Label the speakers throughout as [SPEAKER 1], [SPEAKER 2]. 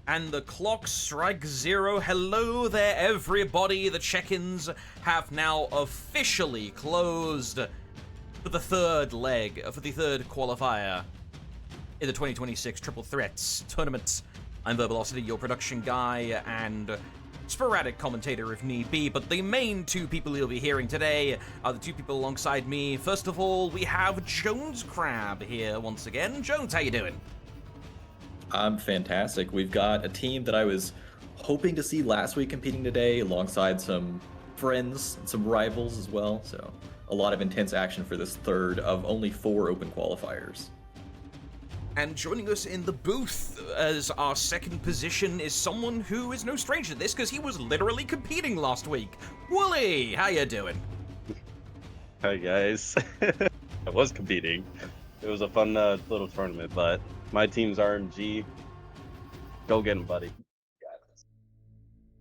[SPEAKER 1] And the clock strikes 0. Hello there, everybody. The check-ins have now officially closed for the third qualifier in the 2026 Triple Threats Tournament. I'm Verbalocity, your production guy and sporadic commentator if need be, but the main two people you'll be hearing today are the two people alongside me. First of all, we have Jones Crab here once again. Jones, how you doing?
[SPEAKER 2] I'm fantastic. We've got a team that I was hoping to see last week competing today, alongside some friends and some rivals as well. So a lot of intense action for this third of only 4 open qualifiers.
[SPEAKER 1] And joining us in the booth as our second position is someone who is no stranger to this because he was literally competing last week. Wooly, how you doing?
[SPEAKER 3] Hi guys. I was competing. It was a fun little tournament, but my team's RMG. Go get him, buddy.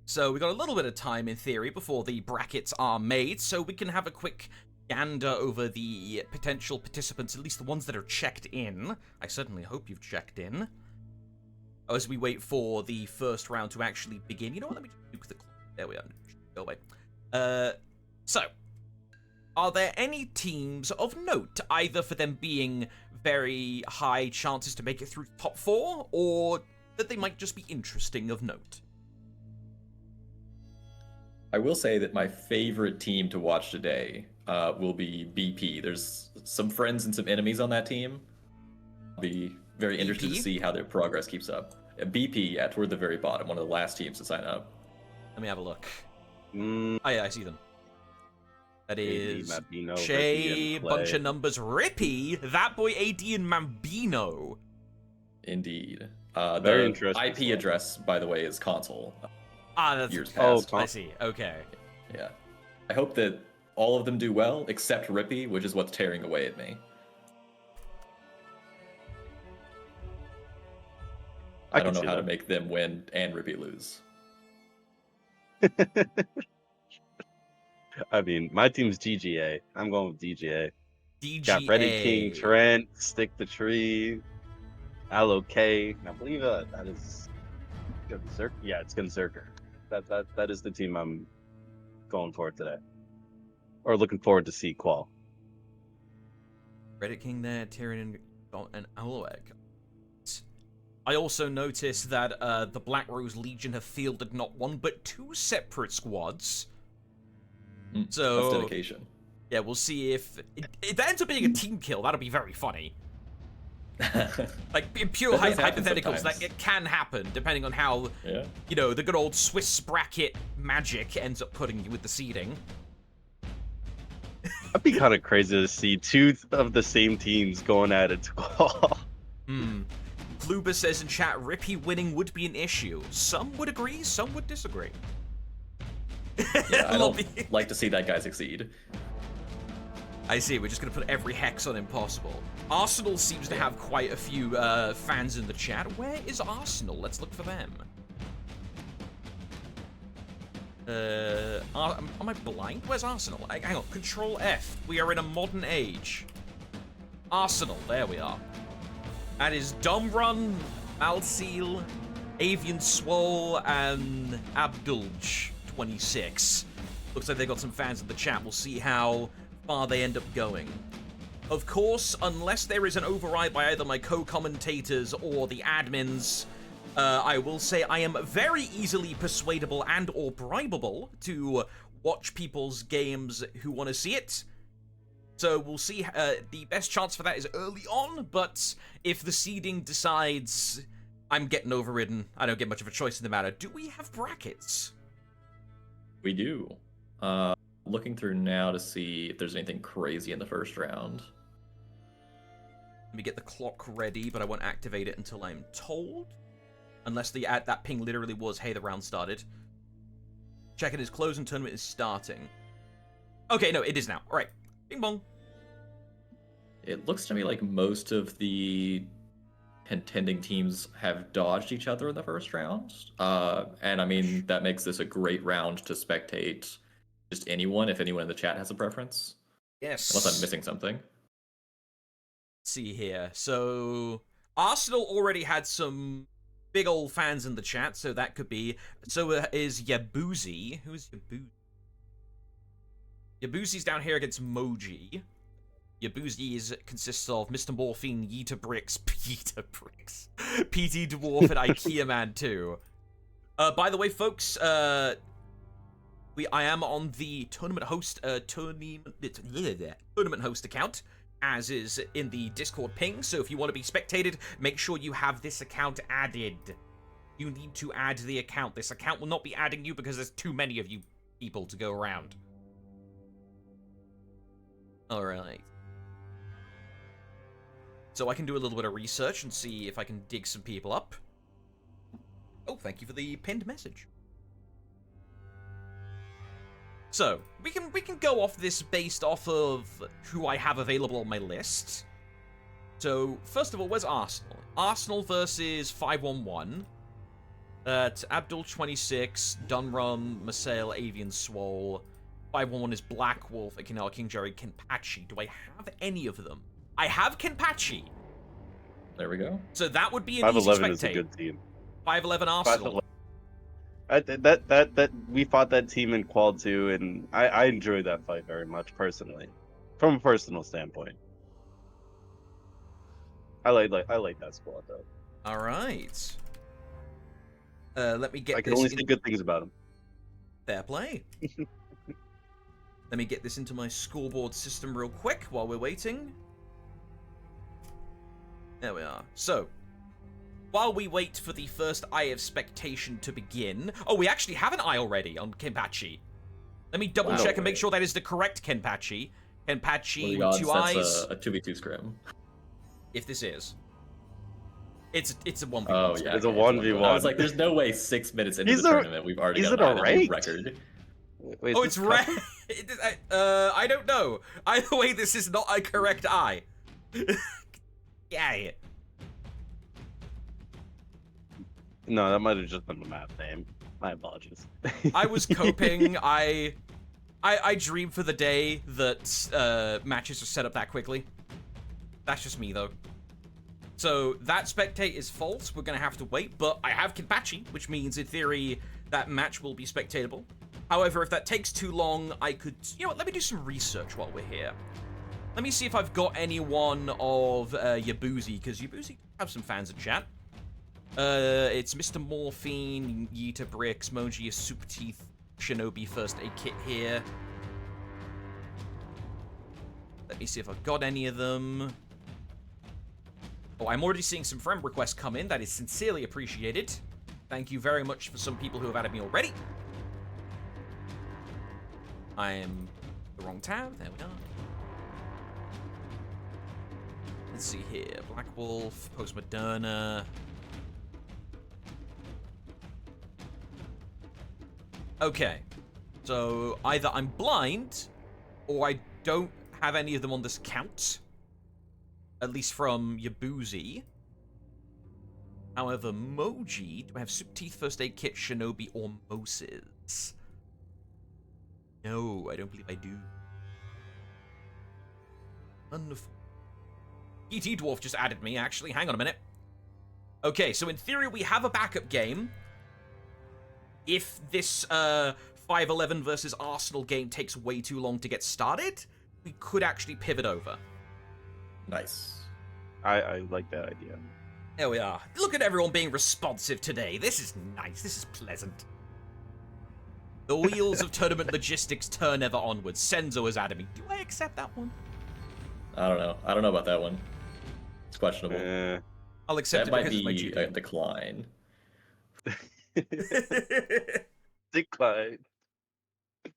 [SPEAKER 1] So we got a little bit of time in theory before the brackets are made, so we can have a quick gander over the potential participants, at least the ones that are checked in. I certainly hope you've checked in. As we wait for the first round to actually begin. You know what, let me just nuke the clock. There we are. Go away. So, are there any teams of note, either for them being very high chances to make it through top 4, or that they might just be interesting of note?
[SPEAKER 2] I will say that my favorite team to watch today will be BP. There's some friends and some enemies on that team. I'll be very interested to see how their progress keeps up. BP, yeah, toward the very bottom, one of the last teams to sign up.
[SPEAKER 1] Let me have a look. Oh yeah, I see them. That is
[SPEAKER 3] Mambino,
[SPEAKER 1] Shay, bunch of numbers. Rippy, that boy AD and Mambino.
[SPEAKER 2] Indeed.
[SPEAKER 3] Very
[SPEAKER 2] the
[SPEAKER 3] interesting
[SPEAKER 2] IP address, by the way, is console.
[SPEAKER 1] That's
[SPEAKER 2] Years past.
[SPEAKER 1] I see. Okay.
[SPEAKER 2] Yeah. I hope that all of them do well, except Rippy, which is what's tearing away at me. I don't know how to make them win and Rippy lose.
[SPEAKER 3] I mean, my team's GGA. I'm going with DGA.
[SPEAKER 1] DGA.
[SPEAKER 3] Got Ready King, Trent, Stick the Tree, Allok. I believe that is Gunzerker. Yeah, it's Gunzerker. That is the team I'm going for today, or looking forward to see qual.
[SPEAKER 1] Reddit King there, Tyrion and Aloeg. I also noticed that the Black Rose Legion have fielded not one but 2 separate squads. So
[SPEAKER 2] that's dedication.
[SPEAKER 1] Yeah, we'll see if that ends up being a team kill. That'll be very funny. Like in pure hypotheticals, that it can happen depending on how you know the good old Swiss bracket magic ends up putting you with the seeding.
[SPEAKER 3] I'd be kind of crazy to see 2 of the same teams going at it.
[SPEAKER 1] Kluber says in chat, Rippy winning would be an issue. Some would agree, some would disagree.
[SPEAKER 2] Yeah, I don't like to see that guy succeed.
[SPEAKER 1] I see, we're just going to put every hex on him possible. Arsenal seems to have quite a few fans in the chat. Where is Arsenal? Let's look for them. Am I blind? Where's Arsenal? Hang on, Control F. We are in a modern age. Arsenal, there we are. That is Dumrun, Malseal, Avian Swole, and Abdulj 26. Looks like they got some fans in the chat. We'll see how far they end up going. Of course, unless there is an override by either my co-commentators or the admins, I will say I am very easily persuadable and or bribable to watch people's games who want to see it. So we'll see. The best chance for that is early on, but if the seeding decides I'm getting overridden, I don't get much of a choice in the matter. Do we have brackets?
[SPEAKER 2] We do. Looking through now to see if there's anything crazy in the first round.
[SPEAKER 1] Let me get the clock ready, but I won't activate it until I'm told. Unless that ping literally was, hey, the round started. Check it is closed and tournament is starting. Okay, no, it is now. All right. Bing bong.
[SPEAKER 2] It looks to me like most of the contending teams have dodged each other in the first round. And I mean, that makes this a great round to spectate just anyone, if anyone in the chat has a preference.
[SPEAKER 1] Yes.
[SPEAKER 2] Unless I'm missing something.
[SPEAKER 1] Let's see here. So, Arsenal already had some big old fans in the chat, so that could be. So is Yabuzi. Who's Yabuzi? Yabuzi's down here against Moji. Yabuzi consists of Mr. Morphine, Yeeta Bricks, PT Dwarf, and IKEA Man 2. By the way, folks, I am on the tournament host account, as is in the Discord ping. So if you want to be spectated, make sure you have this account added. You need to add the account. This account will not be adding you because there's too many of you people to go around. All right. So I can do a little bit of research and see if I can dig some people up. Oh, thank you for the pinned message. So, we can go off this based off of who I have available on my list. So, first of all, where's Arsenal? Arsenal versus 511. Abdul 26, Dunrun, Masail, Avian Swole. 511 is Black Wolf, Akinel, King Jerry, Kenpachi. Do I have any of them? I have Kenpachi.
[SPEAKER 2] There we go.
[SPEAKER 1] So that would be an easy
[SPEAKER 3] 511 is a
[SPEAKER 1] spectate.
[SPEAKER 3] good team.
[SPEAKER 1] 511 Arsenal.
[SPEAKER 3] 511. That we fought that team in Qual 2, and I enjoyed that fight very much personally, from a personal standpoint. I like that squad though.
[SPEAKER 1] All right. Let me get.
[SPEAKER 3] I can only say good things about him.
[SPEAKER 1] Fair play. Let me get this into my scoreboard system real quick while we're waiting. There we are. So, while we wait for the first Eye of Spectation to begin... Oh, we actually have an eye already on Kenpachi. Let me double check and make sure that is the correct Kenpachi. Kenpachi with 2 eyes.
[SPEAKER 2] That's a 2v2 scrim.
[SPEAKER 1] If this is. It's a 1v1.
[SPEAKER 2] Oh, yeah.
[SPEAKER 3] It's a 1v1.
[SPEAKER 2] I was like, there's no way 6 minutes into the tournament we've already got an eye record.
[SPEAKER 3] Wait,
[SPEAKER 1] oh, it's red. I don't know. Either way, this is not a correct eye. Yeah.
[SPEAKER 3] No, that might have just been the map name. My apologies.
[SPEAKER 1] I was coping. I dream for the day that matches are set up that quickly. That's just me, though. So that spectate is false. We're gonna have to wait, but I have Kenpachi, which means in theory that match will be spectatable. However, if that takes too long, I could... You know what? Let me do some research while we're here. Let me see if I've got anyone of Yabuzi, because Yabuzi have some fans in chat. It's Mr. Morphine, Yeeta Bricks, Moji, Super Teeth, Shinobi First Aid Kit here. Let me see if I've got any of them. Oh, I'm already seeing some friend requests come in. That is sincerely appreciated. Thank you very much for some people who have added me already. I am the wrong tab. There we are. Let's see here. Black Wolf, Postmoderna. Okay. So either I'm blind, or I don't have any of them on this count. At least from Yabuzi. However, Moji, do I have Soup Teeth, First Aid Kit, Shinobi, or Moses? No, I don't believe I do. Wonderful. PT Dwarf just added me, actually. Hang on a minute. Okay, so in theory, we have a backup game. If this 5-11 versus Arsenal game takes way too long to get started, we could actually pivot over.
[SPEAKER 2] Nice.
[SPEAKER 3] I like that idea.
[SPEAKER 1] There we are. Look at everyone being responsive today. This is nice. This is pleasant. The wheels of tournament logistics turn ever onwards. Senzo has added me. Do I accept that one?
[SPEAKER 2] I don't know. I don't know about that one. It's questionable.
[SPEAKER 1] I'll accept
[SPEAKER 2] that
[SPEAKER 1] it because
[SPEAKER 2] might
[SPEAKER 1] it's my
[SPEAKER 2] be a decline.
[SPEAKER 3] Decline.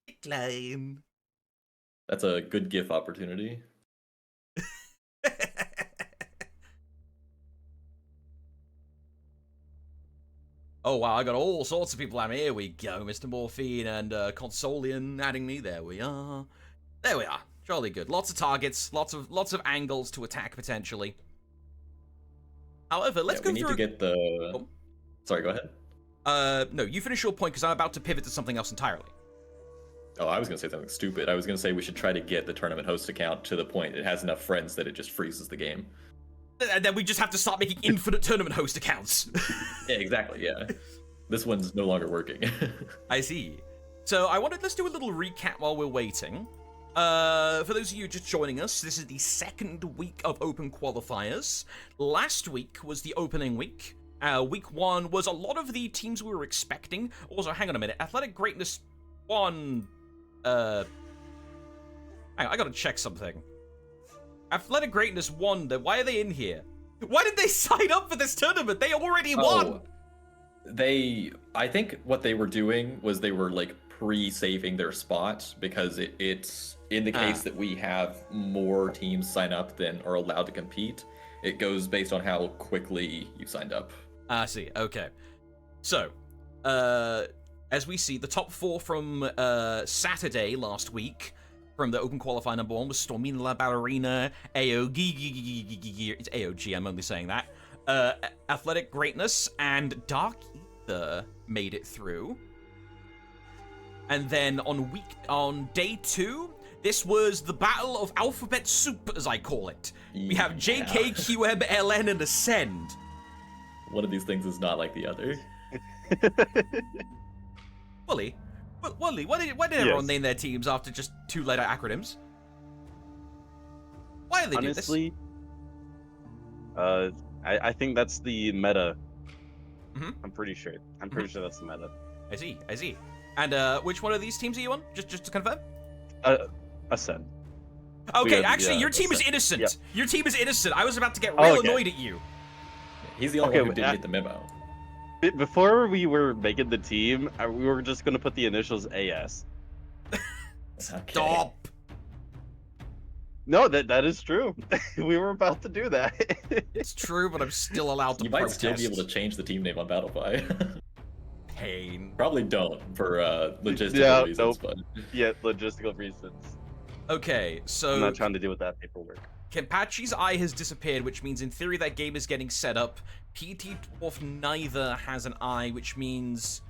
[SPEAKER 1] Decline.
[SPEAKER 2] That's a good GIF opportunity.
[SPEAKER 1] Oh wow, I got all sorts of people. Here we go, Mr. Morphine and Consolian adding me. There we are. There we are. Jolly good. Lots of targets, lots of angles to attack potentially. However, let's go
[SPEAKER 2] through. We need to get the. Oh. Sorry, go ahead.
[SPEAKER 1] No, you finish your point because I'm about to pivot to something else entirely.
[SPEAKER 2] Oh, I was gonna say something stupid. I was gonna say we should try to get the tournament host account to the point it has enough friends that it just freezes the game.
[SPEAKER 1] And then we just have to start making infinite tournament host accounts.
[SPEAKER 2] Yeah, exactly. Yeah, this one's no longer working.
[SPEAKER 1] I see. So let's do a little recap while we're waiting. For those of you just joining us, this is the second week of Open Qualifiers. Last week was the opening week. Week 1 was a lot of the teams we were expecting. Also, hang on a minute. Athletic Greatness won. Hang on, I gotta check something. Athletic Greatness won. Why are they in here? Why did they sign up for this tournament? They already won.
[SPEAKER 2] I think what they were doing was they were like pre-saving their spots because it's in the case that we have more teams sign up than are allowed to compete. It goes based on how quickly you signed up.
[SPEAKER 1] I see. Okay. So, as we see, the top 4 from Saturday last week from the Open Qualifier number 1 was Stormina La Ballerina, AOG, it's AOG, I'm only saying that, Athletic Greatness, and Dark Ether made it through. And then on day 2, this was the Battle of Alphabet Soup, as I call it. We have JK, QM, LN, and Ascend.
[SPEAKER 2] One of these things is not like the other.
[SPEAKER 1] Wooly, why did everyone name their teams after just 2-letter acronyms? Why do they do this?
[SPEAKER 3] Honestly, I think that's the meta.
[SPEAKER 1] Mm-hmm.
[SPEAKER 3] I'm pretty sure. I'm pretty sure that's the meta.
[SPEAKER 1] I see. And which one of these teams are you on? Just to confirm?
[SPEAKER 3] Ascend.
[SPEAKER 1] Okay, actually, your team is innocent.
[SPEAKER 3] Yep.
[SPEAKER 1] Your team is innocent. I was about to get real annoyed at you.
[SPEAKER 2] He's the only one who didn't get the memo.
[SPEAKER 3] Before we were making the team, we were just gonna put the initials AS.
[SPEAKER 1] Stop.
[SPEAKER 3] No, that is true. We were about to do that.
[SPEAKER 1] It's true, but I'm still allowed to
[SPEAKER 2] You might
[SPEAKER 1] protest.
[SPEAKER 2] still be able to change the team name on Battlefy.
[SPEAKER 1] Pain.
[SPEAKER 2] Probably don't for logistical reasons, but
[SPEAKER 3] yeah, logistical reasons.
[SPEAKER 1] Okay, so
[SPEAKER 3] I'm not trying to deal with that paperwork.
[SPEAKER 1] Kenpachi's eye has disappeared, which means in theory that game is getting set up. PT Dwarf neither has an eye, which means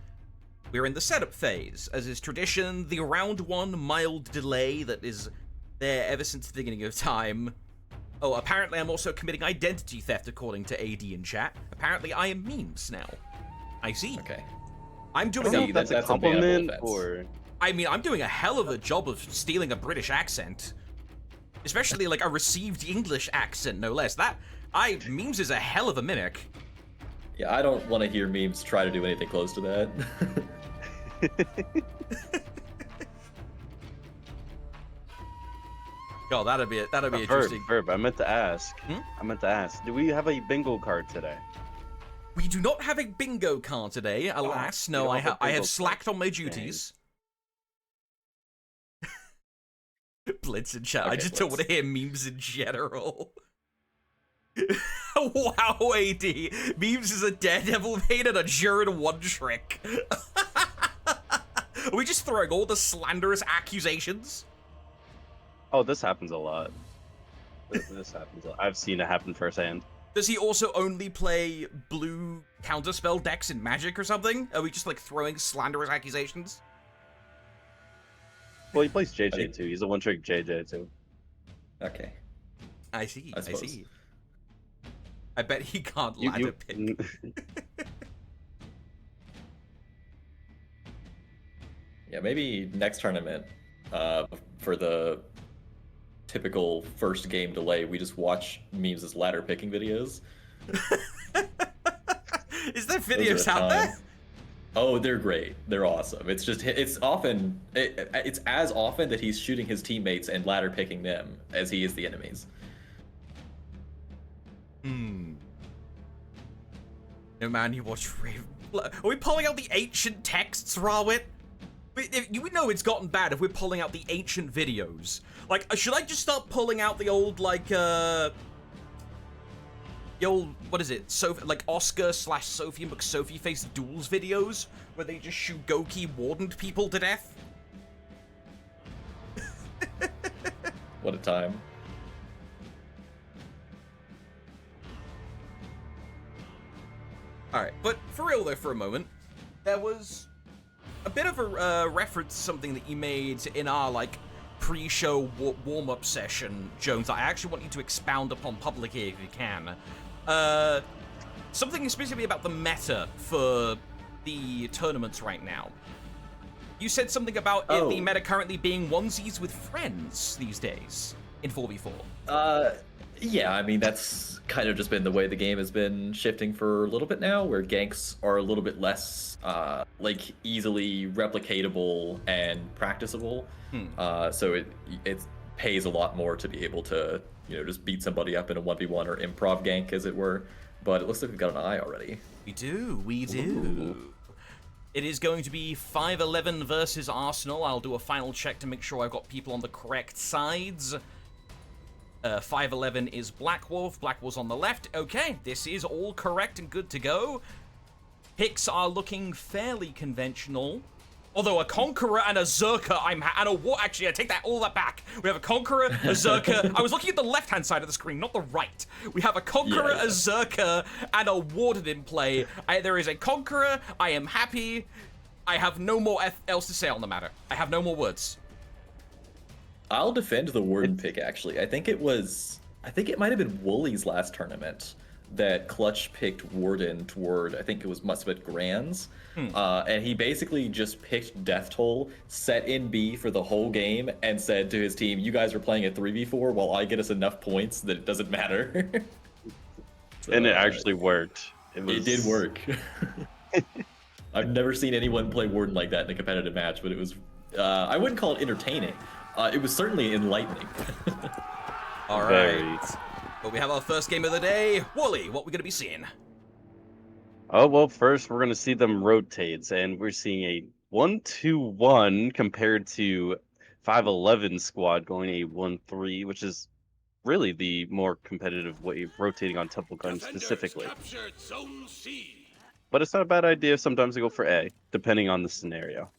[SPEAKER 1] we're in the setup phase. As is tradition, the round 1 mild delay that is there ever since the beginning of time. Oh, apparently I'm also committing identity theft according to AD in chat. Apparently I am memes now. I see.
[SPEAKER 2] okay.
[SPEAKER 1] I'm
[SPEAKER 3] I
[SPEAKER 1] doing
[SPEAKER 3] don't know
[SPEAKER 1] a,
[SPEAKER 3] if that's a
[SPEAKER 2] that's a
[SPEAKER 3] compliment
[SPEAKER 2] bannable
[SPEAKER 3] or...
[SPEAKER 1] I mean, I'm doing a hell of a job of stealing a British accent. Especially like a received English accent, no less. Memes is a hell of a mimic.
[SPEAKER 2] Yeah, I don't want to hear memes try to do anything close to that.
[SPEAKER 1] Oh, that'd be interesting.
[SPEAKER 3] Verb, I meant to ask.
[SPEAKER 1] Hmm?
[SPEAKER 3] Do we have a bingo card today?
[SPEAKER 1] We do not have a bingo card today, alas. No, I have slacked on my duties. Blitz in chat.
[SPEAKER 2] Okay,
[SPEAKER 1] I just don't
[SPEAKER 2] Blitz.
[SPEAKER 1] want to hear memes in general. Wow, AD. Memes is a Daredevil main and a Jurin one trick. Are we just throwing all the slanderous accusations?
[SPEAKER 3] Oh, this happens a lot. This happens a lot. I've seen it happen firsthand.
[SPEAKER 1] Does he also only play blue counterspell decks in Magic or something? Are we just like throwing slanderous accusations?
[SPEAKER 3] Well, he plays JJ too. He's a one-trick JJ too.
[SPEAKER 2] Okay.
[SPEAKER 1] I see.
[SPEAKER 2] I
[SPEAKER 1] I
[SPEAKER 2] suppose.
[SPEAKER 1] see. I bet he can't ladder pick.
[SPEAKER 2] Yeah, maybe next tournament, for the typical first game delay, we just watch memes as ladder picking videos.
[SPEAKER 1] Is there
[SPEAKER 2] Those are
[SPEAKER 1] videos
[SPEAKER 2] a
[SPEAKER 1] out
[SPEAKER 2] time.
[SPEAKER 1] there?
[SPEAKER 2] Oh, they're great. They're awesome. It's just, it's as often that he's shooting his teammates and ladder picking them as he is the enemies.
[SPEAKER 1] No man, you watch Raven. Are we pulling out the ancient texts, Rawit? You would know it's gotten bad if we're pulling out the ancient videos. Like, should I just start pulling out the old, like, the old, what is it? Like Oscar/Sophie and McSophie Face duels videos where they just shoot Goki wardened people to death?
[SPEAKER 2] What a time.
[SPEAKER 1] Alright, but for real though, for a moment, there was a bit of a reference to something that you made in our, like, pre-show warm-up session, Jones, I actually want you to expound upon publicly if you can. Something specifically about the meta for the tournaments right now. You said something about the meta currently being onesies with friends these days in 4v4.
[SPEAKER 2] Yeah, I mean, that's kind of just been the way the game has been shifting for a little bit now, where ganks are a little bit less, like, easily replicatable and practicable. So it pays a lot more to be able to, you know, just beat somebody up in a 1v1 or improv gank, as it were. But it looks like we've got an eye already.
[SPEAKER 1] We do.
[SPEAKER 2] Ooh.
[SPEAKER 1] It is going to be 5-11 versus Arsenal. I'll do a final check to make sure I've got people on the correct sides. 5-11 is Black Wolf. Black Wolf's on the left. Okay, this is all correct and good to go. Picks are looking fairly conventional. Although a Conqueror and a Zerker, actually, I take all that back. We have a Conqueror, a Zerker. I was looking at the left-hand side of the screen, not the right. We have a Conqueror, a Zerker, and a Warden in play. There is a Conqueror. I am happy. I have no more else to say on the matter. I have no more words.
[SPEAKER 2] I'll defend the Warden pick, actually. I think it might have been Wooly's last tournament that Clutch picked Warden toward, I think it must have been Grands. And he basically just picked Death Toll, set in B for the whole game, and said to his team, you guys are playing a 3v4 while I get us enough points that it doesn't matter. So,
[SPEAKER 3] and it actually worked.
[SPEAKER 2] It did work. I've never seen anyone play Warden like that in a competitive match, but it was, I wouldn't call it entertaining. It was certainly enlightening.
[SPEAKER 1] All right. But we have our first game of the day. Wooly, what are we going to be seeing?
[SPEAKER 3] Oh, well, first we're going to see them rotate, and we're seeing a 1-2-1 compared to 5-11 squad going a 1-3, which is really the more competitive way of rotating on Temple Gun specifically. But it's not a bad idea sometimes to go for A, depending on the scenario.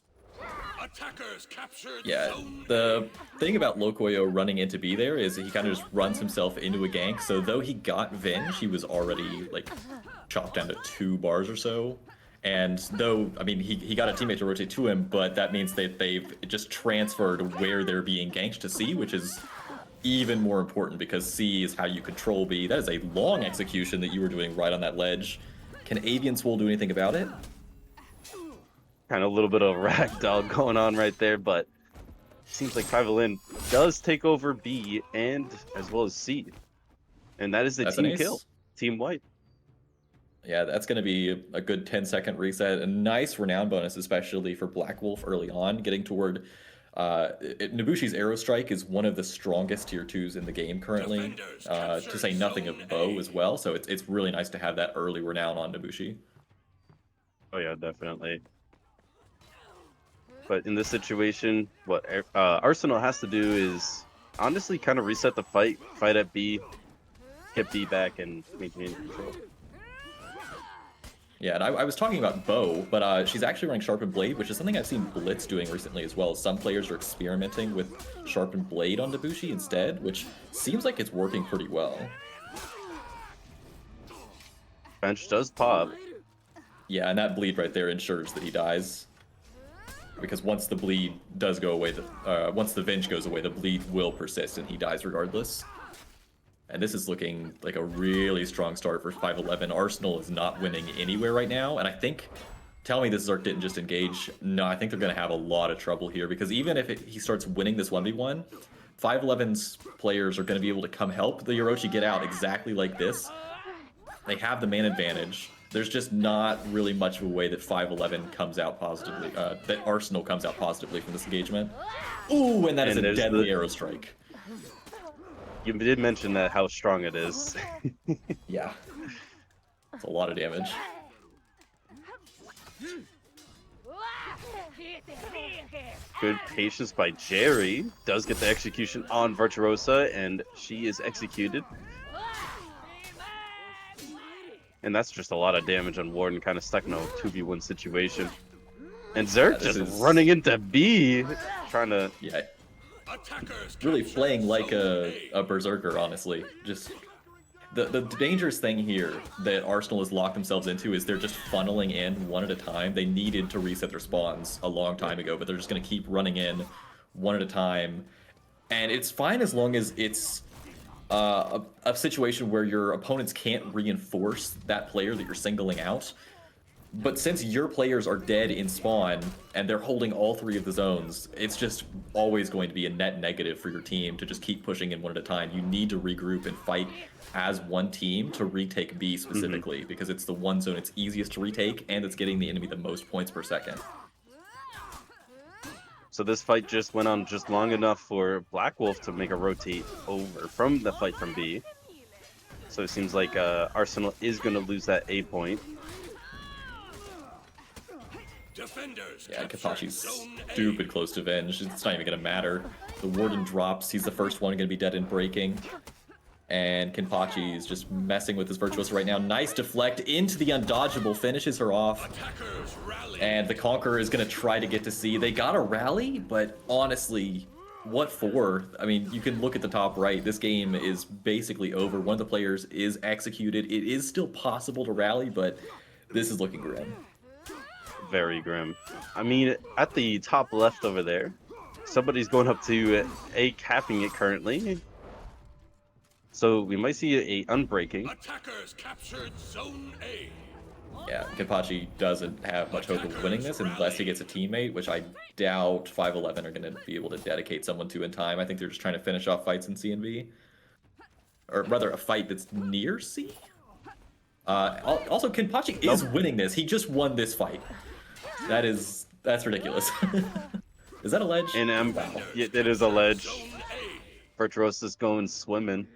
[SPEAKER 2] Yeah, the thing about Lokoyo running into B there is he kind of just runs himself into a gank, so though he got Venge, he was already, like, chopped down to 2 bars or so. And though, I mean, he got a teammate to rotate to him, but that means that they've just transferred where they're being ganked to C, which is even more important because C is how you control B. That is a long execution that you were doing right on that ledge. Can Avian Swole do anything about it?
[SPEAKER 3] Kind of a little bit of ragdoll going on right there, but seems like 5-11 does take over B and as well as C. And that is the team kill. Team White.
[SPEAKER 2] Yeah, that's going to be a good 10-second reset. A nice renown bonus, especially for Black Wolf early on, getting toward... Nobushi's Arrow Strike is one of the strongest tier 2s in the game currently, to say nothing of Bow as well, so it's really nice to have that early renown on Nobushi.
[SPEAKER 3] Oh yeah, definitely. But in this situation, what Arsenal has to do is honestly kind of reset the fight at B, hit B back, and maintain control.
[SPEAKER 2] Yeah, and I was talking about Bow, but she's actually running Sharpened Blade, which is something I've seen Blitz doing recently as well. Some players are experimenting with Sharpened Blade on Nobushi instead, which seems like it's working pretty well.
[SPEAKER 3] Bench does pop.
[SPEAKER 2] Yeah, and that bleed right there ensures that he dies. Because once the bleed does go away, once the Venge goes away, the bleed will persist and he dies regardless. And this is looking like a really strong start for 5-11. Arsenal is not winning anywhere right now, and I think, tell me this Zerk didn't just engage. No, I think they're going to have a lot of trouble here, because even if he starts winning this 1v1, 5-11's players are going to be able to come help the Orochi get out exactly like this. They have the man advantage. There's just not really much of a way that 5-11 comes out positively, that Arsenal comes out positively from this engagement. Ooh, and that is a deadly arrow strike.
[SPEAKER 3] You did mention that how strong it is.
[SPEAKER 2] Yeah. It's a lot of damage.
[SPEAKER 3] Good patience by Jerry. Does get the execution on Virtuosa, and she is executed. And that's just a lot of damage on Warden, kind of stuck in a 2v1 situation. And Zerk just running into B, trying to...
[SPEAKER 2] Yeah. Really playing like a berserker, honestly. Just the dangerous thing here that Arsenal has locked themselves into is they're just funneling in one at a time. They needed to reset their spawns a long time ago, but they're just going to keep running in one at a time. And it's fine as long as it's a situation where your opponents can't reinforce that player that you're singling out. But since your players are dead in spawn and they're holding all 3 of the zones, it's just always going to be a net negative for your team to just keep pushing in one at a time. You need to regroup and fight as one team to retake B specifically, because it's the one zone it's easiest to retake and it's getting the enemy the most points per second.
[SPEAKER 3] So this fight just went on just long enough for Black Wolf to make a rotate over from the fight from B. So it seems like Arsenal is going to lose that A point.
[SPEAKER 2] Yeah, Kapachi's stupid close to Venge. It's not even going to matter. The Warden drops. He's the first one going to be dead in breaking. And Kenpachi is just messing with his Virtuoso right now. Nice deflect into the undodgeable. Finishes her off. And the Conqueror is going to try to get to C. They got a rally, but honestly, what for? I mean, you can look at the top right. This game is basically over. One of the players is executed. It is still possible to rally, but this is looking grim.
[SPEAKER 3] Very grim. I mean, at the top left over there, somebody's going up to A, capping it currently. So we might see a unbreaking.
[SPEAKER 4] Attackers captured Zone A.
[SPEAKER 2] Yeah, Kenpachi doesn't have much hope of winning this unless he gets a teammate, which I doubt 511 are going to be able to dedicate someone to in time. I think they're just trying to finish off fights in C and B. Or rather, a fight that's near C? Also, Kenpachi is winning this. He just won this fight. That's ridiculous. Is that a ledge?
[SPEAKER 3] And
[SPEAKER 2] Wow.
[SPEAKER 3] yeah, it is a ledge. Virtuoso's going swimming.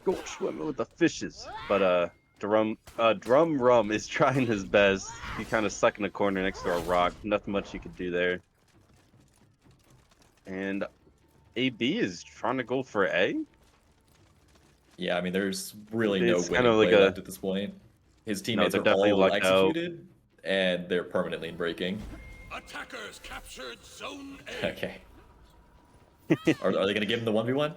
[SPEAKER 3] Go swimming with the fishes. But Drum Rum is trying his best. He kind of stuck in a corner next to a rock. Nothing much he could do there. And AB is trying to go for A.
[SPEAKER 2] Yeah, I mean, there's really no
[SPEAKER 3] It's
[SPEAKER 2] winning
[SPEAKER 3] kind of like
[SPEAKER 2] play
[SPEAKER 3] a-
[SPEAKER 2] left at this point. His teammates
[SPEAKER 3] they're
[SPEAKER 2] are
[SPEAKER 3] definitely
[SPEAKER 2] all
[SPEAKER 3] lucked out.
[SPEAKER 2] executed, and they're permanently in breaking.
[SPEAKER 4] Attackers captured Zone A.
[SPEAKER 2] Okay. Are they going to give him the 1v1?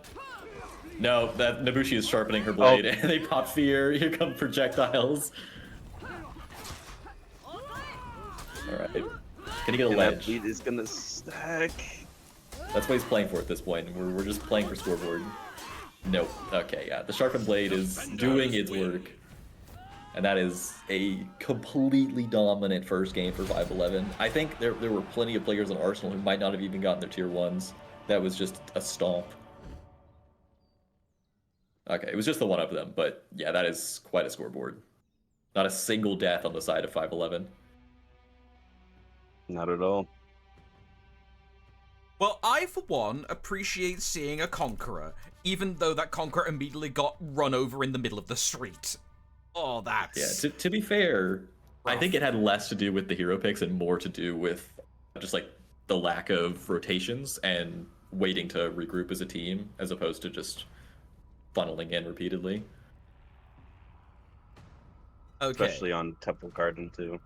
[SPEAKER 2] No, that Nobushi is sharpening her blade, and they pop fear. Here come projectiles. Alright. Can he get a
[SPEAKER 3] And that
[SPEAKER 2] ledge?
[SPEAKER 3] lead is gonna stack.
[SPEAKER 2] That's what he's playing for at this point. We're just playing for scoreboard. Nope. Okay, yeah. The sharpened blade is doing its work. And that is a completely dominant first game for 511. I think there were plenty of players on Arsenal who might not have even gotten their tier 1s. That was just a stomp. Okay, it was just the one of them, but yeah, that is quite a scoreboard. Not a single death on the side of 511.
[SPEAKER 3] Not at all.
[SPEAKER 1] Well, I, for one, appreciate seeing a Conqueror, even though that Conqueror immediately got run over in the middle of the street. Oh, that's...
[SPEAKER 2] Yeah, to be fair, I
[SPEAKER 1] rough.
[SPEAKER 2] think it had less to do with the hero picks and more to do with just like the lack of rotations and waiting to regroup as a team, as opposed to just funneling in repeatedly.
[SPEAKER 1] Okay.
[SPEAKER 3] Especially on Temple Garden too.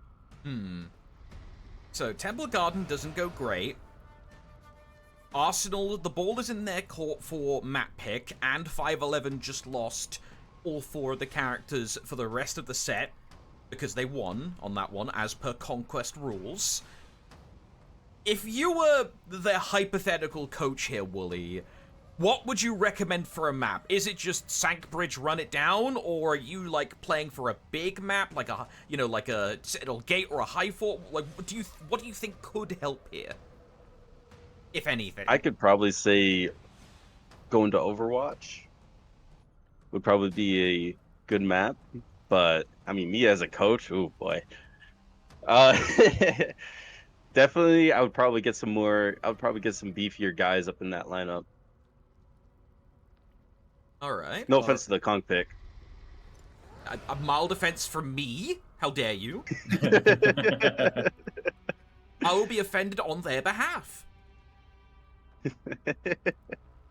[SPEAKER 1] So, Temple Garden doesn't go great. Arsenal, the ball is in their court for map pick, and 511 just lost all 4 of the characters for the rest of the set, because they won on that one, as per Conquest rules. If you were their hypothetical coach here, Wooly, what would you recommend for a map? Is it just Sank Bridge, run it down, or are you like playing for a big map, like a, you know, like a Citadel Gate or a High Fort? Like, what do you think could help here, if anything?
[SPEAKER 3] I could probably say going to Overwatch would probably be a good map, but I mean, me as a coach, oh boy. Definitely, I would probably get some beefier guys up in that lineup.
[SPEAKER 1] All right.
[SPEAKER 3] No
[SPEAKER 1] well,
[SPEAKER 3] offense to the Conk pick.
[SPEAKER 1] A mild offense from me? How dare you? I will be offended on their behalf.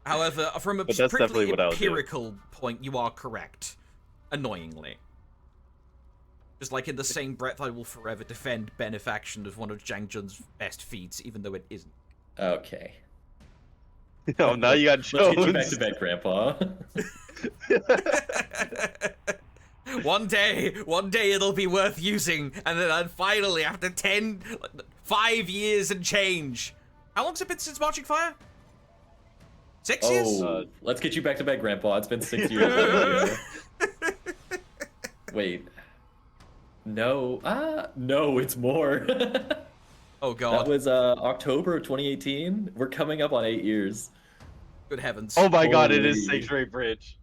[SPEAKER 1] However, from a
[SPEAKER 3] But that's
[SPEAKER 1] strictly
[SPEAKER 3] definitely what I would do.
[SPEAKER 1] empirical point, you are correct. Annoyingly. Just like in the same breath, I will forever defend Benefaction as one of Zhang Jun's best feats, even though it isn't.
[SPEAKER 2] Okay.
[SPEAKER 3] Oh, now you got
[SPEAKER 2] Let's get you back
[SPEAKER 3] Jones.
[SPEAKER 2] to bed, Grandpa.
[SPEAKER 1] One day it'll be worth using, and then finally, after 5 years and change. How long's it been since Marching Fire? 6 years?
[SPEAKER 2] Oh, let's get you back to bed, Grandpa. It's been 6 years. Wait. No. No, it's more.
[SPEAKER 1] Oh,
[SPEAKER 2] That
[SPEAKER 1] God.
[SPEAKER 2] was October of 2018. We're coming up on 8 years.
[SPEAKER 1] Good heavens.
[SPEAKER 3] Oh my god, it is
[SPEAKER 2] Holy-
[SPEAKER 3] Sanctuary Bridge.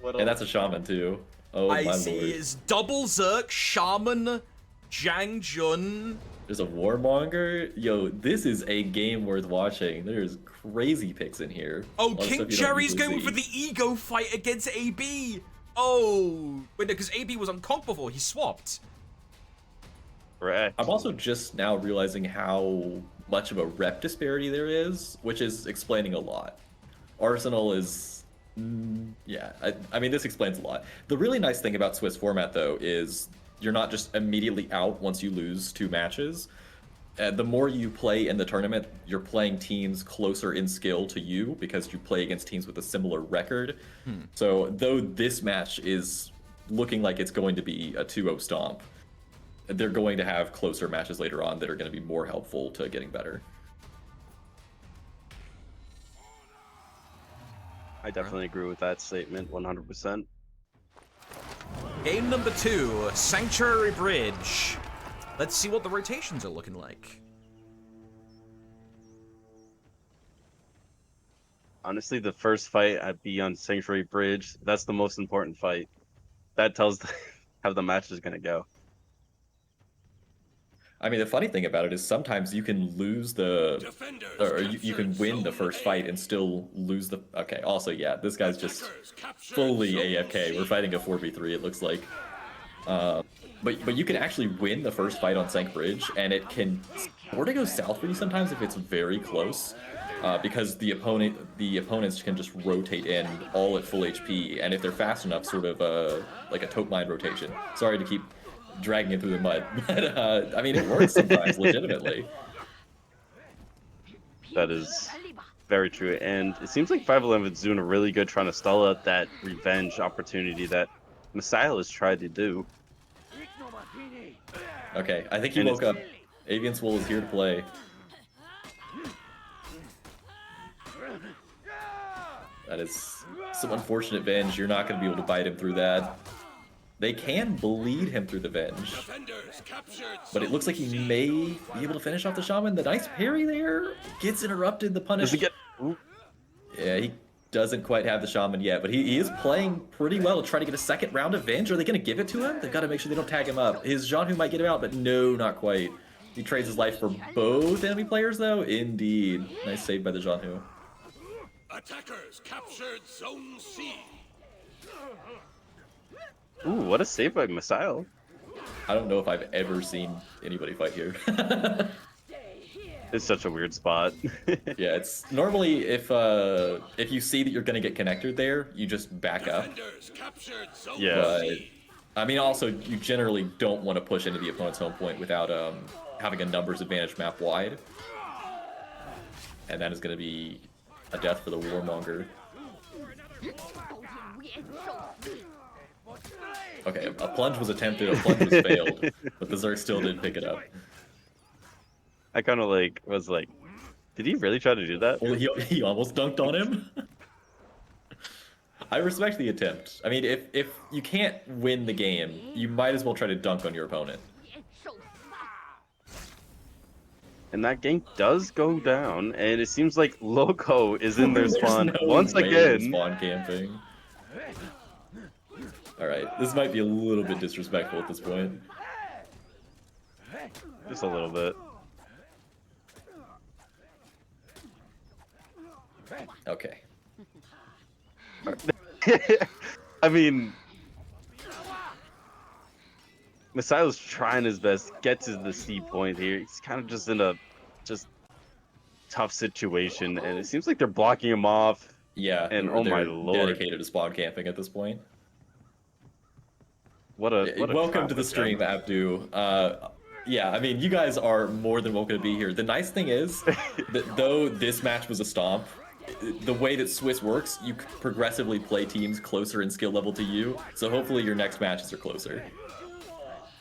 [SPEAKER 3] What
[SPEAKER 2] And that's
[SPEAKER 3] else?
[SPEAKER 2] a shaman, too. Oh,
[SPEAKER 1] I
[SPEAKER 2] my
[SPEAKER 1] see
[SPEAKER 2] lord.
[SPEAKER 1] is Double Zerk, Shaman, Zhang Jun.
[SPEAKER 2] There's a Warmonger. Yo, this is a game worth watching. There's crazy picks in here.
[SPEAKER 1] Oh,
[SPEAKER 2] A lot of
[SPEAKER 1] King
[SPEAKER 2] stuff you don't
[SPEAKER 1] Cherry's
[SPEAKER 2] usually
[SPEAKER 1] going
[SPEAKER 2] see.
[SPEAKER 1] for the ego fight against AB. Oh, wait, no, because AB was on Conk before. He swapped.
[SPEAKER 3] Correct.
[SPEAKER 2] I'm also just now realizing how much of a rep disparity there is, which is explaining a lot. Arsenal is, yeah, I mean, this explains a lot. The really nice thing about Swiss format, though, is you're not just immediately out once you lose 2 matches. The more you play in the tournament, you're playing teams closer in skill to you because you play against teams with a similar record. So though this match is looking like it's going to be a 2-0 stomp, they're going to have closer matches later on that are going to be more helpful to getting better.
[SPEAKER 3] I definitely agree with that statement 100%.
[SPEAKER 1] Game number 2, Sanctuary Bridge. Let's see what the rotations are looking like.
[SPEAKER 3] Honestly, the first fight I'd be on Sanctuary Bridge. That's the most important fight. That tells how the match is gonna go.
[SPEAKER 2] I mean, the funny thing about it is sometimes you can lose the,
[SPEAKER 4] Defenders
[SPEAKER 2] or you can
[SPEAKER 4] captured
[SPEAKER 2] win the
[SPEAKER 4] Zone
[SPEAKER 2] first
[SPEAKER 4] A.
[SPEAKER 2] fight and still lose the. Okay. Also, yeah, this guy's just
[SPEAKER 4] Attackers captured
[SPEAKER 2] fully
[SPEAKER 4] Zone
[SPEAKER 2] AFK.
[SPEAKER 4] C.
[SPEAKER 2] We're fighting a 4v3. It looks like. But you can actually win the first fight on Sank Bridge, and it can sort of go south for you sometimes if it's very close, because the opponents can just rotate in all at full HP, and if they're fast enough, sort of like a Tope Mine rotation. Sorry to keep dragging it through the mud, but I mean it works sometimes, legitimately.
[SPEAKER 3] That is very true. And it seems like 511's doing a really good trying to stall out that revenge opportunity that Messiah has tried to do.
[SPEAKER 2] Okay, I think he
[SPEAKER 3] And
[SPEAKER 2] woke up. Avian Swole is here to play. That is some unfortunate Venge. You're not going to be able to bite him through that. They can bleed him through the Venge,
[SPEAKER 4] Defenders captured
[SPEAKER 2] but it
[SPEAKER 4] Zone
[SPEAKER 2] looks like he
[SPEAKER 4] C.
[SPEAKER 2] may be able to finish off the Shaman. The nice parry there gets interrupted. The punish.
[SPEAKER 3] Does he get? Ooh,
[SPEAKER 2] Yeah, he doesn't quite have the Shaman yet, but he is playing pretty well to try to get a second round of Venge. Are they going to give it to him? They've got to make sure they don't tag him up. His Jean Hu might get him out, but no, not quite. He trades his life for both enemy players, though. Indeed. Nice save by the Jean Hu.
[SPEAKER 4] Attackers captured Zone C.
[SPEAKER 3] ooh, what a save by Messiah.
[SPEAKER 2] I don't know if I've ever seen anybody fight here.
[SPEAKER 3] It's such a weird spot.
[SPEAKER 2] Yeah, it's normally if you see that you're gonna get connected there, you just back up.
[SPEAKER 4] Defenders captured Zone
[SPEAKER 3] Yeah.
[SPEAKER 2] But
[SPEAKER 4] C.
[SPEAKER 2] I mean, also you generally don't want to push into the opponent's home point without having a numbers advantage map wide, and that is gonna be a death for the Warmonger. Okay, a plunge was attempted, a plunge was failed, but the Zerg still did pick it up.
[SPEAKER 3] I kind of was like, did he really try to do that?
[SPEAKER 2] Well, he almost dunked on him. I respect the attempt. I mean, if you can't win the game, you might as well try to dunk on your opponent.
[SPEAKER 3] And that game does go down, and it seems like Loco is in their
[SPEAKER 2] There's
[SPEAKER 3] spawn
[SPEAKER 2] no
[SPEAKER 3] once
[SPEAKER 2] way they're
[SPEAKER 3] again.
[SPEAKER 2] Spawn camping. All right, this might be a little bit disrespectful at this point.
[SPEAKER 3] Just a little bit.
[SPEAKER 2] Okay.
[SPEAKER 3] I mean, Messiah's trying his best, gets to the C point here. He's kind of just in a tough situation, and it seems like they're blocking him off.
[SPEAKER 2] Yeah,
[SPEAKER 3] And
[SPEAKER 2] they're
[SPEAKER 3] oh my lord.
[SPEAKER 2] dedicated to spawn camping at this point.
[SPEAKER 3] What a
[SPEAKER 2] Welcome to the
[SPEAKER 3] traffic
[SPEAKER 2] stream,
[SPEAKER 3] jam.
[SPEAKER 2] Abdu. Yeah, I mean, you guys are more than welcome to be here. The nice thing is that though this match was a stomp, the way that Swiss works, you progressively play teams closer in skill level to you, so hopefully your next matches are closer.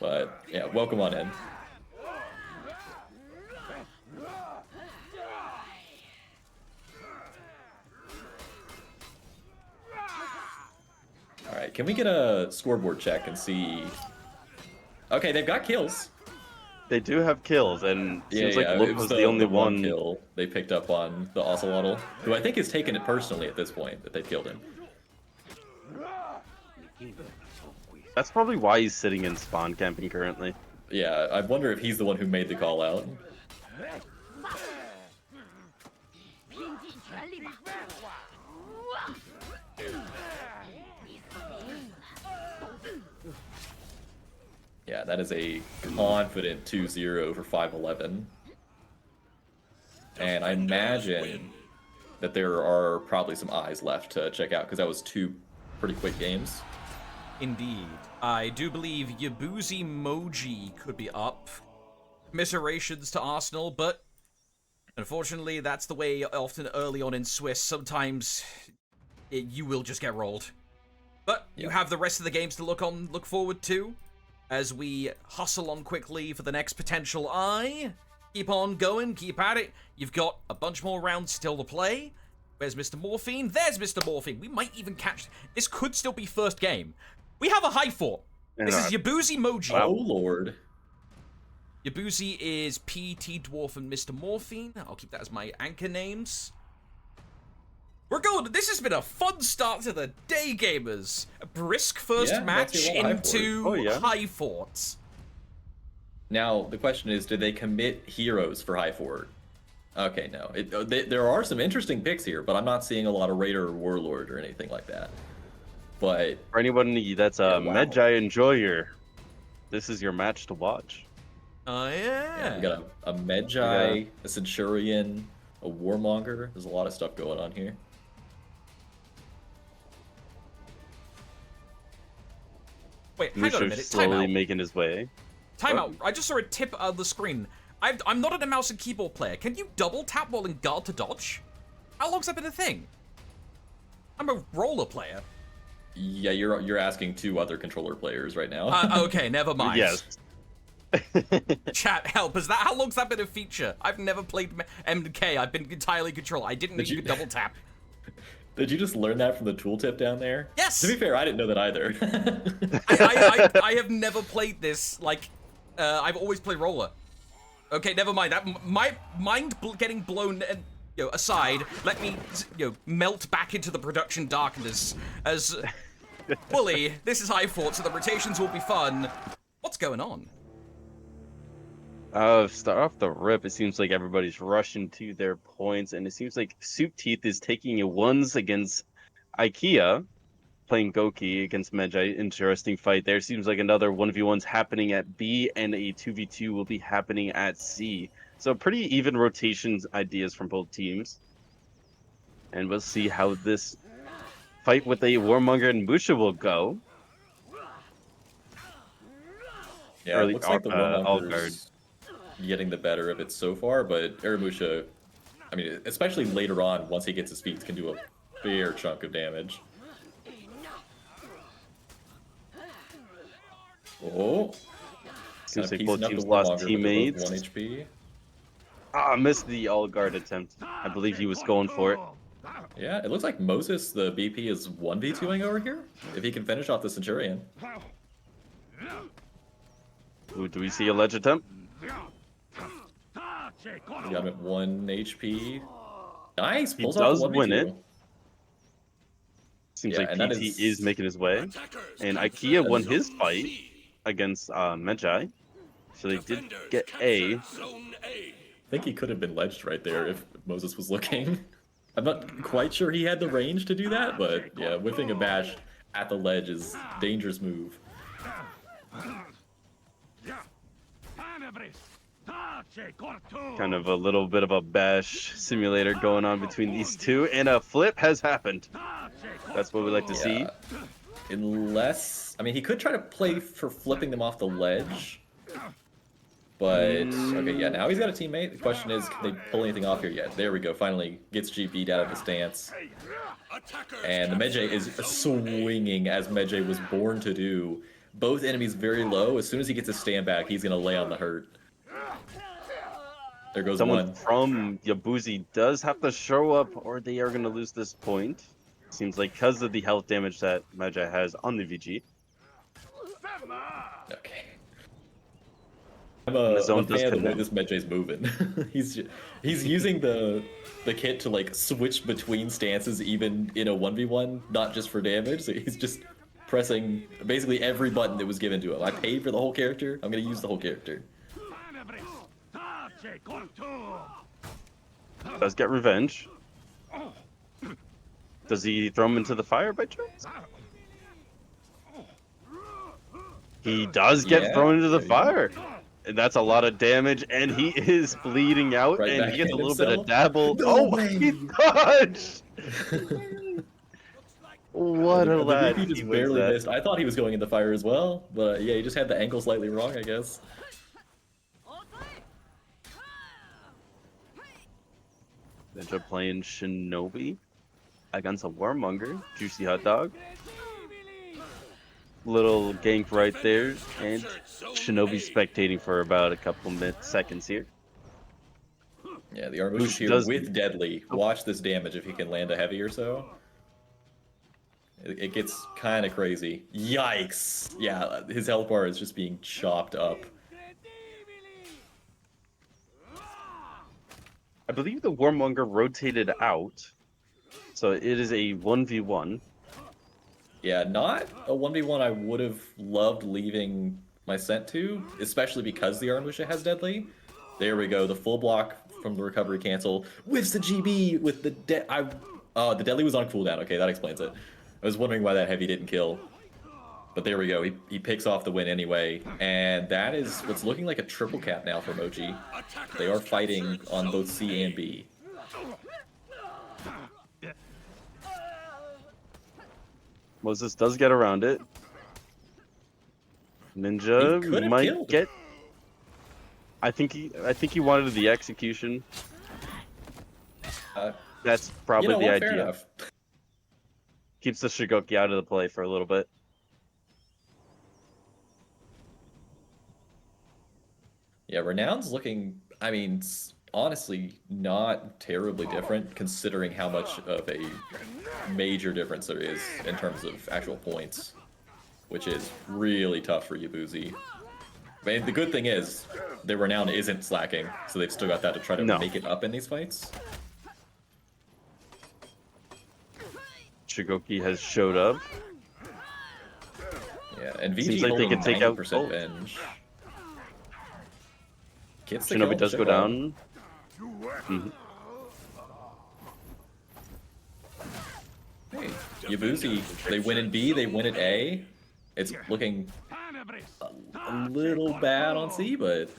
[SPEAKER 2] But yeah, welcome on in. Can we get a scoreboard check and see? Okay, they've got kills.
[SPEAKER 3] They do have kills, and
[SPEAKER 2] Yeah,
[SPEAKER 3] seems like
[SPEAKER 2] yeah.
[SPEAKER 3] Look
[SPEAKER 2] It was
[SPEAKER 3] was the only
[SPEAKER 2] one
[SPEAKER 3] one.
[SPEAKER 2] kill they picked up on the Ocelotl, who I think has taken it personally at this point that they killed him.
[SPEAKER 3] That's probably why he's sitting in spawn camping currently.
[SPEAKER 2] Yeah, I wonder if he's the one who made the call out. Yeah, that is a confident 2-0 for 511. And I imagine that there are probably some eyes left to check out, because that was 2 pretty quick games.
[SPEAKER 1] Indeed. I do believe Yabuzi Moji could be up. Commiserations to Arsenal, but unfortunately, that's the way often early on in Swiss. Sometimes you will just get rolled. But you have the rest of the games to look forward to as we hustle on quickly for the next potential eye. Keep on going, keep at it. You've got a bunch more rounds still to play. Where's Mr. Morphine? There's Mr. Morphine. We might even catch... This could still be first game. We have a high fort. This is Yabuzi Moji.
[SPEAKER 2] Oh, Lord.
[SPEAKER 1] Yabuzi is PT Dwarf and Mr. Morphine. I'll keep that as my anchor names. We're going. This has been a fun start to the day, gamers. A brisk first match into high forts.
[SPEAKER 2] Now, the question is, did they commit heroes for high fort? Okay, no. There are some interesting picks here, but I'm not seeing a lot of Raider or Warlord or anything like that. But
[SPEAKER 3] for anyone that's a Medjay enjoyer, this is your match to watch.
[SPEAKER 1] Oh, yeah.
[SPEAKER 2] We got a Medjay, a Centurion, a Warmonger. There's a lot of stuff going on here.
[SPEAKER 1] Wait, hang on a minute.
[SPEAKER 3] Slowly making his way.
[SPEAKER 1] Timeout. I just saw a tip on the screen. I'm not a mouse and keyboard player. Can you double tap while in guard to dodge? How long's that been a thing? I'm a roller player.
[SPEAKER 2] Yeah, you're asking 2 other controller players right now.
[SPEAKER 1] Okay, never mind.
[SPEAKER 3] Yes.
[SPEAKER 1] Chat, help. How long's that been a feature? I've never played MK. I've been entirely control. I didn't know you could double tap.
[SPEAKER 2] Did you just learn that from the tooltip down there?
[SPEAKER 1] Yes!
[SPEAKER 2] To be fair, I didn't know that either.
[SPEAKER 1] I have never played this. Like, I've always played roller. Okay, never mind. That my mind getting blown aside. Let me melt back into the production darkness as Wooly. This is high fort, so the rotations will be fun. What's going on?
[SPEAKER 3] Start off the rip, it seems like everybody's rushing to their points, and it seems like Soup Teeth is taking a ones against IKEA, playing Goki against Medjay. Interesting fight there. Seems like another 1v1's happening at B, and a 2v2 will be happening at C. So pretty even rotations ideas from both teams. And we'll see how this fight with a Warmonger and Musha will go.
[SPEAKER 2] Yeah, it looks like the Warmonger's getting the better of it so far, but Aramusha, I mean, especially later on, once he gets his feet, can do a fair chunk of damage. Oh,
[SPEAKER 3] seems like both teams lost teammates.
[SPEAKER 2] 1 HP.
[SPEAKER 3] Missed the all guard attempt. I believe he was going for it.
[SPEAKER 2] Yeah, it looks like Moses, the BP, is 1v2ing over here. If he can finish off the Centurion.
[SPEAKER 3] Ooh, do we see a ledge attempt?
[SPEAKER 2] We got him at 1 HP. Nice!
[SPEAKER 3] He
[SPEAKER 2] Pulls
[SPEAKER 3] does
[SPEAKER 2] off the 1v2.
[SPEAKER 3] win it. Seems like PT is making his way. And IKEA won his fight against Medjay. So they did get A.
[SPEAKER 2] I think he could have been ledged right there if Moses was looking. I'm not quite sure he had the range to do that, but yeah, whiffing a bash at the ledge is a dangerous move.
[SPEAKER 3] Kind of a little bit of a bash simulator going on between these two, and a flip has happened. That's what we like to see.
[SPEAKER 2] Unless, I mean, he could try to play for flipping them off the ledge. But, okay, yeah, now he's got a teammate. The question is, can they pull anything off here yet? There we go, finally gets GP'd out of the stance. And the Medjay is swinging as Medjay was born to do. Both enemies very low. As soon as he gets a stand back, he's going to lay on the hurt. There goes
[SPEAKER 3] Someone
[SPEAKER 2] one.
[SPEAKER 3] from Yabuzi does have to show up, or they are going to lose this point. Seems like because of the health damage that Magi has on the VG,
[SPEAKER 2] Okay.
[SPEAKER 3] the
[SPEAKER 2] I'm
[SPEAKER 3] zone
[SPEAKER 2] a
[SPEAKER 3] does
[SPEAKER 2] fan of the way
[SPEAKER 3] connect.
[SPEAKER 2] this Medjay's moving. He's using the kit to like switch between stances even in a 1v1, not just for damage. So he's just pressing basically every button that was given to him. I paid for the whole character. I'm gonna use the whole character.
[SPEAKER 3] Does get revenge. Does he throw him into the fire by chance? He does get
[SPEAKER 2] Yeah,
[SPEAKER 3] thrown into the
[SPEAKER 2] there you go.
[SPEAKER 3] fire. And that's a lot of damage, and he is bleeding out,
[SPEAKER 2] Right
[SPEAKER 3] and
[SPEAKER 2] back
[SPEAKER 3] he gets a
[SPEAKER 2] at
[SPEAKER 3] little bit of
[SPEAKER 2] himself.
[SPEAKER 3] dabble.
[SPEAKER 2] No
[SPEAKER 3] Oh,
[SPEAKER 2] way!
[SPEAKER 3] he dodged! What a
[SPEAKER 2] The
[SPEAKER 3] lad
[SPEAKER 2] VP
[SPEAKER 3] he
[SPEAKER 2] just
[SPEAKER 3] wins
[SPEAKER 2] barely
[SPEAKER 3] that.
[SPEAKER 2] missed. I thought he was going in the fire as well, but yeah, he just had the angle slightly wrong, I guess.
[SPEAKER 3] Ninja playing Shinobi against a Warmonger. Juicy hot dog. Little gank right there, and Shinobi spectating for about a couple seconds here.
[SPEAKER 2] Yeah, the Armouche is
[SPEAKER 3] Bush
[SPEAKER 2] here
[SPEAKER 3] does-
[SPEAKER 2] with Deadly. Watch this damage if he can land a heavy or so. It gets kind of crazy. Yikes! Yeah, his health bar is just being chopped up.
[SPEAKER 3] I believe the Warmonger rotated out, so it is a 1v1.
[SPEAKER 2] Yeah, not a 1v1 I would have loved leaving my scent to, especially because the Armouche has Deadly. There we go, the full block from the recovery cancel. Whiffs the GB with the the Deadly was on cooldown. Okay, that explains it. I was wondering why that heavy didn't kill. But there we go, he picks off the win anyway. And that is what's looking like a triple cap now for Mochi. They are fighting on both C and B.
[SPEAKER 3] Moses does get around it.
[SPEAKER 2] He
[SPEAKER 3] Ninja
[SPEAKER 2] could have
[SPEAKER 3] might
[SPEAKER 2] killed.
[SPEAKER 3] get. I think he wanted the execution.
[SPEAKER 2] Uh,
[SPEAKER 3] That's probably
[SPEAKER 2] you know
[SPEAKER 3] the
[SPEAKER 2] what? Fair
[SPEAKER 3] idea.
[SPEAKER 2] enough.
[SPEAKER 3] Keeps the Shigoki out of the play for a little bit.
[SPEAKER 2] Yeah, Renown's looking, I mean, honestly, not terribly different considering how much of a major difference there is in terms of actual points, which is really tough for Yabuzi. I mean, the good thing is, the Renown isn't slacking, so they've still got that to try to
[SPEAKER 3] No.
[SPEAKER 2] make it up in these fights.
[SPEAKER 3] Shigoki has showed up.
[SPEAKER 2] Yeah, and VG
[SPEAKER 3] Seems like they
[SPEAKER 2] holding
[SPEAKER 3] can take out
[SPEAKER 2] 90%
[SPEAKER 3] both.
[SPEAKER 2] binge. Gets the
[SPEAKER 3] Shinobi
[SPEAKER 2] kill,
[SPEAKER 3] does go
[SPEAKER 2] Shimon.
[SPEAKER 3] down. Mhm.
[SPEAKER 2] Hey, Yabuzi, they win in B, they win at A. It's looking a little bad on C, but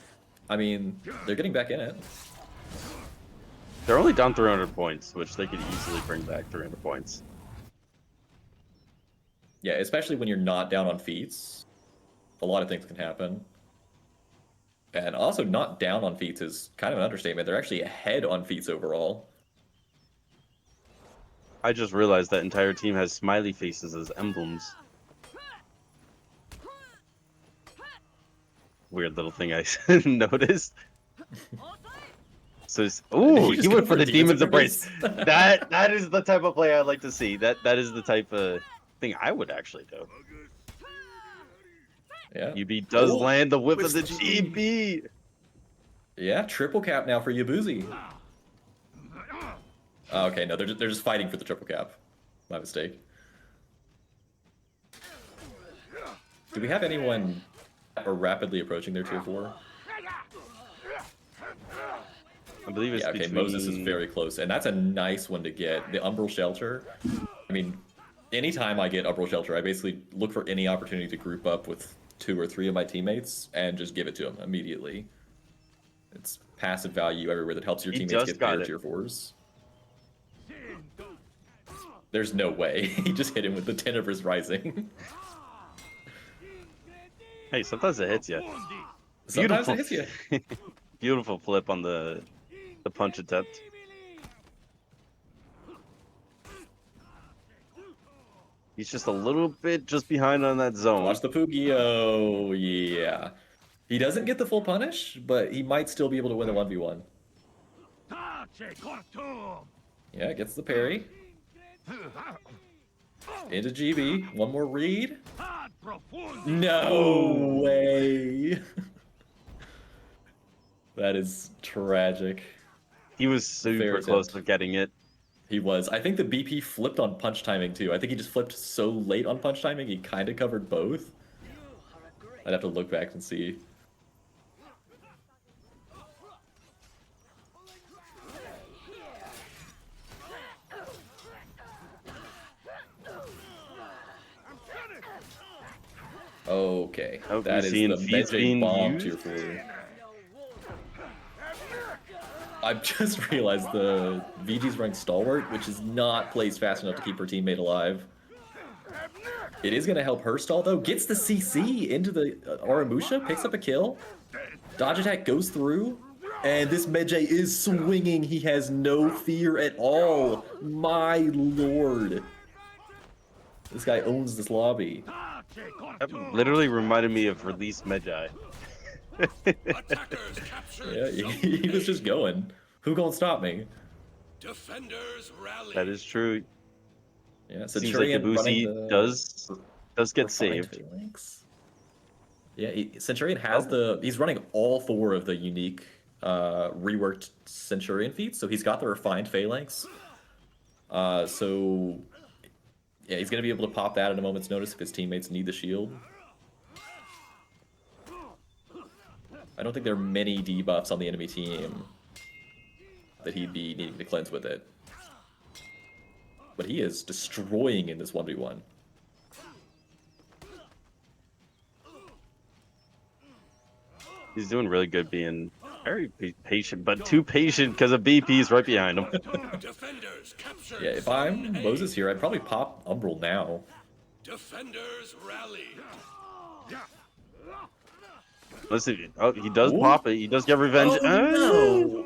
[SPEAKER 2] I mean, they're getting back in it.
[SPEAKER 3] They're only down 300 points, which they could easily bring back 300 points.
[SPEAKER 2] Yeah, especially when you're not down on feats. A lot of things can happen. And also, not down on feats is kind of an understatement. They're actually ahead on feats overall.
[SPEAKER 3] I just realized that entire team has smiley faces as emblems. Weird little thing I noticed. So, ooh,
[SPEAKER 2] just
[SPEAKER 3] he
[SPEAKER 2] go
[SPEAKER 3] went for the Demon's
[SPEAKER 2] Embrace.
[SPEAKER 3] Embrace. That is the type of play I'd like to see. That is the type of thing I would actually do.
[SPEAKER 2] Yeah.
[SPEAKER 3] UB does
[SPEAKER 2] Oh,
[SPEAKER 3] land the whip of
[SPEAKER 2] whips
[SPEAKER 3] the
[SPEAKER 2] the GB.
[SPEAKER 3] GB.
[SPEAKER 2] Yeah, triple cap now for Yabuzi. Oh, okay, no, they're just fighting for the triple cap. My mistake. Do we have anyone rapidly approaching their tier 4?
[SPEAKER 3] I believe it's
[SPEAKER 2] Yeah, okay,
[SPEAKER 3] between...
[SPEAKER 2] Moses is very close, and that's a nice one to get. The Umbral Shelter. I mean, anytime I get Umbral Shelter, I basically look for any opportunity to group up with 2 or 3 of my teammates and just give it to them immediately. It's passive value everywhere that helps your
[SPEAKER 3] He
[SPEAKER 2] teammates
[SPEAKER 3] just
[SPEAKER 2] get their
[SPEAKER 3] got it.
[SPEAKER 2] tier 4s. There's no way. He just hit him with the Tenebrous Rising.
[SPEAKER 3] Hey, sometimes it hits you.
[SPEAKER 2] Sometimes it hits you.
[SPEAKER 3] Beautiful flip on the punch attempt. He's just a little bit just behind on that zone.
[SPEAKER 2] Watch the Pugio. Yeah. He doesn't get the full punish, but he might still be able to win the 1v1. Yeah, gets the parry. Into GB. One more read. No way. That is tragic.
[SPEAKER 3] He was super
[SPEAKER 2] Fair
[SPEAKER 3] close
[SPEAKER 2] attempt.
[SPEAKER 3] to getting it.
[SPEAKER 2] He was. I think the BP flipped on punch timing too. I think he just flipped so late on punch timing, he kind of covered both. I'd have to look back and see. Okay,
[SPEAKER 3] Hope
[SPEAKER 2] that
[SPEAKER 3] you're
[SPEAKER 2] is
[SPEAKER 3] seeing
[SPEAKER 2] the
[SPEAKER 3] feeds
[SPEAKER 2] Medjay
[SPEAKER 3] being
[SPEAKER 2] bomb
[SPEAKER 3] used.
[SPEAKER 2] tier 4. I've just realized the VG's running Stalwart, which is not placed fast enough to keep her teammate alive. It is going to help her stall, though. Gets the CC into the Aramusha, picks up a kill. Dodge attack goes through, and this Medjay is swinging. He has no fear at all. My lord. This guy owns this lobby.
[SPEAKER 3] That literally reminded me of Release Medjay.
[SPEAKER 4] Attackers captured
[SPEAKER 2] Yeah,
[SPEAKER 4] zone
[SPEAKER 2] he was
[SPEAKER 4] A.
[SPEAKER 2] just going. Who gonna stop me?
[SPEAKER 4] Defenders rally.
[SPEAKER 3] That is true.
[SPEAKER 2] Yeah,
[SPEAKER 3] Seems like
[SPEAKER 2] Centurion running
[SPEAKER 3] Ibushi
[SPEAKER 2] the
[SPEAKER 3] does get
[SPEAKER 2] refined
[SPEAKER 3] saved.
[SPEAKER 2] phalanx. Yeah, Centurion has he's running all 4 of the unique reworked Centurion feats, so he's got the refined phalanx. So yeah, he's gonna be able to pop that at a moment's notice if his teammates need the shield. I don't think there are many debuffs on the enemy team that he'd be needing to cleanse with it. But he is destroying in this 1v1.
[SPEAKER 3] He's doing really good being very patient, but too patient because of BP's right behind him.
[SPEAKER 4] Defenders captured
[SPEAKER 2] Yeah, if
[SPEAKER 4] zone
[SPEAKER 2] I'm
[SPEAKER 4] A.
[SPEAKER 2] Moses here, I'd probably pop Umbral now.
[SPEAKER 4] Defenders rally.
[SPEAKER 3] Listen, oh, he does
[SPEAKER 2] Ooh.
[SPEAKER 3] pop it. He does get revenge.
[SPEAKER 2] No!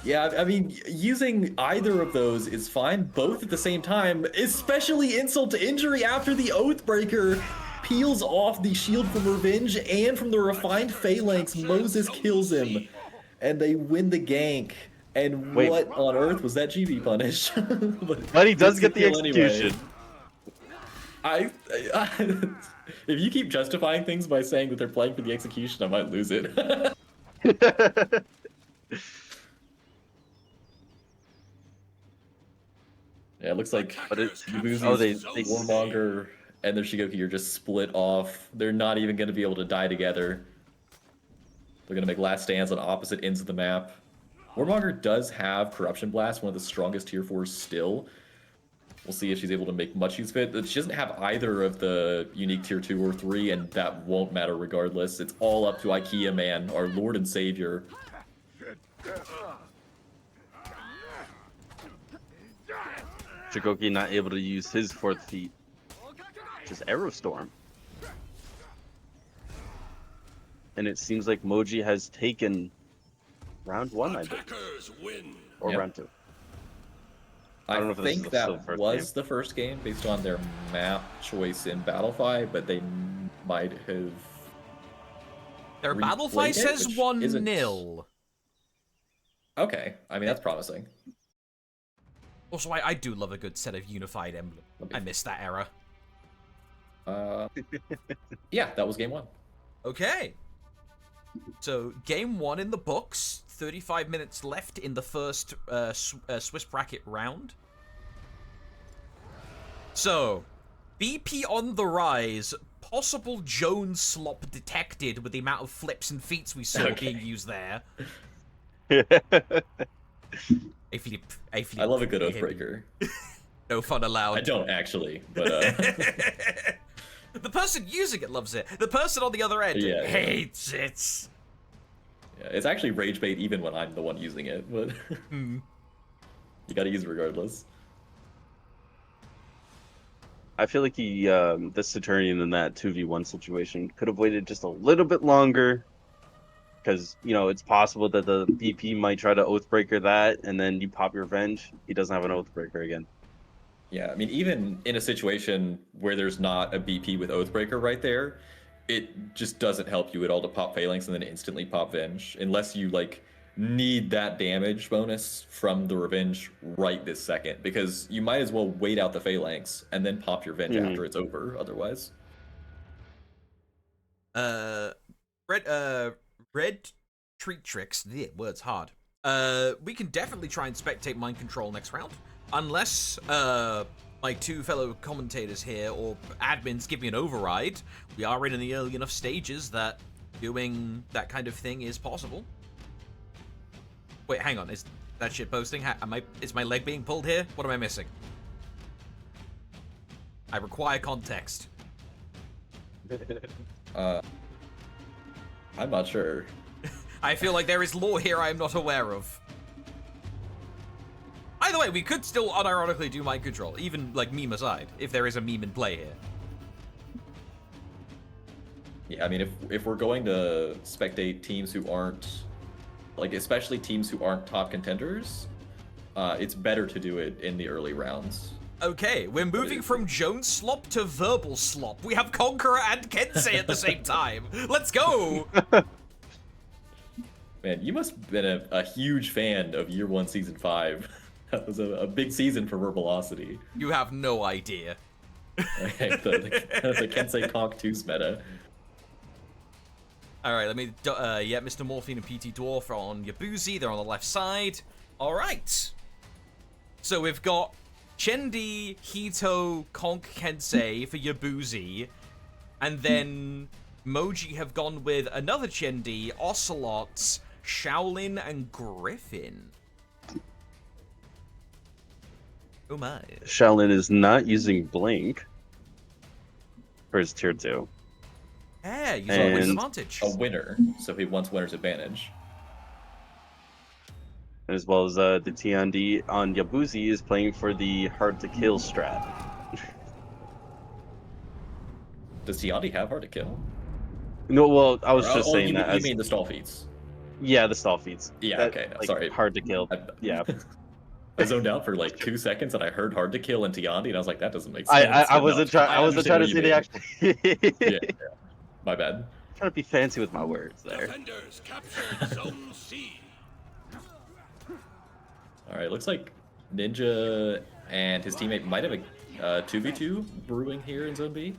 [SPEAKER 2] Yeah, I mean, using either of those is fine, both at the same time, especially insult to injury after the Oathbreaker peels off the shield from Revenge and from the refined phalanx. Moses kills him, and they win the gank. And
[SPEAKER 3] Wait.
[SPEAKER 2] what on earth was that GB punish?
[SPEAKER 3] But he does
[SPEAKER 2] Gets
[SPEAKER 3] get the
[SPEAKER 2] kill anyway.
[SPEAKER 3] execution.
[SPEAKER 2] If you keep justifying things by saying that they're playing for the execution, I might lose it. Yeah, it looks like
[SPEAKER 3] But it-
[SPEAKER 2] Ibuzi's
[SPEAKER 3] oh, they-
[SPEAKER 2] Warmonger and their Shigoki are just split off. They're not even going to be able to die together. They're going to make last stands on opposite ends of the map. Warmonger does have Corruption Blast, one of the strongest tier 4s still. We'll see if she's able to make much use of it. She doesn't have either of the unique tier 2 or 3, and that won't matter regardless. It's all up to IKEA Man, our Lord and Savior.
[SPEAKER 3] Shigoki not able to use his 4th feat, which is Arrow Storm. And it seems like Moji has taken round 1, I think,
[SPEAKER 4] Attackers win.
[SPEAKER 3] or
[SPEAKER 2] Yep.
[SPEAKER 3] round 2.
[SPEAKER 2] I
[SPEAKER 3] don't know if this
[SPEAKER 2] think
[SPEAKER 3] is
[SPEAKER 2] that
[SPEAKER 3] still the first
[SPEAKER 2] was
[SPEAKER 3] game.
[SPEAKER 2] the first game based on their map choice in Battlefy, but they might have.
[SPEAKER 1] Their
[SPEAKER 2] replayed
[SPEAKER 1] Battlefy
[SPEAKER 2] it,
[SPEAKER 1] says
[SPEAKER 2] which
[SPEAKER 1] 1-0.
[SPEAKER 2] Okay, I mean that's promising.
[SPEAKER 1] Also, I do love a good set of unified emblem. I miss that era.
[SPEAKER 2] Yeah, that was game 1.
[SPEAKER 1] Okay. So, game 1 in the books. 35 minutes left in the first Swiss bracket round. So, BP on the rise. Possible Jones slop detected with the amount of flips and feats we saw being used there. A flip.
[SPEAKER 2] I love a good Oathbreaker.
[SPEAKER 1] No fun allowed.
[SPEAKER 2] I don't actually, but
[SPEAKER 1] The person using it loves it. The person on the other end
[SPEAKER 2] Yeah, yeah.
[SPEAKER 1] hates it.
[SPEAKER 2] yeah, it's actually rage bait even when I'm the one using it. But you gotta use it regardless.
[SPEAKER 3] I feel like he, the Saturnian in that 2v1 situation could have waited just a little bit longer. Because, you know, it's possible that the BP might try to Oathbreaker that, and then you pop your Revenge. He doesn't have an Oathbreaker again.
[SPEAKER 2] Yeah, I mean, even in a situation where there's not a BP with Oathbreaker right there, it just doesn't help you at all to pop Phalanx and then instantly pop Venge. Unless you, like, need that damage bonus from the revenge right this second, because you might as well wait out the phalanx and then pop your venge after it's over. Otherwise,
[SPEAKER 1] red treat tricks. The word's hard. We can definitely try and spectate mind control next round, unless my two fellow commentators here or admins give me an override. We are in the early enough stages that doing that kind of thing is possible. Wait, hang on. Is that shit posting? Is my leg being pulled here? What am I missing? I require context.
[SPEAKER 2] I'm not sure.
[SPEAKER 1] I feel like there is lore here I am not aware of. Either way, we could still unironically do mind control, even like meme aside, if there is a meme in play here.
[SPEAKER 2] Yeah, I mean, if we're going to spectate teams who aren't, like, especially teams who aren't top contenders, it's better to do it in the early rounds.
[SPEAKER 1] Okay, we're moving from Jones slop to verbal slop. We have Conqueror and Kensei at the same time. Let's go!
[SPEAKER 2] Man, you must have been a huge fan of Year 1 Season 5. That was a big season for Verbalocity.
[SPEAKER 1] You have no idea.
[SPEAKER 2] Okay, the Kensei Conk 2's meta.
[SPEAKER 1] Alright, let me, yeah, Mr. Morphine and PT Dwarf are on Yabuzi, they're on the left side. Alright. So we've got Chendi, Hito, Conk, Kensei for Yabuzi, and then Moji have gone with another Chendi, Ocelots, Shaolin, and Griffin. Oh my.
[SPEAKER 3] Shaolin is not using Blink for his tier 2.
[SPEAKER 1] Yeah, he's on win advantage.
[SPEAKER 2] A winner, so he wants winner's advantage.
[SPEAKER 3] As well as the TND on Yabuzi is playing for the hard to kill strat.
[SPEAKER 2] Does Tiandi have hard to kill?
[SPEAKER 3] No, well, I was just saying that.
[SPEAKER 2] You mean the stall feats?
[SPEAKER 3] Yeah, the stall feats.
[SPEAKER 2] Yeah, okay,
[SPEAKER 3] like,
[SPEAKER 2] sorry.
[SPEAKER 3] Hard to kill. Yeah.
[SPEAKER 2] I zoned out for like 2 seconds and I heard hard to kill and Tiandi and I was like, that doesn't make sense.
[SPEAKER 3] I wasn't trying to say the actual.
[SPEAKER 2] Yeah, my bad.
[SPEAKER 3] Trying to be fancy with my words there.
[SPEAKER 4] Defenders captured Zone C.
[SPEAKER 2] Alright, looks like Ninja and his teammate might have a 2v2 brewing here in Zone B.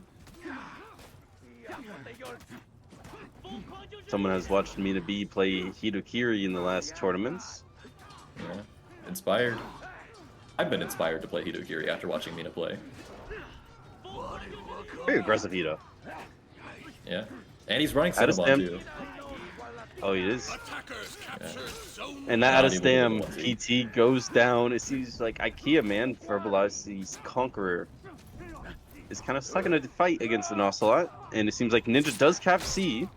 [SPEAKER 3] Someone has watched Mina B play Hidokiri in the last tournaments.
[SPEAKER 2] Yeah, inspired. I've been inspired to play Hidokiri after watching Mina play.
[SPEAKER 3] Very aggressive Hito.
[SPEAKER 2] Yeah, and he's running Cinnabon too.
[SPEAKER 3] Oh, he is.
[SPEAKER 4] Attackers captured Zone
[SPEAKER 3] And that Adestam
[SPEAKER 2] Not
[SPEAKER 3] PT goes down. It seems like IKEA, man, Verbalocity's Conqueror is kind of stuck in a fight against an Ocelot. And it seems like Ninja does cap C.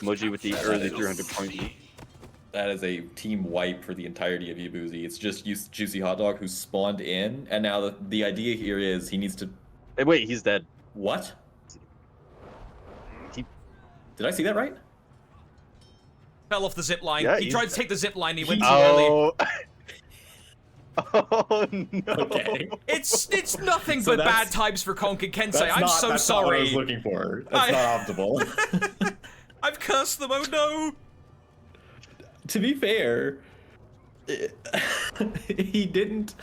[SPEAKER 3] Moji with the early 300 point lead.
[SPEAKER 2] That is a team wipe for the entirety of Yabuzi. It's just Juicy Hot Dog who spawned in, and now the idea here is he needs to...
[SPEAKER 3] Hey, wait, he's dead.
[SPEAKER 2] What? Did I see that right?
[SPEAKER 1] Fell off the zip line.
[SPEAKER 3] Yeah,
[SPEAKER 1] he tried to take the zip line, he went too
[SPEAKER 3] Oh.
[SPEAKER 1] early.
[SPEAKER 3] Oh no.
[SPEAKER 2] Okay.
[SPEAKER 1] It's nothing
[SPEAKER 2] So
[SPEAKER 1] but
[SPEAKER 2] that's-
[SPEAKER 1] bad times for Conk and Kensei.
[SPEAKER 2] That's
[SPEAKER 1] I'm
[SPEAKER 2] not-
[SPEAKER 1] so
[SPEAKER 2] that's not what I was
[SPEAKER 1] sorry.
[SPEAKER 2] looking for. That's not optimal.
[SPEAKER 1] I've cursed them, oh no!
[SPEAKER 2] To be fair, he didn't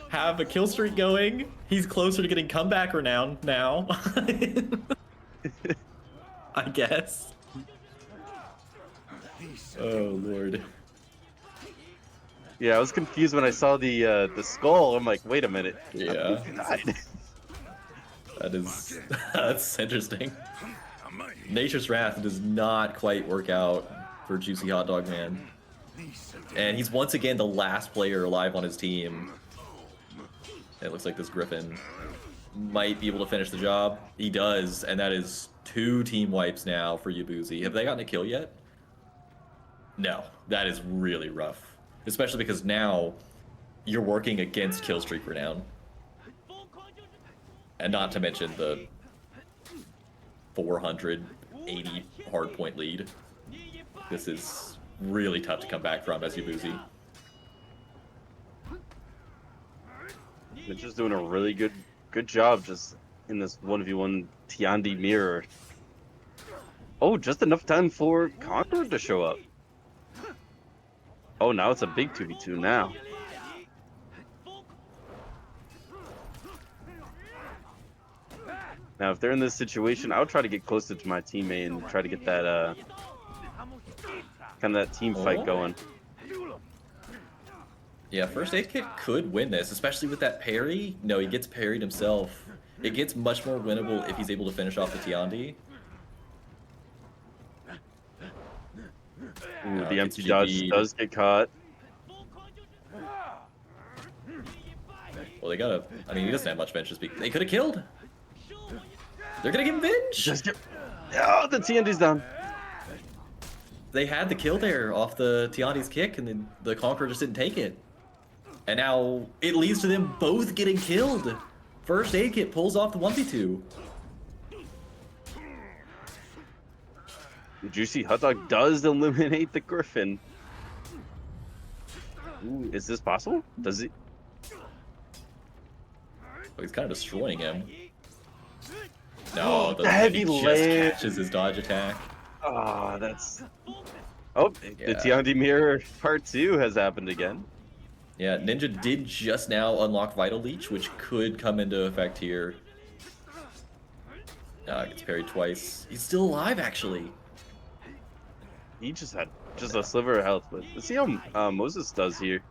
[SPEAKER 2] have a kill streak going. He's closer to getting comeback renown now. I guess. Oh lord.
[SPEAKER 3] Yeah, I was confused when I saw the skull. I'm like, wait a minute.
[SPEAKER 2] Yeah.
[SPEAKER 3] He died.
[SPEAKER 2] That is that's interesting. Nature's Wrath does not quite work out for Juicy Hot Dog Man. And he's once again the last player alive on his team. It looks like this Griffin might be able to finish the job. He does, and that is 2 team wipes now for Yabuzi. Have they gotten a kill yet? No, that is really rough. Especially because now you're working against Killstreak Renown. And not to mention the 480 hardpoint lead. This is really tough to come back from as Yabuzi.
[SPEAKER 3] They're just doing a really good job just in this 1v1 Tiandi mirror. Oh, just enough time for Conqueror start to show up. Oh, now it's a big 2v2 now. Now, if they're in this situation, I would try to get closer to my teammate and try to get that kind of that team fight going.
[SPEAKER 2] Yeah, first aid kit could win this, especially with that parry. No, he gets parried himself. It gets much more winnable if he's able to finish off the Tiandi.
[SPEAKER 3] Ooh, the empty dodge does get caught.
[SPEAKER 2] Well, they gotta. I mean, he doesn't have much bench to speak. They could have killed. They're gonna give him Venge.
[SPEAKER 3] Just get. Oh, the TNT's down.
[SPEAKER 2] They had the kill there off the Tiandi's kick, and then the Conqueror just didn't take it. And now it leads to them both getting killed. First aid kit pulls off the 1v2.
[SPEAKER 3] Juicy Hot Dog does eliminate the Griffin. Ooh, is this possible? Does he?
[SPEAKER 2] Oh, he's kind of destroying him. No,
[SPEAKER 3] the heavy
[SPEAKER 2] he just
[SPEAKER 3] leg.
[SPEAKER 2] catches his dodge attack.
[SPEAKER 3] Oh, that's. Oh, the
[SPEAKER 2] Yeah.
[SPEAKER 3] Tiandi Mirror Part 2 has happened again.
[SPEAKER 2] Yeah, Ninja did just now unlock Vital Leech, which could come into effect here. Gets parried twice. He's still alive, actually.
[SPEAKER 3] He just had just a sliver of health, but let's see how Moses does here.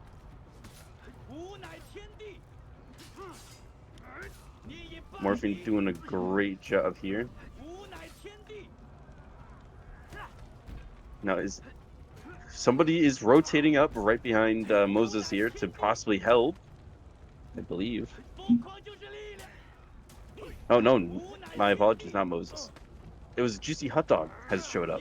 [SPEAKER 3] Morphine doing a great job here. Now somebody is rotating up right behind Moses here to possibly help, I believe. Oh no, my apologies, not Moses. It was Juicy Hot Dog has showed up.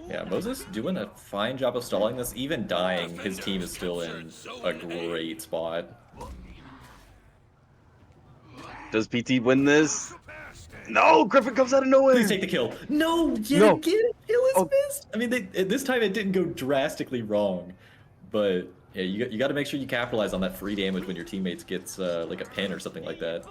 [SPEAKER 2] Yeah, Moses doing a fine job of stalling this. Even dying, his team is still in a great spot.
[SPEAKER 3] Does PT win this? No, Griffin comes out of nowhere.
[SPEAKER 2] Please take the kill. No, yet
[SPEAKER 3] No.
[SPEAKER 2] again, kill is
[SPEAKER 3] Oh.
[SPEAKER 2] missed. I mean, this time it didn't go drastically wrong, but yeah, you got to make sure you capitalize on that free damage when your teammates gets like a pin or something like that.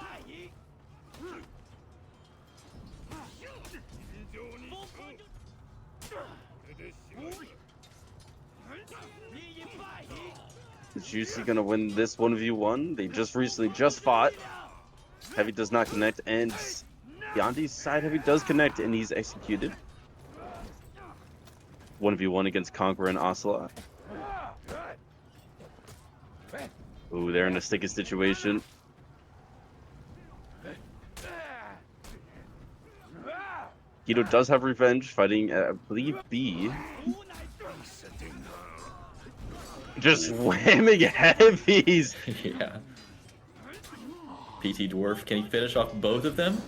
[SPEAKER 3] Is Juicy gonna win this 1v1? They just recently fought. Heavy does not connect, and Yandi's side heavy does connect, and he's executed. 1v1 against Conqueror and Ocelot. Ooh, they're in a sticky situation. Hito does have revenge, fighting, I believe, B. Just whamming heavies!
[SPEAKER 2] Yeah. PT Dwarf, can he finish off both of them?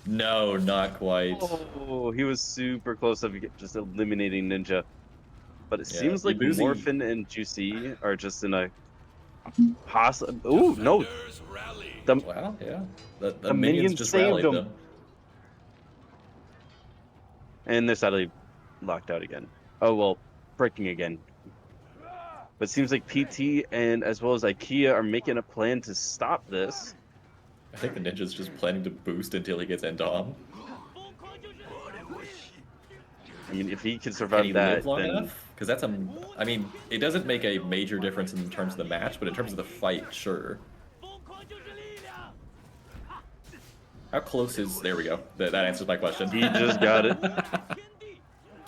[SPEAKER 2] No, not quite.
[SPEAKER 3] Oh, he was super close to just eliminating Ninja. But it seems like
[SPEAKER 2] Ibuzi-
[SPEAKER 3] Morphin and Juicy are just in a possible. Ooh, no. The,
[SPEAKER 2] Wow, yeah. The
[SPEAKER 3] The
[SPEAKER 2] minions
[SPEAKER 3] minions
[SPEAKER 2] just
[SPEAKER 3] saved
[SPEAKER 2] rallied
[SPEAKER 3] him.
[SPEAKER 2] them.
[SPEAKER 3] and they're sadly locked out again. Oh, well, breaking again. But it seems like PT and as well as IKEA are making a plan to stop this.
[SPEAKER 2] I think the ninja's just planning to boost until he gets Endom.
[SPEAKER 3] I mean, if he can
[SPEAKER 2] Can
[SPEAKER 3] survive
[SPEAKER 2] he
[SPEAKER 3] that,
[SPEAKER 2] live long
[SPEAKER 3] then
[SPEAKER 2] enough? Because that's a... I mean, it doesn't make a major difference in terms of the match, but in terms of the fight, sure. How close is... There we go. That answers my question.
[SPEAKER 3] he just got it.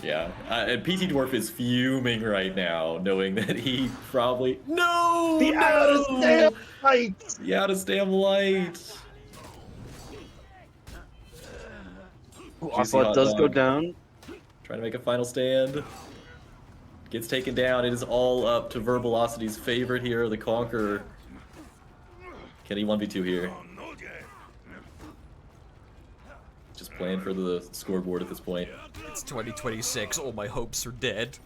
[SPEAKER 2] Yeah. And PT Dwarf is fuming right now, knowing that he probably... No!
[SPEAKER 3] The out of stamp fight!
[SPEAKER 2] The out-of-stamp light!
[SPEAKER 3] Ocelot does go down.
[SPEAKER 2] Trying to make a final stand. Gets taken down. It is all up to Verbalocity's favorite hero, the Conqueror. Can he 1v2 here? Just playing for the scoreboard at this point.
[SPEAKER 1] It's 2026. All my hopes are dead.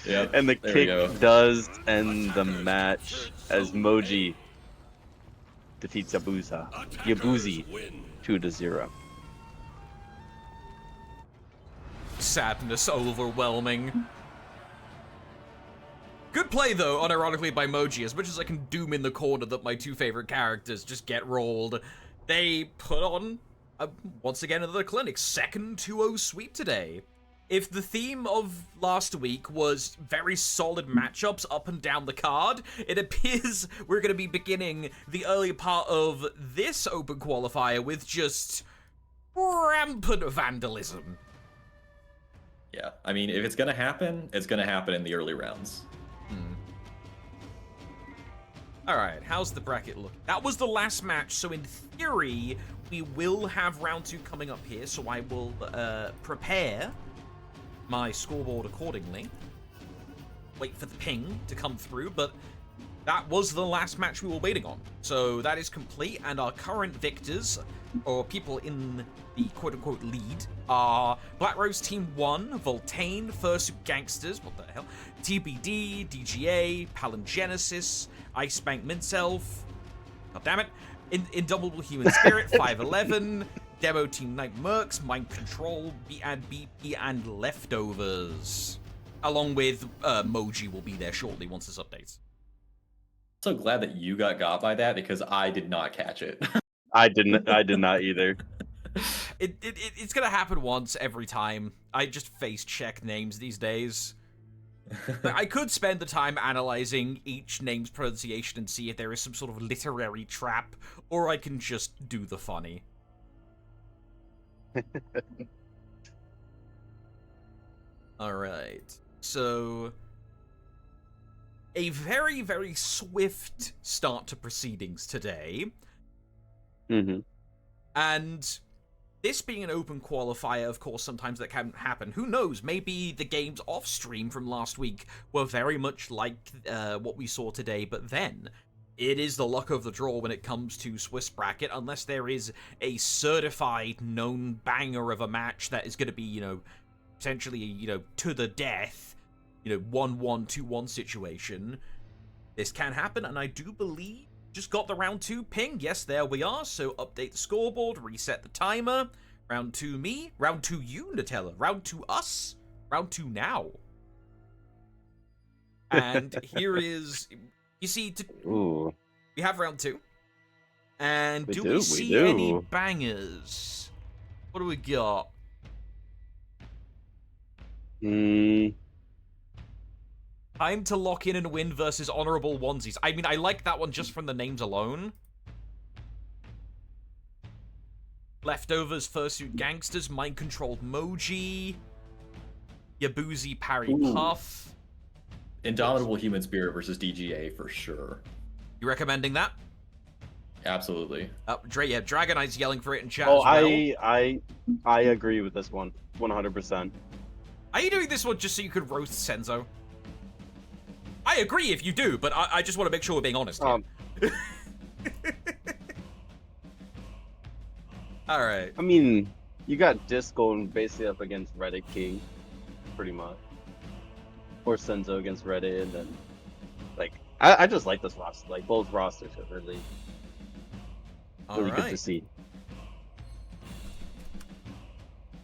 [SPEAKER 2] Yep,
[SPEAKER 3] And the
[SPEAKER 2] there we go.
[SPEAKER 3] kick does end the match as Moji defeats Yabuzi 2-0.
[SPEAKER 1] Sadness overwhelming. Good play, though, unironically, by Moji. As much as I can doom in the corner that my two favorite characters just get rolled, they put on once again, another clinic. Second 2-0 sweep today. If the theme of last week was very solid matchups up and down the card, it appears we're going to be beginning the early part of this open qualifier with just rampant vandalism.
[SPEAKER 2] Yeah, I mean, if it's gonna happen, it's gonna happen in the early rounds.
[SPEAKER 1] Alright, how's the bracket look? That was the last match, so in theory, we will have round 2 coming up here, so I will prepare my scoreboard accordingly. Wait for the ping to come through, but that was the last match we were waiting on. So that is complete, and our current victors, or people in the quote-unquote lead, are Black Rose Team 1, Voltaine, Fursuit Gangsters, what the hell, TBD, DGA, Palingenesis, Icebank Minself, god damn it, Indomitable Human Spirit, 511, Demo Team Night Mercs, Mind Control, BP, and Leftovers. Along with Moji will be there shortly once this updates.
[SPEAKER 2] So glad that you got by that because I did not catch it.
[SPEAKER 3] I did not either.
[SPEAKER 1] It's gonna happen once every time. I just face check names these days. I could spend the time analyzing each name's pronunciation and see if there is some sort of literary trap, or I can just do the funny. Alright, so a very, very swift start to proceedings today.
[SPEAKER 3] Mm-hmm.
[SPEAKER 1] And this being an open qualifier, of course, sometimes that can happen. Who knows? Maybe the games off stream from last week were very much like what we saw today, but then it is the luck of the draw when it comes to Swiss bracket, unless there is a certified known banger of a match that is going to be, potentially, to the death, 1-1, 2-1 situation. This can happen, and I do believe just got the round 2 ping. Yes, there we are. So update the scoreboard, reset the timer. Round 2 me, round 2 you, Nutella, round 2 us, round 2 now. And here is, you see,
[SPEAKER 3] Ooh.
[SPEAKER 1] we have round 2. And do we
[SPEAKER 3] we
[SPEAKER 1] see
[SPEAKER 3] do.
[SPEAKER 1] any bangers? What do we got? Time to lock in and win versus honorable onesies. I mean, I like that one just from the names alone. Leftovers, Fursuit Gangsters, Mind Controlled Moji, Yabuzi Parry Puff.
[SPEAKER 2] Indomitable Human Spirit versus DGA for sure.
[SPEAKER 1] You recommending that?
[SPEAKER 2] Absolutely.
[SPEAKER 1] Yeah, Dragon Eye's yelling for it in chat
[SPEAKER 3] Oh,
[SPEAKER 1] as well.
[SPEAKER 3] I agree with this one, 100%.
[SPEAKER 1] Are you doing this one just so you could roast Senzo? I agree if you do, but I just want to make sure we're being honest here. Alright.
[SPEAKER 3] I mean, you got Disc going basically up against Reddit King, pretty much. Or Senzo against Reddit, and then, I just like this roster. Like, both rosters are really good to see.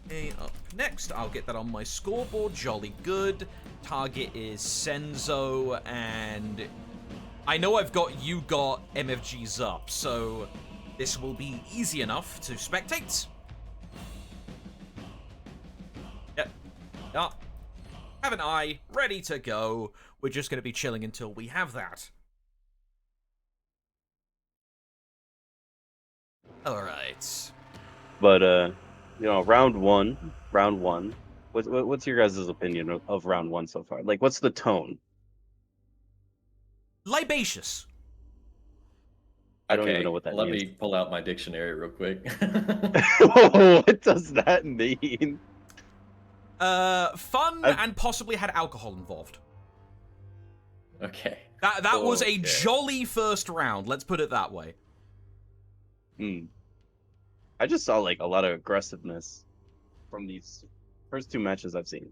[SPEAKER 1] Okay, up next, I'll get that on my scoreboard. Jolly good. Target is Senzo, and I know I've got MFGs up, so this will be easy enough to spectate. Yep. Yeah. Have an eye ready to go. We're just going to be chilling until we have that. Alright.
[SPEAKER 3] But, round one. What's your guys' opinion of round 1 so far? Like, what's the tone?
[SPEAKER 1] Libacious.
[SPEAKER 3] I don't even know what that
[SPEAKER 2] let
[SPEAKER 3] means.
[SPEAKER 2] me pull out my dictionary real quick.
[SPEAKER 3] What does that mean?
[SPEAKER 1] Fun and possibly had alcohol involved.
[SPEAKER 2] Okay.
[SPEAKER 1] That was a
[SPEAKER 2] Okay.
[SPEAKER 1] jolly first round, let's put it that way.
[SPEAKER 3] I just saw, a lot of aggressiveness from these first 2 matches I've seen.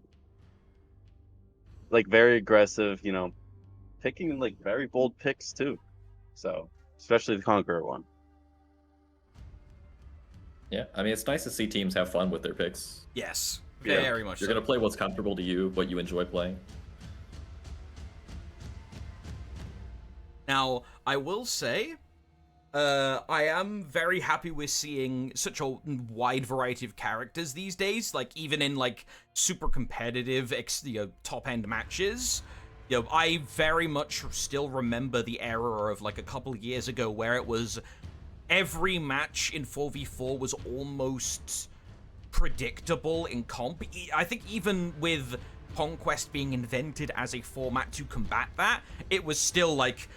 [SPEAKER 3] Very aggressive, picking, very bold picks, too. So, especially the Conqueror one.
[SPEAKER 2] Yeah, I mean, it's nice to see teams have fun with their picks.
[SPEAKER 1] Yes,
[SPEAKER 3] Yeah.
[SPEAKER 1] very much
[SPEAKER 2] You're
[SPEAKER 1] so.
[SPEAKER 2] going to play what's comfortable to you, what you enjoy playing.
[SPEAKER 1] Now, I will say, I am very happy we're seeing such a wide variety of characters these days. Like, even in, like, super competitive, top-end matches. I very much still remember the era of, like, a couple of years ago where it was every match in 4v4 was almost predictable in comp. I think even with Conquest being invented as a format to combat that, it was still, like,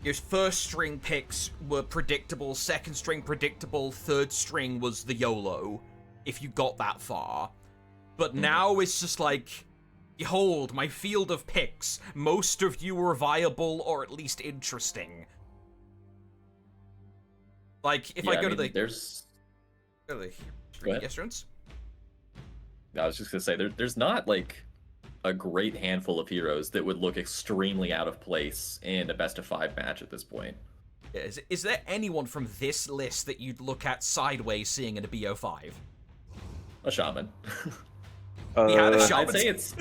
[SPEAKER 1] your first string picks were predictable, second string predictable, third string was the YOLO, if you got that far. But now it's just like, behold, my field of picks. Most of you were viable or at least interesting. Like, if I go to the...
[SPEAKER 2] There's...
[SPEAKER 1] Go to
[SPEAKER 2] Go ahead.
[SPEAKER 1] restaurants?
[SPEAKER 2] I was just gonna say, there's not, like, a great handful of heroes that would look extremely out of place in a best-of-5 match at this point.
[SPEAKER 1] Is there anyone from this list that you'd look at sideways seeing in a BO5?
[SPEAKER 2] A shaman.
[SPEAKER 1] We had a
[SPEAKER 3] Uh,
[SPEAKER 1] shaman.
[SPEAKER 2] I'd say it's...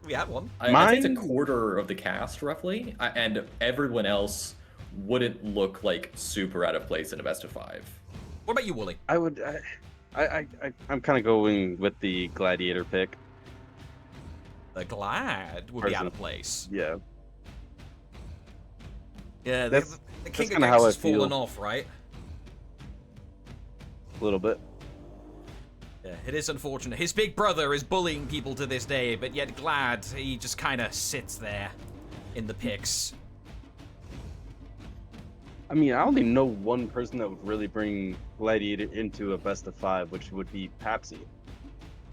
[SPEAKER 1] We had one.
[SPEAKER 2] I'd say it's a
[SPEAKER 3] Mine-
[SPEAKER 2] quarter of the cast, roughly, and everyone else wouldn't look, like, super out of place in a best-of-5.
[SPEAKER 1] What about you, Wooly?
[SPEAKER 3] I'm kind of going with the gladiator pick.
[SPEAKER 1] The Glad would be out of place.
[SPEAKER 3] Yeah.
[SPEAKER 1] Yeah,
[SPEAKER 3] That's-
[SPEAKER 1] the King
[SPEAKER 3] that's
[SPEAKER 1] of
[SPEAKER 3] kinda
[SPEAKER 1] Gangs
[SPEAKER 3] how I
[SPEAKER 1] has fallen
[SPEAKER 3] feel.
[SPEAKER 1] off, right?
[SPEAKER 3] A little bit.
[SPEAKER 1] Yeah, it is unfortunate. His big brother is bullying people to this day, but yet Glad, he just kind of sits there in the picks.
[SPEAKER 3] I mean, I only know one person that would really bring Gladiator into a best of 5, which would be Papsy.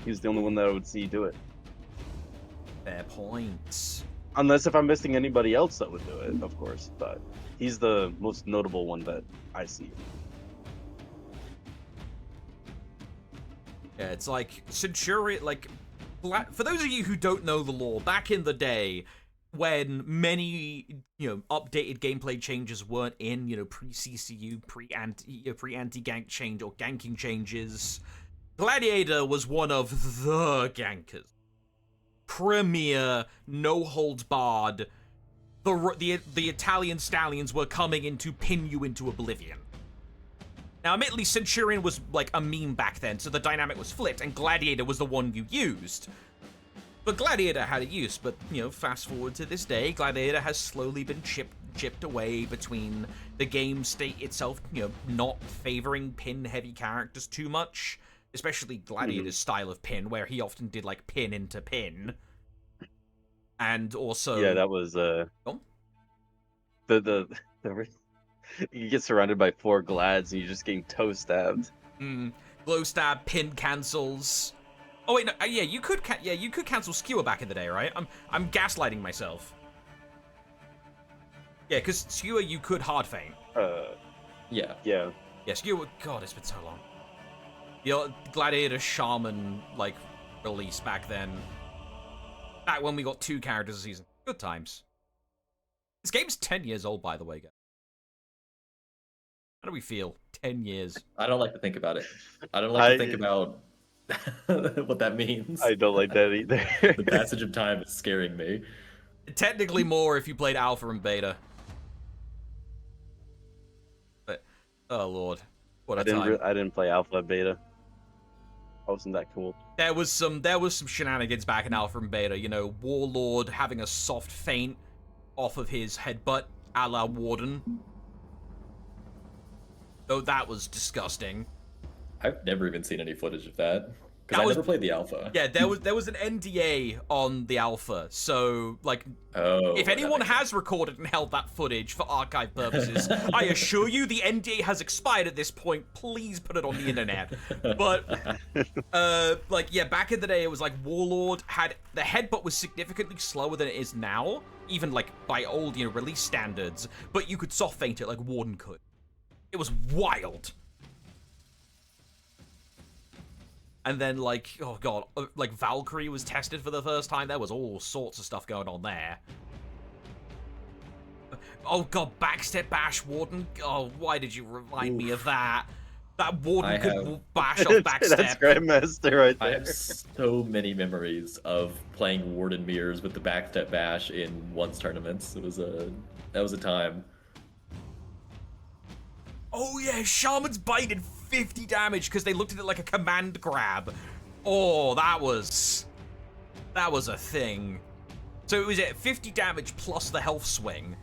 [SPEAKER 3] He's the only one that I would see do it.
[SPEAKER 1] Fair points.
[SPEAKER 3] Unless if I'm missing anybody else that would do it, of course. But he's the most notable one that I see.
[SPEAKER 1] Yeah, it's like Centurion, like, for those of you who don't know the lore, back in the day, when many, updated gameplay changes weren't in, pre-CCU, pre-anti-gank change or ganking changes, Gladiator was one of the gankers. Premier, no holds barred. The Italian stallions were coming in to pin you into oblivion. Now, admittedly, Centurion was like a meme back then, so the dynamic was flipped, and Gladiator was the one you used. But Gladiator had a use, but, fast forward to this day, Gladiator has slowly been chipped away between the game state itself, not favoring pin-heavy characters too much, especially Gladiator's style of pin, where he often did, like, pin into pin. And also...
[SPEAKER 3] Yeah, that was,
[SPEAKER 1] Oh?
[SPEAKER 3] You get surrounded by 4 glads and you're just getting toe stabbed.
[SPEAKER 1] Glow stab, pin cancels. Oh wait, no, yeah, you could cancel skewer back in the day, right? I'm gaslighting myself. Yeah, because skewer you could hard feint.
[SPEAKER 2] Yeah.
[SPEAKER 3] Yeah.
[SPEAKER 1] Yeah, skewer. God, it's been so long. The Gladiator Shaman release back then. Back when we got 2 characters a season. Good times. This game's 10 years old, by the way, guys. How do we feel? 10 years.
[SPEAKER 2] I don't like to think about it. I don't like to think about what that means.
[SPEAKER 3] I don't like that either.
[SPEAKER 2] The passage of time is scaring me.
[SPEAKER 1] Technically more if you played Alpha and Beta. But, oh lord. What a time.
[SPEAKER 3] I didn't play Alpha Beta. I wasn't that cool.
[SPEAKER 1] There was some shenanigans back in Alpha and Beta, Warlord having a soft feint off of his headbutt, a la Warden. Though that was disgusting.
[SPEAKER 2] I've never even seen any footage of that. Because
[SPEAKER 1] That
[SPEAKER 2] I
[SPEAKER 1] was-
[SPEAKER 2] never played the alpha.
[SPEAKER 1] Yeah, there was an NDA on the Alpha, so,
[SPEAKER 2] Oh.
[SPEAKER 1] if
[SPEAKER 2] that
[SPEAKER 1] anyone
[SPEAKER 2] makes
[SPEAKER 1] has recorded and held that footage for archive purposes, I assure you the NDA has expired at this point. Please put it on the internet. But, back in the day, it was Warlord had... The headbutt was significantly slower than it is now, even, by old, release standards, but you could soft feint it like Warden could. It was wild. And then, oh god, Valkyrie was tested for the first time. There was all sorts of stuff going on there. Oh god, backstep bash Warden. Oh, why did you remind me of that? That Warden could bash off backstep.
[SPEAKER 3] That's Grandmaster right
[SPEAKER 2] I
[SPEAKER 3] there.
[SPEAKER 2] have so many memories of playing Warden Mirrors with the backstep bash in once tournaments. That was a time.
[SPEAKER 1] Oh yeah, Shaman's Bite did 50 damage because they looked at it like a command grab. Oh, that was a thing. So it was at 50 damage plus the health swing.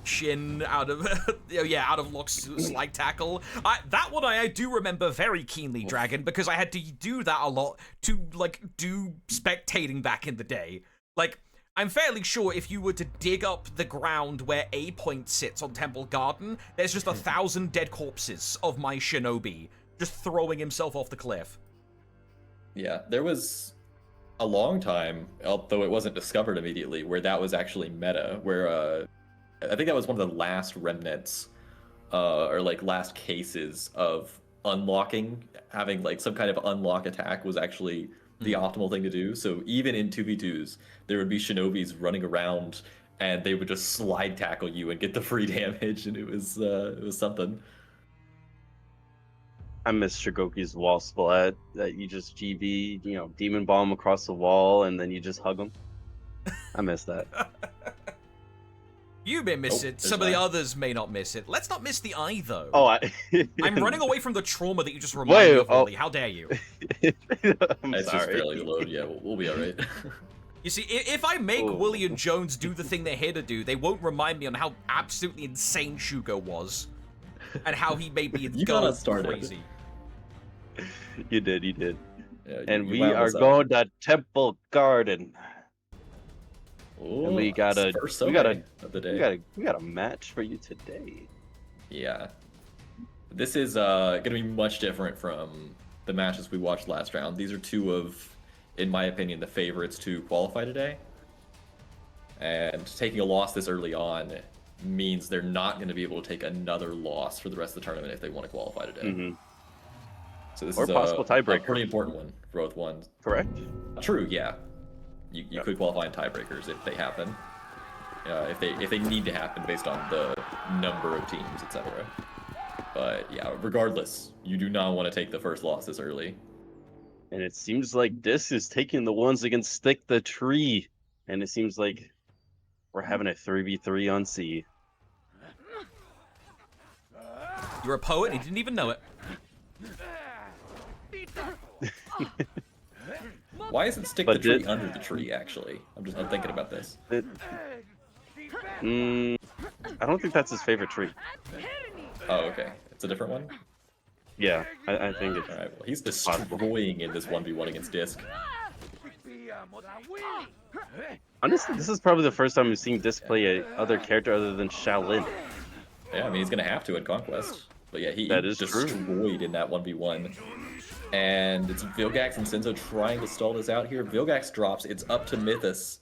[SPEAKER 1] Shin out of out of Locke's slide tackle. That one I do remember very keenly, Dragon, because I had to do that a lot to like do spectating back in the day. Like, I'm fairly sure if you were to dig up the ground where A point sits on Temple Garden, there's just 1,000 dead corpses of my shinobi just throwing himself off the cliff.
[SPEAKER 2] Yeah, there was a long time, although it wasn't discovered immediately, where that was actually meta, where I think that was one of the last remnants, or like last cases of unlocking, having like some kind of unlock attack was actually the optimal thing to do. So even in 2v2s, there would be shinobis running around and they would just slide tackle you and get the free damage, and it was something.
[SPEAKER 3] I miss Shigoki's wall splat that you just GV, demon bomb across the wall and then you just hug him. I miss that.
[SPEAKER 1] You may miss it. Some of the others may not miss it. Let's not miss the eye, though.
[SPEAKER 3] Oh,
[SPEAKER 1] I'm running away from the trauma that you just reminded me of, Ollie. How dare you?
[SPEAKER 3] I'm
[SPEAKER 2] It's just
[SPEAKER 3] sorry.
[SPEAKER 2] fairly low. Yeah, we'll be all right.
[SPEAKER 1] You see, if I make Willie and Jones do the thing they're here to do, they won't remind me on how absolutely insane Shugo was. And how he made me
[SPEAKER 2] You got us started.
[SPEAKER 1] crazy.
[SPEAKER 3] You did.
[SPEAKER 2] Yeah,
[SPEAKER 3] And
[SPEAKER 2] you
[SPEAKER 3] we
[SPEAKER 2] wound
[SPEAKER 3] are
[SPEAKER 2] us up.
[SPEAKER 3] going to Temple Garden.
[SPEAKER 2] Ooh,
[SPEAKER 3] And we got
[SPEAKER 2] it's
[SPEAKER 3] a
[SPEAKER 2] the first
[SPEAKER 3] we got a
[SPEAKER 2] of the day.
[SPEAKER 3] we got a match for you today.
[SPEAKER 2] Yeah. This is going to be much different from the matches we watched last round. These are two of, in my opinion, the favorites to qualify today. And taking a loss this early on means they're not going to be able to take another loss for the rest of the tournament if they want to qualify today.
[SPEAKER 3] Mm-hmm.
[SPEAKER 2] So this
[SPEAKER 3] Or
[SPEAKER 2] is
[SPEAKER 3] possible
[SPEAKER 2] a
[SPEAKER 3] tiebreaker.
[SPEAKER 2] pretty important one for both ones.
[SPEAKER 3] Correct?
[SPEAKER 2] True, yeah. You could qualify in tiebreakers if they happen. If they need to happen based on the number of teams, etc. But yeah, regardless, you do not want to take the first loss this early.
[SPEAKER 3] And it seems like this is taking the ones against Stick the Tree. And it seems like we're having a 3v3 on C.
[SPEAKER 1] You're a poet, and you didn't even know it.
[SPEAKER 2] Why isn't Stick
[SPEAKER 3] But
[SPEAKER 2] the Tree
[SPEAKER 3] did-
[SPEAKER 2] under the tree, actually? I'm thinking about this.
[SPEAKER 3] I don't think that's his favorite tree.
[SPEAKER 2] Oh, okay. It's a different one?
[SPEAKER 3] Yeah, I think it's...
[SPEAKER 2] Alright, well, he's
[SPEAKER 3] possible.
[SPEAKER 2] destroying in this 1v1 against Disc.
[SPEAKER 3] Honestly, this is probably the first time we've seen Disc play a other character other than Shaolin.
[SPEAKER 2] Yeah, I mean, he's going to have to in Conquest. But yeah, he
[SPEAKER 3] That is true.
[SPEAKER 2] destroyed in that 1v1. And it's Vilgax and Senzo trying to stall this out here. Vilgax drops. It's up to Mythos.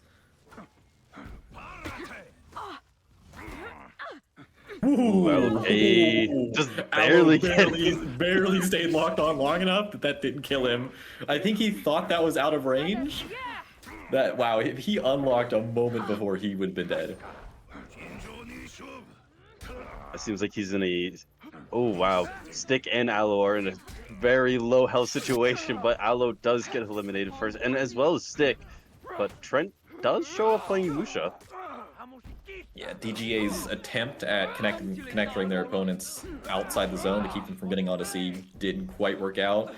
[SPEAKER 3] Ooh, okay. Just barely
[SPEAKER 2] barely stayed locked on long enough that didn't kill him. I think he thought that was out of range. Wow, if he unlocked a moment before, he would have been dead.
[SPEAKER 3] It seems like he's in a... Oh, wow. Stick and Aloe are in a very low health situation, but Aloe does get eliminated first, and as well as Stick. But Trent does show up playing Musha.
[SPEAKER 2] Yeah, DGA's attempt at connecting their opponents outside the zone to keep them from getting onto C didn't quite work out.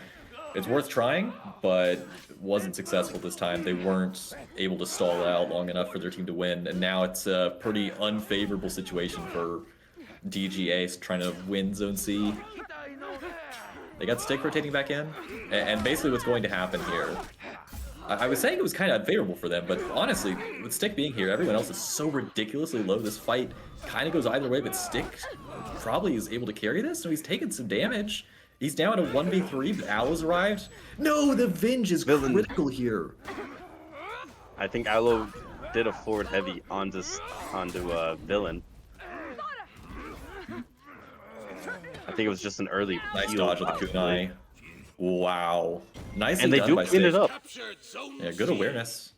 [SPEAKER 2] It's worth trying, but wasn't successful this time. They weren't able to stall out long enough for their team to win, and now it's a pretty unfavorable situation for DGA trying to win Zone C. They got Stick rotating back in, and basically what's going to happen here, I was saying it was kind of unfavorable for them, but honestly, with Stick being here, everyone else is so ridiculously low. This fight kind of goes either way, but Stick probably is able to carry this, so he's taking some damage. He's down to 1v3, but Aloe's arrived. No, the Venge is critical here.
[SPEAKER 3] I think Aloe did a forward heavy onto Villain. I think it was just an early
[SPEAKER 2] Nice
[SPEAKER 3] heal,
[SPEAKER 2] dodge of the kunai. Wow. Nicely
[SPEAKER 3] And they
[SPEAKER 2] done
[SPEAKER 3] do
[SPEAKER 2] by
[SPEAKER 3] clean
[SPEAKER 2] Stick.
[SPEAKER 3] it up.
[SPEAKER 4] Captured zone
[SPEAKER 2] Yeah, good
[SPEAKER 4] C.
[SPEAKER 2] awareness.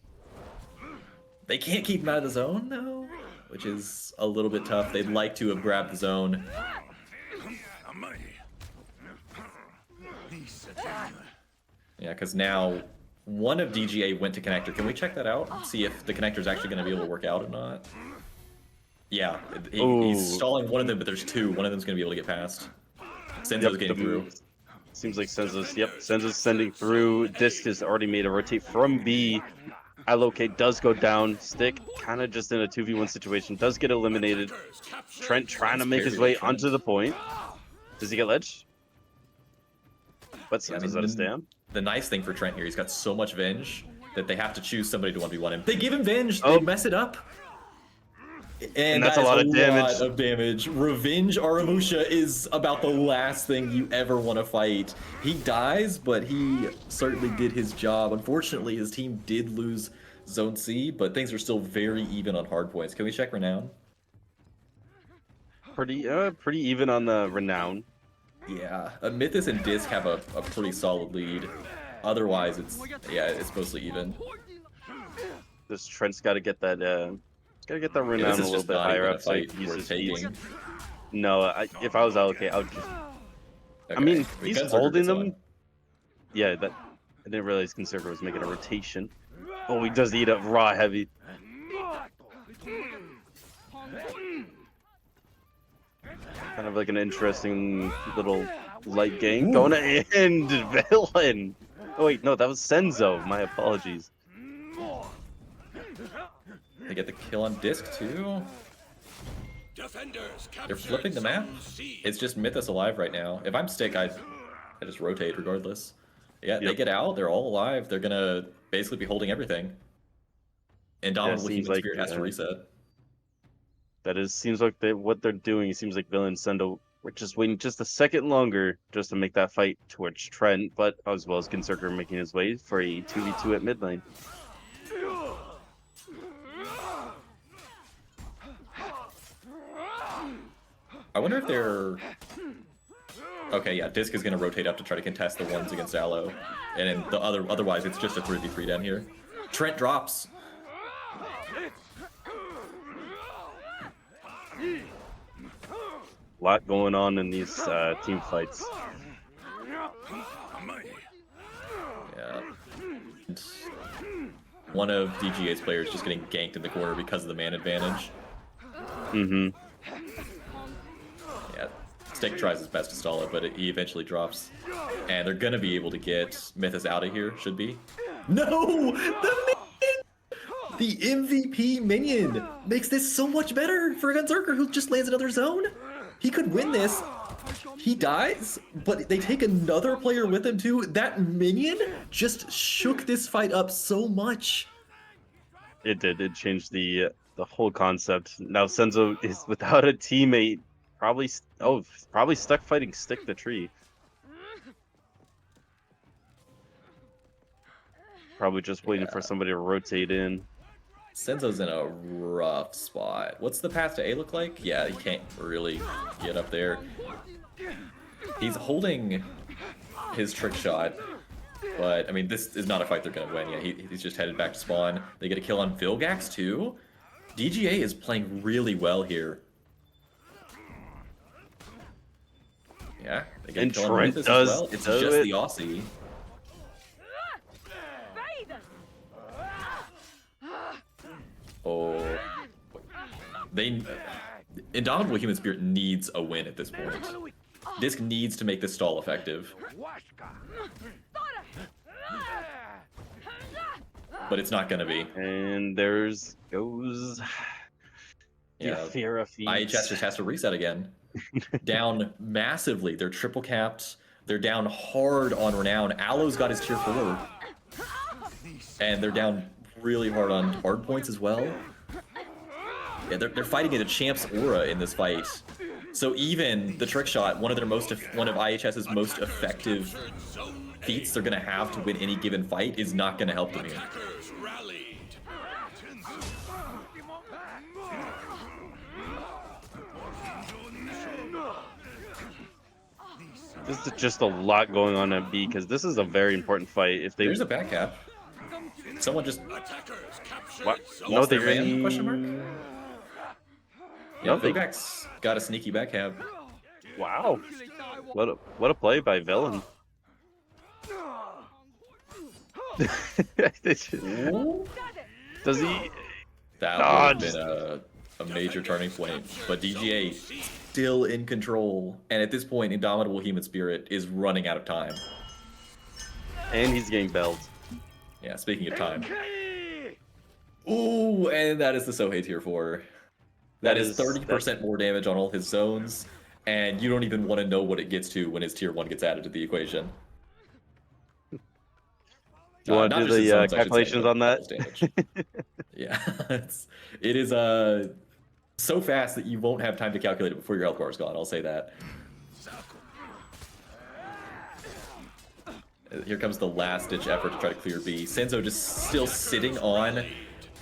[SPEAKER 2] They can't keep him out of the zone, though, which is a little bit tough. They'd like to have grabbed the zone. Yeah, because now one of DGA went to connector. Can we check that out? See if the connector's actually going to be able to work out or not? Yeah,
[SPEAKER 3] Ooh.
[SPEAKER 2] he's stalling one of them, but there's two. One of them's gonna be able to get past. Senzo's getting through.
[SPEAKER 3] Seems like Senzo's sending through. Disc has already made a rotate from B. Allocate does go down. Stick kind of just in a 2v1 situation. Does get eliminated. Trent trying to make his way onto the point. Does he get ledge? But Senzo's out of stand.
[SPEAKER 2] The nice thing for Trent here, he's got so much Venge that they have to choose somebody to 1v1 him. They give him Venge, they mess it up. And
[SPEAKER 3] that's
[SPEAKER 2] that
[SPEAKER 3] a lot
[SPEAKER 2] is
[SPEAKER 3] of
[SPEAKER 2] lot of damage. Revenge Aramusha is about the last thing you ever want to fight. He dies, but he certainly did his job. Unfortunately, his team did lose Zone C, but things are still very even on hard points. Can we check Renown?
[SPEAKER 3] Pretty even on the Renown.
[SPEAKER 2] Yeah, Mythos and Disc have a pretty solid lead. Otherwise, it's mostly even.
[SPEAKER 3] This Trent's got to get that Renown a little bit higher up so he can use his speed. No, if I was Allocate, I would just.
[SPEAKER 2] Okay.
[SPEAKER 3] I mean, he's holding them.
[SPEAKER 2] On.
[SPEAKER 3] Yeah, I didn't realize Conservator was making a rotation. Oh, he does eat up raw heavy. Kind of like an interesting little light game. Going to end Villain. Oh wait, no, that was Senzo. My apologies.
[SPEAKER 2] They get the kill on Disc too. They're flipping the map. It's just Mythos alive right now. If I'm Stick, I just rotate regardless. Yeah, they get out. They're all alive. They're gonna basically be holding everything. And Dominant Human Spirit has to reset.
[SPEAKER 3] Seems like what they're doing. It seems like Villain and Sendo were just waiting just a second longer just to make that fight towards Trent, but as well as Conservator making his way for a 2v2 at mid lane.
[SPEAKER 2] I wonder if they're... Okay, yeah, Disc is going to rotate up to try to contest the ones against Allo. And then otherwise, it's just a 3v3 down here. Trent drops.
[SPEAKER 3] A lot going on in these team fights.
[SPEAKER 2] Yeah. And one of DGA's players just getting ganked in the corner because of the man advantage.
[SPEAKER 3] Mm-hmm.
[SPEAKER 2] Yeah, Stick tries his best to stall it, but he eventually drops. And they're gonna be able to get Mythos out of here, should be. No! The MVP minion makes this so much better for Gunzerker, who just lands another zone. He could win this. He dies, but they take another player with him too. That minion just shook this fight up so much.
[SPEAKER 3] It did. It changed the whole concept. Now Senzo is without a teammate. Probably stuck fighting Stick the Tree. Probably just waiting for somebody to rotate in.
[SPEAKER 2] Senzo's in a rough spot. What's the path to A look like? Yeah, he can't really get up there. He's holding his trick shot, but I mean, this is not a fight they're gonna win yet. He's just headed back to spawn. They get a kill on Vilgax too. DGA is playing really well here. Yeah, they get a kill on Mythos as well. It's just the Aussie. Oh, Indomitable Human Spirit needs a win at this point. Disc needs to make this stall effective. But it's not gonna be.
[SPEAKER 3] And goes
[SPEAKER 2] IHS just has to reset again. Down massively. They're triple capped. They're down hard on Renown. Allo's got his tier 4. And they're down really hard on hard points as well. Yeah, they're fighting at a champ's aura in this fight. So even the trick shot, one of IHS's most effective feats they're gonna have to win any given fight, is not gonna help them here.
[SPEAKER 3] This is just a lot going on at B because this is a very important fight. If
[SPEAKER 2] There's a back cap. Someone just
[SPEAKER 3] what?
[SPEAKER 2] No, they ran? Question mark. Yeah, Vilgax got a sneaky back cap.
[SPEAKER 3] Wow, what a play by Villain. Does he?
[SPEAKER 2] That would have been a a major turning point. But DGA still in control, and at this point, Indomitable Human Spirit is running out of time.
[SPEAKER 3] And he's getting belled.
[SPEAKER 2] Yeah, speaking of time. Ooh, and that is the Sohei tier 4. That is 30% more damage on all his zones, and you don't even want to know what it gets to when his tier 1 gets added to the equation.
[SPEAKER 3] You want to do the calculations on that?
[SPEAKER 2] Yeah, it is so fast that you won't have time to calculate it before your health bar is gone. I'll say that. Here comes the last-ditch effort to try to clear B. Senzo just still sitting on.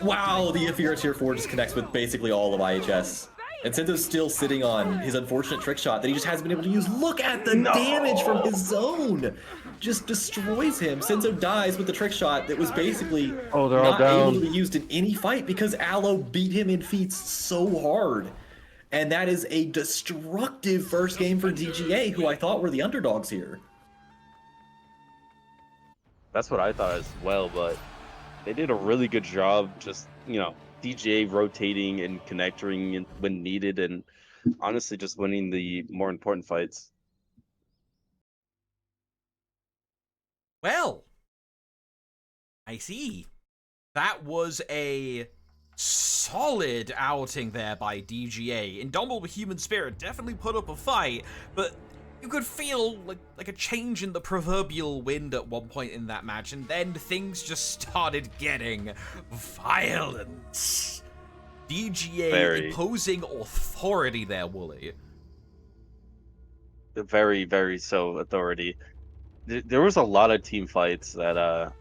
[SPEAKER 2] Wow, the Afira tier 4 just connects with basically all of IHS. And Senzo's still sitting on his unfortunate trick shot that he just hasn't been able to use. Look at the damage from his zone! Just destroys him. Senzo dies with the trick shot that was basically not able to be used in any fight because Aloe beat him in feats so hard. And that is a destructive first game for DGA, who I thought were the underdogs here.
[SPEAKER 3] That's what I thought as well, but they did a really good job just, DGA rotating and connecting when needed, and honestly just winning the more important fights.
[SPEAKER 1] Well, I see. That was a solid outing there by DGA. Indomitable Human Spirit definitely put up a fight, but you could feel like a change in the proverbial wind at one point in that match, and then things just started getting violent. DGA imposing authority there, Wooly.
[SPEAKER 3] Very, very so authority. There was a lot of team fights that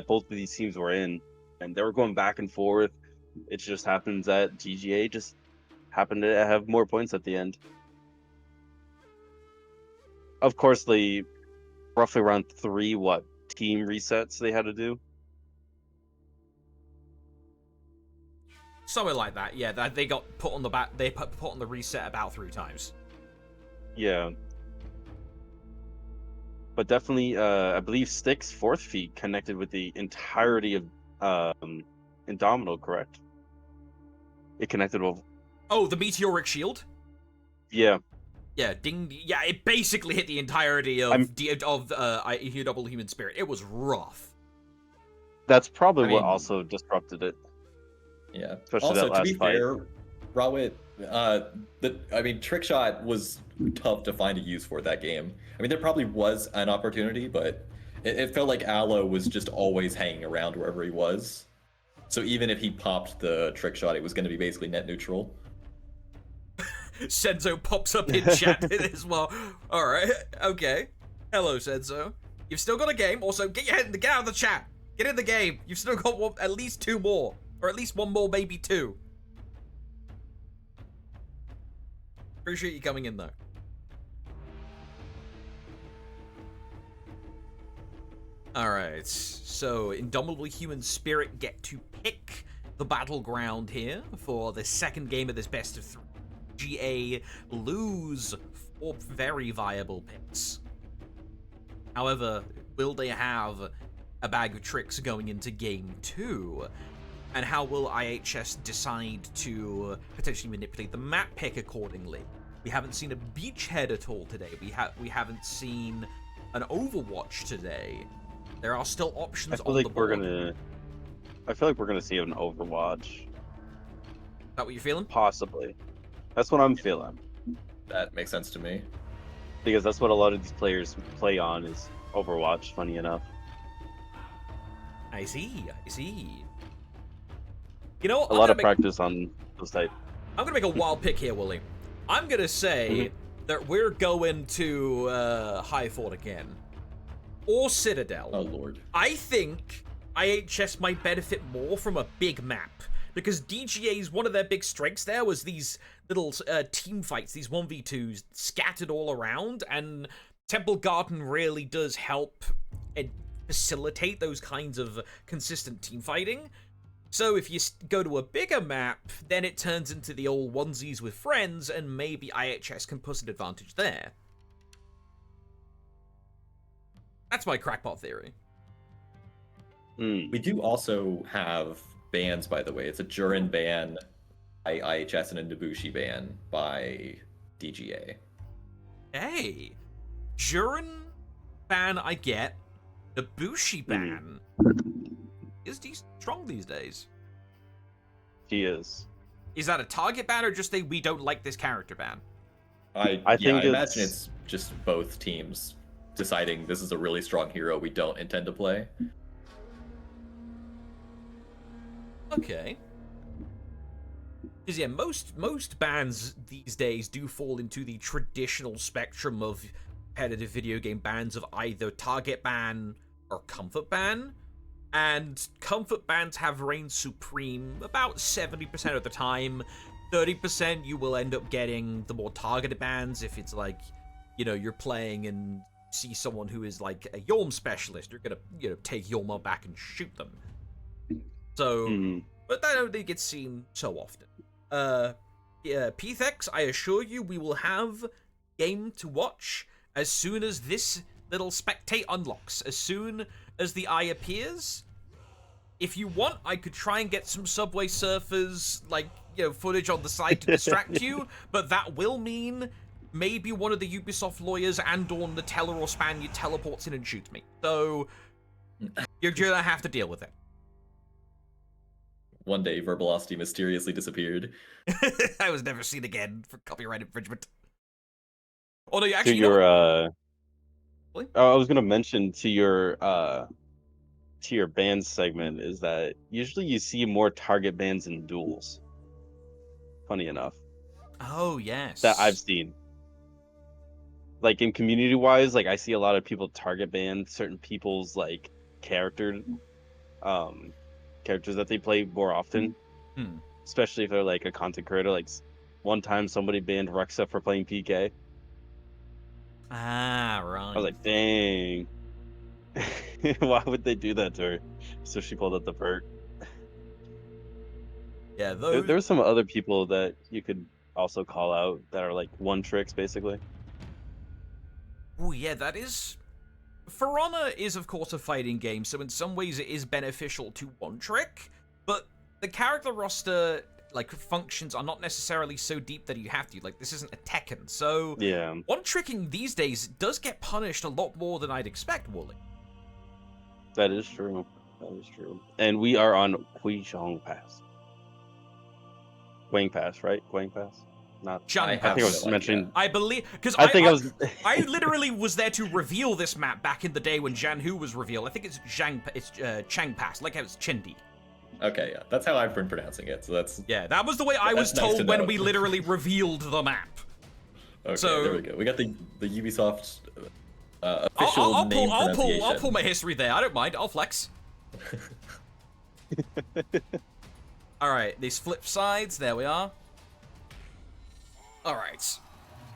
[SPEAKER 3] both of these teams were in, and they were going back and forth. It just happens that DGA just happened to have more points at the end. Of course, the roughly around 3 team resets they had to do.
[SPEAKER 1] Something like that, yeah. They got put on the back. They put on the reset about 3 times.
[SPEAKER 3] Yeah. But definitely, I believe Stick's 4th feat connected with the entirety of Indomitable, correct? It connected with...
[SPEAKER 1] Oh, the meteoric shield?
[SPEAKER 3] Yeah.
[SPEAKER 1] Yeah, yeah, it basically hit the entirety of Double Human Spirit. It was rough.
[SPEAKER 3] That's probably what also disrupted it.
[SPEAKER 2] Yeah.
[SPEAKER 3] Especially
[SPEAKER 2] also,
[SPEAKER 3] that last
[SPEAKER 2] to be
[SPEAKER 3] fight.
[SPEAKER 2] fair, Rawit, Trick Shot was tough to find a use for that game. I mean, there probably was an opportunity, but it felt like Aloe was just always hanging around wherever he was. So even if he popped the Trick Shot, it was going to be basically net neutral.
[SPEAKER 1] Senzo pops up in chat as well. Alright, okay. Hello, Senzo. You've still got a game. Also, get out of the chat. Get in the game. You've still got at least 2 more. Or at least 1 more, maybe 2. Appreciate you coming in, though. Alright, so Indomitable Human Spirit get to pick the battleground here for the second game of this best of 3. GA lose 4 very viable picks. However, will they have a bag of tricks going into game 2? And how will IHS decide to potentially manipulate the map pick accordingly? We haven't seen a beachhead at all today. We haven't seen an Overwatch today. There are still options on the board.
[SPEAKER 3] I feel like we're gonna see an Overwatch.
[SPEAKER 1] Is that what you're feeling?
[SPEAKER 3] Possibly. That's what I'm feeling.
[SPEAKER 2] That makes sense to me.
[SPEAKER 3] Because that's what a lot of these players play on is Overwatch, funny enough.
[SPEAKER 1] I see. You know what?
[SPEAKER 3] A lot of practice on those type.
[SPEAKER 1] I'm gonna make a wild pick here, Willie. I'm gonna say that we're going to High Fort again. Or Citadel.
[SPEAKER 2] Oh, Lord.
[SPEAKER 1] I think IHS might benefit more from a big map. Because DGA's one of their big strengths there was these little team fights, these 1v2s scattered all around, and Temple Garden really does help and facilitate those kinds of consistent team fighting. So if you go to a bigger map, then it turns into the old onesies with friends, and maybe IHS can put an advantage there. That's my crackpot theory.
[SPEAKER 2] We do also have bans, by the way. It's a Jurin ban IHS and a Nabushi ban by DGA.
[SPEAKER 1] Hey, Jurin ban I get. The Bushi ban is strong these days.
[SPEAKER 3] She is.
[SPEAKER 1] Is that a target ban or just a we don't like this character ban?
[SPEAKER 3] I
[SPEAKER 2] I
[SPEAKER 3] think
[SPEAKER 2] imagine it's just both teams deciding this is a really strong hero we don't intend to play.
[SPEAKER 1] Okay. Because yeah, most bans these days do fall into the traditional spectrum of competitive video game bans of either target ban or comfort ban. And comfort bans have reigned supreme about 70% of the time. 30% you will end up getting the more targeted bans if it's like, you know, you're playing and see someone who is like a Yulm specialist. You're gonna, you know, take Yulma back and shoot them. So, but that only gets seen so often. Pthex, I assure you, we will have game to watch as soon as this little spectate unlocks. As soon as the eye appears. If you want, I could try and get some Subway Surfers, like, you know, footage on the side to distract you, but that will mean maybe one of the Ubisoft lawyers and or Nutella or Spaniard teleports in and shoots me. So, you're gonna have to deal with it.
[SPEAKER 2] One day, Verbalocity mysteriously disappeared.
[SPEAKER 1] I was never seen again for copyright infringement. Oh no, you
[SPEAKER 3] To
[SPEAKER 1] actually
[SPEAKER 3] your
[SPEAKER 1] What?
[SPEAKER 3] I was gonna mention to your bans segment is that usually you see more target bans in duels. Funny enough,
[SPEAKER 1] Oh yes.
[SPEAKER 3] that I've seen. Like in community wise, like I see a lot of people target ban certain people's like characters that they play more often. Especially if they're like a content creator. Like one time somebody banned Rexa for playing PK.
[SPEAKER 1] Ah, right.
[SPEAKER 3] I was like, dang. Why would they do that to her? So she pulled out the vert.
[SPEAKER 1] Yeah,
[SPEAKER 3] There
[SPEAKER 1] those.
[SPEAKER 3] were some other people that you could also call out that are like one tricks basically.
[SPEAKER 1] Oh yeah, that is. For Honor is of course a fighting game, so in some ways it is beneficial to one trick, but the character roster like functions are not necessarily so deep that you have to. Like this isn't a Tekken, so
[SPEAKER 3] Yeah,
[SPEAKER 1] one tricking these days does get punished a lot more than I'd expect, Wooly.
[SPEAKER 3] that is true. That is true. And we are on Huizhong Pass. Guang Pass, right? Guang Pass? Not.
[SPEAKER 1] Zhang
[SPEAKER 3] I think I was
[SPEAKER 1] Pass.
[SPEAKER 3] mentioning.
[SPEAKER 1] I believe because
[SPEAKER 3] I think I was.
[SPEAKER 1] I literally was there to reveal this map back in the day when Janhu was revealed. I think it's Chang Pass, like it was Chindi.
[SPEAKER 2] Okay, yeah, that's how I've been pronouncing it. So that's
[SPEAKER 1] Yeah, that was the way I was
[SPEAKER 2] That's nice
[SPEAKER 1] told
[SPEAKER 2] to
[SPEAKER 1] when
[SPEAKER 2] know.
[SPEAKER 1] we literally revealed the map.
[SPEAKER 2] okay.
[SPEAKER 1] So-
[SPEAKER 2] There we go. We got the Ubisoft official
[SPEAKER 1] I'll
[SPEAKER 2] name
[SPEAKER 1] pull
[SPEAKER 2] pronunciation.
[SPEAKER 1] my history there. I don't mind. I'll flex. All right, these flip sides. There we are. All right,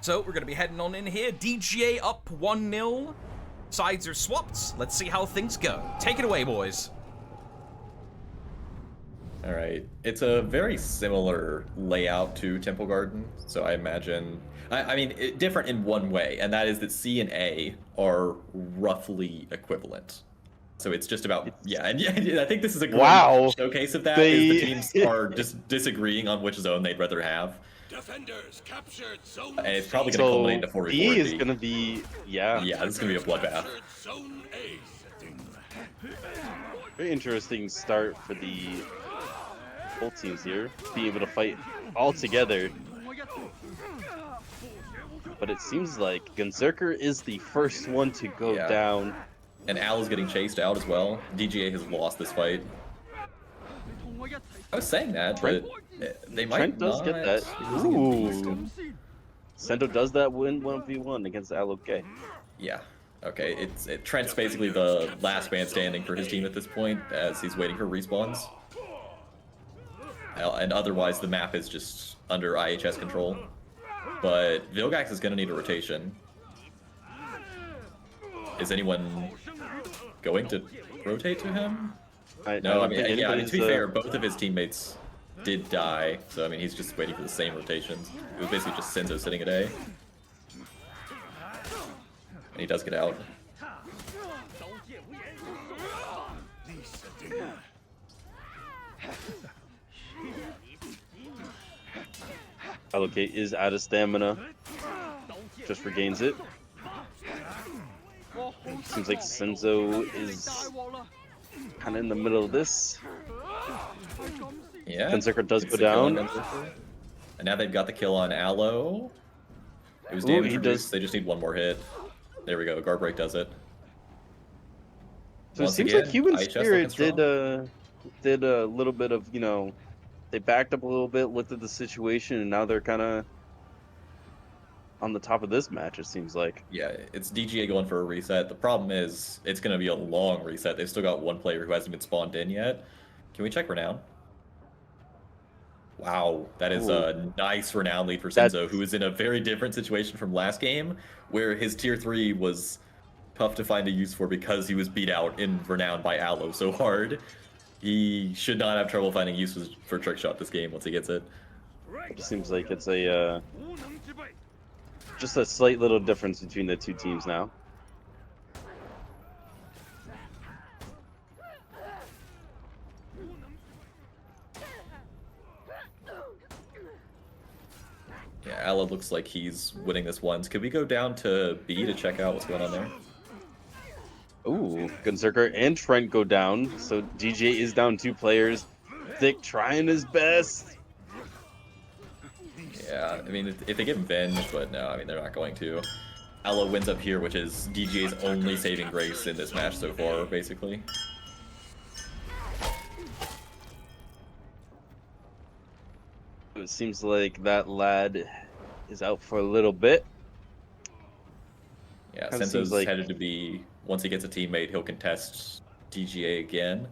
[SPEAKER 1] so we're gonna be heading on in here. DGA up 1-0. Sides are swapped. Let's see how things go. Take it away, boys.
[SPEAKER 2] All right, it's a very similar layout to Temple Garden, so I imagine. I mean, different in one way, and that is that C and A are roughly equivalent. So it's just about and I think this is a great
[SPEAKER 3] Wow.
[SPEAKER 2] showcase of that.
[SPEAKER 3] They-
[SPEAKER 2] Is the teams are just disagreeing on which zone they'd rather have,
[SPEAKER 4] Defenders captured zone
[SPEAKER 2] and it's
[SPEAKER 4] C.
[SPEAKER 2] probably going to
[SPEAKER 3] So
[SPEAKER 2] culminate into 4v4.
[SPEAKER 3] B is gonna be
[SPEAKER 2] yeah, this is going to be a bloodbath.
[SPEAKER 4] Captured zone A.
[SPEAKER 3] very interesting start for the both teams here, being able to fight all together. But it seems like Gunzerker is the first one to go
[SPEAKER 2] Yeah.
[SPEAKER 3] down.
[SPEAKER 2] And Al is getting chased out as well. DGA has lost this fight. I was saying that, but they might
[SPEAKER 3] Trent does
[SPEAKER 2] not
[SPEAKER 3] get that.
[SPEAKER 2] be using it
[SPEAKER 3] Ooh. Sendo does that win 1v1 against Alok.
[SPEAKER 2] Yeah. Okay. Trent's basically the last man standing for his team at this point, as he's waiting for respawns. And otherwise, the map is just under IHS control. But Vilgax is going to need a rotation. Is anyone going to rotate to him? No, I mean, yeah. I mean, to be fair, both of his teammates did die, so I mean, he's just waiting for the same rotations. It was basically just Senzo sitting at A. And he does get out.
[SPEAKER 3] Allocate is out of stamina. Just regains it. Seems like Senzo is kind of in the middle of this.
[SPEAKER 2] Yeah.
[SPEAKER 3] Gunzerker does
[SPEAKER 2] Gets
[SPEAKER 3] go
[SPEAKER 2] the kill on
[SPEAKER 3] down.
[SPEAKER 2] Gunzerker. And now they've got the kill on Aloe. It was
[SPEAKER 3] Ooh,
[SPEAKER 2] damage
[SPEAKER 3] he
[SPEAKER 2] reduced.
[SPEAKER 3] does-
[SPEAKER 2] They just need one more hit. There we go. Guard break does it.
[SPEAKER 3] So it
[SPEAKER 2] Once
[SPEAKER 3] seems
[SPEAKER 2] again,
[SPEAKER 3] like Human
[SPEAKER 2] Ice Chest
[SPEAKER 3] Spirit
[SPEAKER 2] looking strong.
[SPEAKER 3] did a little bit of, you know, they backed up a little bit, looked at the situation, and now they're kind of on the top of this match. It seems like.
[SPEAKER 2] Yeah, it's DGA going for a reset. The problem is it's going to be a long reset. They've still got one player who hasn't been spawned in yet. Can we check Renown? Wow, that is a nice Renown lead for Senzo, who is in a very different situation from last game, where his tier 3 was tough to find a use for because he was beat out in Renown by Aloe so hard. He should not have trouble finding uses for Trick Shot this game once he gets it.
[SPEAKER 3] It just seems like it's a just a slight little difference between the two teams now.
[SPEAKER 2] Yeah, Aloe looks like he's winning this once. Could we go down to B to check out what's going on there?
[SPEAKER 3] Ooh, Gunzerker and Trent go down, so DJ is down 2 players. Thick trying his best.
[SPEAKER 2] Yeah, I mean, if they get Venge, but no, I mean, they're not going to. Aloe wins up here, which is DJ's only saving grace in this match so far, basically.
[SPEAKER 3] It seems like that lad is out for a little bit.
[SPEAKER 2] Yeah,
[SPEAKER 3] Kinda
[SPEAKER 2] Senzo's
[SPEAKER 3] seems like-
[SPEAKER 2] headed to be, once he gets a teammate, he'll contest DGA again.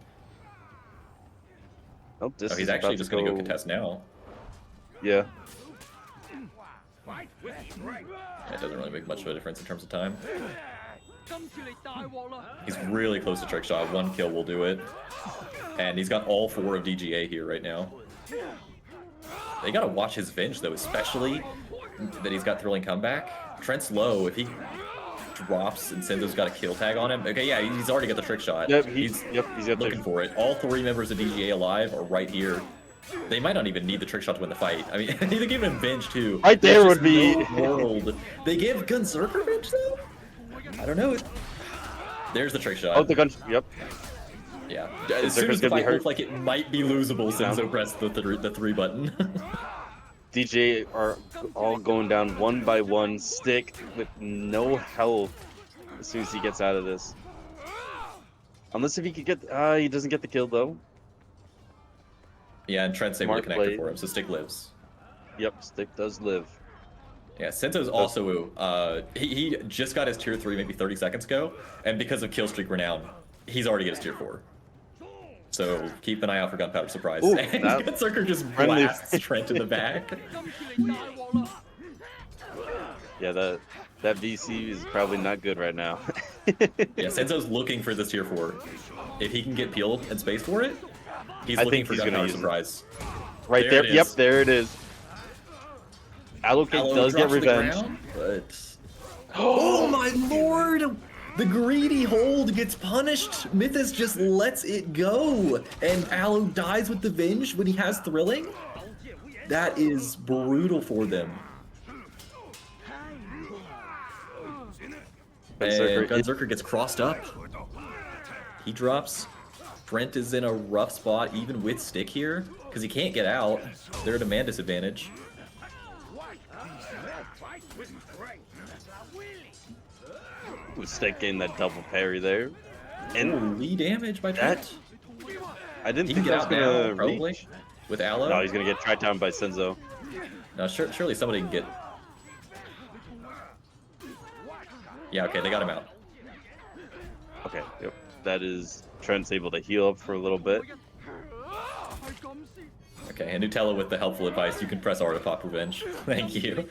[SPEAKER 3] Oh, this
[SPEAKER 2] Oh, he's
[SPEAKER 3] is
[SPEAKER 2] actually
[SPEAKER 3] about
[SPEAKER 2] just
[SPEAKER 3] to
[SPEAKER 2] going to go contest now.
[SPEAKER 3] Yeah.
[SPEAKER 2] Yeah, it doesn't really make much of a difference in terms of time. He's really close to Trick Shot. 1 kill will do it. And he's got all 4 of DGA here right now. They gotta watch his Venge, though, especially that he's got Thrilling Comeback. Trent's low. If he drops and Senzo's got a kill tag on him, okay, yeah, he's already got the Trick Shot.
[SPEAKER 3] Yep, he's got
[SPEAKER 2] looking for it. All 3 members of DGA alive are right here. They might not even need the Trick Shot to win the fight. I mean, they give him Venge, too.
[SPEAKER 3] Right there
[SPEAKER 2] There's
[SPEAKER 3] would be-
[SPEAKER 2] just no world. They give Gunzerker Venge, though? I don't know. There's the Trick Shot.
[SPEAKER 3] Oh, the gun. Yep.
[SPEAKER 2] Yeah. As soon as the
[SPEAKER 3] gonna be
[SPEAKER 2] fight
[SPEAKER 3] hurt.
[SPEAKER 2] looked like it might be losable, Senzo pressed the 3 button.
[SPEAKER 3] DJ are all going down one by one. Stick with no health as soon as he gets out of this. Unless if he could get, he doesn't get the kill though.
[SPEAKER 2] Yeah, and Trent's able to
[SPEAKER 3] Smart
[SPEAKER 2] connect
[SPEAKER 3] play.
[SPEAKER 2] it for him, so Stick lives.
[SPEAKER 3] Yep, Stick does live.
[SPEAKER 2] Yeah, Senzo's also, he just got his tier 3 maybe 30 seconds ago, and because of Killstreak Renown, he's already got his tier 4. So keep an eye out for Gunpowder Surprise.
[SPEAKER 3] Ooh,
[SPEAKER 2] And
[SPEAKER 3] that-
[SPEAKER 2] Gunzerker just
[SPEAKER 3] friendly-
[SPEAKER 2] blasts Trent in the back.
[SPEAKER 3] Yeah, that VC is probably not good right now.
[SPEAKER 2] Yeah, Senzo's looking for this tier 4. If he can get peeled and space for it, he's
[SPEAKER 3] I
[SPEAKER 2] looking
[SPEAKER 3] think
[SPEAKER 2] for
[SPEAKER 3] he's gonna
[SPEAKER 2] Gunpowder
[SPEAKER 3] use it.
[SPEAKER 2] Surprise.
[SPEAKER 3] Right
[SPEAKER 2] There
[SPEAKER 3] there.
[SPEAKER 2] it
[SPEAKER 3] Yep,
[SPEAKER 2] is.
[SPEAKER 3] there it is. Allocate
[SPEAKER 2] Aloe
[SPEAKER 3] does get
[SPEAKER 2] drops to the
[SPEAKER 3] revenge.
[SPEAKER 2] ground, but oh my lord! The greedy hold gets punished. Mythos just lets it go, and Aloe dies with the Venge when he has Thrilling. That is brutal for them. And Gunzerker gets crossed up. He drops. Brent is in a rough spot, even with Stick here, because he can't get out. They're at a man disadvantage.
[SPEAKER 3] Ooh, Stick getting that double parry there. And
[SPEAKER 2] Holy damage by Trent.
[SPEAKER 3] that, I didn't
[SPEAKER 2] He
[SPEAKER 3] think
[SPEAKER 2] can
[SPEAKER 3] that
[SPEAKER 2] get
[SPEAKER 3] was
[SPEAKER 2] out
[SPEAKER 3] gonna
[SPEAKER 2] now, probably,
[SPEAKER 3] reach.
[SPEAKER 2] with Aloe.
[SPEAKER 3] No, he's gonna get tried down by Senzo.
[SPEAKER 2] No, surely somebody can get... Yeah, okay, they got him out.
[SPEAKER 3] Okay, yep. That is Trent's able to heal up for a little bit.
[SPEAKER 2] Okay, and Nutella with the helpful advice, you can press R to pop revenge. Thank you.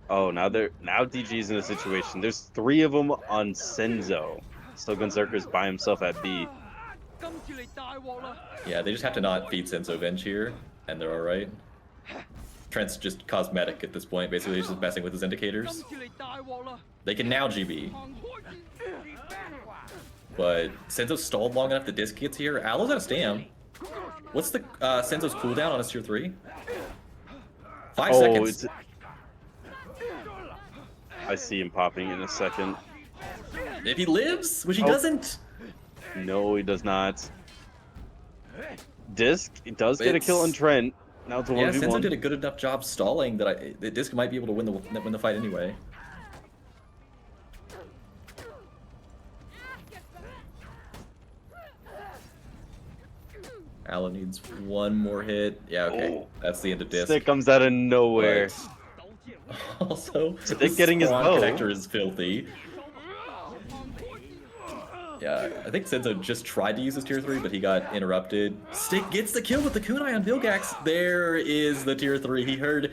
[SPEAKER 3] Oh, now DG's in a situation. There's 3 of them on Senzo. So Gunzerker's by himself at B.
[SPEAKER 2] Yeah, they just have to not feed Senso Venge here, and they're alright. Trent's just cosmetic at this point, basically he's just messing with his indicators. They can now GB. But Senzo stalled long enough the disc gets here. Aloe's out of stam. What's the Senzo's cooldown on his tier 3? 5
[SPEAKER 3] Oh,
[SPEAKER 2] seconds.
[SPEAKER 3] I see him popping in a second.
[SPEAKER 2] If he lives, which he
[SPEAKER 3] Oh.
[SPEAKER 2] doesn't.
[SPEAKER 3] No, he does not. Disc does get a kill on
[SPEAKER 2] It's-
[SPEAKER 3] Trent. Now it's a
[SPEAKER 2] Yeah,
[SPEAKER 3] 1v1.
[SPEAKER 2] Senzo did a good enough job stalling that the Disc might be able to win the fight anyway. Allo needs one more hit. Yeah, okay.
[SPEAKER 3] Oh.
[SPEAKER 2] That's the end of Disc.
[SPEAKER 3] Stick comes out of nowhere.
[SPEAKER 2] But also,
[SPEAKER 3] Stick
[SPEAKER 2] the
[SPEAKER 3] getting his
[SPEAKER 2] spawn
[SPEAKER 3] bow.
[SPEAKER 2] connector is filthy. Yeah, I think Senzo just tried to use his tier 3, but he got interrupted. Stick gets the kill with the kunai on Vilgax. There is the tier 3. He heard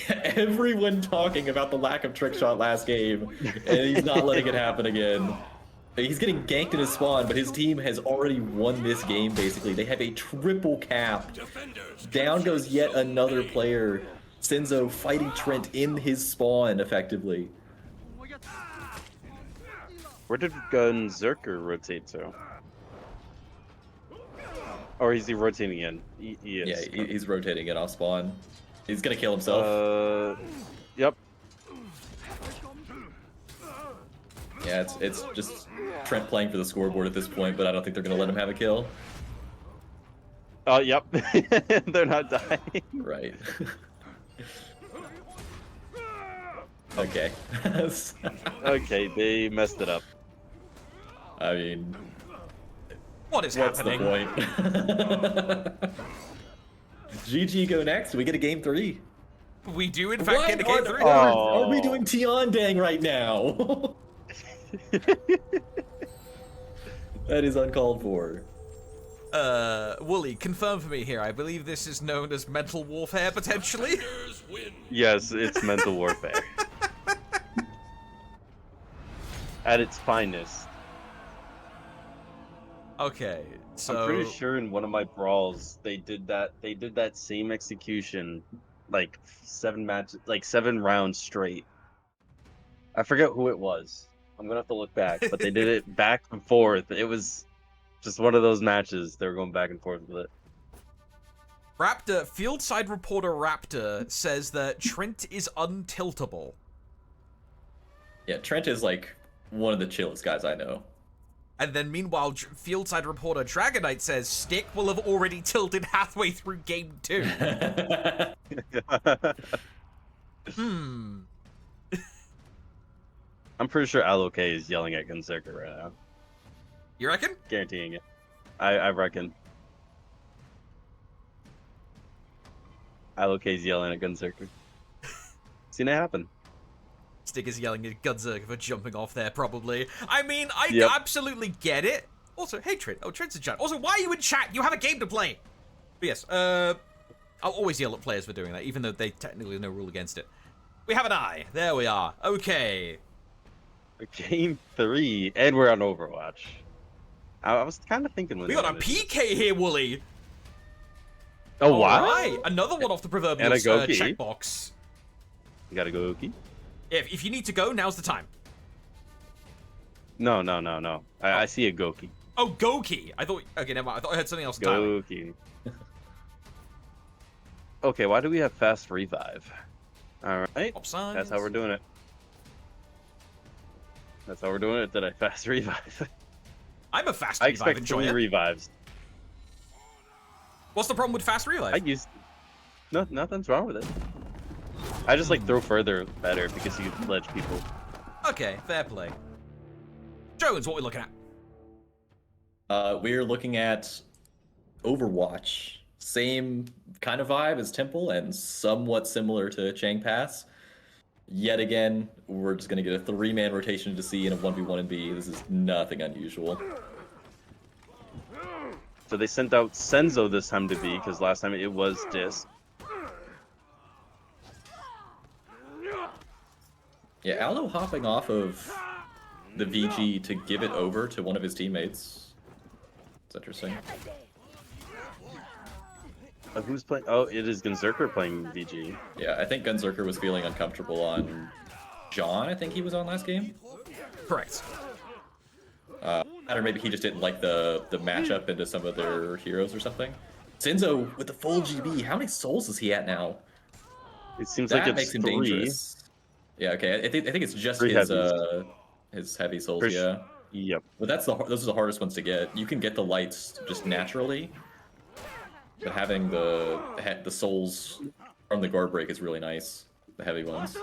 [SPEAKER 2] everyone talking about the lack of trick shot last game, and he's not letting it happen again. He's getting ganked in his spawn, but his team has already won this game, basically. They have a triple cap.
[SPEAKER 4] Defenders
[SPEAKER 2] Down goes
[SPEAKER 4] captured
[SPEAKER 2] yet
[SPEAKER 4] Zone
[SPEAKER 2] another
[SPEAKER 4] A.
[SPEAKER 2] player. Senzo fighting Trent in his spawn, effectively.
[SPEAKER 3] Where did Gunzerker rotate to? Or is he rotating in? He
[SPEAKER 2] Yeah,
[SPEAKER 3] is.
[SPEAKER 2] he's rotating it off spawn. He's gonna kill himself.
[SPEAKER 3] Yep.
[SPEAKER 2] Yeah, it's just Trent playing for the scoreboard at this point, but I don't think they're gonna let him have a kill.
[SPEAKER 3] Oh, yep. They're not dying.
[SPEAKER 2] Right. Okay.
[SPEAKER 3] Okay, they messed it up.
[SPEAKER 2] I mean,
[SPEAKER 1] What is
[SPEAKER 2] what's
[SPEAKER 1] happening?
[SPEAKER 2] the point? GG go next. We get a game 3.
[SPEAKER 1] We do, in fact, get a game 3.
[SPEAKER 3] Oh.
[SPEAKER 2] Are we doing Tian Dang right now? That is uncalled for.
[SPEAKER 1] Wooly, confirm for me here. I believe this is known as mental warfare, potentially.
[SPEAKER 4] Defenders win.
[SPEAKER 3] Yes, it's mental warfare. At its finest.
[SPEAKER 1] Okay, so
[SPEAKER 3] I'm pretty sure in one of my brawls they did that same execution like 7 rounds straight. I forget who it was. I'm gonna have to look back, but they did it back and forth. It was just one of those matches. They were going back and forth with it.
[SPEAKER 1] Raptor, Fieldside Reporter Raptor says that Trent is untiltable.
[SPEAKER 2] Yeah, Trent is like one of the chillest guys I know.
[SPEAKER 1] And then meanwhile, Fieldside Reporter Dragonite says Stick will have already tilted halfway through game 2.
[SPEAKER 3] I'm pretty sure Alok is yelling at Gunzerker right now.
[SPEAKER 1] You reckon?
[SPEAKER 3] Guaranteeing it. I reckon. Alok is yelling at Gunzerker. Seen it happen.
[SPEAKER 1] Stick is yelling at Gunzerker for jumping off there, probably. I mean, I
[SPEAKER 3] Yep.
[SPEAKER 1] absolutely get it. Also, hey Trent. Oh, Trent's in chat. Also, why are you in chat? You have a game to play. But yes, I'll always yell at players for doing that, even though they technically have no rule against it. We have an eye. There we are. Okay.
[SPEAKER 3] Game 3, and we're on Overwatch. I was kind of thinking when
[SPEAKER 1] We
[SPEAKER 3] they
[SPEAKER 1] got a
[SPEAKER 3] wanted to-
[SPEAKER 1] PK here, Wooly.
[SPEAKER 3] Oh, wow.
[SPEAKER 1] Alright, another one off the proverbial
[SPEAKER 3] And a Goki.
[SPEAKER 1] checkbox.
[SPEAKER 3] You gotta go, Uki?
[SPEAKER 1] If you need to go, now's the time.
[SPEAKER 3] No. I see a Goki.
[SPEAKER 1] Oh, Goki. I thought. Okay, never mind. I thought I heard something else. entirely.
[SPEAKER 3] Goki. Okay, why do we have fast revive? Alright,
[SPEAKER 1] Pop signs.
[SPEAKER 3] that's how we're doing it. That's how we're doing it, that I fast revive.
[SPEAKER 1] I'm a fast
[SPEAKER 3] I
[SPEAKER 1] revive
[SPEAKER 3] expect 3
[SPEAKER 1] enjoyer.
[SPEAKER 3] revives.
[SPEAKER 1] What's the problem with fast revive?
[SPEAKER 3] I use... No, nothing's wrong with it. I just like throw further better because you ledge people.
[SPEAKER 1] Okay, fair play. Jones, what we looking at?
[SPEAKER 2] We're looking at Overwatch. Same kind of vibe as Temple and somewhat similar to Chang Pass. Yet again, we're just going to get a 3-man rotation to C and a 1v1 and B. This is nothing unusual.
[SPEAKER 3] So they sent out Senzo this time to B because last time it was Disc.
[SPEAKER 2] Yeah, Allo hopping off of the VG to give it over to one of his teammates. It's interesting.
[SPEAKER 3] Who's playing? Oh, it is Gunzerker playing VG.
[SPEAKER 2] Yeah, I think Gunzerker was feeling uncomfortable on John, I think he was on last game.
[SPEAKER 1] Correct.
[SPEAKER 2] Or maybe he just didn't like the matchup into some of their heroes or something. Senzo with the full GB. How many souls is he at now?
[SPEAKER 3] It seems
[SPEAKER 2] That
[SPEAKER 3] like it's
[SPEAKER 2] makes him
[SPEAKER 3] 3.
[SPEAKER 2] dangerous. Yeah, okay. I think it's just
[SPEAKER 3] 3 heavies.
[SPEAKER 2] his heavy souls,
[SPEAKER 3] Chris-
[SPEAKER 2] yeah.
[SPEAKER 3] Yep.
[SPEAKER 2] But those are the hardest ones to get. You can get the lights just naturally, but having the souls from the guard break is really nice. The heavy ones.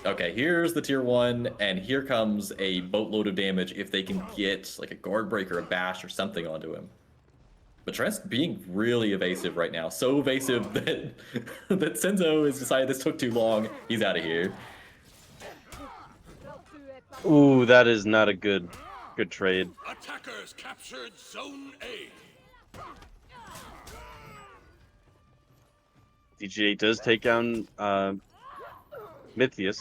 [SPEAKER 2] Okay, here's the tier 1, and here comes a boatload of damage if they can get like a guard break or a bash or something onto him. But Trent's being really evasive right now. So evasive that that Senzo has decided this took too long. He's out of here.
[SPEAKER 3] Ooh, that is not a good trade.
[SPEAKER 4] Attackers captured Zone A.
[SPEAKER 3] DGA does take down Mythius.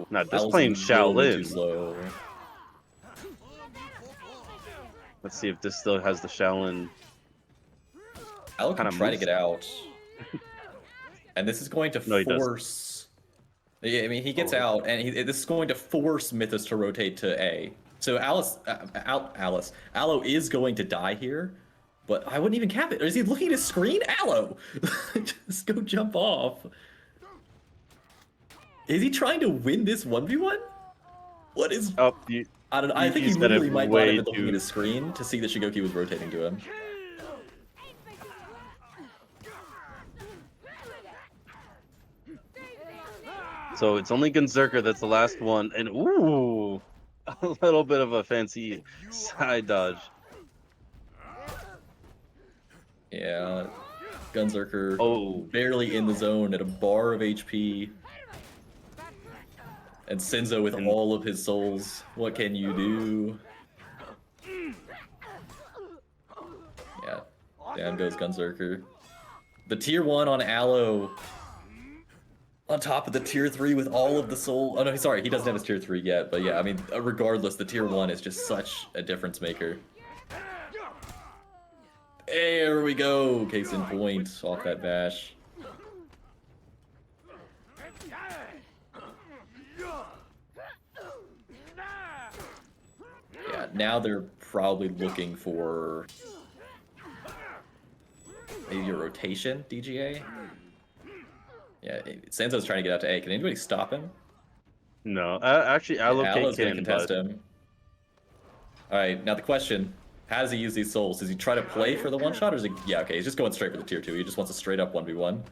[SPEAKER 3] Not this
[SPEAKER 2] Al's
[SPEAKER 3] playing
[SPEAKER 2] a little bit too
[SPEAKER 3] Shaolin.
[SPEAKER 2] slow.
[SPEAKER 3] Let's see if this still has the Shaolin.
[SPEAKER 2] Al can
[SPEAKER 3] Kinda
[SPEAKER 2] try to
[SPEAKER 3] moves.
[SPEAKER 2] get out. And this is going to
[SPEAKER 3] No, he doesn't.
[SPEAKER 2] force... Yeah, I mean, he gets
[SPEAKER 3] Oh.
[SPEAKER 2] out, and this is going to force Mythos to rotate to A. So Aloe is going to die here, but I wouldn't even cap it. Or is he looking at his screen? Aloe! Just go jump off. Is he trying to win this 1v1? What is...
[SPEAKER 3] Oh,
[SPEAKER 2] I don't know. I think he
[SPEAKER 3] he's got it
[SPEAKER 2] literally might not
[SPEAKER 3] way
[SPEAKER 2] have been looking
[SPEAKER 3] too-
[SPEAKER 2] at his screen to see that Shigoki was rotating to him.
[SPEAKER 3] so it's only Gunzerker that's the last one, and ooh, a little bit of a fancy side dodge.
[SPEAKER 2] Yeah, Gunzerker
[SPEAKER 3] Oh.
[SPEAKER 2] barely in the zone at a bar of HP. And Senzo with all of his souls. What can you do? Yeah, down goes Gunzerker. The tier 1 on Aloe. On top of the tier 3 with all of the soul. Oh no, sorry, he doesn't have his tier 3 yet. But yeah, I mean, regardless, the tier 1 is just such a difference maker. There we go. Case in point off that bash. Yeah, now they're probably looking for maybe a rotation, DGA. Yeah, Senzo's trying to get out to A. Can anybody stop him?
[SPEAKER 3] No, actually, allocate
[SPEAKER 2] Aloe's gonna
[SPEAKER 3] can,
[SPEAKER 2] contest
[SPEAKER 3] but
[SPEAKER 2] him. Alright, now the question, how does he use these souls? Does he try to play for the one shot or is he... Yeah, okay, he's just going straight for the tier 2. He just wants a straight up 1v1.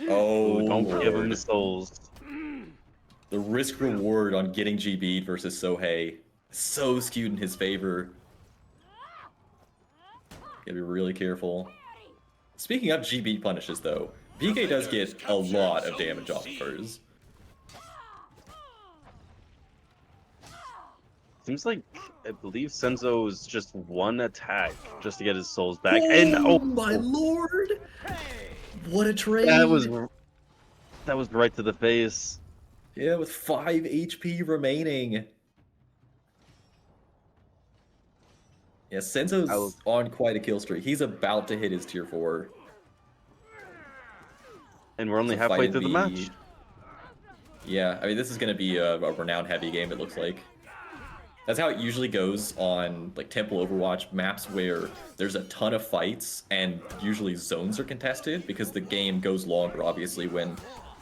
[SPEAKER 2] Oh,
[SPEAKER 3] ooh, don't give him
[SPEAKER 2] Lord.
[SPEAKER 3] the souls.
[SPEAKER 2] The risk reward on getting GB'd versus Sohei so skewed in his favor. Gotta be really careful. Speaking of GB punishes though, PK does get a lot of damage off of hers.
[SPEAKER 3] Seems like I believe Senzo's just one attack just to get his souls back. And oh
[SPEAKER 2] my lord! What a trade!
[SPEAKER 3] that was right to the face.
[SPEAKER 2] Yeah, with 5 HP remaining. Yeah, Senzo's on quite a kill streak. He's about to hit his tier 4.
[SPEAKER 3] And we're only
[SPEAKER 2] So
[SPEAKER 3] halfway
[SPEAKER 2] fight
[SPEAKER 3] through the match.
[SPEAKER 2] Yeah, I mean, this is going to be a renowned heavy game, it looks like. That's how it usually goes on like Temple Overwatch maps where there's a ton of fights and usually zones are contested because the game goes longer, obviously, when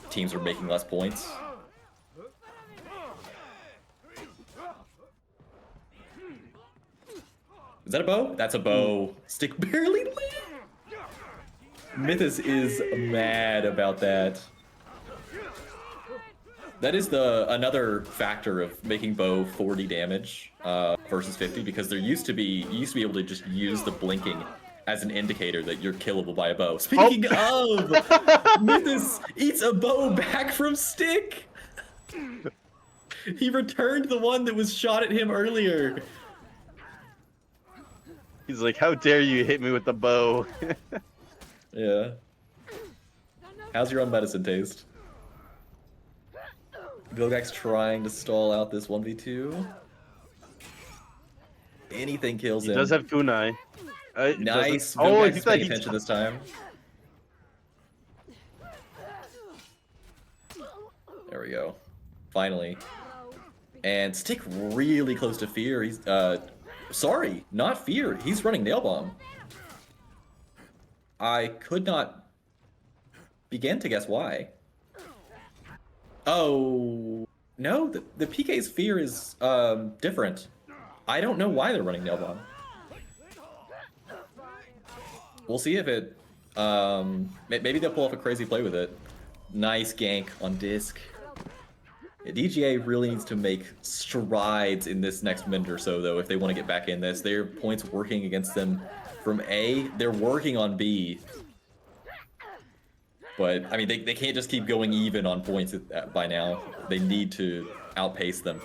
[SPEAKER 2] teams are making less points. Is that a bow? That's a bow. Stick barely lit. Mythos is mad about that. That is another factor of making bow 40 damage versus 50 because you used to be able to just use the blinking as an indicator that you're killable by a bow. Speaking of, Mythos eats a bow back from Stick. He returned the one that was shot at him earlier.
[SPEAKER 3] He's like, how dare you hit me with the bow?
[SPEAKER 2] Yeah. How's your own medicine taste? Gogak's trying to stall out this 1v2. Anything kills him.
[SPEAKER 3] He does have kunai.
[SPEAKER 2] Nice.
[SPEAKER 3] Oh,
[SPEAKER 2] Gogak's
[SPEAKER 3] he's
[SPEAKER 2] paying attention this time. There we go. Finally. And stick really close to Fear. He's, sorry, not Fear. He's running Nail Bomb. I could not begin to guess why. Oh, no, the PK's Fear is, different. I don't know why they're running Nail Bomb. We'll see if it, maybe they'll pull off a crazy play with it. Nice gank on Disc. Yeah, DGA really needs to make strides in this next minute or so, though, if they want to get back in this. Their points working against them from A. They're working on B. But, I mean, they can't just keep going even on points by now. They need to outpace them.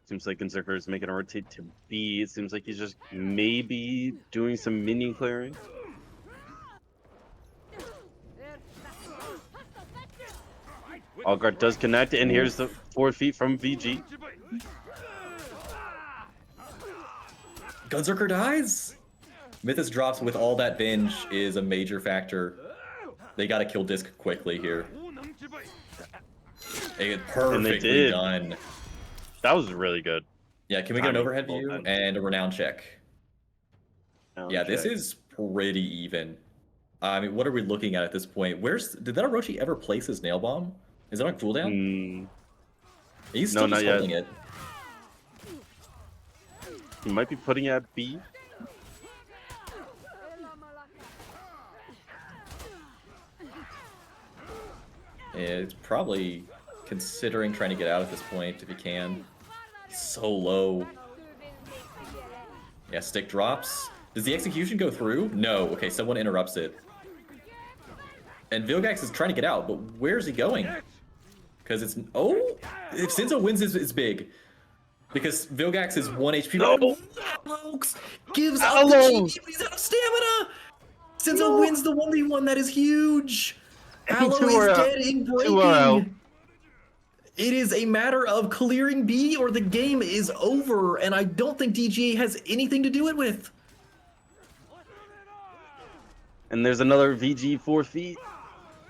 [SPEAKER 3] Seems like Berserker is making a rotate to B. It seems like he's just maybe doing some minion clearing. Allguard does connect, and here's the 4 feet from VG.
[SPEAKER 2] Gunzerker dies! Mythos drops with all that binge is a major factor. They gotta kill Disc quickly here. They get perfectly done.
[SPEAKER 3] That was really good.
[SPEAKER 2] Yeah, can we get an overhead view and a renown check? Yeah, this is pretty even. I mean, what are we looking at this point? Did that Orochi ever place his nail bomb? Is it on cooldown? He's still just holding it.
[SPEAKER 3] He might be putting it at B.
[SPEAKER 2] It's probably considering trying to get out at this point if he can. So low. Yeah, stick drops. Does the execution go through? No. Okay, someone interrupts it. And Vilgax is trying to get out, but where's he going? Because it's... Oh! If Sinzo wins, it's big. Because Vilgax is 1 HP.
[SPEAKER 3] No!
[SPEAKER 2] Alox gives up the GG, but he's out of stamina! Sinzo wins the 1v1. That is huge! Aloe is dead in breaking. It is a matter of clearing B or the game is over, and I don't think DGA has anything to do it with.
[SPEAKER 3] And there's another VG 4 feet.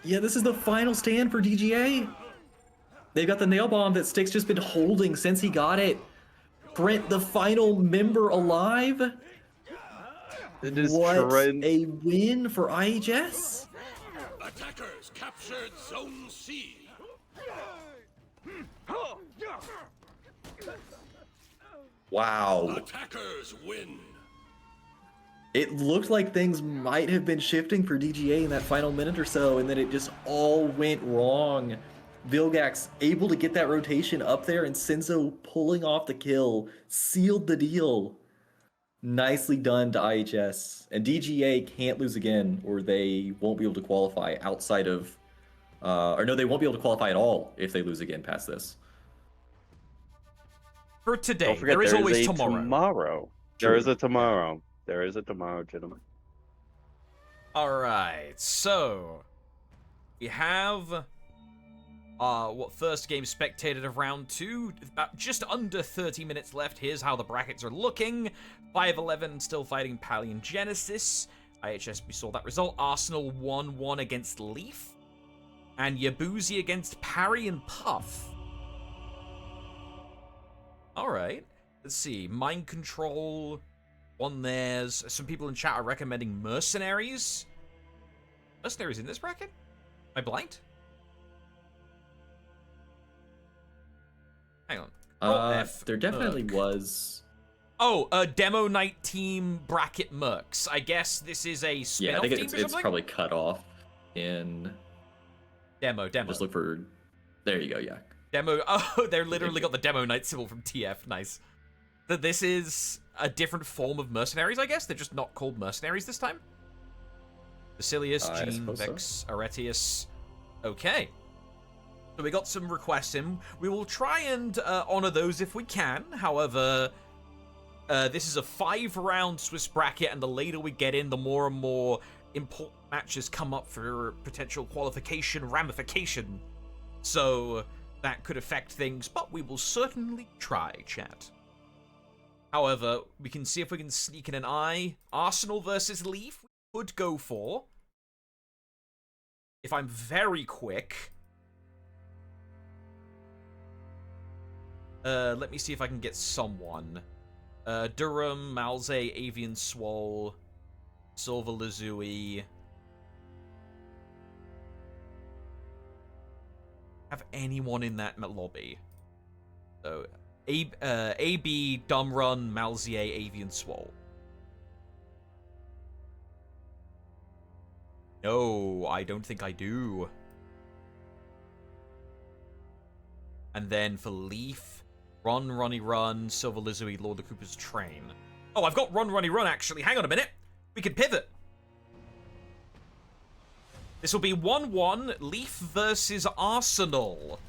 [SPEAKER 2] Yeah, this is the final stand for DGA. They've got the nail bomb that Stick's just been holding since he got it. Brent, the final member alive.
[SPEAKER 3] It is
[SPEAKER 2] what a win for IHS.
[SPEAKER 4] Attackers captured Zone C.
[SPEAKER 2] Wow.
[SPEAKER 4] Attackers win.
[SPEAKER 2] It looked like things might have been shifting for DGA in that final minute or so, and then it just all went wrong. Vilgax able to get that rotation up there, and Sinzo pulling off the kill sealed the deal. Nicely done to IHS. And DGA can't lose again, or they won't be able to qualify outside of... or no, they won't be able to qualify at all if they lose again past this.
[SPEAKER 1] For today, there is always tomorrow.
[SPEAKER 3] There is a tomorrow. There is a tomorrow, gentlemen.
[SPEAKER 1] Alright, so... we have... first game spectated of round 2. About just under 30 minutes left. Here's how the brackets are looking. 5-11 still fighting Pally and Genesis. IHS, we saw that result. Arsenal 1-1 against Leaf. And Yabuzi against Parry and Puff. Alright. Let's see. Mind Control. One there's. Some people in chat are recommending Mercenaries. Mercenaries in this bracket? Am I blind? Hang on.
[SPEAKER 2] There definitely was...
[SPEAKER 1] Oh, a Demo Night Team bracket Mercs. I guess this is a spin-off
[SPEAKER 2] team
[SPEAKER 1] or something?
[SPEAKER 2] it's probably cut off in...
[SPEAKER 1] Demo.
[SPEAKER 2] Just look for... There you go, yeah.
[SPEAKER 1] Demo. Oh, they're literally got the Demo Night symbol from TF. Nice. That this is a different form of mercenaries, I guess. They're just not called mercenaries this time. Basilius, Gene, Vex, Aretius. Okay. So we got some requests in. We will try and honor those if we can. However, this is a 5-round Swiss bracket, and the later we get in, the more and more important matches come up for potential qualification ramification. So that could affect things, but we will certainly try, chat. However, we can see if we can sneak in an eye. Arsenal versus Leaf, we could go for. If I'm very quick, Let me see if I can get someone. Durham, Malze, Avian Swole, Silver Lazui. Have anyone in that lobby? So, AB, Dumrun, Malzier, Avian Swole. No, I don't think I do. And then for Leaf, Run, Runny Run, Silver Lizui, Lord of Cooper's Train. Oh, I've got Run, Runny Run, actually. Hang on a minute. We can pivot. This will be 1-1, Leaf versus Arsenal.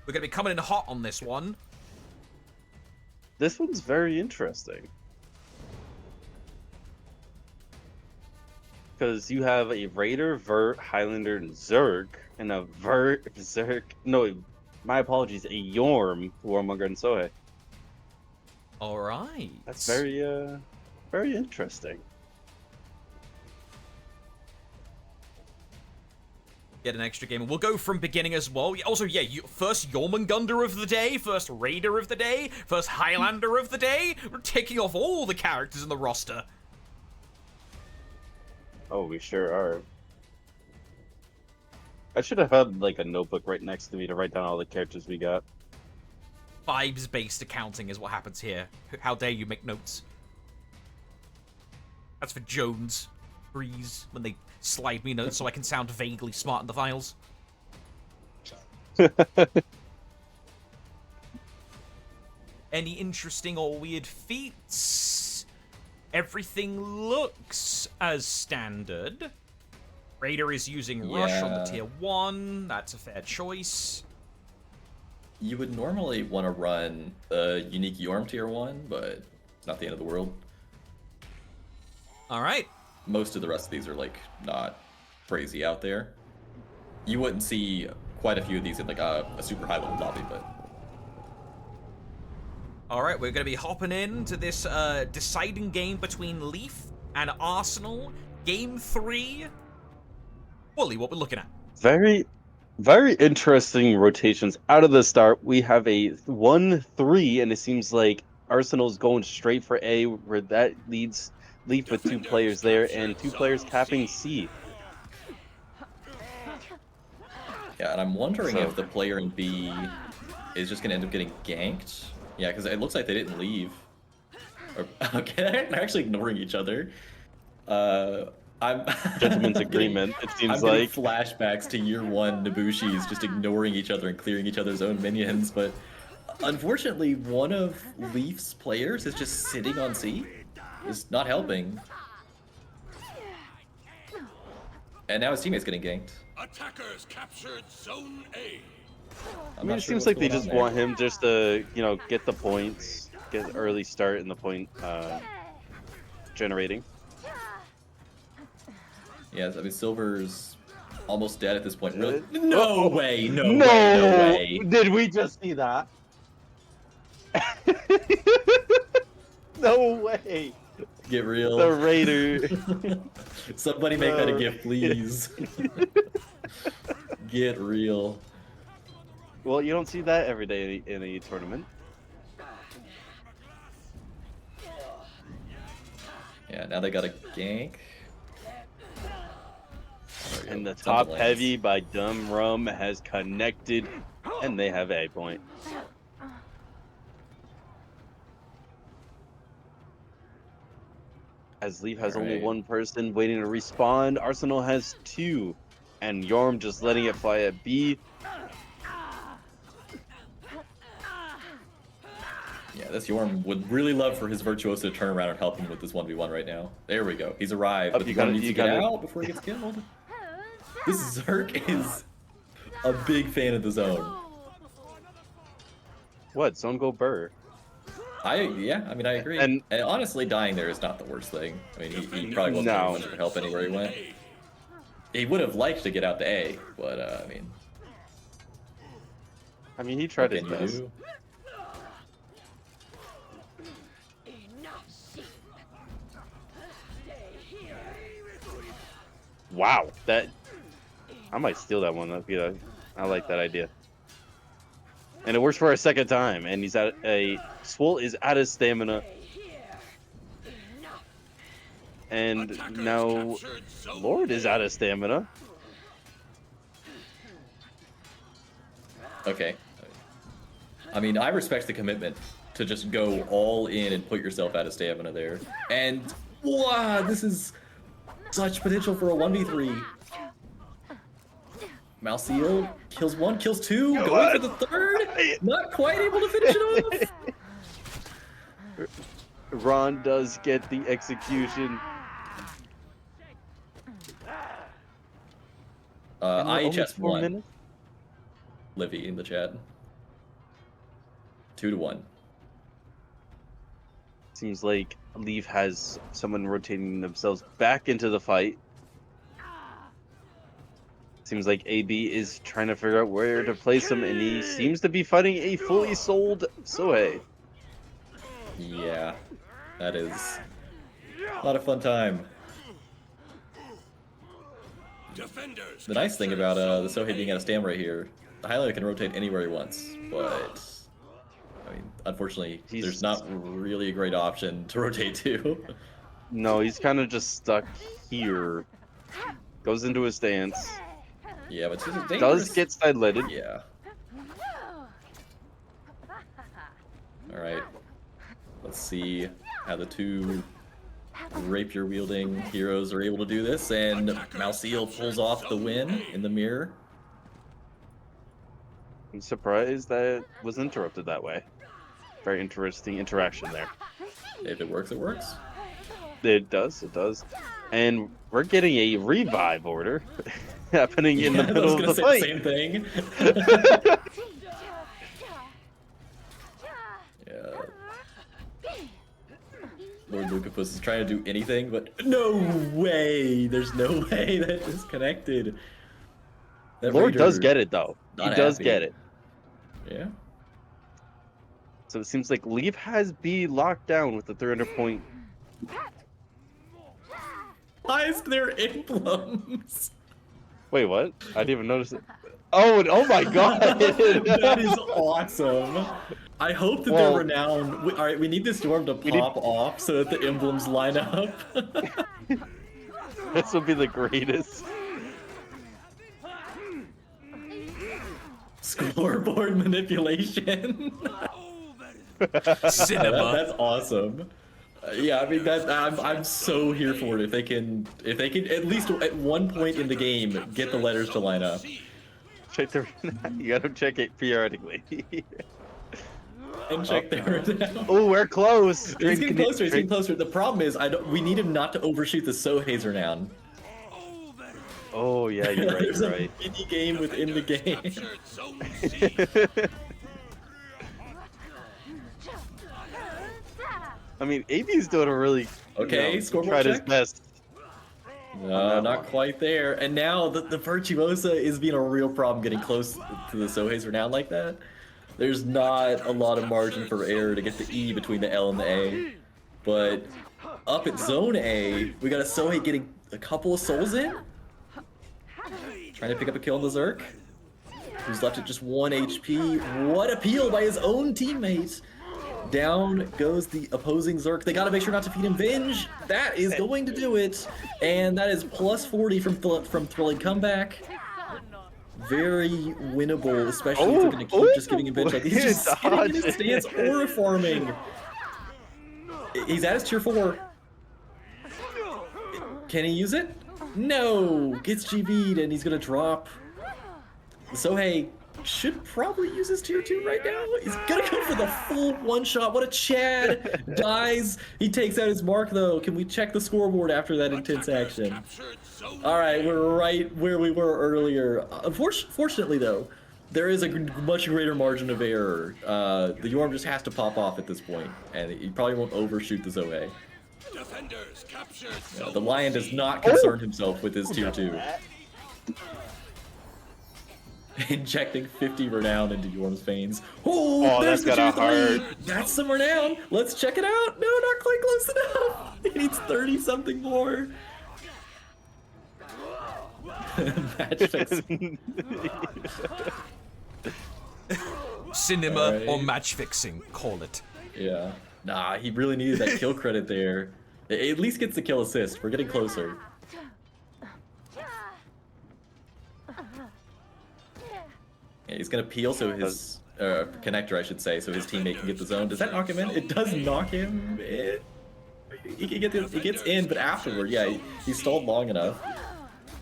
[SPEAKER 1] We're going to be coming in hot on this one.
[SPEAKER 3] This one's very interesting. Because you have a Raider, Vert, Highlander, and Zerg, and a Vert, Zerg... No, my apologies, a Yorm, Warmonger, and Sohei.
[SPEAKER 1] Alright.
[SPEAKER 3] That's very, very interesting.
[SPEAKER 1] Get an extra game. And we'll go from beginning as well. Also, yeah, first Jormungandr of the day, first Raider of the day, first Highlander of the day. We're ticking off all the characters in the roster.
[SPEAKER 3] Oh, we sure are. I should have had, like, a notebook right next to me to write down all the characters we got.
[SPEAKER 1] Vibes-based accounting is what happens here. How dare you make notes? That's for Jones. Breeze, when they slide me notes so I can sound vaguely smart in the files. Any interesting or weird feats? Everything looks as standard. Raider is using Rush on the tier 1. That's a fair choice.
[SPEAKER 2] You would normally want to run a unique Yorm tier 1, but it's not the end of the world.
[SPEAKER 1] Alright.
[SPEAKER 2] Most of the rest of these are, like, not crazy out there. You wouldn't see quite a few of these in, like, a super high-level lobby, but...
[SPEAKER 1] Alright, we're going to be hopping into this deciding game between Leaf and Arsenal. Game 3. Wooly, what we're looking at?
[SPEAKER 3] Very, very interesting rotations out of the start. We have a 1-3, and it seems like Arsenal's going straight for A, where that leads Leaf with 2 players there and 2 players capping C.
[SPEAKER 2] Yeah, and I'm wondering if the player in B is just going to end up getting ganked. Yeah, because it looks like they didn't leave. Or, okay, they're actually ignoring each other. I'm
[SPEAKER 3] Gentleman's agreement, it seems
[SPEAKER 2] I'm
[SPEAKER 3] like.
[SPEAKER 2] flashbacks to year 1 Nabushi's just ignoring each other and clearing each other's own minions, but unfortunately one of Leaf's players is just sitting on C. Is not helping. And now his teammate's getting ganked.
[SPEAKER 4] Attackers captured Zone A.
[SPEAKER 3] I mean, it seems like they just want him just to, you know, get the points, get an early start in the point generating.
[SPEAKER 2] Yeah, I mean, Silver's almost dead at this point. Really? No
[SPEAKER 3] Uh-oh.
[SPEAKER 2] way! No way! No way!
[SPEAKER 3] Did we just see that? No way!
[SPEAKER 2] Get real.
[SPEAKER 3] The Raider.
[SPEAKER 2] Somebody make that a gift, please. Get real.
[SPEAKER 3] Well, you don't see that every day in a tournament.
[SPEAKER 2] Yeah, now they got a gank.
[SPEAKER 3] And the top heavy by Dumb Rum has connected, and they have A point. As Leaf has only 1 person waiting to respawn, Arsenal has 2, and Yorm just letting it fly at B.
[SPEAKER 2] Yeah, this Yorm would really love for his Virtuoso to turn around and help him with this 1v1 right now. There we go. He's arrived, but the Yorm needs to get out before he gets killed. This Zerk is a big fan of the zone.
[SPEAKER 3] What? Zone go Burr.
[SPEAKER 2] Yeah, I mean, I agree. And honestly, dying there is not the worst thing. I mean, he probably wasn't getting much of help anywhere he went. He would have liked to get out to A, but,
[SPEAKER 3] I mean, he tried his best. Wow, that... I might steal that one. I like that idea. And it works for a second time, and he's at a Swole is out of stamina, and
[SPEAKER 4] Attackers
[SPEAKER 3] now
[SPEAKER 4] captured Zone
[SPEAKER 3] Lord is
[SPEAKER 4] A.
[SPEAKER 3] out of stamina.
[SPEAKER 2] Okay. I mean, I respect the commitment to just go all in and put yourself out of stamina there. And wow, this is such potential for a 1v3. Malseal kills one, kills two, going for the third. Not quite able to finish it off.
[SPEAKER 3] Ron does get the execution.
[SPEAKER 2] IHS
[SPEAKER 3] Almost 4
[SPEAKER 2] 1.
[SPEAKER 3] minutes.
[SPEAKER 2] Livy in the chat. 2-1.
[SPEAKER 3] Seems like Leaf has someone rotating themselves back into the fight. Seems like AB is trying to figure out where to place him, and he seems to be fighting a fully sold Sohei.
[SPEAKER 2] Yeah, that is a lot of fun time.
[SPEAKER 4] Defenders
[SPEAKER 2] The nice thing
[SPEAKER 4] captured
[SPEAKER 2] about the
[SPEAKER 4] Zone
[SPEAKER 2] Sohei being
[SPEAKER 4] A.
[SPEAKER 2] out of stamina right here, the highlighter can rotate anywhere he wants, but I mean, unfortunately, there's not really a great option to rotate to.
[SPEAKER 3] No, he's kind of just stuck here. Goes into his stance.
[SPEAKER 2] Yeah, but it's just dangerous.
[SPEAKER 3] Does get side-leaded.
[SPEAKER 2] Yeah. All right. Let's see how the two rapier-wielding heroes are able to do this, and Malseal pulls off the win in the mirror.
[SPEAKER 3] I'm surprised that it was interrupted that way. Very interesting interaction there.
[SPEAKER 2] If it works, it works.
[SPEAKER 3] It does, it does. And we're getting a revive order happening in the
[SPEAKER 2] Yeah, I
[SPEAKER 3] middle
[SPEAKER 2] was
[SPEAKER 3] of the
[SPEAKER 2] gonna say
[SPEAKER 3] fight.
[SPEAKER 2] the same thing. Yeah. Lord Lucapus is trying to do anything, but no way! There's no way that is connected. That
[SPEAKER 3] Lord
[SPEAKER 2] Raider
[SPEAKER 3] does get it, though. He
[SPEAKER 2] not
[SPEAKER 3] does
[SPEAKER 2] happy.
[SPEAKER 3] get it.
[SPEAKER 2] Yeah.
[SPEAKER 3] So it seems like Leaf has B locked down with the 300-point.
[SPEAKER 2] Why is there emblems?
[SPEAKER 3] Wait, what? I didn't even notice it. Oh, and, oh my god!
[SPEAKER 2] That is awesome. I hope that
[SPEAKER 3] Well-
[SPEAKER 2] they're renowned. All right, we need this storm to
[SPEAKER 3] need-
[SPEAKER 2] pop off so that the emblems line up.
[SPEAKER 3] This would be the greatest.
[SPEAKER 2] Scoreboard manipulation.
[SPEAKER 1] Cinema.
[SPEAKER 2] That's awesome. Yeah, I mean that I'm so here for it. If they can at least at one point in the game get the letters to line up.
[SPEAKER 3] Check the. You gotta check it periodically.
[SPEAKER 2] And check there now.
[SPEAKER 3] Oh, we're close.
[SPEAKER 2] He's getting closer. He's getting closer. The problem is we need him not to overshoot the Sohei's renown.
[SPEAKER 3] Oh yeah, you're right.
[SPEAKER 2] There's
[SPEAKER 3] You're
[SPEAKER 2] a
[SPEAKER 3] right.
[SPEAKER 2] mini game within the game.
[SPEAKER 4] Captured Zone C.
[SPEAKER 3] I mean, AB's doing a really
[SPEAKER 2] Okay, scoreboard
[SPEAKER 3] tried his
[SPEAKER 2] check.
[SPEAKER 3] best.
[SPEAKER 2] No, not quite there. And now the Virtuosa is being a real problem getting close to the Sohei's renown like that. There's not a lot of margin for error to get the E between the L and the A. But up at Zone A, we got a Sohei getting a couple of souls in. Trying to pick up a kill on the Zerk, who's left at just 1 HP. What a peel by his own teammate. Down goes the opposing Zerk. They gotta make sure not to feed him Venge. That is going to do it. And that is plus 40 from Thrilling Comeback. Very winnable, especially if they're gonna keep just giving him Venge like he's just sitting in his stance aura farming. He's at his tier 4. Can he use it? No! Gets GB'd and he's gonna drop. Sohei should probably use his tier 2 right now. He's gonna go for the full one-shot. What a Chad! Dies. He takes out his mark though. Can we check the scoreboard after that intense action?
[SPEAKER 4] Captured Zone
[SPEAKER 2] Alright,
[SPEAKER 4] A.
[SPEAKER 2] we're right where we were earlier. Fortunately though, there is a much greater margin of error. The Yorm just has to pop off at this point, and he probably won't overshoot the Zoe.
[SPEAKER 4] Defenders captured Zone
[SPEAKER 2] The Lion does
[SPEAKER 4] C.
[SPEAKER 2] not concern himself with his tier 2. Injecting 50 renown into Yorm's veins.
[SPEAKER 3] Oh,
[SPEAKER 2] There's
[SPEAKER 3] that's
[SPEAKER 2] the
[SPEAKER 3] gotta
[SPEAKER 2] tier 3. That's some renown. Let's check it out. No, not quite close enough. He needs 30 something more. Match fix.
[SPEAKER 1] cinema or
[SPEAKER 2] Alright.
[SPEAKER 1] match fixing. Call it.
[SPEAKER 2] Yeah. Nah, he really needed that kill credit there. At least gets the kill assist. We're getting closer. Yeah, he's gonna peel so his connector, I should say, so his teammate can get the zone. Does that knock him in? It does knock him in. He gets in, but afterward, yeah, he stalled long enough.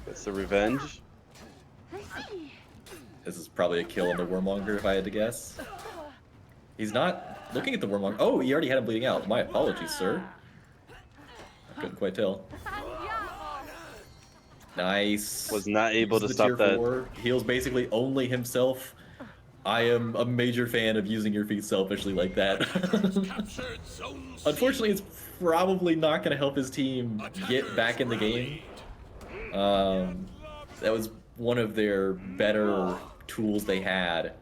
[SPEAKER 3] That's the revenge.
[SPEAKER 2] This is probably a kill on the Wormmonger if I had to guess. He's not looking at the Wormmonger. Oh, he already had him bleeding out. My apologies, sir. I couldn't quite tell. Nice.
[SPEAKER 3] Was not able to
[SPEAKER 2] The
[SPEAKER 3] stop
[SPEAKER 2] tier
[SPEAKER 3] that.
[SPEAKER 2] 4 heals basically only himself. I am a major fan of using your feet selfishly like that.
[SPEAKER 4] Captured zone C.
[SPEAKER 2] Unfortunately, it's probably not going to help his team get back in the game. That was one of their better tools they had.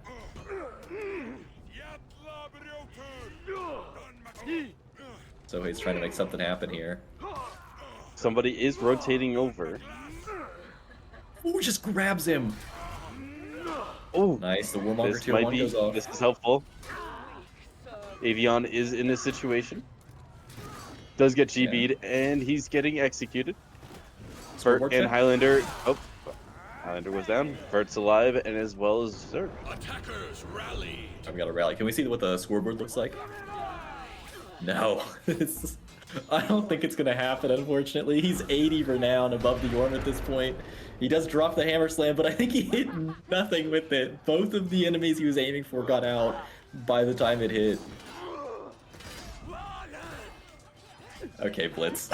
[SPEAKER 2] So he's trying to make something happen here.
[SPEAKER 3] Somebody is rotating over.
[SPEAKER 2] Ooh, just grabs him.
[SPEAKER 3] Oh,
[SPEAKER 2] Nice, the Warmonger
[SPEAKER 3] this
[SPEAKER 2] tier
[SPEAKER 3] might
[SPEAKER 2] 1
[SPEAKER 3] be.
[SPEAKER 2] goes off.
[SPEAKER 3] This is helpful. Avion is in this situation. Does get GB'd, and he's getting executed. Vert and
[SPEAKER 2] check.
[SPEAKER 3] Highlander. Oh, Highlander was down. Vert's alive, and as well as Zerg.
[SPEAKER 4] Attackers rallied.
[SPEAKER 2] I've got a rally. Can we see what the scoreboard looks like? No. I don't think it's going to happen, unfortunately. He's 80 renown above the Orm at this point. He does drop the hammer slam, but I think he hit nothing with it. Both of the enemies he was aiming for got out by the time it hit. Okay, Blitz.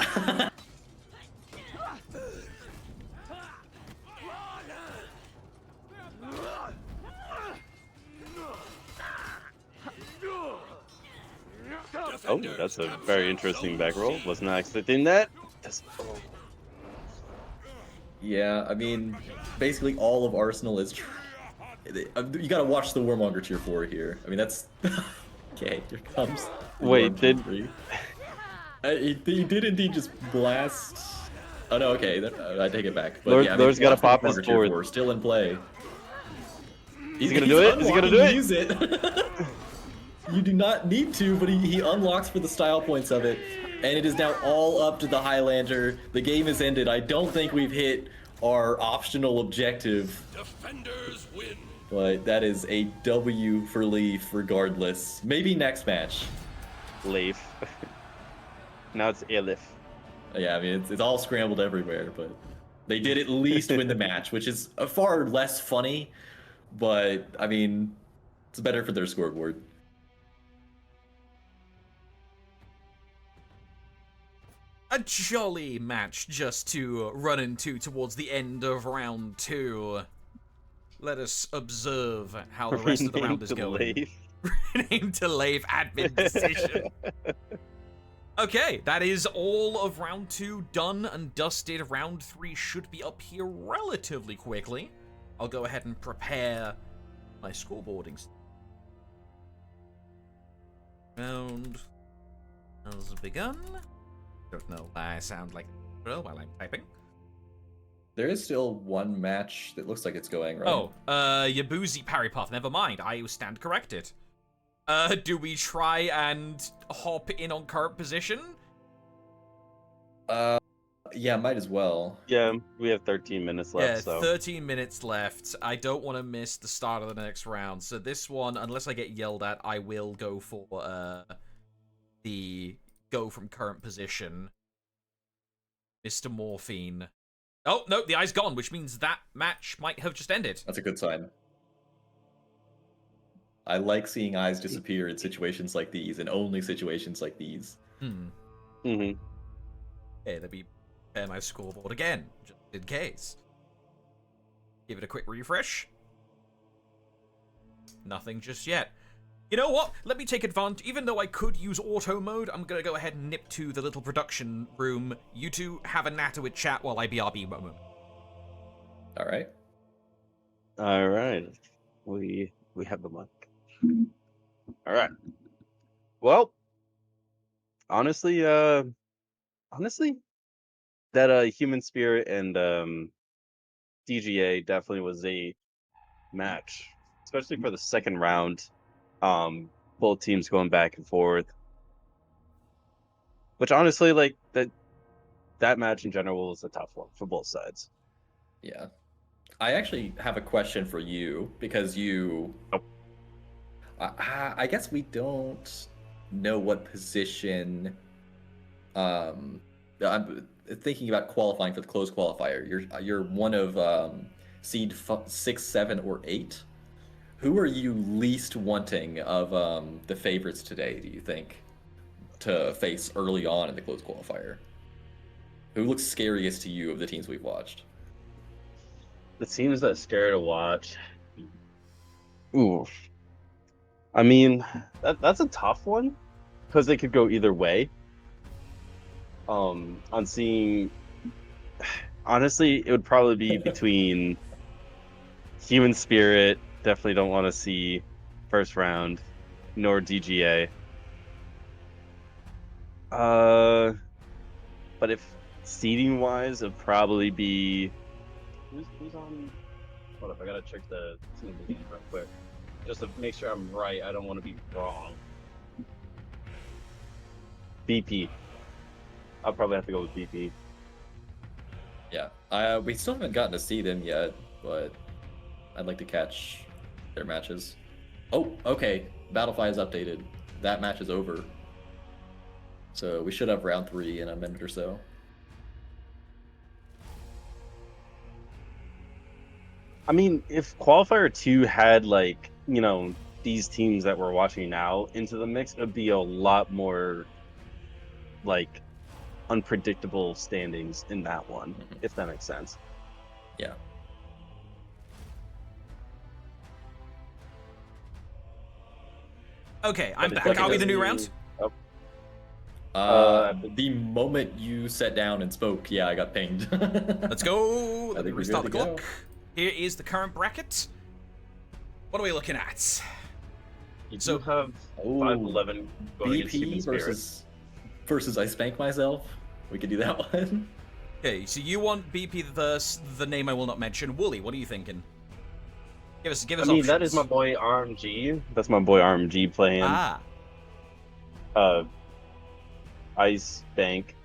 [SPEAKER 3] Oh, that's a very interesting back roll. Was not expecting that.
[SPEAKER 2] Yeah, I mean, basically all of Arsenal is... You gotta watch the Warmonger tier 4 here. I mean, that's... Okay, here comes... the
[SPEAKER 3] Wait,
[SPEAKER 2] Worm tier
[SPEAKER 3] did-
[SPEAKER 2] 3. He did indeed just blast... Oh no, okay, I take it back. But
[SPEAKER 3] Lord-
[SPEAKER 2] yeah, I mean,
[SPEAKER 3] Lord's gotta
[SPEAKER 2] watch the
[SPEAKER 3] pop his
[SPEAKER 2] Warmonger tier
[SPEAKER 3] board.
[SPEAKER 2] 4, still in play.
[SPEAKER 3] He's gonna do it? Is he gonna do it?
[SPEAKER 2] Use it. You do not need to, but he unlocks for the style points of it. And it is now all up to the Highlander. The game is ended. I don't think we've hit our optional objective.
[SPEAKER 4] Defenders win.
[SPEAKER 2] But that is a W for Leaf regardless. Maybe next match.
[SPEAKER 3] Leaf. Now it's Elif.
[SPEAKER 2] Yeah, I mean, it's all scrambled everywhere, but they did at least win the match, which is far less funny. But, I mean, it's better for their scoreboard.
[SPEAKER 1] A jolly match just to run into towards the end of round 2. Let us observe how the rest of the round is going.
[SPEAKER 3] Leaf.
[SPEAKER 1] Rename to Lave admin decision. Okay, that is all of round 2 done and dusted. Round 3 should be up here relatively quickly. I'll go ahead and prepare my scoreboarding. Round has begun. Don't know why I sound like a drill while I'm typing.
[SPEAKER 2] There is still one match that looks like it's going, right?
[SPEAKER 1] Oh, Yabuzi parry puff. Never mind. I stand corrected. Do we try and hop in on current position?
[SPEAKER 2] Yeah, might as well.
[SPEAKER 3] Yeah, we have 13 minutes left,
[SPEAKER 1] Yeah,
[SPEAKER 3] so
[SPEAKER 1] 13 minutes left. I don't want to miss the start of the next round. So this one, unless I get yelled at, I will go for the go from current position. Mr. Morphine. Oh, no, the eye's gone, which means that match might have just ended.
[SPEAKER 2] That's a good sign. I like seeing eyes disappear in situations like these, and only situations like these.
[SPEAKER 3] Mhm.
[SPEAKER 1] Okay, let me prepare my scoreboard again, just in case. Give it a quick refresh. Nothing just yet. You know what? Let me take advantage. Even though I could use auto mode, I'm going to go ahead and nip to the little production room. You two have a natter with chat while I BRB moment.
[SPEAKER 2] All right.
[SPEAKER 3] All right. We have the mic. All right. Well, honestly, that Human Spirit and DGA definitely was a match, especially for the second round. Both teams going back and forth. Which honestly, like that match in general was a tough one for both sides.
[SPEAKER 2] Yeah. I actually have a question for you because you.
[SPEAKER 3] Oh.
[SPEAKER 2] I guess we don't know what position. I'm thinking about qualifying for the closed qualifier. You're one of seed 6, 7, or 8. Who are you least wanting of the favorites today? Do you think to face early on in the closed qualifier? Who looks scariest to you of the teams we've watched?
[SPEAKER 3] The teams that scare to watch. Ooh. I mean, that's a tough one because they could go either way. On seeing, honestly, it would probably be between Human Spirit. Definitely don't want to see first round, nor DGA. But if seeding wise, it'd probably be who's on. Hold up, I gotta check the team again real quick, just to make sure I'm right. I don't want to be wrong. BP. I'll probably have to go with BP.
[SPEAKER 2] Yeah, we still haven't gotten to see them yet, but I'd like to catch their matches. Oh, okay. Battlefy is updated. That match is over. So we should have round 3 in a minute or so.
[SPEAKER 3] I mean, if Qualifier 2 had, like, you know, these teams that we're watching now into the mix, it'd be a lot more, like, unpredictable standings in that one, if that makes sense.
[SPEAKER 2] Yeah.
[SPEAKER 1] Okay, I'm
[SPEAKER 3] But
[SPEAKER 1] back.
[SPEAKER 3] it
[SPEAKER 1] Are we the
[SPEAKER 3] doesn't
[SPEAKER 1] new
[SPEAKER 3] mean-
[SPEAKER 1] round?
[SPEAKER 2] The moment you sat down and spoke, yeah, I got pinged.
[SPEAKER 1] Let's go. Let me
[SPEAKER 2] think we're
[SPEAKER 1] restart the
[SPEAKER 2] good to
[SPEAKER 1] clock.
[SPEAKER 2] go.
[SPEAKER 1] Here is the current bracket. What are we looking at?
[SPEAKER 3] You
[SPEAKER 1] So-
[SPEAKER 3] do have 5-11 going against Human
[SPEAKER 2] BP
[SPEAKER 3] Spirit.
[SPEAKER 2] versus I Spank Myself. We could do that one.
[SPEAKER 1] Okay, so you want BP versus the name I will not mention. Wooly, what are you thinking? Give us
[SPEAKER 3] I mean,
[SPEAKER 1] options.
[SPEAKER 3] that is my boy RMG. That's my boy RMG playing Ice Bank.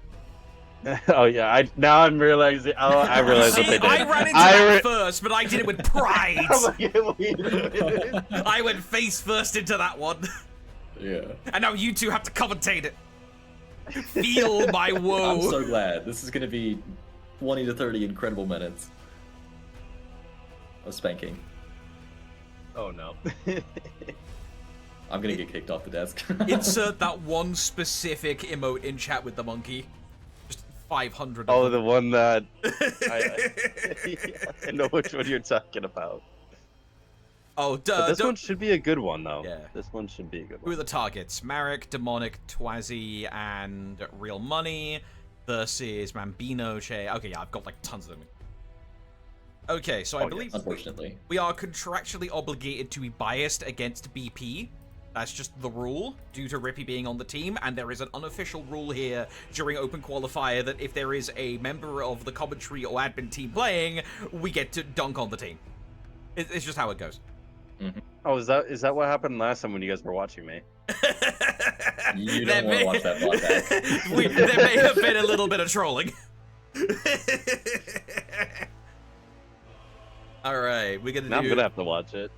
[SPEAKER 3] Oh yeah, now I'm realizing. Oh, I realized what
[SPEAKER 1] See,
[SPEAKER 3] they did.
[SPEAKER 1] I ran into that first, but I did it with pride.
[SPEAKER 3] I'm like, wait a minute.
[SPEAKER 1] I went face first into that one.
[SPEAKER 2] Yeah.
[SPEAKER 1] And now you two have to commentate it. Feel my woe.
[SPEAKER 2] I'm so glad. This is going to be 20 to 30 incredible minutes of spanking.
[SPEAKER 3] Oh no.
[SPEAKER 2] I'm going to get kicked off the desk.
[SPEAKER 1] Insert that one specific emote in chat with the monkey. Just 500 of
[SPEAKER 3] Oh,
[SPEAKER 1] them.
[SPEAKER 3] the one that I know which one you're talking about.
[SPEAKER 1] Oh,
[SPEAKER 3] But this one should be a good one, though.
[SPEAKER 1] Yeah.
[SPEAKER 3] This one should be a good
[SPEAKER 1] Who are
[SPEAKER 3] one.
[SPEAKER 1] the targets? Marek, Demonic, Twazzy, and Real Money versus Mambino, Che. Okay, yeah, I've got like tons of them. Okay, so I believe
[SPEAKER 2] Unfortunately.
[SPEAKER 1] we are contractually obligated to be biased against BP. That's just the rule, due to Rippy being on the team, and there is an unofficial rule here during Open Qualifier that if there is a member of the commentary or admin team playing, we get to dunk on the team. It's just how it goes.
[SPEAKER 3] Oh, is that what happened last time when you guys were watching me?
[SPEAKER 2] You don't want to watch that vlog back.
[SPEAKER 1] There may have been a little bit of trolling. All right, we're gonna
[SPEAKER 3] Now I'm
[SPEAKER 1] do.
[SPEAKER 3] gonna have to watch it.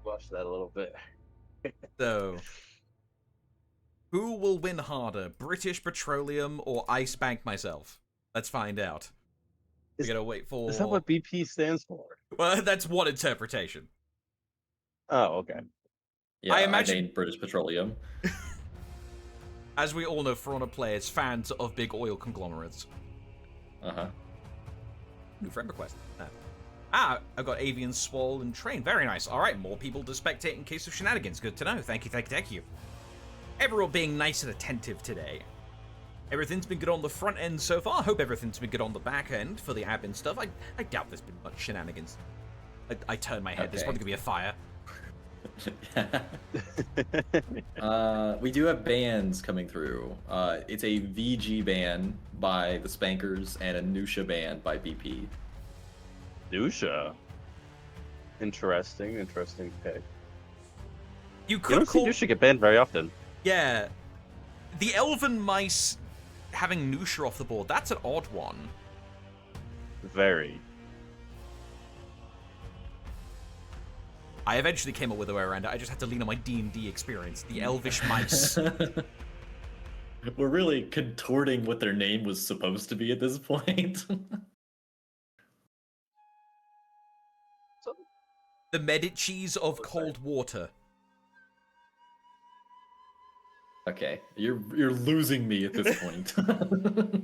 [SPEAKER 3] Watch that a little bit.
[SPEAKER 1] So, who will win harder, British Petroleum or I Spank Myself? Let's find out. We
[SPEAKER 3] Is-
[SPEAKER 1] gotta wait for.
[SPEAKER 3] Is that what BP stands for?
[SPEAKER 1] Well, that's one interpretation.
[SPEAKER 3] Oh, okay.
[SPEAKER 2] Yeah,
[SPEAKER 1] I
[SPEAKER 2] I
[SPEAKER 1] imagine-
[SPEAKER 2] named British Petroleum.
[SPEAKER 1] As we all know, For Honor players, fans of big oil conglomerates.
[SPEAKER 2] Uh-huh.
[SPEAKER 1] New friend request. I've got Avian, Swole, and Train. Very nice. All right, more people to spectate in case of shenanigans. Good to know. Thank you. Everyone being nice and attentive today. Everything's been good on the front end so far. I hope everything's been good on the back end for the admin stuff. I doubt there's been much shenanigans. I turn my head. There's
[SPEAKER 2] Okay.
[SPEAKER 1] probably gonna be a fire.
[SPEAKER 2] We do have bans coming through. It's a VG ban by the Spankers and a Nusha ban by BP.
[SPEAKER 3] Dusha. Interesting pick.
[SPEAKER 1] You
[SPEAKER 3] You
[SPEAKER 1] could
[SPEAKER 3] don't see
[SPEAKER 1] call...
[SPEAKER 3] Nusha get banned very often.
[SPEAKER 1] Yeah. The Elven Mice having Nusha off the board, that's an odd one.
[SPEAKER 3] Very.
[SPEAKER 1] I eventually came up with a way around it. I just had to lean on my D&D experience. The Elvish Mice.
[SPEAKER 2] We're really contorting what their name was supposed to be at this point.
[SPEAKER 1] The Medicis of Cold Water.
[SPEAKER 2] Okay, you're losing me at this point.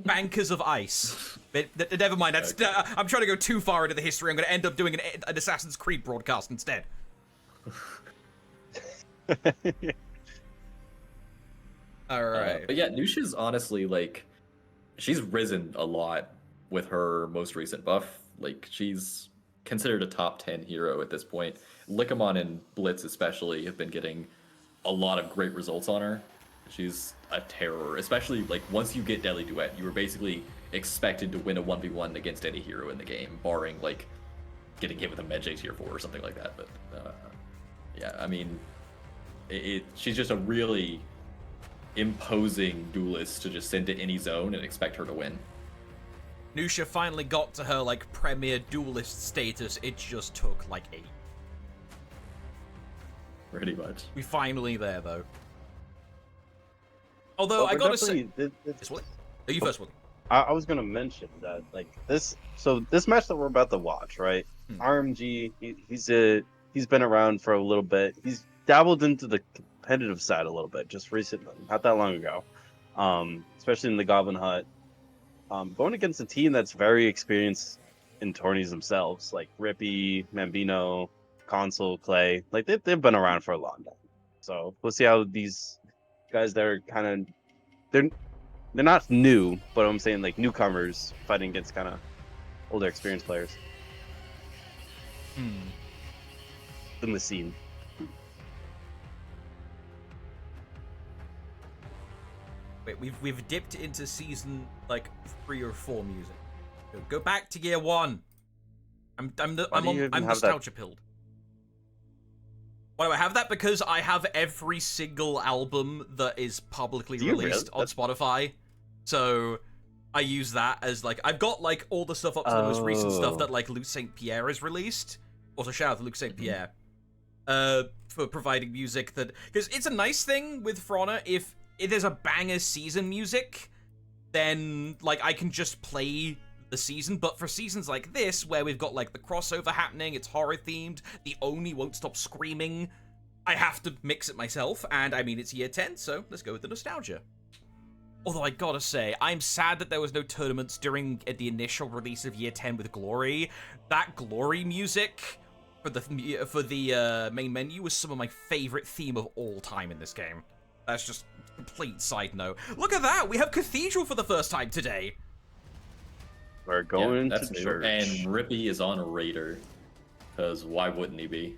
[SPEAKER 1] Bankers of Ice. Never mind. That's, I'm trying to go too far into the history. I'm going to end up doing an Assassin's Creed broadcast instead. All right.
[SPEAKER 2] But yeah, Nusha's honestly, like, she's risen a lot with her most recent buff. Like, she's considered a top 10 hero at this point. Likamon and Blitz especially have been getting a lot of great results on her. She's a terror, especially, like, once you get Deadly Duet, you were basically expected to win a 1v1 against any hero in the game, barring, like, getting hit with a Medjay tier 4 or something like that. But, yeah, I mean, she's just a really imposing duelist to just send to any zone and expect her to win.
[SPEAKER 1] Nusha finally got to her, like, premier duelist status. It just took, like, 8.
[SPEAKER 2] Pretty much.
[SPEAKER 1] We finally there, though. Although,
[SPEAKER 3] Well,
[SPEAKER 1] I
[SPEAKER 3] we're
[SPEAKER 1] gotta say...
[SPEAKER 3] definitely-
[SPEAKER 1] This one? Oh, you first one.
[SPEAKER 3] I was gonna mention that, like, this match that we're about to watch, right? RMG, he's been around for a little bit. He's dabbled into the competitive side a little bit just recently, not that long ago. Especially in the Goblin Hut. Going against a team that's very experienced in tourneys themselves, like Rippy, Mambino, Console, Clay. Like, they've been around for a long time. So we'll see how these guys that are kind of they're not new, but I'm saying, like, newcomers fighting against kind of older experienced players in the scene.
[SPEAKER 1] Wait, we've dipped into season, like, 3 or 4 music. Go back to year 1. I'm nostalgia pilled. Why do I have that? Because I have every single album that is publicly released on Spotify. So I use that as, like, I've got, like, all the stuff up to the most recent stuff that, like, Luc St. Pierre has released. Also, shout out to Luc St. Pierre for providing music that... Because it's a nice thing with Frona, if there's a banger season music, then, like, I can just play the season. But for seasons like this, where we've got, like, the crossover happening, it's horror-themed, the Oni won't stop screaming, I have to mix it myself, and, I mean, it's year 10, so let's go with the nostalgia. Although I gotta say, I'm sad that there was no tournaments during the initial release of Year 10 with Glory. That Glory music for the main menu was some of my favorite theme of all time in this game. That's just a complete side note. Look at that! We have Cathedral for the first time today!
[SPEAKER 3] We're going
[SPEAKER 2] that's
[SPEAKER 3] to
[SPEAKER 2] new.
[SPEAKER 3] church.
[SPEAKER 2] And Rippy is on a Raider, because why wouldn't he be?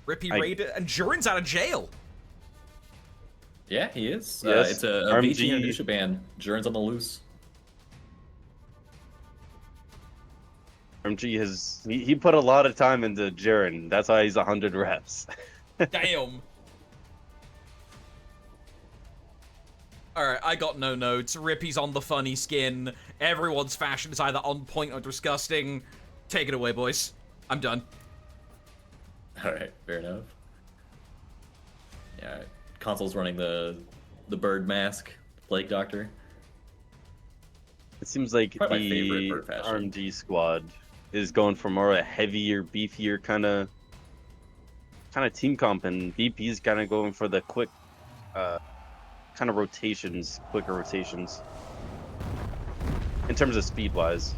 [SPEAKER 1] Rippy Raider, and Jurin's out of jail!
[SPEAKER 2] Yeah, he is.
[SPEAKER 3] Yes.
[SPEAKER 2] It's a
[SPEAKER 3] RMG.
[SPEAKER 2] VG and Nusha ban. Jurin's on the loose.
[SPEAKER 3] RMG he put a lot of time into Jiren. That's why he's 100 reps.
[SPEAKER 1] Damn! Alright, I got no notes. Rippy's on the funny skin. Everyone's fashion is either on point or disgusting. Take it away, boys. I'm done.
[SPEAKER 2] Alright, fair enough. Yeah, Console's running the bird mask, Plague Doctor.
[SPEAKER 3] It seems like
[SPEAKER 2] Probably my favorite
[SPEAKER 3] the
[SPEAKER 2] bird fashion.
[SPEAKER 3] RMG squad is going for more a heavier, beefier kind of team comp, and BP's kind of going for the quick kind of rotations, quicker rotations in terms of speed wise.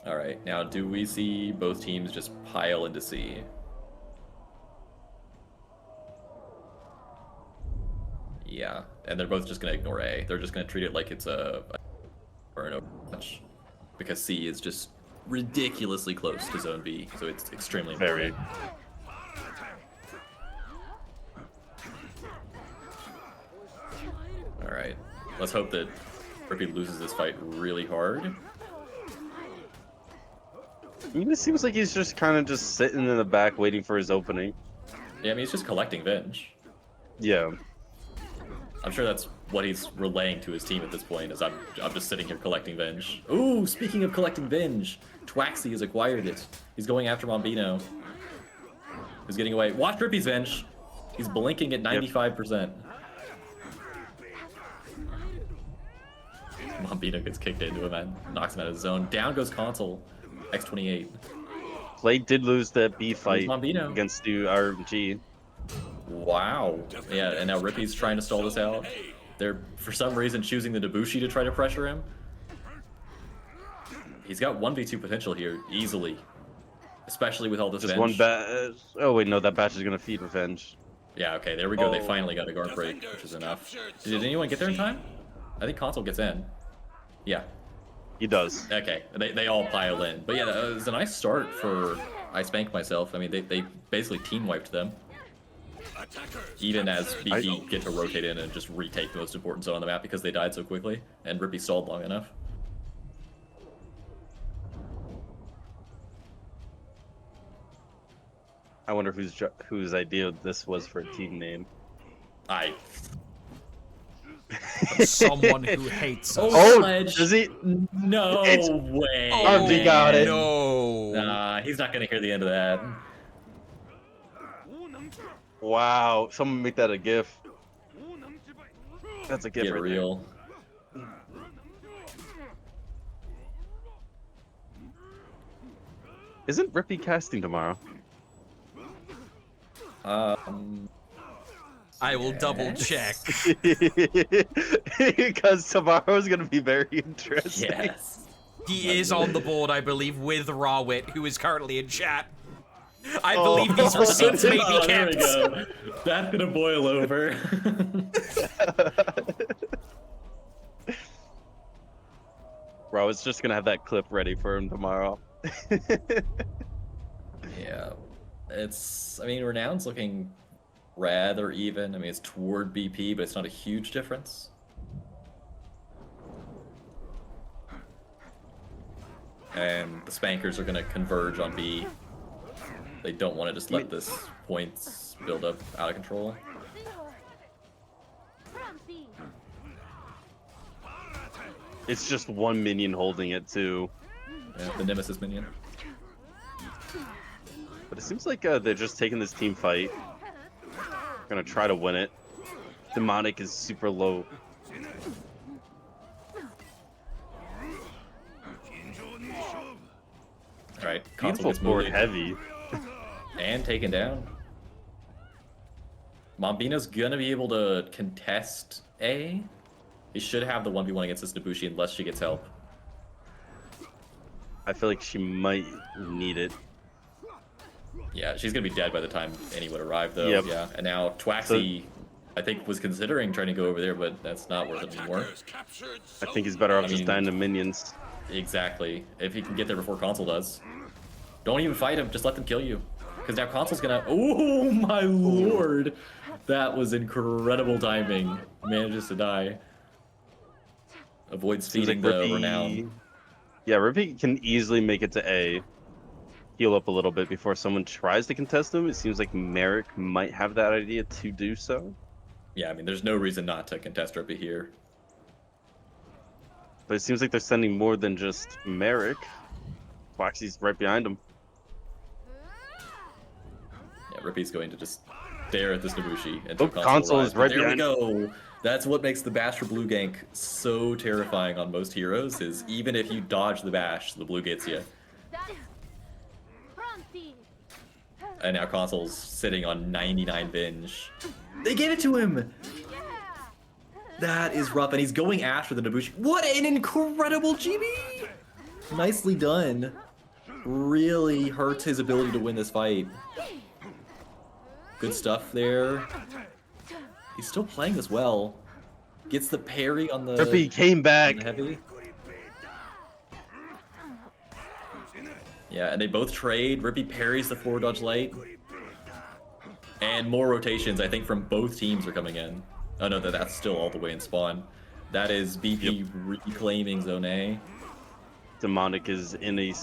[SPEAKER 2] All right, now do we see both teams just pile into C? Yeah, and they're both just gonna ignore A. They're just gonna treat it like it's a or an overmatch, because C is just ridiculously close to Zone B, so it's extremely
[SPEAKER 3] Very.
[SPEAKER 2] important. All right, let's hope that Rippy loses this fight really hard.
[SPEAKER 3] I mean, it seems like he's just kind of just sitting in the back waiting for his opening.
[SPEAKER 2] Yeah, I mean, he's just collecting Venge.
[SPEAKER 3] Yeah.
[SPEAKER 2] I'm sure that's what he's relaying to his team at this point, is I'm just sitting here collecting Venge. Ooh, speaking of collecting Venge, Twaxi has acquired it. He's going after Mombino. He's getting away. Watch Rippy's Venge. He's blinking at 95%. Mombino gets kicked into him and knocks him out of his zone. Down goes Console. X28.
[SPEAKER 3] Play did lose that B fight
[SPEAKER 2] Mombino
[SPEAKER 3] against the RMG.
[SPEAKER 2] Wow. Yeah, and now Rippy's trying to stall this out. They're, for some reason, choosing the Debushi to try to pressure him. He's got 1v2 potential here, easily. Especially with all this
[SPEAKER 3] Just
[SPEAKER 2] Venge.
[SPEAKER 3] one batch. Oh wait, no, that batch is gonna feed Revenge.
[SPEAKER 2] Yeah, okay, there we go. They
[SPEAKER 3] Oh.
[SPEAKER 2] finally got a guard break, which is enough. Did anyone get there in time? I think Console gets in. Yeah.
[SPEAKER 3] He does.
[SPEAKER 2] Okay, they all pile in. But yeah, it was a nice start for I Spank Myself. I mean, they basically team wiped them. Even as BP get to rotate in and just retake the most important zone on the map because they died so quickly, and Rippy stalled long enough.
[SPEAKER 3] I wonder whose idea this was for a team name.
[SPEAKER 1] Someone who hates us.
[SPEAKER 3] Oh,
[SPEAKER 2] Sledge.
[SPEAKER 3] does he?
[SPEAKER 2] No
[SPEAKER 3] It's-
[SPEAKER 2] way.
[SPEAKER 3] RMG got it.
[SPEAKER 1] No.
[SPEAKER 2] Nah, he's not gonna hear the end of that.
[SPEAKER 3] Wow, someone make that a GIF. That's a GIF
[SPEAKER 2] Get
[SPEAKER 3] right there.
[SPEAKER 2] real.
[SPEAKER 3] Isn't Rippy casting tomorrow?
[SPEAKER 1] I will double check.
[SPEAKER 3] Because tomorrow's gonna be very interesting.
[SPEAKER 2] Yes.
[SPEAKER 1] He is on the board, I believe, with Rawit, who is currently in chat. I
[SPEAKER 3] Oh.
[SPEAKER 1] believe these receipts may be
[SPEAKER 2] Oh, there we
[SPEAKER 1] kept.
[SPEAKER 2] go. That's gonna boil over.
[SPEAKER 3] Bro, it's just gonna have that clip ready for him tomorrow.
[SPEAKER 2] Yeah. I mean, Renown's looking rather even. I mean, it's toward BP, but it's not a huge difference. And the Spankers are going to converge on B. They don't want to just let this points build up out of control.
[SPEAKER 3] It's just one minion holding it too.
[SPEAKER 2] Yeah, the Nemesis minion.
[SPEAKER 3] But it seems like they're just taking this team fight. Gonna try to win it. Demonic is super low.
[SPEAKER 2] Alright, Console
[SPEAKER 3] Beautiful
[SPEAKER 2] gets
[SPEAKER 3] forward
[SPEAKER 2] moving.
[SPEAKER 3] heavy.
[SPEAKER 2] And taken down. Mombino's gonna be able to contest A. He should have the 1v1 against this Nabushi unless she gets help.
[SPEAKER 3] I feel like she might need it.
[SPEAKER 2] Yeah, she's gonna be dead by the time any would arrive, though.
[SPEAKER 3] Yep.
[SPEAKER 2] Yeah, and now Twaxi, I think, was considering trying to go over there, but that's not worth it anymore.
[SPEAKER 3] I think he's better off
[SPEAKER 2] I
[SPEAKER 3] just
[SPEAKER 2] mean-
[SPEAKER 3] dying to minions.
[SPEAKER 2] Exactly. If he can get there before Console does. Don't even fight him, just let them kill you. Because now Console's gonna... Oh my lord! That was incredible timing. Manages to die. Avoids
[SPEAKER 3] Seems
[SPEAKER 2] feeding
[SPEAKER 3] like
[SPEAKER 2] the
[SPEAKER 3] Rippy...
[SPEAKER 2] Renown.
[SPEAKER 3] Yeah, Rippy can easily make it to A. Heal up a little bit before someone tries to contest him. It seems like Merrick might have that idea to do so.
[SPEAKER 2] Yeah, I mean, there's no reason not to contest Rippy here.
[SPEAKER 3] But it seems like they're sending more than just Merrick. Waxy's right behind him.
[SPEAKER 2] Yeah, Rippy's going to just stare at this Nabushi until
[SPEAKER 3] Oh, Console
[SPEAKER 2] arrives.
[SPEAKER 3] is right
[SPEAKER 2] But there we
[SPEAKER 3] behind.
[SPEAKER 2] go. That's what makes the bash for blue gank so terrifying on most heroes, is even if you dodge the bash, the blue gets you. And now Console's sitting on 99 binge. They gave it to him! That is rough, and he's going after the Nabushi. What an incredible GB! Nicely done. Really hurts his ability to win this fight. Good stuff there. He's still playing this well. Gets the parry on the
[SPEAKER 3] Rippy came
[SPEAKER 2] on
[SPEAKER 3] back.
[SPEAKER 2] the heavy. Yeah, and they both trade. Rippy parries the forward dodge late. And more rotations, I think, from both teams are coming in. Oh no, that's still all the way in spawn. That is BP reclaiming Zone A.
[SPEAKER 3] Demonic is in a...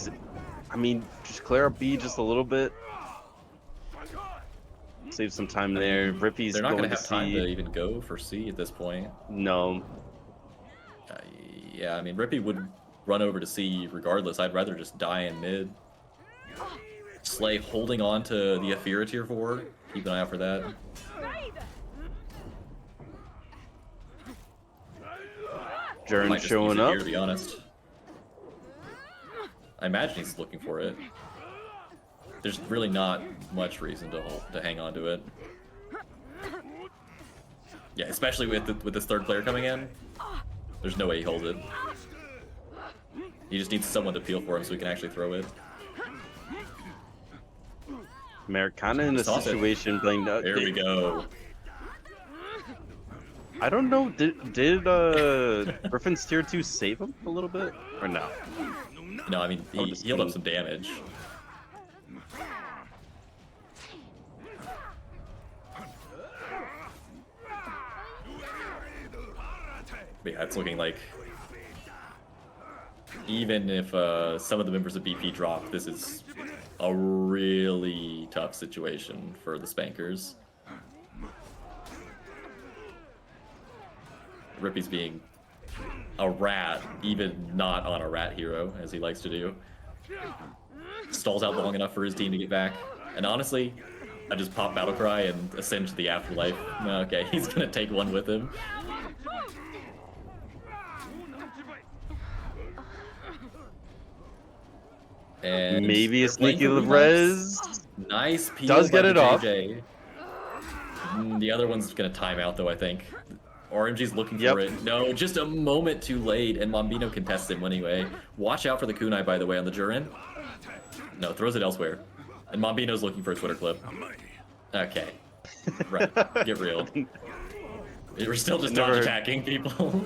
[SPEAKER 3] I mean, just clear up B just a little bit. Save some time there. Rippy's
[SPEAKER 2] They're not
[SPEAKER 3] going
[SPEAKER 2] going
[SPEAKER 3] to
[SPEAKER 2] to have time to
[SPEAKER 3] C.
[SPEAKER 2] even go for C at this point.
[SPEAKER 3] No.
[SPEAKER 2] Yeah, I mean, Rippy would run over to C regardless. I'd rather just die in mid. Slay holding on to the Aphira tier 4. Keep an eye out for that.
[SPEAKER 3] Jern
[SPEAKER 2] Might just use
[SPEAKER 3] showing
[SPEAKER 2] it
[SPEAKER 3] up.
[SPEAKER 2] here, to be honest. I imagine he's looking for it. There's really not much reason to hang on to it. Yeah, especially with this third player coming in. There's no way he holds it. He just needs someone to peel for him so he can actually throw it.
[SPEAKER 3] Merrick kind of in a
[SPEAKER 2] Toss it.
[SPEAKER 3] situation playing.
[SPEAKER 2] There we go.
[SPEAKER 3] I don't know. Did Griffin's tier 2 save him a little bit or no?
[SPEAKER 2] No, I mean, he healed up some damage. But yeah, it's looking like even if some of the members of BP drop, this is a really tough situation for the Spankers. Rippy's being a rat, even not on a rat hero, as he likes to do. Stalls out long enough for his team to get back. And honestly, I just pop Battle Cry and ascend to the afterlife. Okay, he's gonna take one with him. And
[SPEAKER 3] Maybe a
[SPEAKER 2] they're playing
[SPEAKER 3] sneaky
[SPEAKER 2] for
[SPEAKER 3] res.
[SPEAKER 2] Nice peel
[SPEAKER 3] Does
[SPEAKER 2] by
[SPEAKER 3] get
[SPEAKER 2] the
[SPEAKER 3] it off.
[SPEAKER 2] JJ. The other one's gonna time out though, I think. RMG's looking
[SPEAKER 3] Yep.
[SPEAKER 2] for it. No, just a moment too late, and Mombino contests him anyway. Watch out for the kunai, by the way, on the Jurin. No, throws it elsewhere. And Mombino's looking for a Twitter clip. Okay. Right. Get real. We're still just dodge attacking people.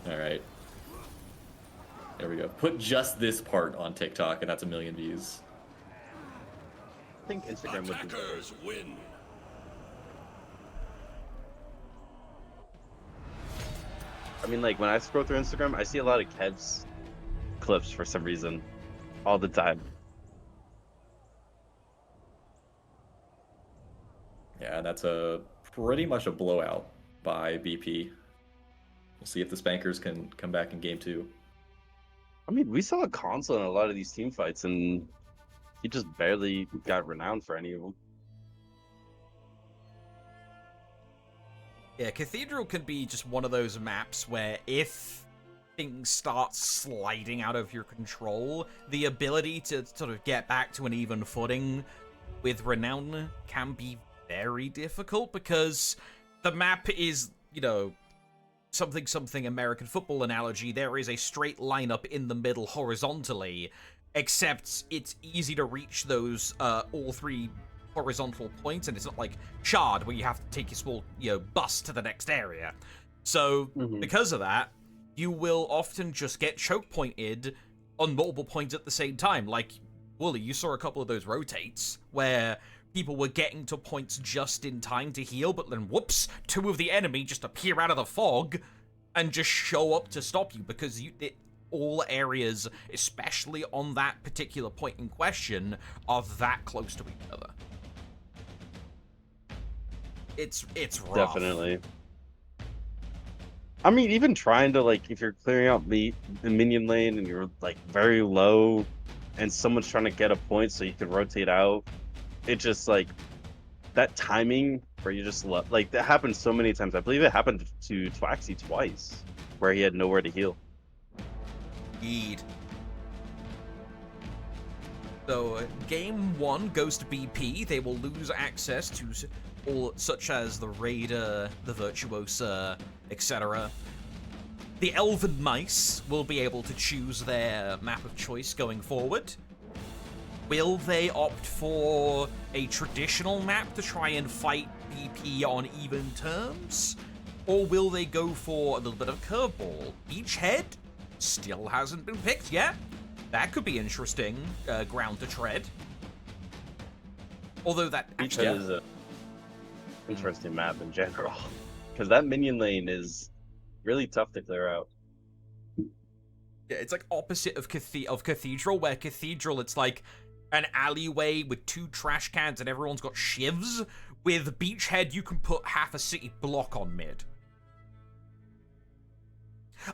[SPEAKER 2] Alright. There we go. Put just this part on TikTok, and that's 1 million views.
[SPEAKER 3] I think Instagram would be better.
[SPEAKER 4] Attackers win.
[SPEAKER 3] I mean, like when I scroll through Instagram, I see a lot of Kev's clips for some reason, all the time.
[SPEAKER 2] Yeah, that's a pretty much a blowout by BP. We'll see if the Spankers can come back in game 2.
[SPEAKER 3] I mean, we saw a console in a lot of these team fights, and he just barely got renowned for any of them.
[SPEAKER 1] Yeah, Cathedral can be just one of those maps where if things start sliding out of your control, the ability to sort of get back to an even footing with Renown can be very difficult because the map is, you know, something American football analogy. There is a straight line up in the middle horizontally, except it's easy to reach those all three horizontal points, and it's not like Shard where you have to take your small, you know, bus to the next area. So because of that, you will often just get choke pointed on multiple points at the same time. Like Wooly, you saw a couple of those rotates where people were getting to points just in time to heal, but then whoops, 2 of the enemy just appear out of the fog and just show up to stop you because all areas, especially on that particular point in question, are that close to each other. It's rough.
[SPEAKER 3] Definitely. I mean, even trying to, like, if you're clearing out the minion lane and you're like very low and someone's trying to get a point so you can rotate out, it just like that timing where you just like that happens so many times. I believe it happened to Twaxy twice where he had nowhere to heal.
[SPEAKER 1] Indeed. So game 1 goes to BP. They will lose access to all such as the Raider, the Virtuosa, etc. The Elven Mice will be able to choose their map of choice going forward. Will they opt for a traditional map to try and fight BP on even terms? Or will they go for a little bit of curveball? Beachhead still hasn't been picked yet. That could be interesting ground to tread. Although that actually...
[SPEAKER 3] Beachhead is a interesting map in general. Because that minion lane is really tough to clear out.
[SPEAKER 1] Yeah, it's like opposite of Cathedral, where Cathedral, it's like an alleyway with 2 trash cans and everyone's got shivs. With Beachhead, you can put half a city block on mid.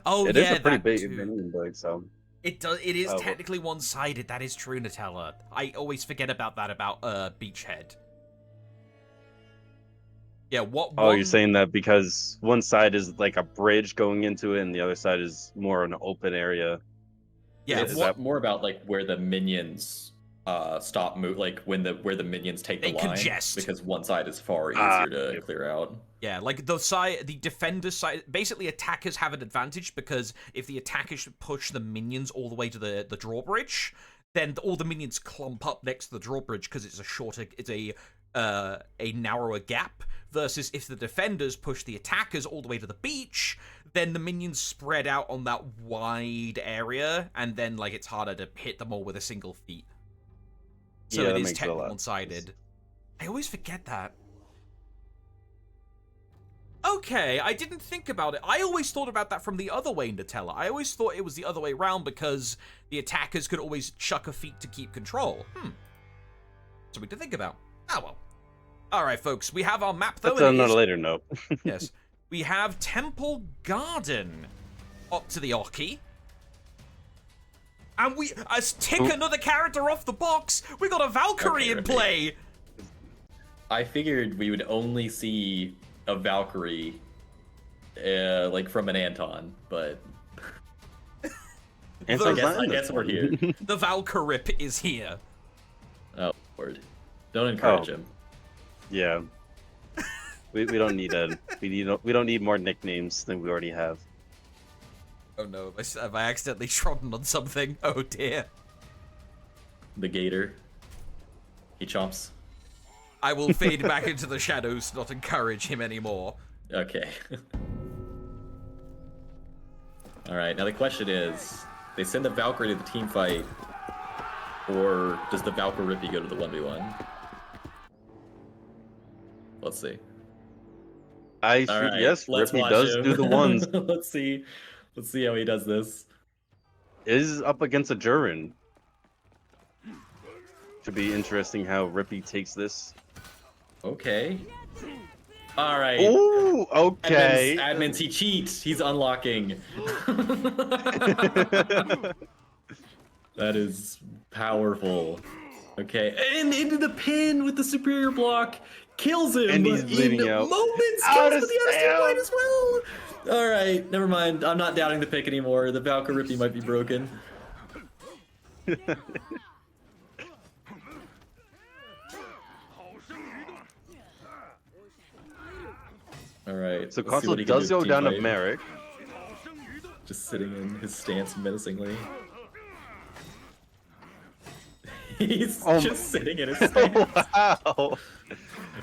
[SPEAKER 1] Oh,
[SPEAKER 3] It
[SPEAKER 1] yeah,
[SPEAKER 3] is a pretty
[SPEAKER 1] that
[SPEAKER 3] big
[SPEAKER 1] too.
[SPEAKER 3] minion build, so.
[SPEAKER 1] It does. It is
[SPEAKER 3] Oh, well.
[SPEAKER 1] technically one-sided. That is true, Nutella. I always forget about that about Beachhead. Yeah. What?
[SPEAKER 3] Oh,
[SPEAKER 1] one...
[SPEAKER 3] you're saying that because one side is like a bridge going into it, and the other side is more an open area.
[SPEAKER 1] Yeah.
[SPEAKER 2] It's
[SPEAKER 3] is
[SPEAKER 1] What?
[SPEAKER 3] that-
[SPEAKER 2] more about like where the minions stop move, like where the minions take
[SPEAKER 1] They
[SPEAKER 2] the line,
[SPEAKER 1] congest.
[SPEAKER 2] because one side is far
[SPEAKER 3] Ah,
[SPEAKER 2] easier to
[SPEAKER 3] yep.
[SPEAKER 2] clear out.
[SPEAKER 1] Yeah, like the defender side. Basically, attackers have an advantage because if the attackers push the minions all the way to the drawbridge, then all the minions clump up next to the drawbridge because it's a narrower gap. Versus if the defenders push the attackers all the way to the beach, then the minions spread out on that wide area, and then like it's harder to hit them all with a single feat. So
[SPEAKER 3] Yeah,
[SPEAKER 1] it
[SPEAKER 3] that
[SPEAKER 1] is
[SPEAKER 3] makes a
[SPEAKER 1] technically
[SPEAKER 3] lot of
[SPEAKER 1] one-sided. I always forget that. Okay, I didn't think about it. I always thought about that from the other way, Nutella. I always thought it was the other way around because the attackers could always chuck a feat to keep control. Something to think about. Ah, well. All right, folks. We have our map, though.
[SPEAKER 3] That's
[SPEAKER 1] and it
[SPEAKER 3] on a
[SPEAKER 1] is-
[SPEAKER 3] later note.
[SPEAKER 1] Yes. We have Temple Garden up to the Oki. And we tick another character off the box. We got a Valkyrie
[SPEAKER 2] Okay,
[SPEAKER 1] in
[SPEAKER 2] right.
[SPEAKER 1] play.
[SPEAKER 2] I figured we would only see a Valkyrie, like from an Anton, but
[SPEAKER 3] And
[SPEAKER 1] The-
[SPEAKER 3] so
[SPEAKER 2] I guess we're here.
[SPEAKER 1] The Valkyrip is here.
[SPEAKER 2] Oh, Lord. Don't encourage
[SPEAKER 3] Oh.
[SPEAKER 2] him.
[SPEAKER 3] Yeah. We don't need we don't need more nicknames than we already have.
[SPEAKER 1] Oh no, have I accidentally trodden on something? Oh dear.
[SPEAKER 2] The Gator. He chomps.
[SPEAKER 1] I will fade back into the shadows to not encourage him anymore.
[SPEAKER 2] Okay. Alright, now the question is, they send the Valkyrie to the team fight, or does the Valkyrippy go to the 1v1? Let's see. Alright,
[SPEAKER 3] Yes,
[SPEAKER 2] let's
[SPEAKER 3] Rippy
[SPEAKER 2] watch
[SPEAKER 3] does
[SPEAKER 2] him.
[SPEAKER 3] do the ones.
[SPEAKER 2] Let's see how he does this.
[SPEAKER 3] Is up against a Jurin. Should be interesting how Rippy takes this.
[SPEAKER 2] Okay. Alright.
[SPEAKER 3] Ooh, okay.
[SPEAKER 2] Admins, he cheats. He's unlocking. That is powerful. Okay, and into the pin with the superior block. Kills him
[SPEAKER 3] And he's
[SPEAKER 2] in
[SPEAKER 3] bleeding out.
[SPEAKER 2] moments.
[SPEAKER 3] Out
[SPEAKER 2] Kills
[SPEAKER 3] of
[SPEAKER 2] with the
[SPEAKER 3] stamp.
[SPEAKER 2] line as well. Alright, never mind. I'm not doubting the pick anymore. The Valkyrippy might be broken. Alright.
[SPEAKER 3] So
[SPEAKER 2] let's see
[SPEAKER 3] Console
[SPEAKER 2] what he can
[SPEAKER 3] does
[SPEAKER 2] do
[SPEAKER 3] go
[SPEAKER 2] with
[SPEAKER 3] down to
[SPEAKER 2] team fight.
[SPEAKER 3] Merrick.
[SPEAKER 2] Just sitting in his stance menacingly. He's
[SPEAKER 3] Oh
[SPEAKER 2] just sitting in his stance.
[SPEAKER 3] Wow.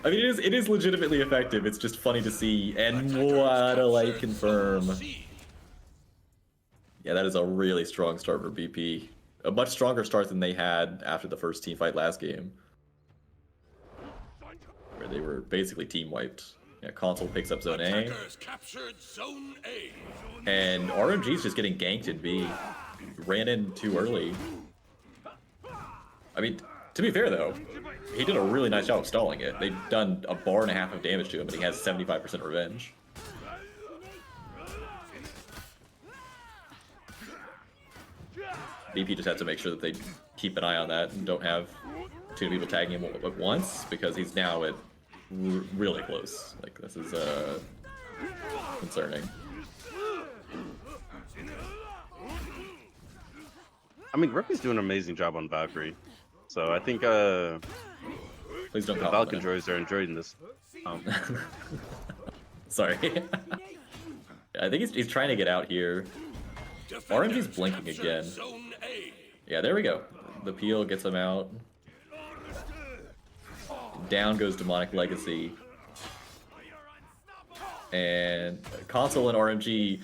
[SPEAKER 2] I mean, it is legitimately effective. It's just funny to see, and what a light confirm. Yeah, that is a really strong start for BP. A much stronger start than they had after the first team fight last game, where they were basically team wiped. Yeah, Console picks up Zone A,
[SPEAKER 4] Attackers captured Zone A.
[SPEAKER 2] and RMG's just getting ganked in B. Ran in too early. I mean, to be fair though, he did a really nice job of stalling it. They've done a bar and a half of damage to him, and he has 75% revenge. BP just has to make sure that they keep an eye on that and don't have too many people tagging him at once, because he's now at really close. Like, this is concerning.
[SPEAKER 3] I mean, Rippy's doing an amazing job on Valkyrie. So I think
[SPEAKER 2] Please don't
[SPEAKER 3] the
[SPEAKER 2] compliment
[SPEAKER 3] Falcon
[SPEAKER 2] him.
[SPEAKER 3] droids are enjoying this.
[SPEAKER 2] Sorry. I think he's trying to get out here. RMG's blinking
[SPEAKER 4] Captured
[SPEAKER 2] again.
[SPEAKER 4] Zone A.
[SPEAKER 2] Yeah, there we go. The peel gets him out. Down goes Demonic Legacy. And Console and RMG,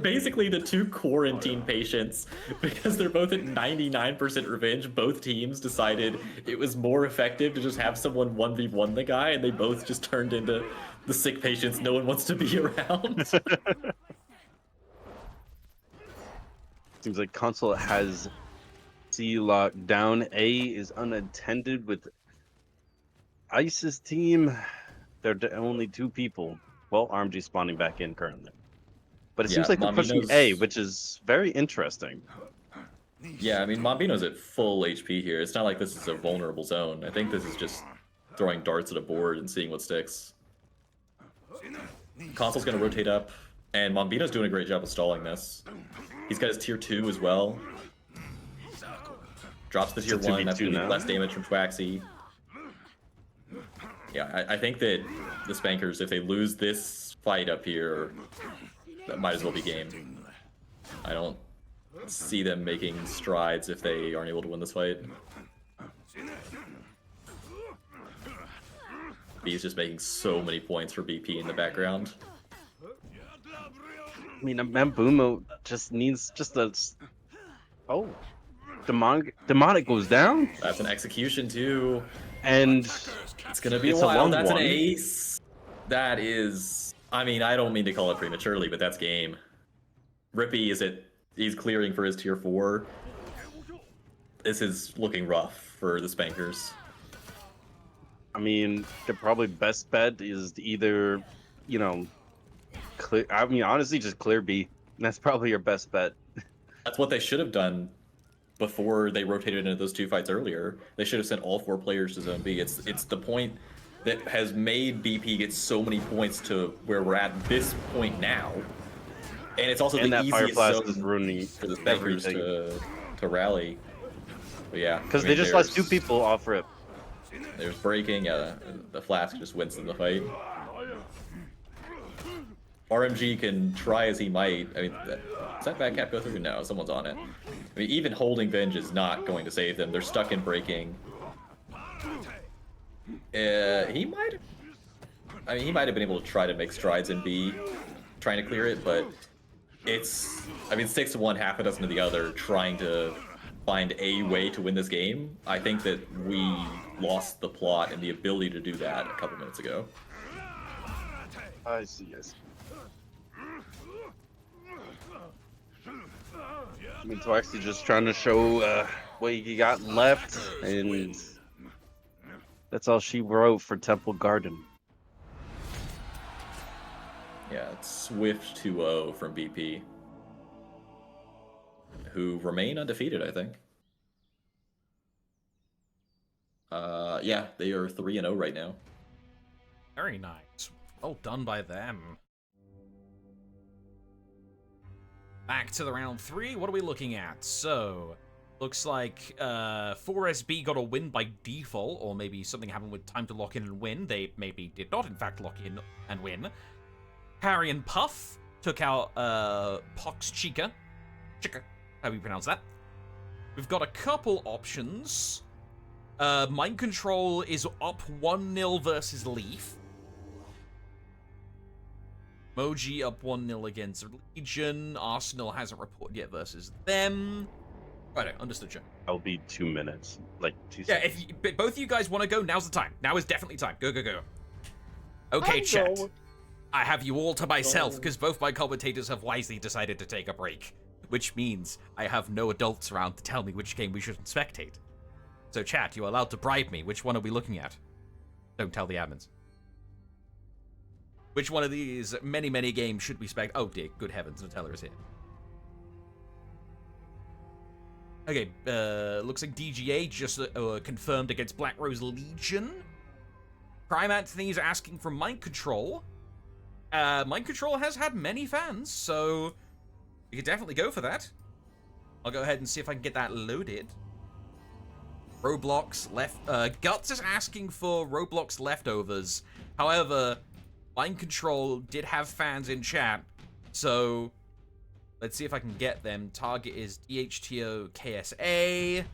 [SPEAKER 2] basically the two quarantine patients, because they're both at 99% revenge. Both teams decided it was more effective to just have someone 1v1 the guy, and they both just turned into the sick patients no one wants to be around.
[SPEAKER 3] Seems like console has C locked down. A is unattended with Ice's team. They're only 2 people. Well, RMG spawning back in currently. But it
[SPEAKER 2] Yeah,
[SPEAKER 3] seems like they're pushing
[SPEAKER 2] Mambino's-
[SPEAKER 3] A, which is very interesting.
[SPEAKER 2] Yeah, I mean, Mambino's at full HP here. It's not like this is a vulnerable zone. I think this is just throwing darts at a board and seeing what sticks. Console's going to rotate up, and Mambino's doing a great job of stalling this. He's got his tier 2 as well. Drops the tier
[SPEAKER 3] It's a
[SPEAKER 2] 1, that's
[SPEAKER 3] 2v2
[SPEAKER 2] going to be
[SPEAKER 3] now.
[SPEAKER 2] less damage from Twaxy. Yeah, I think that the Spankers, if they lose this fight up here, that might as well be game. I don't see them making strides if they aren't able to win this fight. B is just making so many points for BP in the background.
[SPEAKER 3] I mean, Mambumo just needs just a. Oh, demonic goes down,
[SPEAKER 2] That's an execution too.
[SPEAKER 3] and
[SPEAKER 2] It's gonna be
[SPEAKER 3] It's
[SPEAKER 2] a
[SPEAKER 3] a
[SPEAKER 2] while.
[SPEAKER 3] long
[SPEAKER 2] That's
[SPEAKER 3] one.
[SPEAKER 2] an ace. That is. I mean, I don't mean to call it prematurely, but that's game. Rippy is it? He's clearing for his tier 4. This is looking rough for the Spankers.
[SPEAKER 3] I mean, the probably best bet is to either, you know, clear. I mean, honestly, just clear B. That's probably your best bet.
[SPEAKER 2] That's what they should have done before they rotated into those 2 fights earlier. They should have sent all 4 players to Zone B. It's the point that has made BP get so many points to where we're at this point now. And it's also
[SPEAKER 3] And
[SPEAKER 2] the
[SPEAKER 3] that fire
[SPEAKER 2] easiest
[SPEAKER 3] blast
[SPEAKER 2] zone
[SPEAKER 3] is ruining
[SPEAKER 2] for the Spankers
[SPEAKER 3] everything.
[SPEAKER 2] to rally. But yeah.
[SPEAKER 3] Because
[SPEAKER 2] I mean,
[SPEAKER 3] they just lost 2
[SPEAKER 2] there's-
[SPEAKER 3] people off rip.
[SPEAKER 2] There's breaking. The Flask just wins in the fight. RMG can try as he might. I mean, does that back cap go through? No, someone's on it. I mean, even holding Venge is not going to save them. They're stuck in breaking. He might. I mean, he might have been able to try to make strides in B, trying to clear it, but it's. I mean, 6 to 1, half a dozen to the other, trying to find a way to win this game. I think that we lost the plot and the ability to do that a couple minutes ago.
[SPEAKER 3] I see. Yes. I mean, so actually just trying to show what you got left, and that's all she wrote for Temple Garden.
[SPEAKER 2] Yeah, it's Swift 2-0 from BP, who remain undefeated, I think. Yeah, they are 3-0 right now.
[SPEAKER 1] Very nice. Well done by them. Back to the round 3. What are we looking at? So, looks like 4SB got a win by default, or maybe something happened with time to lock in and win. They maybe did not, in fact, lock in and win. Harry and Puff took out Pox Chica. Chica, how do you pronounce that? We've got a couple options. Mind Control is up 1-0 versus Leaf. Moji up 1-0 against Legion. Arsenal hasn't reported yet versus them. Right, understood, Joe.
[SPEAKER 3] That'll be 2 minutes, like 2
[SPEAKER 1] Yeah,
[SPEAKER 3] seconds.
[SPEAKER 1] if both of you guys want to go, now's the time. Now is definitely time. Go, go, go. Okay, chat. I have you all to myself because both my commentators have wisely decided to take a break, which means I have no adults around to tell me which game we should spectate. So, chat, you're allowed to bribe me. Which one are we looking at? Don't tell the admins. Which one of these many, many games should we spec? Oh, dear. Good heavens, Nutella is here. Okay, looks like DGA just confirmed against Black Rose Legion. Prime Anthony's asking for Mind Control. Mind Control has had many fans, so you could definitely go for that. I'll go ahead and see if I can get that loaded. Roblox left. Guts is asking for Roblox leftovers. However, Mind Control did have fans in chat, so let's see if I can get them. Target is DHTO KSA.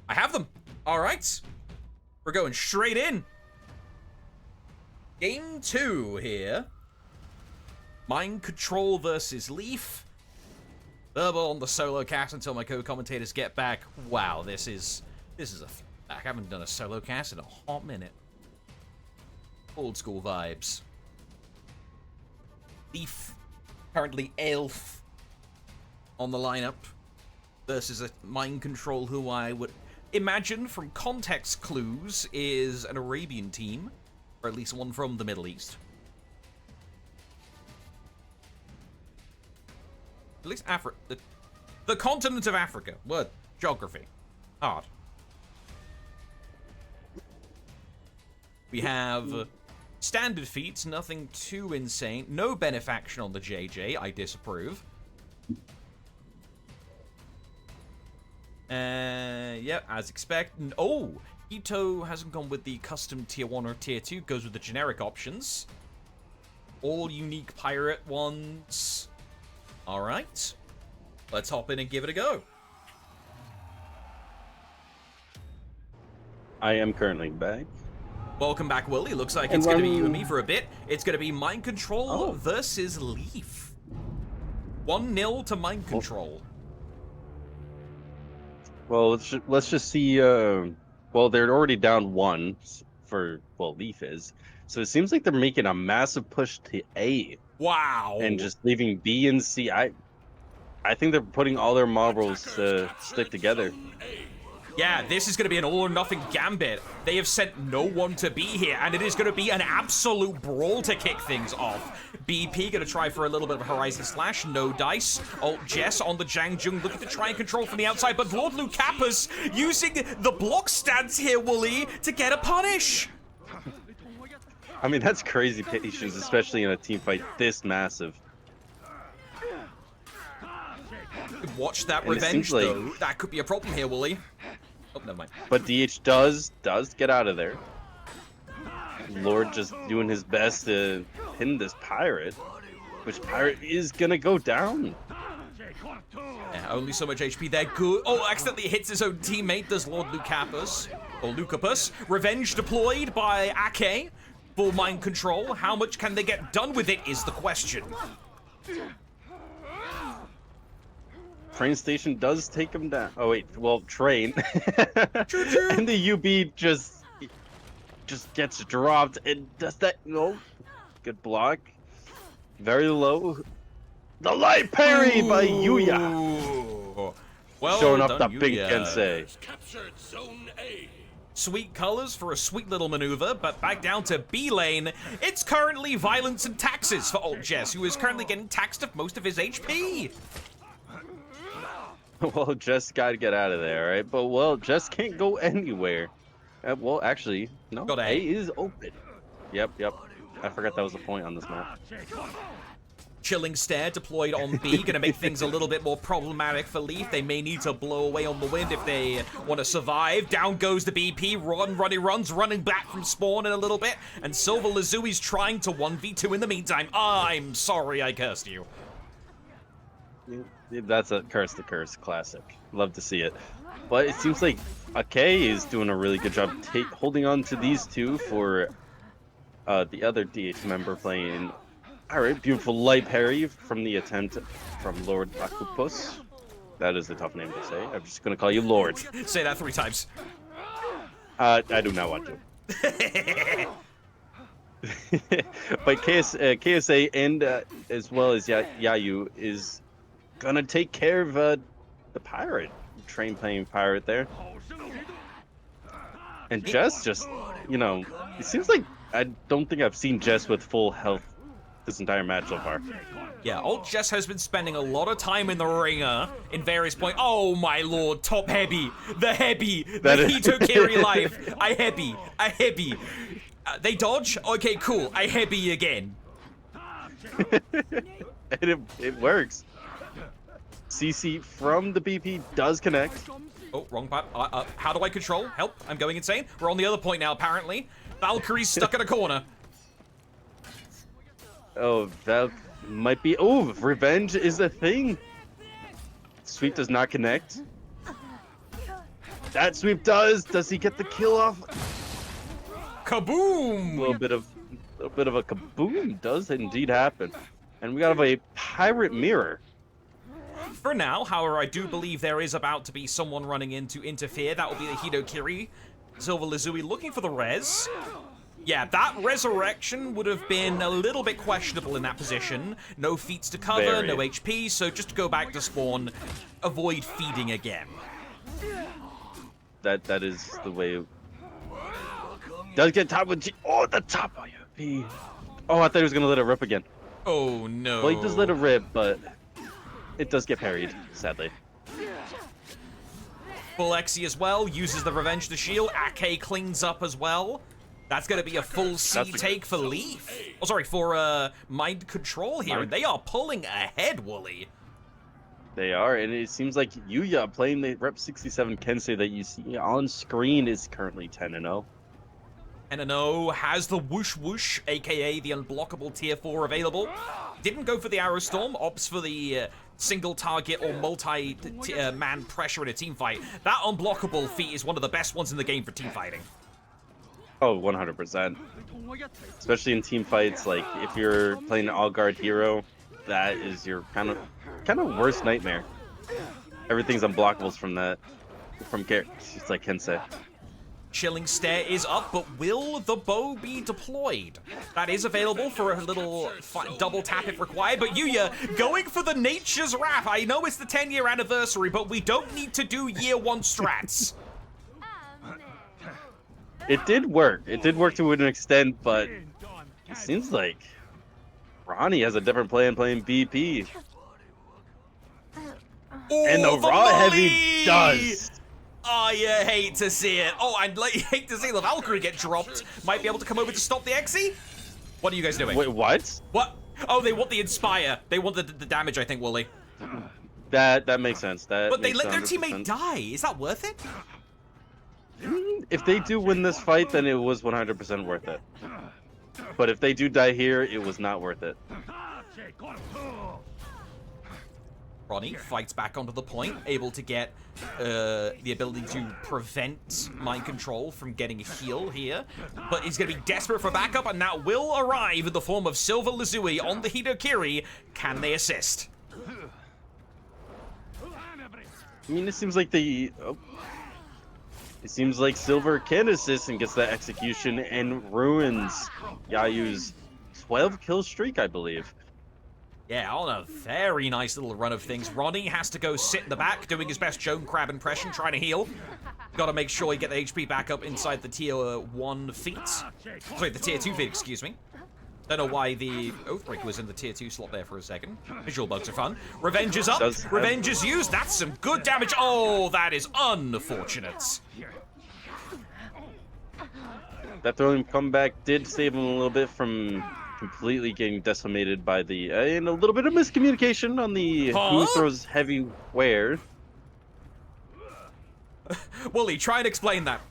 [SPEAKER 1] I have them. All right, we're going straight in. Game 2 here. Mind Control versus Leaf. Verbal on the solo cast until my co-commentators get back. Wow, this is a throwback. I haven't done a solo cast in a hot minute. Old school vibes. Leaf, currently Elf. on the lineup versus a mind control who I would imagine from context clues is an Arabian team, or at least one from the Middle East. At least Africa. The continent of Africa. Word. Geography. Hard. We have standard feats, nothing too insane. No benefaction on the JJ, I disapprove. Yeah, as expected. Oh, Ito hasn't gone with the custom tier 1 or tier 2, goes with the generic options. All unique pirate ones. Alright. Let's hop in and give it a go.
[SPEAKER 3] I am currently back.
[SPEAKER 1] Welcome back, Willie. Looks like it's going to be you and me for a bit. It's going to be Mind Control versus Leaf. 1-0 to Mind Control.
[SPEAKER 3] Well, let's just see. Well, they're already down 1 for, well, Leaf is. So it seems like they're making a massive push to A.
[SPEAKER 1] Wow.
[SPEAKER 3] And just leaving B and C. I think they're putting all their marbles to stick together.
[SPEAKER 1] Yeah, this is going to be an all-or-nothing gambit. They have sent no one to be here, and it is going to be an absolute brawl to kick things off. BP going to try for a little bit of Horizon Slash, no dice. Alt Jess on the Zhang Jung looking to try and control from the outside, but Lord Lucappa's using the block stance here, Wooly, to get a punish.
[SPEAKER 3] I mean, that's crazy patience, especially in a team fight this massive.
[SPEAKER 1] Watch that
[SPEAKER 3] And
[SPEAKER 1] revenge,
[SPEAKER 3] like,
[SPEAKER 1] though. That could be a problem here, Wooly. Oh, never mind.
[SPEAKER 3] But DH does get out of there. Lord just doing his best to pin this pirate, which pirate is gonna go down.
[SPEAKER 1] Yeah, only so much HP there. Good. Oh, accidentally hits his own teammate. Does Lord Lucapus or Lucapus? Revenge deployed by Ake. Full mind control. How much can they get done with it is the question.
[SPEAKER 3] Train station does take him down. Oh wait, well, train. And the UB just gets dropped and does that. No, good block. Very low. The light parry by Yuya.
[SPEAKER 1] Well
[SPEAKER 3] Showing up
[SPEAKER 1] done,
[SPEAKER 3] the big
[SPEAKER 1] Yuya.
[SPEAKER 3] Kensei.
[SPEAKER 4] Captured Zone A.
[SPEAKER 1] Sweet colors for a sweet little maneuver, but back down to B lane. It's currently violence and taxes for Alt Jess, who is currently getting taxed of most of his HP.
[SPEAKER 3] Well, Jess got to get out of there, right? But, well, Jess can't go anywhere. Well, actually, no.
[SPEAKER 1] Got
[SPEAKER 3] A is open. Yep. I forgot that was the point on this map.
[SPEAKER 1] Chilling Stare deployed on B, gonna make things a little bit more problematic for Leaf. They may need to blow away on the wind if they want to survive. Down goes the BP, runs, running back from spawn in a little bit, and Silver Lazui's trying to 1v2 in the meantime. I'm sorry I cursed you.
[SPEAKER 3] That's a curse the curse classic. Love to see it. But it seems like Ake is doing a really good job holding on to these two for the other DH member playing. All right, beautiful light parry from the attempt from Lord Akupos. That is a tough name to say. I'm just going to call you Lord.
[SPEAKER 1] Say that 3 times.
[SPEAKER 3] I do not want to. But KSA and as well as Yayu is going to take care of the pirate. Train playing pirate there. And Jess just, it seems like I don't think I've seen Jess with full health this entire match so far.
[SPEAKER 1] Yeah, Alt Jess has been spending a lot of time in the ringer in various points. Oh my lord, top heavy, the Hitokiri life. I heavy. They dodge? Okay, cool. I heavy again.
[SPEAKER 3] And it works. CC from the BP does connect.
[SPEAKER 1] Oh, wrong part. How do I control? Help, I'm going insane. We're on the other point now, apparently. Valkyrie's stuck in a corner.
[SPEAKER 3] Oh, that might be... Oh, revenge is a thing. Sweep does not connect. That sweep does. Does he get the kill off?
[SPEAKER 1] Kaboom!
[SPEAKER 3] A little bit of a kaboom does indeed happen. And we got a pirate mirror.
[SPEAKER 1] For now, however, I do believe there is about to be someone running in to interfere. That will be the Hitokiri. Silver Lazui looking for the res. Yeah, that resurrection would have been a little bit questionable in that position. No feats to cover,
[SPEAKER 3] Very.
[SPEAKER 1] no HP, so just to go back to spawn, avoid feeding again.
[SPEAKER 3] That is the way. Does get top with G. Oh, the top IFP. Oh, I thought he was gonna let it rip again.
[SPEAKER 1] Oh no.
[SPEAKER 3] Well, he does let it rip, but it does get parried, sadly.
[SPEAKER 1] Full Exy as well, uses the Revenge to shield. Ake cleans up as well. That's going to be a full C take for Leaf. Oh, sorry, for Mind Control here. And they are pulling ahead, Wooly.
[SPEAKER 3] They are, and it seems like Yuya playing the Rep 67 Kensei that you see on screen is currently 10-0.
[SPEAKER 1] 10-0 has the Whoosh Whoosh, aka the unblockable tier 4 available. Didn't go for the Arrow Storm, opts for the single target or multi-man pressure in a team fight. That unblockable feat is one of the best ones in the game for team fighting.
[SPEAKER 3] Oh, 100%. Especially in team fights, like if you're playing an all-guard hero, that is your kind of worst nightmare. Everything's unblockables from characters like Kensei.
[SPEAKER 1] Chilling Stare is up, but will the bow be deployed? That is available for a little double tap if required, but Yuya going for the Nature's Wrath. I know it's the 10-year anniversary, but we don't need to do year 1 strats.
[SPEAKER 3] It did work. It did work to an extent, but it seems like Ronnie has a different plan playing BP.
[SPEAKER 1] Oh,
[SPEAKER 3] And the raw heavy does.
[SPEAKER 1] Oh, you hate to see it. Oh, I'd hate to see the Valkyrie get dropped. Might be able to come over to stop the Exy. What are you guys doing?
[SPEAKER 3] Wait, what?
[SPEAKER 1] What? Oh, they want the Inspire. They want the damage, I think, Wooly.
[SPEAKER 3] That makes sense.
[SPEAKER 1] But they
[SPEAKER 3] makes
[SPEAKER 1] let their
[SPEAKER 3] 100%.
[SPEAKER 1] teammate die. Is that worth it?
[SPEAKER 3] If they do win this fight, then it was 100% worth it. But if they do die here, it was not worth it.
[SPEAKER 1] Ronnie fights back onto the point, able to get the ability to prevent Mind Control from getting a heal here. But he's going to be desperate for backup, and that will arrive in the form of Silver Lazui on the Hitokiri. Can they assist?
[SPEAKER 3] I mean, it seems like it seems like Silver can assist and gets that execution and ruins Yayu's 12 kill streak, I believe.
[SPEAKER 1] Yeah, on a very nice little run of things. Ronnie has to go sit in the back, doing his best Joan Crab impression, trying to heal. Got to make sure he get the HP back up inside the tier 1 feat. Sorry, the tier 2 feat, excuse me. Don't know why the Oathbreaker was in the tier 2 slot there for a second. Visual bugs are fun. Revenge is up. Revenge is used. That's some good damage. Oh, that is unfortunate.
[SPEAKER 3] That throwing comeback did save him a little bit from completely getting decimated by the and a little bit of miscommunication on the who throws heavy where.
[SPEAKER 1] Wooly, try and explain that.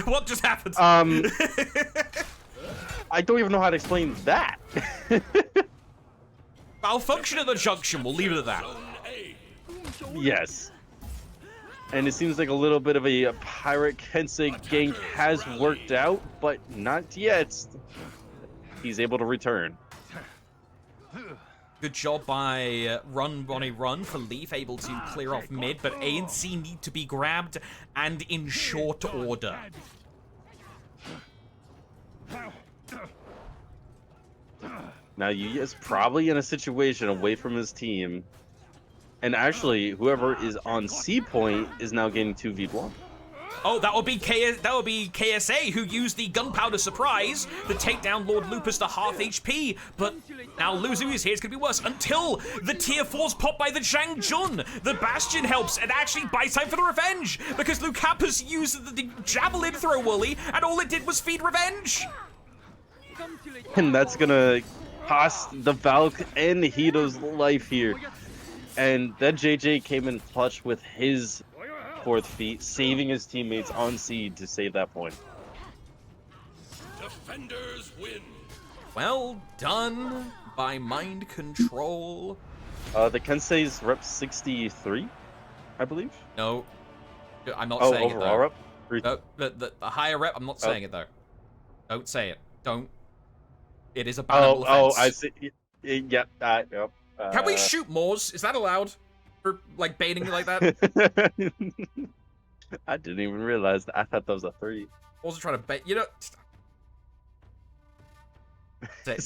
[SPEAKER 1] What just happened?
[SPEAKER 3] I don't even know how to explain that.
[SPEAKER 1] Malfunction at the junction. We'll leave it at that.
[SPEAKER 4] Zone A.
[SPEAKER 3] Yes. And it seems like a little bit of a Pirate Kensei gank has worked out, but not yet. He's able to return.
[SPEAKER 1] Good job by Ronnie Run for Leaf, able to clear off mid, but A and C need to be grabbed, and in short order.
[SPEAKER 3] Now, Yuya's probably in a situation away from his team. And actually, whoever is on C point is now getting 2v1.
[SPEAKER 1] Oh, that would be KSA, who used the gunpowder surprise to take down Lord Lupus to half HP. But now Luzu is here, it's gonna be worse. Until the tier 4's popped by the Zhang Jun. The Bastion helps and actually buys time for the revenge. Because Lucapus used the Javelin throw, Wooly, and all it did was feed revenge.
[SPEAKER 3] And that's gonna cost the Valk and Hito's life here. And then JJ came in clutch with his 4th feat, saving his teammates on seed to save that point.
[SPEAKER 4] Defenders win.
[SPEAKER 1] Well done by Mind Control.
[SPEAKER 3] The Kensei's rep 63, I believe.
[SPEAKER 1] No, I'm not
[SPEAKER 3] Oh,
[SPEAKER 1] saying it
[SPEAKER 3] overall
[SPEAKER 1] though.
[SPEAKER 3] rep?
[SPEAKER 1] The higher rep, I'm not saying it though. Don't say it. Don't. It is a
[SPEAKER 3] Oh,
[SPEAKER 1] bannable
[SPEAKER 3] oh,
[SPEAKER 1] offense.
[SPEAKER 3] I see. Yep, yep.
[SPEAKER 1] Can we shoot Moors? Is that allowed? For, like, baiting you like that?
[SPEAKER 3] I didn't even realize that. I thought that was a 3.
[SPEAKER 1] I wasn't trying to bait. You know...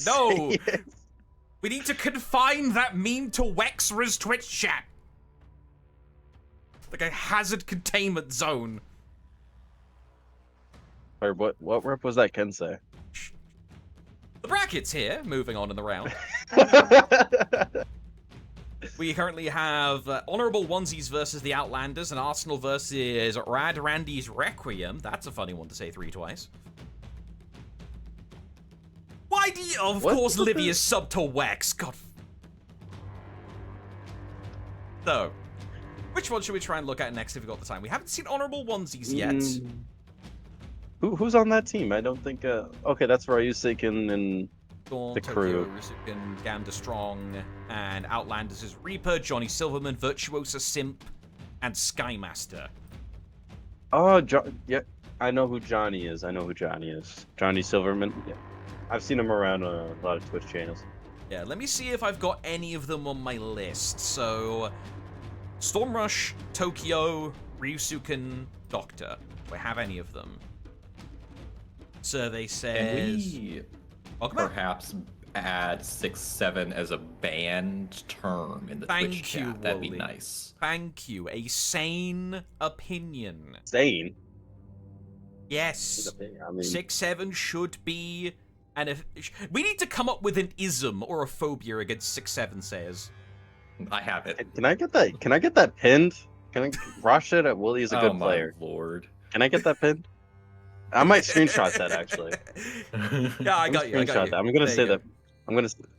[SPEAKER 1] No!
[SPEAKER 3] Say it.
[SPEAKER 1] We need to confine that meme to Wexra's Twitch chat. Like a hazard containment zone.
[SPEAKER 3] Or what rep was that Ken say?
[SPEAKER 1] The brackets here, moving on in the round. We currently have Honorable Onesies versus the Outlanders and Arsenal versus Rad Randy's Requiem. That's a funny one to say 3 twice. Why do you... Of course, Livia's sub to Wex. God. So, which one should we try and look at next if we've got the time? We haven't seen Honorable Onesies yet.
[SPEAKER 3] Who's on that team? I don't think. Okay, that's Ryusikin and
[SPEAKER 1] Dawn,
[SPEAKER 3] the
[SPEAKER 1] Tokyo,
[SPEAKER 3] crew.
[SPEAKER 1] Rusukin, Gander Strong, and Outlanders is Reaper, Johnny Silverman, Virtuosa Simp, and Skymaster.
[SPEAKER 3] Oh, yeah, I know who Johnny is. Johnny Silverman. Yeah. I've seen him around a lot of Twitch channels.
[SPEAKER 1] Yeah, let me see if I've got any of them on my list. So, Stormrush, Tokyo, Ryusuken, Doctor. Do I have any of them? Survey says...
[SPEAKER 2] Can we
[SPEAKER 1] Welcome back.
[SPEAKER 2] perhaps add 6-7 as a banned term in the Twitch chat? That'd be
[SPEAKER 1] Wooly.
[SPEAKER 2] nice.
[SPEAKER 1] Thank you. A sane opinion.
[SPEAKER 3] Sane.
[SPEAKER 1] Yes.
[SPEAKER 3] I mean,
[SPEAKER 1] 6-7 should be... And if we need to come up with an ism or a phobia against 6-7 says.
[SPEAKER 2] I have it.
[SPEAKER 3] can I get that? Can I get that pinned? Can I? Rashid at Wooly is a good
[SPEAKER 2] Oh,
[SPEAKER 3] player.
[SPEAKER 2] my lord.
[SPEAKER 3] Can I get that pinned? I might screenshot that actually.
[SPEAKER 1] Yeah, I
[SPEAKER 3] I'm
[SPEAKER 1] got
[SPEAKER 3] gonna
[SPEAKER 1] you. I got
[SPEAKER 3] screenshot
[SPEAKER 1] you.
[SPEAKER 3] that. I'm gonna
[SPEAKER 1] There
[SPEAKER 3] say
[SPEAKER 1] you go.
[SPEAKER 3] that.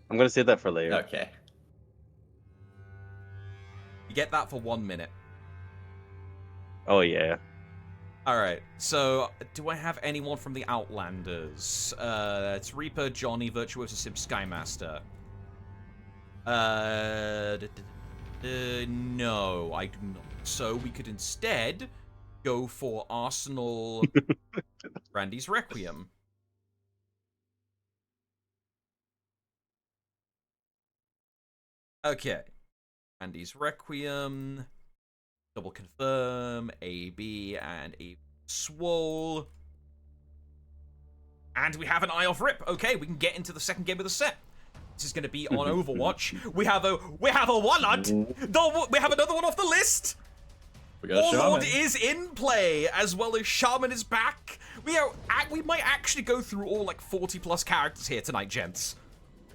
[SPEAKER 3] I'm gonna say that for later.
[SPEAKER 2] Okay.
[SPEAKER 1] You get that for 1 minute.
[SPEAKER 3] Oh yeah.
[SPEAKER 1] All right. So, do I have anyone from the Outlanders? It's Reaper, Johnny, Virtuoso Sim, Skymaster. No, I do not. So we could instead go for Arsenal, Randy's Requiem. Okay. Randy's Requiem. Double confirm. AB and A Swole. And we have an eye off Rip. Okay, we can get into the second game of the set. This is going to be on Overwatch. We have a Warlord. We have another one off the list.
[SPEAKER 2] We got a
[SPEAKER 1] Warlord
[SPEAKER 2] shaman.
[SPEAKER 1] is in play, as well as Shaman is back. We might actually go through all like 40+ characters here tonight, gents.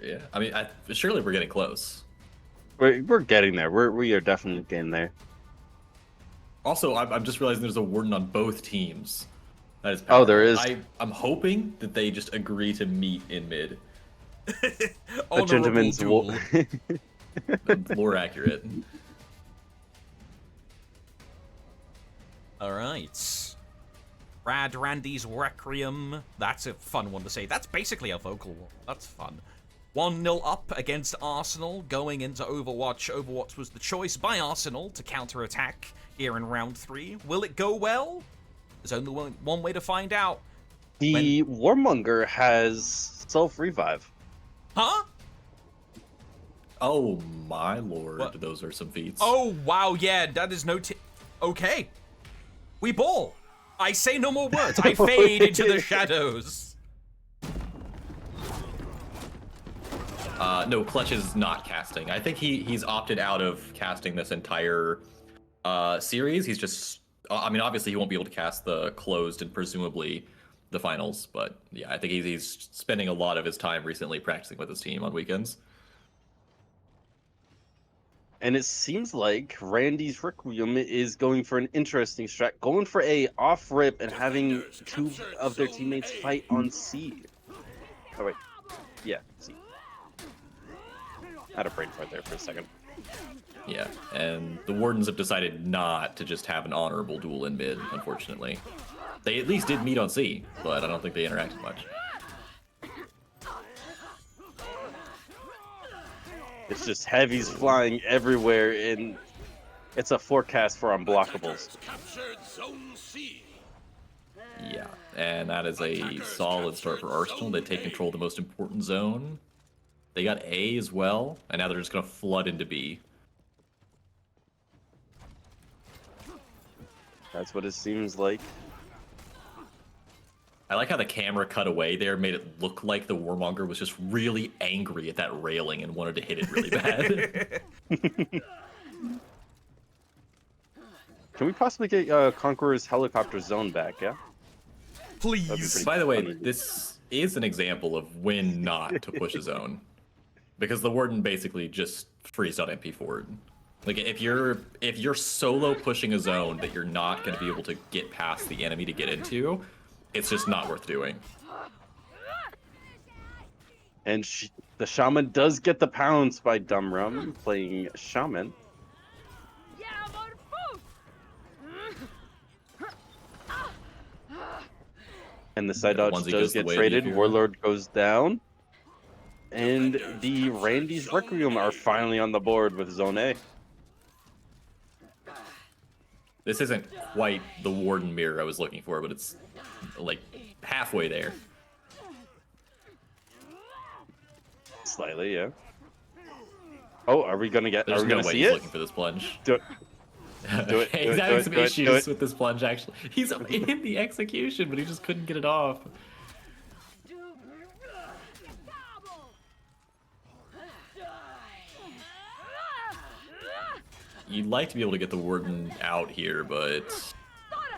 [SPEAKER 2] Yeah, I mean, surely we're getting close.
[SPEAKER 3] We're getting there. We are definitely getting there.
[SPEAKER 2] Also, I'm just realizing there's a warden on both teams. That is
[SPEAKER 3] Oh, there
[SPEAKER 2] powerful.
[SPEAKER 3] is.
[SPEAKER 2] I'm hoping that they just agree to meet in mid.
[SPEAKER 3] A
[SPEAKER 1] Honorable
[SPEAKER 3] gentleman's
[SPEAKER 1] duel.
[SPEAKER 2] More accurate.
[SPEAKER 1] All right. Rad Randy's Requiem. That's a fun one to say. That's basically a vocal one. That's fun. 1-0 up against Arsenal going into Overwatch. Overwatch was the choice by Arsenal to counter-attack here in round 3. Will it go well? There's only one way to find out.
[SPEAKER 3] The Warmonger has self-revive.
[SPEAKER 1] Huh?
[SPEAKER 2] Oh my lord,
[SPEAKER 1] What?
[SPEAKER 2] those are some feats.
[SPEAKER 1] Oh, wow, yeah, that is no okay. We ball. I say no more words. I fade into the shadows.
[SPEAKER 2] No, Clutch is not casting. I think he's opted out of casting this entire series. He's just, I mean, obviously he won't be able to cast the closed and presumably the finals, but yeah, I think he's spending a lot of his time recently practicing with his team on weekends.
[SPEAKER 3] And it seems like Randy's Requiem is going for an interesting strat, going for a off rip and having two of their teammates fight on C. Oh wait, yeah, C. I had a brain fart there for a second.
[SPEAKER 2] Yeah, and the Wardens have decided not to just have an honorable duel in mid, unfortunately. They at least did meet on C, but I don't think they interacted much.
[SPEAKER 3] It's just heavies flying everywhere, and it's a forecast for unblockables.
[SPEAKER 4] Captured Zone C.
[SPEAKER 2] Yeah, and that is a solid start for Arsenal. They take control of the most important zone. They got A as well, and now they're just going to flood into B.
[SPEAKER 3] That's what it seems like.
[SPEAKER 2] I like how the camera cut away there, made it look like the Warmonger was just really angry at that railing and wanted to hit it really bad.
[SPEAKER 3] Can we possibly get Conqueror's helicopter zone back? Yeah.
[SPEAKER 1] Please.
[SPEAKER 3] pretty-
[SPEAKER 2] By the way,
[SPEAKER 3] funny.
[SPEAKER 2] this is an example of when not to push a zone. Because the Warden basically just freezed out MP forward. Like if you're solo pushing a zone that you're not going to be able to get past the enemy to get into, it's just not worth doing.
[SPEAKER 3] And the Shaman does get the pounce by Dumrum playing Shaman. And the side
[SPEAKER 2] Yeah,
[SPEAKER 3] dodge
[SPEAKER 2] onesie
[SPEAKER 3] does
[SPEAKER 2] goes the
[SPEAKER 3] get
[SPEAKER 2] way of
[SPEAKER 3] traded.
[SPEAKER 2] the
[SPEAKER 3] Warlord goes down. And the Randy's Requiem are finally on the board with Zone A.
[SPEAKER 2] This isn't quite the Warden mirror I was looking for, but it's like halfway there.
[SPEAKER 3] Slightly, yeah. Oh, are we gonna get?
[SPEAKER 2] There's
[SPEAKER 3] are we
[SPEAKER 2] no
[SPEAKER 3] gonna
[SPEAKER 2] way
[SPEAKER 3] see
[SPEAKER 2] he's
[SPEAKER 3] it?
[SPEAKER 2] looking for this plunge.
[SPEAKER 3] Do it. Do it.
[SPEAKER 2] He's
[SPEAKER 3] do it,
[SPEAKER 2] having
[SPEAKER 3] do it,
[SPEAKER 2] some
[SPEAKER 3] do it,
[SPEAKER 2] issues
[SPEAKER 3] do it.
[SPEAKER 2] with this plunge, actually. He's in the execution, but he just couldn't get it off. You'd like to be able to get the Warden out here, but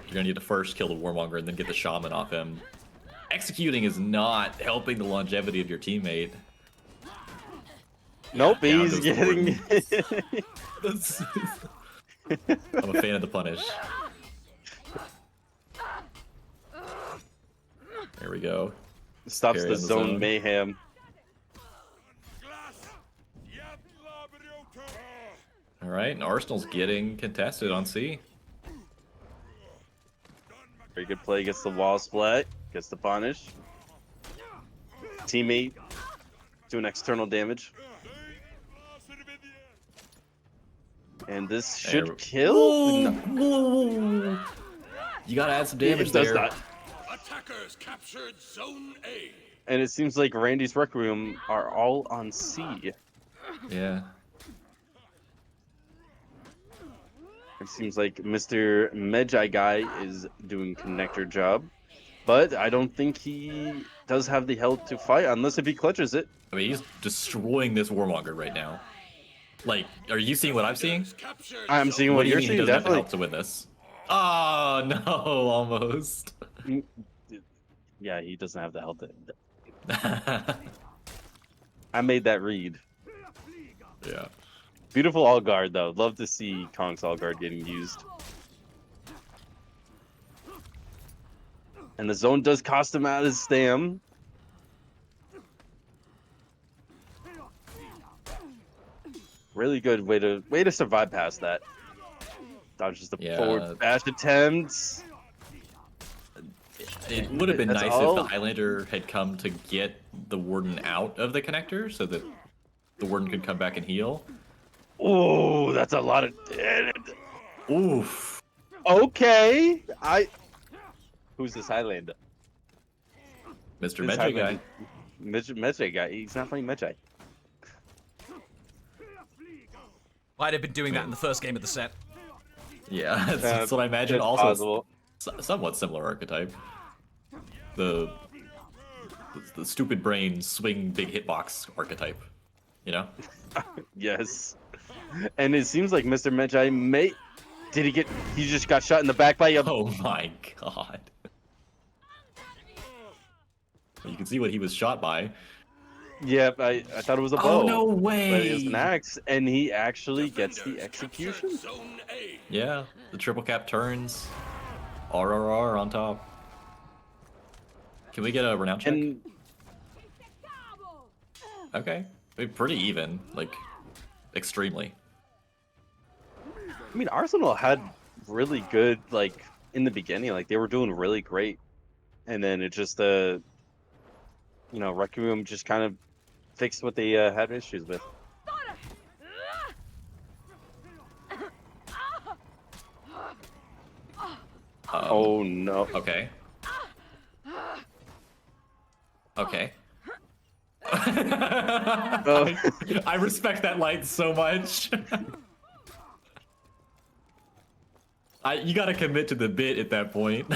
[SPEAKER 2] you're gonna need to first kill the Warmonger and then get the Shaman off him. Executing is not helping the longevity of your teammate.
[SPEAKER 3] Nope,
[SPEAKER 2] Down
[SPEAKER 3] he's
[SPEAKER 2] goes the
[SPEAKER 3] getting.
[SPEAKER 2] I'm a fan of the punish. There we go.
[SPEAKER 3] Stops
[SPEAKER 2] Carry
[SPEAKER 3] the
[SPEAKER 2] on the
[SPEAKER 3] zone
[SPEAKER 2] zone.
[SPEAKER 3] mayhem.
[SPEAKER 2] All right, and Arsenal's getting contested on C.
[SPEAKER 3] Very good play. Gets the wall split. Gets the punish. Teammate doing external damage. And this should
[SPEAKER 2] There-
[SPEAKER 3] kill. No,
[SPEAKER 2] Whoa. You gotta add some damage
[SPEAKER 3] it does
[SPEAKER 2] there.
[SPEAKER 3] not.
[SPEAKER 4] Attackers captured Zone A.
[SPEAKER 3] And it seems like Randy's Requiem are all on C.
[SPEAKER 2] Yeah.
[SPEAKER 3] It seems like Mr. Medjai guy is doing connector job. But I don't think he does have the health to fight unless if he clutches it.
[SPEAKER 2] I mean, he's destroying this Warmonger right now. Like, are you seeing what I'm seeing?
[SPEAKER 4] Captured
[SPEAKER 3] I'm
[SPEAKER 4] Zone
[SPEAKER 3] seeing
[SPEAKER 2] What
[SPEAKER 3] what
[SPEAKER 2] do you
[SPEAKER 3] you're
[SPEAKER 2] mean he
[SPEAKER 3] seeing,
[SPEAKER 2] doesn't have the
[SPEAKER 3] definitely.
[SPEAKER 2] help to win this? Oh, no, almost.
[SPEAKER 3] Yeah, he doesn't have the health. I made that read.
[SPEAKER 2] Yeah.
[SPEAKER 3] Beautiful all guard though. Love to see Kong's all guard getting used. And the zone does cost him out his stam. Really good way to survive past that. Dodges the
[SPEAKER 2] Yeah.
[SPEAKER 3] forward bash attempts.
[SPEAKER 2] It would have been
[SPEAKER 3] That's
[SPEAKER 2] nice
[SPEAKER 3] all.
[SPEAKER 2] if the Highlander had come to get the Warden out of the connector so that the Warden could come back and heal.
[SPEAKER 3] Oh, that's a lot of.
[SPEAKER 2] Oof.
[SPEAKER 3] Okay, Who's this Highlander?
[SPEAKER 2] Mr.
[SPEAKER 3] This
[SPEAKER 2] Medjay guy.
[SPEAKER 3] Highlander- Medjay guy. He's not playing Medjay.
[SPEAKER 1] Might have been doing that in the first game of the set.
[SPEAKER 2] Yeah, that's what I imagine.
[SPEAKER 3] It's
[SPEAKER 2] Also,
[SPEAKER 3] possible.
[SPEAKER 2] somewhat similar archetype. The stupid brain swing big hitbox archetype. You know?
[SPEAKER 3] Yes. And it seems like Mr. Medjay may. Did he get. He just got shot in the back by a.
[SPEAKER 2] Oh my god. You can see what he was shot by.
[SPEAKER 3] Yep, I thought it was a bow.
[SPEAKER 2] Oh no
[SPEAKER 3] But it was
[SPEAKER 2] way!
[SPEAKER 3] an axe, and he actually gets the execution.
[SPEAKER 4] Zone A.
[SPEAKER 2] Yeah, the triple cap turns. RRR on top. Can we get a renown check?
[SPEAKER 3] And
[SPEAKER 2] Okay. I mean, pretty even. Like, extremely.
[SPEAKER 3] I mean, Arsenal had really good, like, in the beginning, like, they were doing really great. And then it just, Requiem just kind of fixed what they had issues with. Oh, no.
[SPEAKER 2] Okay. Okay.
[SPEAKER 3] Oh.
[SPEAKER 2] I respect that light so much. You gotta commit to the bit at that point.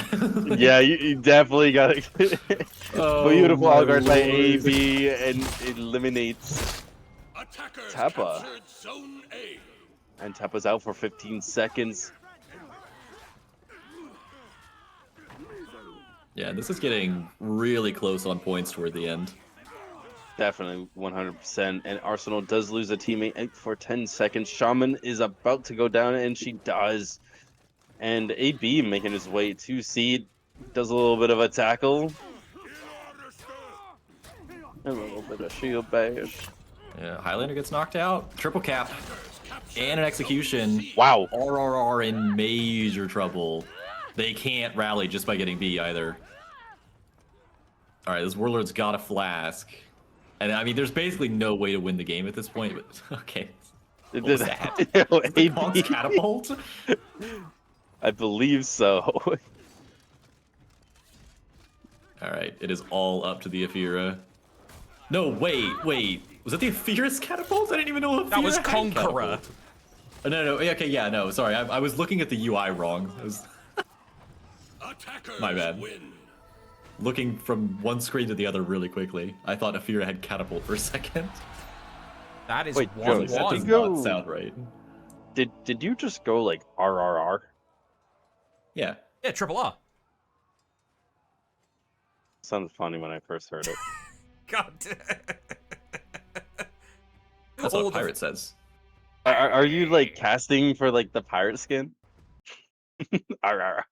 [SPEAKER 3] Yeah, you definitely got it.
[SPEAKER 2] Oh,
[SPEAKER 3] Beautiful
[SPEAKER 2] my
[SPEAKER 3] outguard by
[SPEAKER 2] lord.
[SPEAKER 3] AB and eliminates
[SPEAKER 4] Attackers
[SPEAKER 3] Tappa.
[SPEAKER 4] captured Zone A.
[SPEAKER 3] And Tappa's out for 15 seconds.
[SPEAKER 2] Yeah, this is getting really close on points toward the end.
[SPEAKER 3] Definitely 100%. And Arsenal does lose a teammate for 10 seconds. Shaman is about to go down, and she does. And AB making his way to seed. Does a little bit of a tackle. A little bit of shield bash.
[SPEAKER 2] Yeah, Highlander gets knocked out. Triple cap. And an execution.
[SPEAKER 3] Wow.
[SPEAKER 2] RRR in major trouble. They can't rally just by getting B either. Alright, this Warlord's got a flask. And I mean, there's basically no way to win the game at this point, but okay. What was that?
[SPEAKER 3] AB.
[SPEAKER 2] Konk's catapult?
[SPEAKER 3] I believe so.
[SPEAKER 2] Alright, it is all up to the Aphira. No, wait. Was that the Aphira's catapult? I didn't even know Aphira
[SPEAKER 1] That was
[SPEAKER 2] had
[SPEAKER 1] Conqueror.
[SPEAKER 2] catapult. Oh, no, okay, yeah, no, sorry. I was looking at the UI wrong. I was
[SPEAKER 4] Attackers
[SPEAKER 2] My bad.
[SPEAKER 4] win.
[SPEAKER 2] looking from one screen to the other really quickly. I thought Aphira had catapult for a second.
[SPEAKER 1] That is
[SPEAKER 3] Wait,
[SPEAKER 2] That
[SPEAKER 3] Joe,
[SPEAKER 2] does
[SPEAKER 1] 1-1.
[SPEAKER 3] go-
[SPEAKER 2] not sound right.
[SPEAKER 3] Did you just go like RRR?
[SPEAKER 2] Yeah.
[SPEAKER 1] Yeah, triple R.
[SPEAKER 3] Sounds funny when I first heard it.
[SPEAKER 1] God.
[SPEAKER 2] That's
[SPEAKER 1] All
[SPEAKER 2] what
[SPEAKER 1] the-
[SPEAKER 2] Pirate says.
[SPEAKER 3] Are you like casting for like the pirate skin? RRR.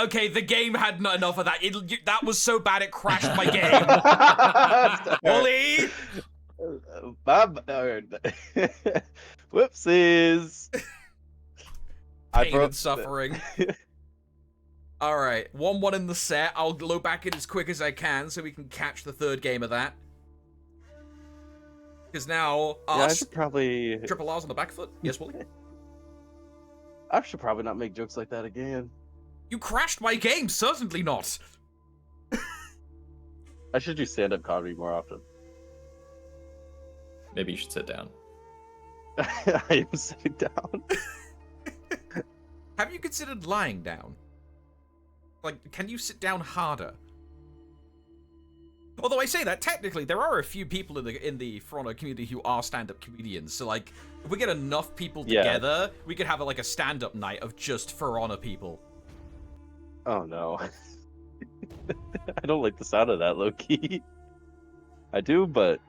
[SPEAKER 1] Okay, the game had not enough of that. That was so bad it crashed my game. Wally!
[SPEAKER 3] Whoopsies.
[SPEAKER 1] Pain and suffering. Alright, 1-1 in the set. I'll load back in as quick as I can so we can catch the third game of that. Because now,
[SPEAKER 3] Yeah, I
[SPEAKER 1] us,
[SPEAKER 3] should probably.
[SPEAKER 1] triple R's on the back foot. Yes, Wally?
[SPEAKER 3] I should probably not make jokes like that again.
[SPEAKER 1] You crashed my game, certainly not.
[SPEAKER 3] I should do stand-up comedy more often.
[SPEAKER 2] Maybe you should sit down.
[SPEAKER 3] I am sitting down.
[SPEAKER 1] Have you considered lying down? Like, can you sit down harder? Although I say that, technically, there are a few people in the For Honor community who are stand-up comedians. So, like, if we get enough people
[SPEAKER 3] Yeah.
[SPEAKER 1] together, we could have a stand-up night of just For Honor people.
[SPEAKER 3] Oh no. I don't like the sound of that, low key. I do, but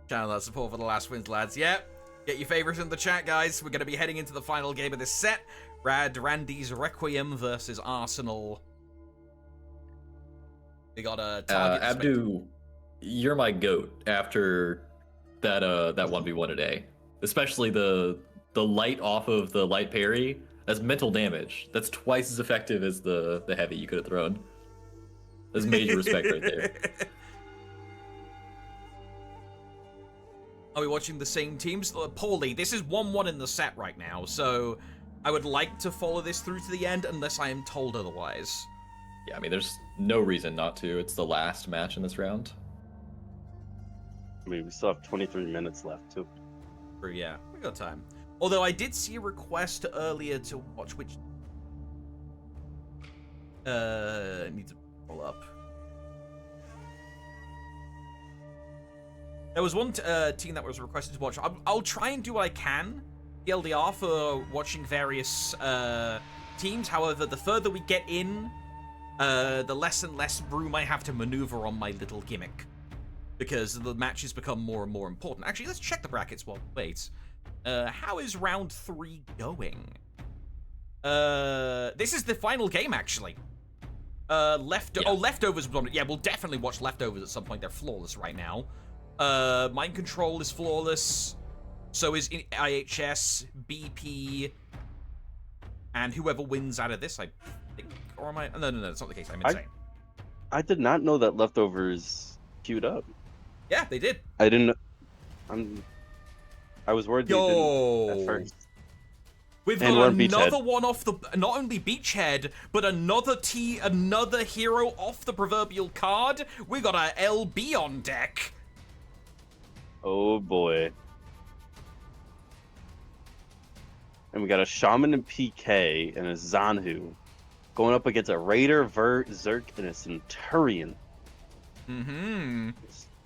[SPEAKER 1] Channel that support for the last wins, lads. Yep. Get your favorites in the chat, guys. We're going to be heading into the final game of this set. Randy's Requiem versus Arsenal. We got a target.
[SPEAKER 2] Abdu, you're my goat after that 1v1 today. Especially the light off of the light parry. That's mental damage. That's twice as effective as the heavy you could have thrown. That's major respect right there.
[SPEAKER 1] Are we watching the same teams? Poorly. This is 1-1 in the set right now, so I would like to follow this through to the end unless I am told otherwise.
[SPEAKER 2] Yeah, I mean, there's no reason not to. It's the last match in this round.
[SPEAKER 3] I mean, we still have 23 minutes left too.
[SPEAKER 1] True, yeah. We got time. Although I did see a request earlier to watch which... I need to pull up. There was one team that was requested to watch. I'll try and do what I can, TLDR, for watching various teams. However, the further we get in, the less and less room I have to maneuver on my little gimmick. Because the matches become more and more important. Actually, let's check the brackets while we wait. How is round 3 going? This is the final game, actually. Leftovers. Yeah, we'll definitely watch Leftovers at some point. They're flawless right now. Mind Control is flawless. So is IHS, BP, and whoever wins out of this, I think. Or am I? No, that's not the case. I'm insane.
[SPEAKER 3] I did not know that Leftovers queued up.
[SPEAKER 1] Yeah, they did.
[SPEAKER 3] I didn't. I was worried they didn't at first.
[SPEAKER 1] We've
[SPEAKER 3] And
[SPEAKER 1] got
[SPEAKER 3] we're on
[SPEAKER 1] another
[SPEAKER 3] Beachhead.
[SPEAKER 1] one off the, not only Beachhead, but another hero off the proverbial card. We got a LB on deck.
[SPEAKER 3] Oh boy. And we got a Shaman and PK and a Zanhu going up against a Raider, Zerk, and a Centurion.
[SPEAKER 1] Mm-hmm.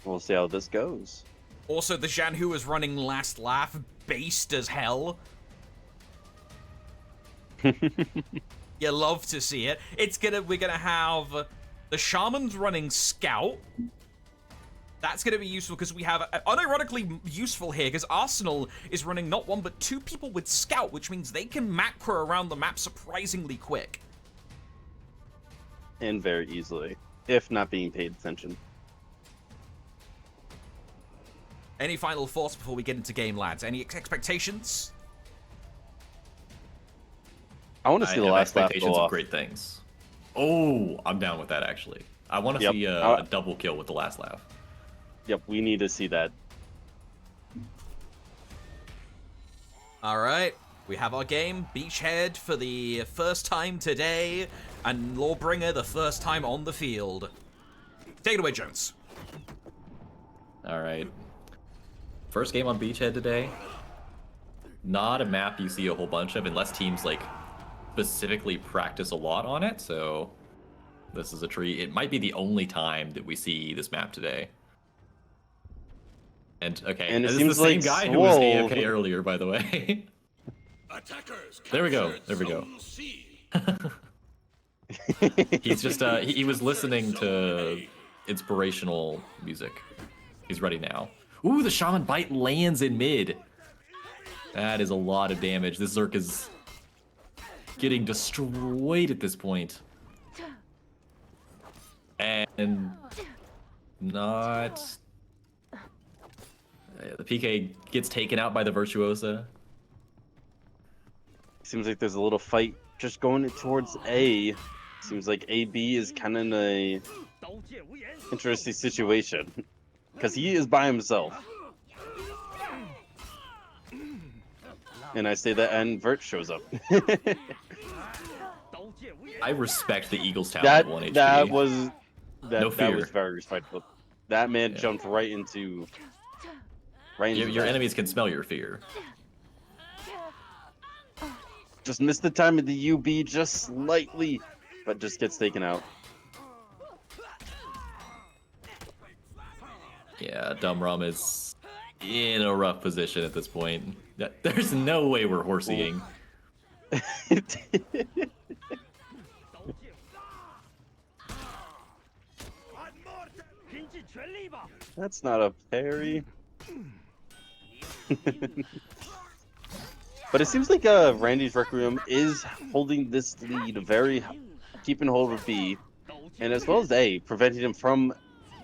[SPEAKER 3] We'll see how this goes.
[SPEAKER 1] Also, the Zhanhu is running Last Laugh, based as hell. You love to see it. We're gonna have the Shaman's running Scout. That's gonna be useful because we have, unironically useful here, because Arsenal is running not one but two people with Scout, which means they can macro around the map surprisingly quick.
[SPEAKER 3] And very easily, if not being paid attention.
[SPEAKER 1] Any final thoughts before we get into game, lads? Any expectations?
[SPEAKER 3] I want to see the last lap
[SPEAKER 2] expectations
[SPEAKER 3] go
[SPEAKER 2] of
[SPEAKER 3] off.
[SPEAKER 2] great things. Oh, I'm down with that actually. I want to see a double kill with the last laugh.
[SPEAKER 3] Yep, we need to see that.
[SPEAKER 1] All right, we have our game. Beachhead for the first time today, and Lawbringer the first time on the field. Take it away, Jones.
[SPEAKER 2] All right. First game on Beachhead today. Not a map you see a whole bunch of unless teams like specifically practice a lot on it. So this is a tree. It might be the only time that we see this map today. And okay,
[SPEAKER 3] And it
[SPEAKER 2] this
[SPEAKER 3] seems
[SPEAKER 2] is the same
[SPEAKER 3] like
[SPEAKER 2] guy who was
[SPEAKER 3] Swole-
[SPEAKER 2] AFK earlier, by the way.
[SPEAKER 4] Attackers
[SPEAKER 2] There we go,
[SPEAKER 4] captured
[SPEAKER 2] there we go.
[SPEAKER 4] Zone C.
[SPEAKER 2] He's just he was listening to inspirational music. He's ready now. Ooh, the Shaman Bite lands in mid. That is a lot of damage. This Zerk is getting destroyed at this point. And not... The PK gets taken out by the Virtuosa.
[SPEAKER 3] Seems like there's a little fight just going towards A. Seems like AB is kind of in a interesting situation because he is by himself. And I say that, and Vert shows up.
[SPEAKER 2] I respect the Eagles' talent at 1 HP.
[SPEAKER 3] That was
[SPEAKER 2] No
[SPEAKER 3] that
[SPEAKER 2] fear.
[SPEAKER 3] was very respectful. That man jumped right into
[SPEAKER 2] Your
[SPEAKER 3] that.
[SPEAKER 2] enemies can smell your fear.
[SPEAKER 3] Just missed the time of the UB just slightly, but just gets taken out.
[SPEAKER 2] Yeah, Dumb Rum is in a rough position at this point. There's no way we're horseying.
[SPEAKER 3] That's not a parry. But it seems like Randy's Requiem is holding this lead keeping hold of B, and as well as A, preventing him from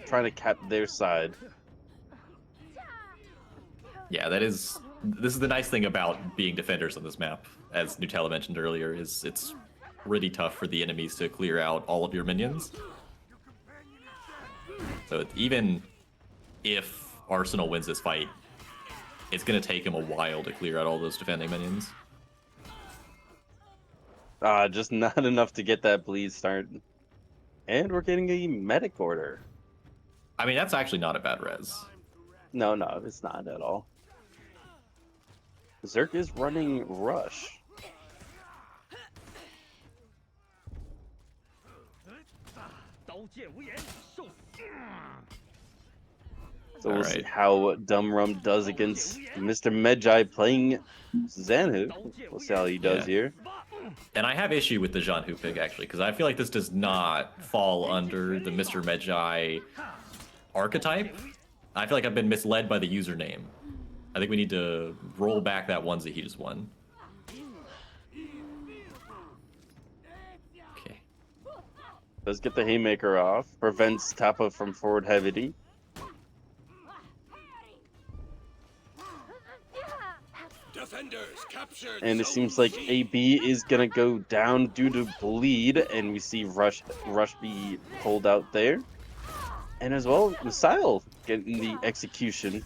[SPEAKER 3] trying to cap their side.
[SPEAKER 2] Yeah, this is the nice thing about being defenders on this map, as Nutella mentioned earlier, is it's pretty tough for the enemies to clear out all of your minions. So even if Arsenal wins this fight, it's going to take him a while to clear out all those defending minions.
[SPEAKER 3] Just not enough to get that bleed start. And we're getting a medic order.
[SPEAKER 2] I mean, that's actually not a bad res.
[SPEAKER 3] No, it's not at all. Zerk is running Rush. So we'll see
[SPEAKER 2] Alright.
[SPEAKER 3] how Dumb Rum does against Mr. Medjai playing Zanhu. We'll see how he does
[SPEAKER 2] Yeah.
[SPEAKER 3] here.
[SPEAKER 2] And I have issue with the Zhanhu pick, actually, because I feel like this does not fall under the Mr. Medjai archetype. I feel like I've been misled by the username. I think we need to roll back that onesie he just won. Okay.
[SPEAKER 3] Does get the Haymaker off. Prevents Tappa from forward heavy.
[SPEAKER 4] Defenders captured
[SPEAKER 3] And it
[SPEAKER 4] Zone
[SPEAKER 3] seems like
[SPEAKER 4] C.
[SPEAKER 3] AB is gonna go down due to bleed, and we see Rush be pulled out there. And as well, Missile getting the execution.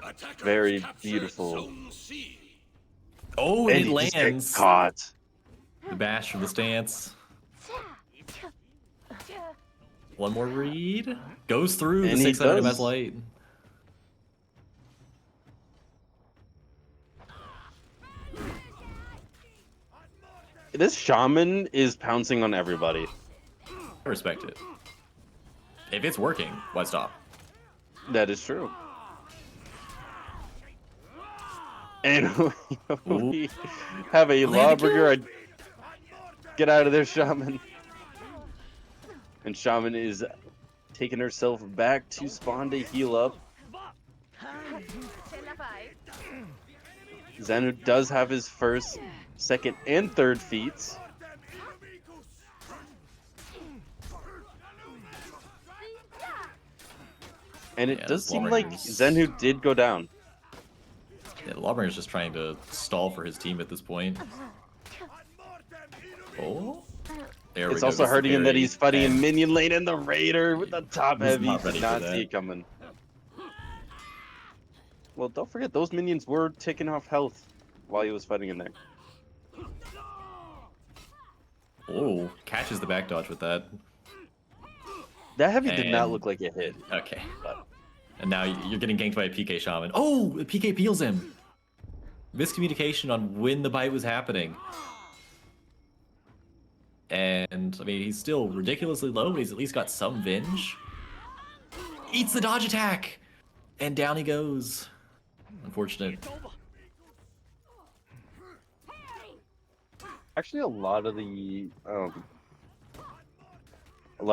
[SPEAKER 4] Attackers
[SPEAKER 3] Very
[SPEAKER 4] captured
[SPEAKER 3] beautiful.
[SPEAKER 4] Zone C.
[SPEAKER 2] Oh,
[SPEAKER 3] And
[SPEAKER 2] it
[SPEAKER 3] he just gets
[SPEAKER 2] lands!
[SPEAKER 3] caught.
[SPEAKER 2] The bash from the stance. One more read. Goes through
[SPEAKER 3] And
[SPEAKER 2] the
[SPEAKER 3] he
[SPEAKER 2] 600
[SPEAKER 3] does.
[SPEAKER 2] MS light.
[SPEAKER 3] This shaman is pouncing on everybody.
[SPEAKER 2] I respect it. If it's working, why stop?
[SPEAKER 3] That is true. And we have a lawbreaker. Get out of there, shaman. And shaman is taking herself back to spawn to heal up. Xanu does have his first, second, and third feats. And it
[SPEAKER 2] Yeah,
[SPEAKER 3] does
[SPEAKER 2] this
[SPEAKER 3] seem like
[SPEAKER 2] Lawbreaker's-
[SPEAKER 3] Xenu did go down.
[SPEAKER 2] Yeah, Lawbreaker's just trying to stall for his team at this point. Oh, there we
[SPEAKER 3] It's
[SPEAKER 2] go,
[SPEAKER 3] also
[SPEAKER 2] gets the
[SPEAKER 3] hurting him that
[SPEAKER 2] parry,
[SPEAKER 3] he's fighting in
[SPEAKER 2] and
[SPEAKER 3] minion lane and the Raider with the top
[SPEAKER 2] He's
[SPEAKER 3] heavy.
[SPEAKER 2] not ready
[SPEAKER 3] Did
[SPEAKER 2] for
[SPEAKER 3] not
[SPEAKER 2] that.
[SPEAKER 3] see it coming. Well, don't forget, those minions were taking off health while he was fighting in there.
[SPEAKER 2] Oh, catches the back dodge with that.
[SPEAKER 3] That heavy did not
[SPEAKER 2] And-
[SPEAKER 3] look like it hit.
[SPEAKER 2] Okay. And now you're getting ganked by a PK Shaman. Oh, the PK peels him. Miscommunication on when the bite was happening. And, I mean, he's still ridiculously low, but he's at least got some Venge. Eats the dodge attack! And down he goes. Unfortunate.
[SPEAKER 3] Actually, a lot of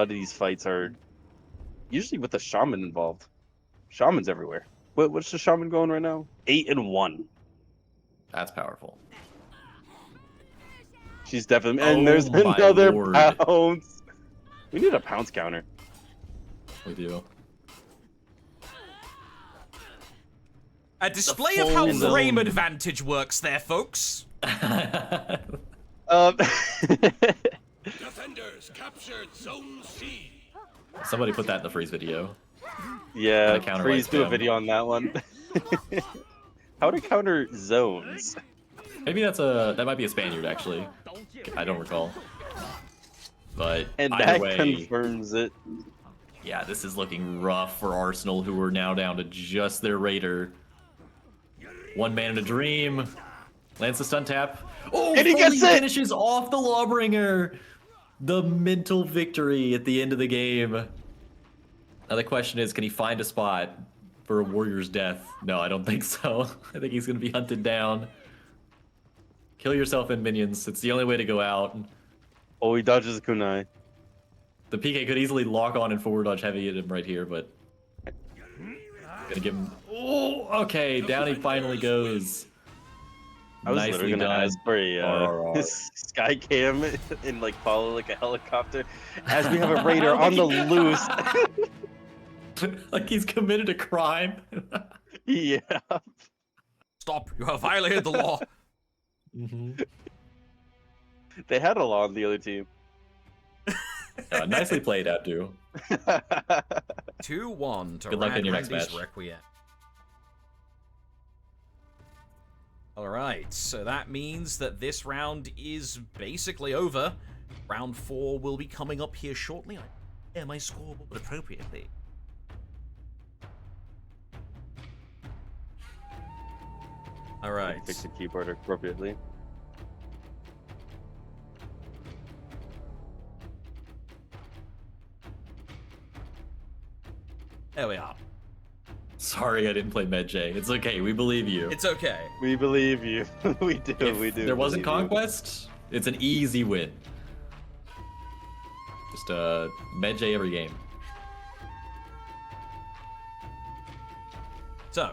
[SPEAKER 3] these fights are usually with the shaman involved. Shaman's everywhere. What's the shaman going right now? 8-1.
[SPEAKER 2] That's powerful.
[SPEAKER 3] She's definitely.
[SPEAKER 2] Oh
[SPEAKER 3] And there's
[SPEAKER 2] my
[SPEAKER 3] another
[SPEAKER 2] lord.
[SPEAKER 3] pounce. We need a pounce counter.
[SPEAKER 2] We do.
[SPEAKER 1] A display of how
[SPEAKER 2] full zone.
[SPEAKER 1] frame advantage works there, folks.
[SPEAKER 4] Defenders captured Zone C.
[SPEAKER 2] Somebody put that in the freeze video.
[SPEAKER 3] Yeah,
[SPEAKER 2] Kinda
[SPEAKER 3] Freeze
[SPEAKER 2] counterweights
[SPEAKER 3] do a
[SPEAKER 2] him.
[SPEAKER 3] video on that one. How to counter zones.
[SPEAKER 2] Maybe that might be a Spaniard actually. I don't recall. But
[SPEAKER 3] And
[SPEAKER 2] either
[SPEAKER 3] that
[SPEAKER 2] way,
[SPEAKER 3] confirms it.
[SPEAKER 2] yeah, this is looking rough for Arsenal, who are now down to just their Raider. One man in a dream. Lands the stun tap. Oh,
[SPEAKER 3] And he
[SPEAKER 2] fully
[SPEAKER 3] gets it!
[SPEAKER 2] finishes off the Lawbringer. The mental victory at the end of the game. Now the question is, can he find a spot for a warrior's death? No, I don't think so. I think he's going to be hunted down. Kill yourself and minions. It's the only way to go out.
[SPEAKER 3] Oh, he dodges a kunai.
[SPEAKER 2] The PK could easily lock on and forward dodge heavy at him right here, but gonna give him. Oh, okay, down he finally goes.
[SPEAKER 3] I was
[SPEAKER 2] Nicely
[SPEAKER 3] literally gonna
[SPEAKER 2] done.
[SPEAKER 3] ask for a
[SPEAKER 2] RRR.
[SPEAKER 3] sky cam and like follow like a helicopter as we have a raider on the loose.
[SPEAKER 2] Like he's committed a crime.
[SPEAKER 3] Yeah.
[SPEAKER 1] Stop, you have violated the law.
[SPEAKER 3] They had a law on the other team.
[SPEAKER 2] Nicely played, Abdu.
[SPEAKER 1] 2-1 to
[SPEAKER 2] Good luck in your next
[SPEAKER 1] Randy's
[SPEAKER 2] match.
[SPEAKER 1] Requiem. Alright, so that means that this round is basically over. Round 4 will be coming up here shortly. I prepare my scoreboard appropriately. Alright.
[SPEAKER 3] Fix the keyboard appropriately.
[SPEAKER 1] There we are.
[SPEAKER 2] Sorry, I didn't play Medjay. It's okay. We believe you.
[SPEAKER 1] It's okay.
[SPEAKER 3] We believe you. We do.
[SPEAKER 2] If
[SPEAKER 3] We do.
[SPEAKER 2] there wasn't
[SPEAKER 3] believe you.
[SPEAKER 2] Conquest, it's an easy win. Just Medjay every game.
[SPEAKER 1] So,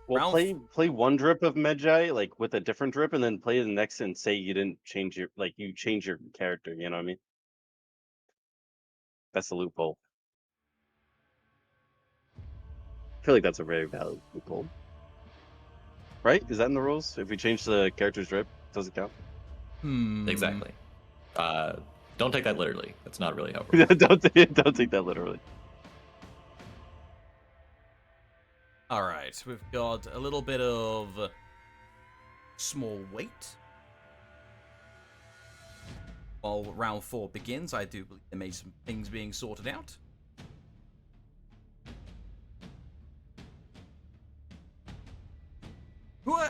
[SPEAKER 3] Well,
[SPEAKER 1] Ralph-
[SPEAKER 3] play one drip of Medjay, like with a different drip, and then play the next and say you didn't change your you change your character. You know what I mean? That's the loophole. I feel like that's a very valid loophole. Right? Is that in the rules? If we change the character's drip, does it count?
[SPEAKER 2] Exactly. Don't take that literally. That's not really how it works.
[SPEAKER 3] don't take that literally.
[SPEAKER 1] Alright, we've got a little bit of small wait. While round 4 begins, I do believe there may be some things being sorted out.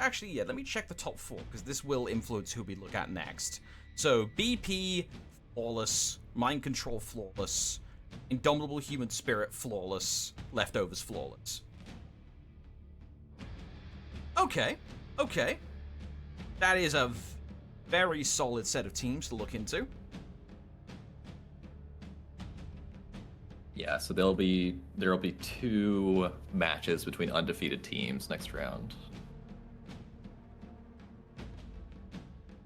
[SPEAKER 1] actually, yeah, let me check the top 4, because this will influence who we look at next. So, BP, flawless. Mind control, flawless. Indomitable human spirit, flawless. Leftovers, flawless. Okay, okay. That is a very solid set of teams to look into.
[SPEAKER 2] Yeah, so there'll be 2 matches between undefeated teams next round.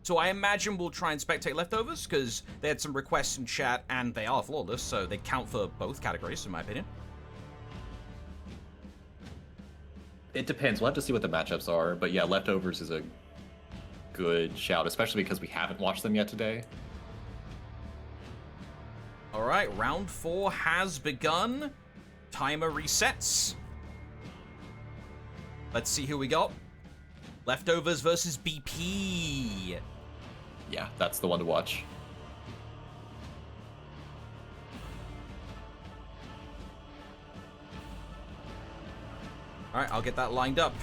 [SPEAKER 1] So I imagine we'll try and spectate leftovers, because they had some requests in chat, and they are flawless, so they count for both categories, in my opinion.
[SPEAKER 2] It depends. We'll have to see what the matchups are, but yeah, leftovers is a good shout, especially because we haven't watched them yet today.
[SPEAKER 1] All right, round 4 has begun. Timer resets. Let's see who we got. Leftovers versus BP.
[SPEAKER 2] Yeah, that's the one to watch.
[SPEAKER 1] All right, I'll get that lined up.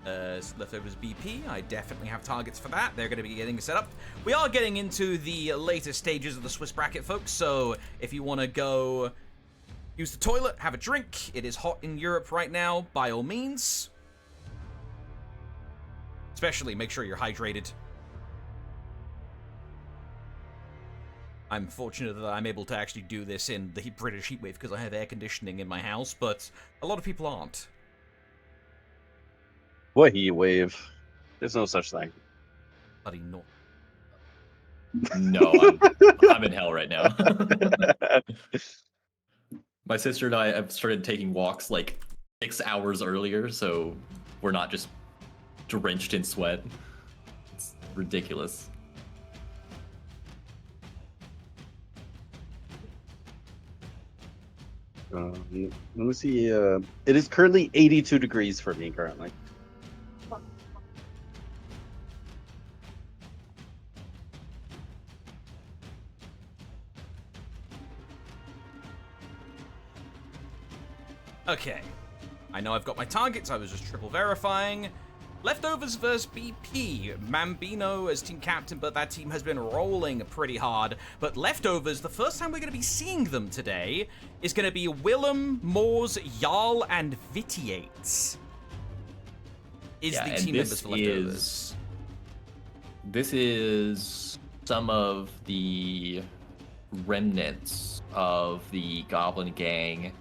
[SPEAKER 1] Leftovers BP, I definitely have targets for that. They're going to be getting set up. We are getting into the later stages of the Swiss bracket, folks, so if you want to go use the toilet, have a drink, it is hot in Europe right now, by all means. Especially make sure you're hydrated. I'm fortunate that I'm able to actually do this in the British heatwave because I have air conditioning in my house, but a lot of people aren't.
[SPEAKER 3] What heat wave? There's no such thing.
[SPEAKER 1] Bloody no.
[SPEAKER 2] No, I'm in hell right now. My sister and I have started taking walks like 6 hours earlier, so we're not just drenched in sweat. It's ridiculous.
[SPEAKER 3] Let me see. It is currently 82 degrees for me currently.
[SPEAKER 1] Okay. I know I've got my targets, I was just triple verifying. Leftovers versus BP. Mambino as team captain, but that team has been rolling pretty hard. But Leftovers, the first time we're going to be seeing them today, is going to be Willem, Moors, Jarl, and Vitiates. Is the team members for Leftovers.
[SPEAKER 2] This is some of the remnants of the Goblin Gang,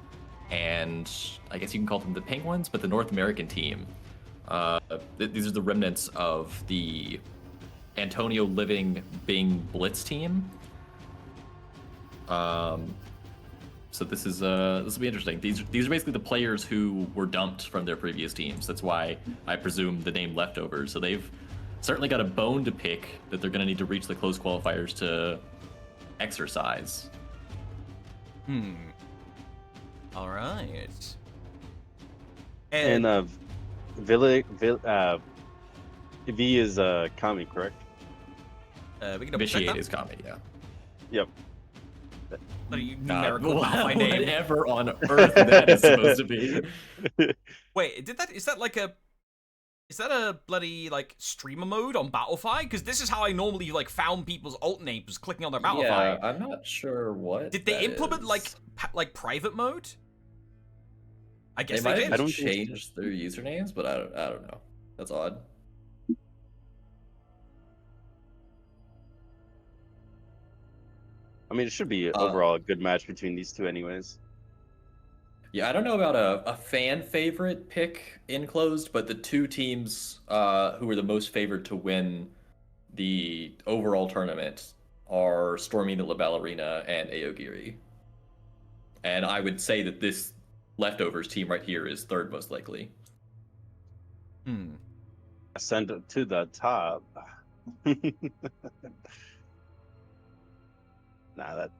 [SPEAKER 2] and I guess you can call them the Penguins, but the North American team. These are the remnants of the Antonio Living Bing Blitz team. So this will be interesting. These are basically the players who were dumped from their previous teams. That's why I presume the name Leftovers. So they've certainly got a bone to pick that they're going to need to reach the close qualifiers to exercise.
[SPEAKER 1] All right.
[SPEAKER 3] And V is Kami, correct?
[SPEAKER 1] We can double check
[SPEAKER 2] Vitiate
[SPEAKER 1] that.
[SPEAKER 2] is Kami, yeah.
[SPEAKER 3] Yep.
[SPEAKER 1] What are you, numerical about my name?
[SPEAKER 2] Whatever on earth that is supposed to be.
[SPEAKER 1] Wait, is that a bloody like streamer mode on Battlefy? Because this is how I normally like found people's alt names, clicking on their Battlefy.
[SPEAKER 2] Yeah, I'm not sure what.
[SPEAKER 1] Did they
[SPEAKER 2] that
[SPEAKER 1] implement
[SPEAKER 2] is.
[SPEAKER 1] like private mode? I guess
[SPEAKER 2] They might
[SPEAKER 1] did.
[SPEAKER 2] have changed their usernames, but I don't know. That's odd.
[SPEAKER 3] I mean, it should be overall a good match between these two, anyways.
[SPEAKER 2] Yeah, I don't know about a fan favorite pick in closed, but the two teams who were the most favored to win the overall tournament are Stormy the La Ballerina and Aogiri. And I would say that this Leftovers team right here is third most likely.
[SPEAKER 3] Ascend to the top. Nah, that's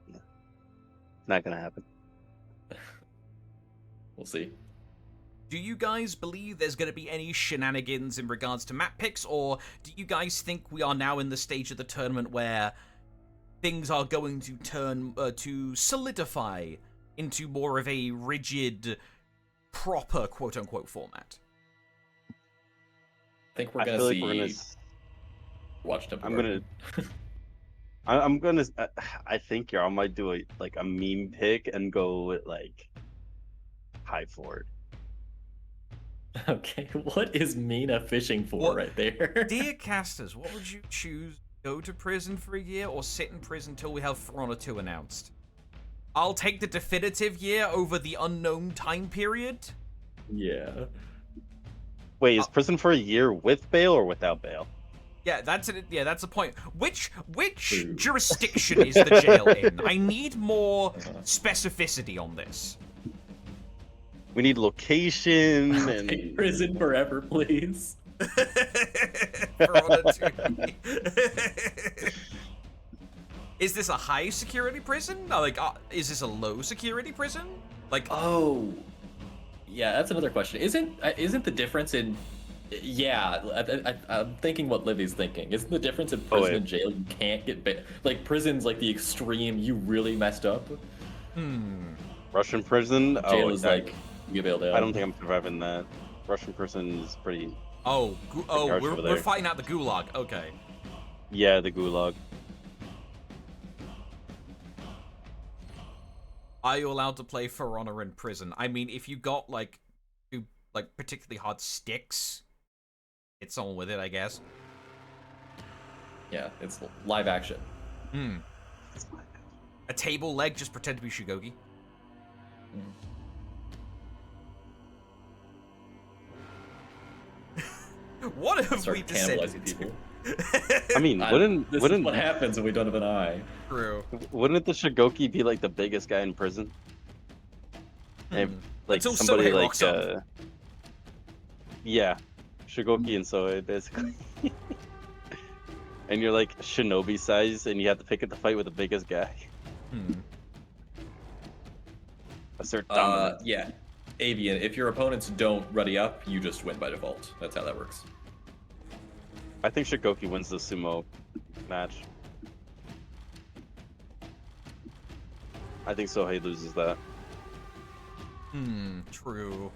[SPEAKER 3] not gonna happen.
[SPEAKER 2] We'll see.
[SPEAKER 1] Do you guys believe there's going to be any shenanigans in regards to map picks, or do you guys think we are now in the stage of the tournament where things are going to turn to solidify into more of a rigid proper quote-unquote format.
[SPEAKER 2] I think we're
[SPEAKER 3] I
[SPEAKER 2] gonna
[SPEAKER 3] feel like
[SPEAKER 2] see.
[SPEAKER 3] we're gonna.
[SPEAKER 2] Watch Temple
[SPEAKER 3] I'm gonna.
[SPEAKER 2] Garden.
[SPEAKER 3] I'm gonna. I think y'all might do a meme pick and go with like high forward.
[SPEAKER 2] Okay, what is Mina fishing for right there?
[SPEAKER 1] Dear casters, what would you choose? Go to prison for a year or sit in prison till we have For Honor 2 announced? I'll take the definitive year over the unknown time period.
[SPEAKER 2] Yeah.
[SPEAKER 3] Wait, is prison for a year with bail or without bail?
[SPEAKER 1] Yeah, that's it. Yeah, that's the point. Which
[SPEAKER 2] Ooh.
[SPEAKER 1] jurisdiction is the jail in? I need more specificity on this.
[SPEAKER 3] We need location
[SPEAKER 2] Take
[SPEAKER 3] and
[SPEAKER 2] prison forever, please.
[SPEAKER 1] For Honor 2. Is this a high security prison? Like, is this a low security prison? Like,
[SPEAKER 2] Oh, yeah, that's another question. Isn't the difference in? Yeah, I'm thinking what Livy's thinking. Isn't the difference in prison and jail? You can't get like prison's like the extreme. You really messed up.
[SPEAKER 3] Russian prison.
[SPEAKER 2] Jail
[SPEAKER 3] Oh,
[SPEAKER 2] is like you get bailed out.
[SPEAKER 3] I don't think I'm surviving that. Russian prison is pretty.
[SPEAKER 1] oh,
[SPEAKER 3] harsh over
[SPEAKER 1] we're
[SPEAKER 3] there.
[SPEAKER 1] fighting out the gulag. Okay.
[SPEAKER 3] Yeah, the gulag.
[SPEAKER 1] Are you allowed to play For Honor in prison? I mean, if you got like two like particularly hard sticks, hit someone with it, I guess.
[SPEAKER 2] Yeah, it's live action.
[SPEAKER 1] A table leg, just pretend to be Shugogi. What have
[SPEAKER 2] Start
[SPEAKER 1] we descended
[SPEAKER 2] cannibalizing
[SPEAKER 1] to?
[SPEAKER 2] people.
[SPEAKER 3] I mean,
[SPEAKER 2] This is what happens when we don't have an eye.
[SPEAKER 1] True.
[SPEAKER 3] wouldn't the Shigoki be like the biggest guy in prison? And, like
[SPEAKER 1] Until
[SPEAKER 3] somebody
[SPEAKER 1] Sohei
[SPEAKER 3] like
[SPEAKER 1] rocks up.
[SPEAKER 3] yeah, Shigoki and Sohei basically. And you're like shinobi size, and you have to pick up the fight with the biggest guy. Assert dominance.
[SPEAKER 2] Yeah. Avian, if your opponents don't ruddy up, you just win by default. That's how that works.
[SPEAKER 3] I think Shigoki wins the sumo match. I think Sohei loses that.
[SPEAKER 1] True.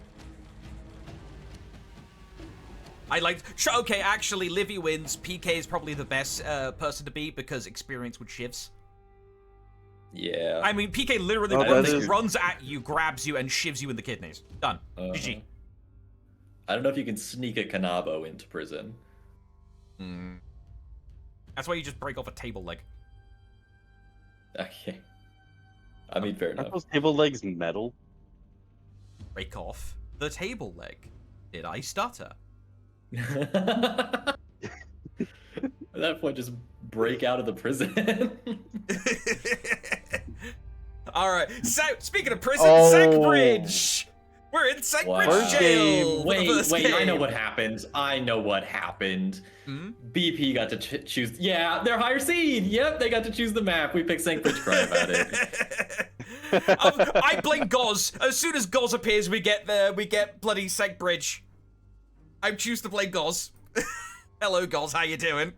[SPEAKER 1] I like. Okay, actually, Livy wins. PK is probably the best person to beat because experience with shivs.
[SPEAKER 2] Yeah.
[SPEAKER 1] I mean, PK literally
[SPEAKER 3] Oh,
[SPEAKER 1] runs at you, grabs you, and shivs you in the kidneys. Done. GG.
[SPEAKER 2] I don't know if you can sneak a Kanabo into prison.
[SPEAKER 1] That's why you just break off a table leg.
[SPEAKER 2] Okay. I mean, fair
[SPEAKER 3] Aren't
[SPEAKER 2] enough.
[SPEAKER 3] those table legs metal?
[SPEAKER 1] Break off the table leg. Did I stutter?
[SPEAKER 2] At that point, just break out of the prison.
[SPEAKER 1] All right. So, speaking of prison,
[SPEAKER 3] Oh.
[SPEAKER 1] Sackbridge. We're in Sackbridge
[SPEAKER 2] Wow.
[SPEAKER 1] jail. for the
[SPEAKER 2] Wait,
[SPEAKER 1] first
[SPEAKER 2] I know
[SPEAKER 1] game.
[SPEAKER 2] what happened. BP got to choose. Yeah, they're higher seed. Yep, they got to choose the map. We picked St. Bridge. Cry about it.
[SPEAKER 1] I blame Goz. As soon as Goz appears, we get bloody Sackbridge. I choose to play Goz. Hello, Goz. How you doing?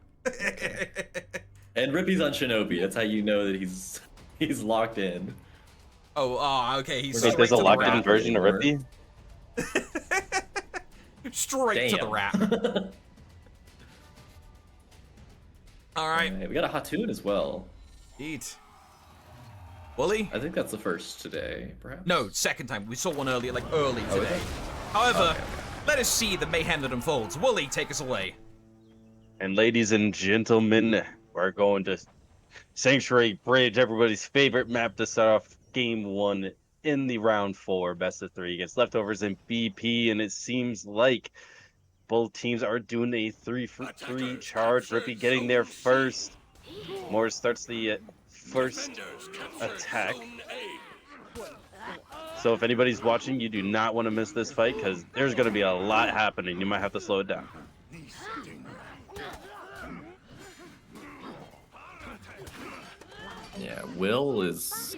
[SPEAKER 2] And Rippy's on Shinobi. That's how you know that he's locked in.
[SPEAKER 1] Okay. He's
[SPEAKER 3] Wait,
[SPEAKER 1] straight
[SPEAKER 3] there's
[SPEAKER 1] to
[SPEAKER 3] a
[SPEAKER 1] the
[SPEAKER 3] locked-in
[SPEAKER 1] rap.
[SPEAKER 3] version of Rippy?
[SPEAKER 1] Straight to the
[SPEAKER 2] Damn.
[SPEAKER 1] rap. All right.
[SPEAKER 2] Alright, we got a Hatun as well.
[SPEAKER 1] Eat. Wooly?
[SPEAKER 2] I think that's the first today, perhaps.
[SPEAKER 1] No, second time. We saw one earlier, like early
[SPEAKER 2] Oh, is
[SPEAKER 1] today.
[SPEAKER 2] it?
[SPEAKER 1] However,
[SPEAKER 2] Okay.
[SPEAKER 1] let us see the mayhem that unfolds. Wooly, take us away.
[SPEAKER 3] And ladies and gentlemen, we're going to Sanctuary Bridge, everybody's favorite map to start off game 1 in the round 4 best of 3 against Leftovers and BP, and it seems like both teams are doing a 3-for-3 charge. Rippy getting there first. Morris starts the first
[SPEAKER 4] Defenders captured
[SPEAKER 3] attack.
[SPEAKER 4] Zone A.
[SPEAKER 3] So if anybody's watching, you do not want to miss this fight because there's going to be a lot happening. You might have to slow it down.
[SPEAKER 2] Yeah, Will is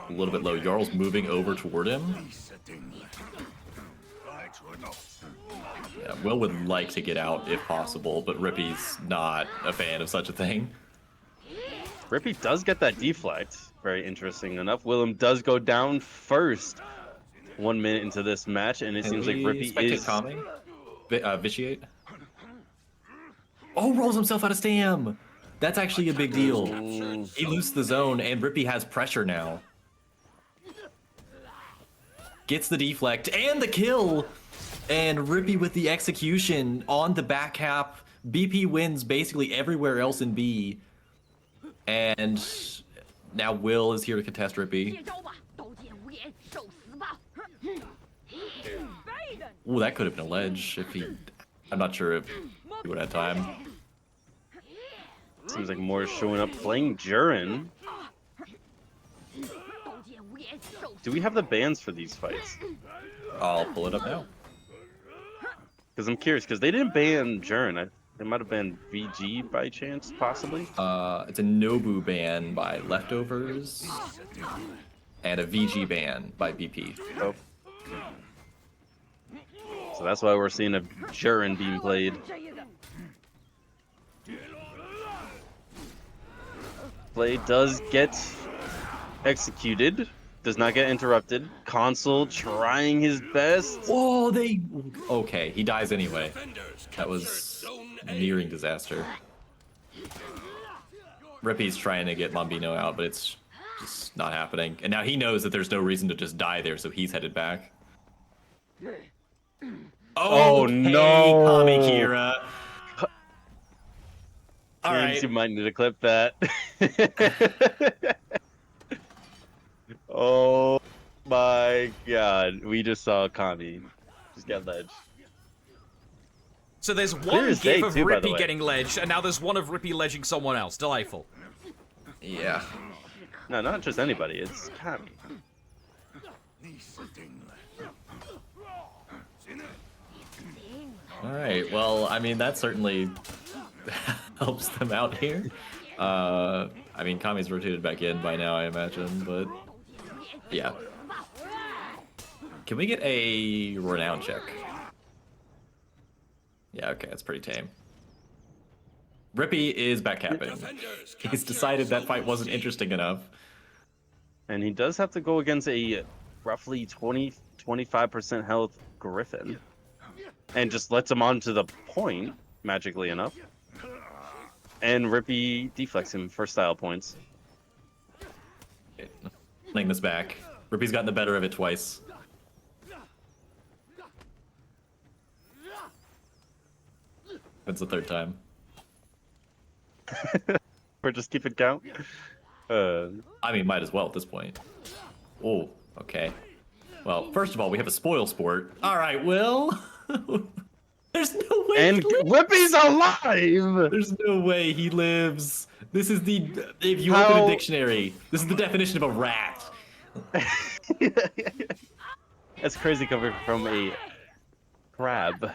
[SPEAKER 2] a little bit low. Jarl's moving over toward him. Yeah, Will would like to get out if possible, but Rippy's not a fan of such a thing.
[SPEAKER 3] Rippy does get that deflect. Very interesting enough. Willem does go down first. 1 minute into this match, and it seems like Rippy is.
[SPEAKER 2] Kami? Vitiate? Oh, rolls himself out of stam! That's actually a big deal. He loses the zone, and Rippy has pressure now. Gets the deflect and the kill! And Rippy with the execution on the back cap. BP wins basically everywhere else in B. And now Will is here to contest Rippy. Ooh, that could have been a ledge if he... I'm not sure if he would have time.
[SPEAKER 3] Seems like more showing up playing Jurin. Do we have the bans for these fights?
[SPEAKER 2] I'll pull it up now.
[SPEAKER 3] Because I'm curious, because they didn't ban Jurin. It might have been VG by chance, possibly.
[SPEAKER 2] It's a Nobu ban by Leftovers and a VG ban by BP.
[SPEAKER 3] Oh. So that's why we're seeing a Jurin being played. Play does get executed, does not get interrupted. Console trying his best.
[SPEAKER 2] Oh, they... Okay, he dies anyway. That was nearing disaster. Rippy's trying to get Mambino out, but it's just not happening. And now he knows that there's no reason to just die there, so he's headed back.
[SPEAKER 3] Oh,
[SPEAKER 2] Okay,
[SPEAKER 3] no!
[SPEAKER 2] Kami Kira. All
[SPEAKER 3] James,
[SPEAKER 2] right.
[SPEAKER 3] you might need to clip that. Oh my god. We just saw Kami just get ledge.
[SPEAKER 1] So there's
[SPEAKER 3] Clear
[SPEAKER 1] one
[SPEAKER 3] as day,
[SPEAKER 1] gif of
[SPEAKER 3] too, by the
[SPEAKER 1] Rippy
[SPEAKER 3] way.
[SPEAKER 1] getting ledged, and now there's one of Rippy ledging someone else. Delightful.
[SPEAKER 2] Yeah.
[SPEAKER 3] No, not just anybody. It's Kami.
[SPEAKER 2] All right. Well, I mean, that certainly helps them out here. I mean, Kami's rotated back in by now, I imagine, but yeah. Can we get a renown check? Yeah, okay, that's pretty tame. Rippy is backcapping. He's decided that fight wasn't interesting enough.
[SPEAKER 3] And he does have to go against a roughly 25% health Griffin. And just lets him onto the point, magically enough. And Rippy deflects him for style points.
[SPEAKER 2] Playing this back. Rippy's gotten the better of it twice. That's the third time.
[SPEAKER 3] Or just keep it count.
[SPEAKER 2] I mean, might as well at this point. Oh, okay. Well, first of all, we have a spoil sport. All right, Will. There's no way.
[SPEAKER 3] And
[SPEAKER 2] he lives.
[SPEAKER 3] Rippy's alive!
[SPEAKER 2] There's no way he lives. This is the. If you open
[SPEAKER 3] How-
[SPEAKER 2] a dictionary, this is the definition of a rat.
[SPEAKER 3] That's crazy coming from a crab.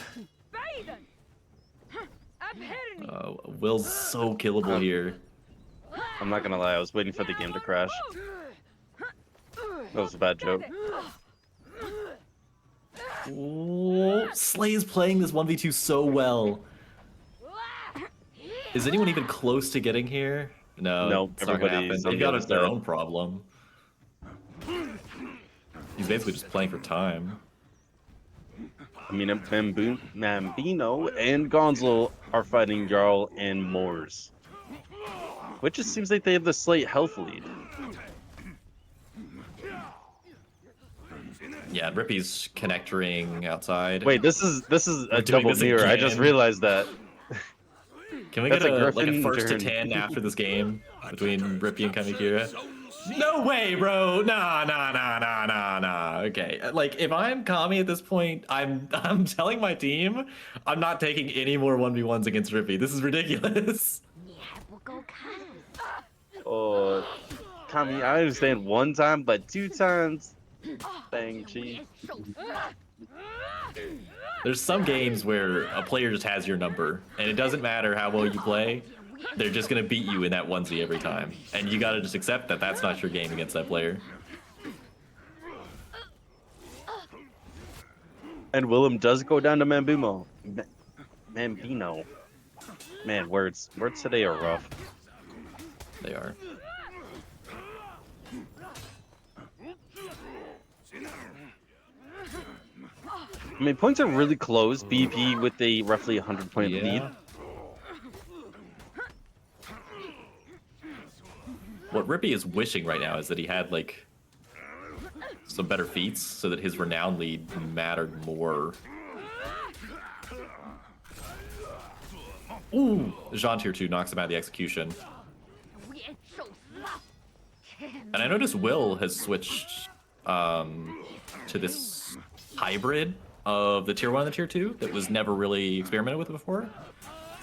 [SPEAKER 2] Will's so killable here.
[SPEAKER 3] I'm not gonna lie, I was waiting for the game to crash. That was a bad joke.
[SPEAKER 2] Oh, Slay is playing this 1v2 so well. Is anyone even close to getting here? No,
[SPEAKER 3] Nope,
[SPEAKER 2] it's not gonna happen.
[SPEAKER 3] everybody's on
[SPEAKER 2] They've
[SPEAKER 3] the
[SPEAKER 2] got
[SPEAKER 3] other
[SPEAKER 2] their
[SPEAKER 3] side.
[SPEAKER 2] own problem. He's basically just playing for time.
[SPEAKER 3] I mean, Mambino and Gonzo are fighting Jarl and Moors. Which just seems like they have the slight health lead.
[SPEAKER 2] Yeah, Rippy's connectoring outside.
[SPEAKER 3] Wait, this is
[SPEAKER 2] We're
[SPEAKER 3] a
[SPEAKER 2] doing
[SPEAKER 3] double
[SPEAKER 2] this
[SPEAKER 3] mirror. I just
[SPEAKER 2] again.
[SPEAKER 3] realized that.
[SPEAKER 2] Can we
[SPEAKER 3] That's
[SPEAKER 2] get
[SPEAKER 3] a
[SPEAKER 2] a
[SPEAKER 3] Griffin
[SPEAKER 2] first to
[SPEAKER 3] turn.
[SPEAKER 2] 10 after this game between Rippy and Kamikira? No way, bro! Nah. Okay, like if I'm Kami at this point, I'm telling my team I'm not taking any more 1v1s against Rippy. This is ridiculous.
[SPEAKER 3] Oh, Kami, I understand one time, but two times, dang cheese.
[SPEAKER 2] There's some games where a player just has your number, and it doesn't matter how well you play. They're just gonna beat you in that onesie every time, and you gotta just accept that that's not your game against that player.
[SPEAKER 3] And Willem does go down to Mambino. Mambino. Man, words today are rough.
[SPEAKER 2] They are.
[SPEAKER 3] I mean, points are really close. BP with a roughly 100-point lead.
[SPEAKER 2] Yeah. What Rippy is wishing right now is that he had like some better feats so that his renown lead mattered more. Ooh, Jean tier 2 knocks him out of the execution. And I noticed Will has switched to this hybrid of the tier 1 and the tier 2 that was never really experimented with before.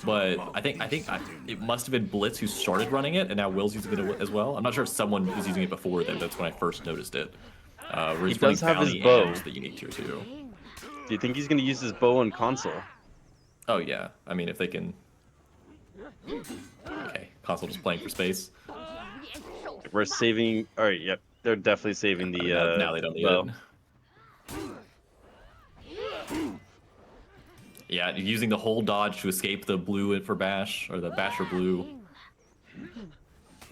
[SPEAKER 2] But I think it must have been Blitz who started running it, and now Will's using it as well. I'm not sure if someone was using it before then. That's when I first noticed it. Where
[SPEAKER 3] He
[SPEAKER 2] he's running
[SPEAKER 3] does have his
[SPEAKER 2] Bounty
[SPEAKER 3] bow.
[SPEAKER 2] and the unique tier 2.
[SPEAKER 3] Do you think he's going to use his bow on console?
[SPEAKER 2] Oh yeah, I mean if they can. Okay, console just playing for space.
[SPEAKER 3] We're saving. All right, yep. They're definitely saving the.
[SPEAKER 2] Now they don't need
[SPEAKER 3] bow.
[SPEAKER 2] it. Yeah, using the whole dodge to escape the blue for bash, or the bash for blue.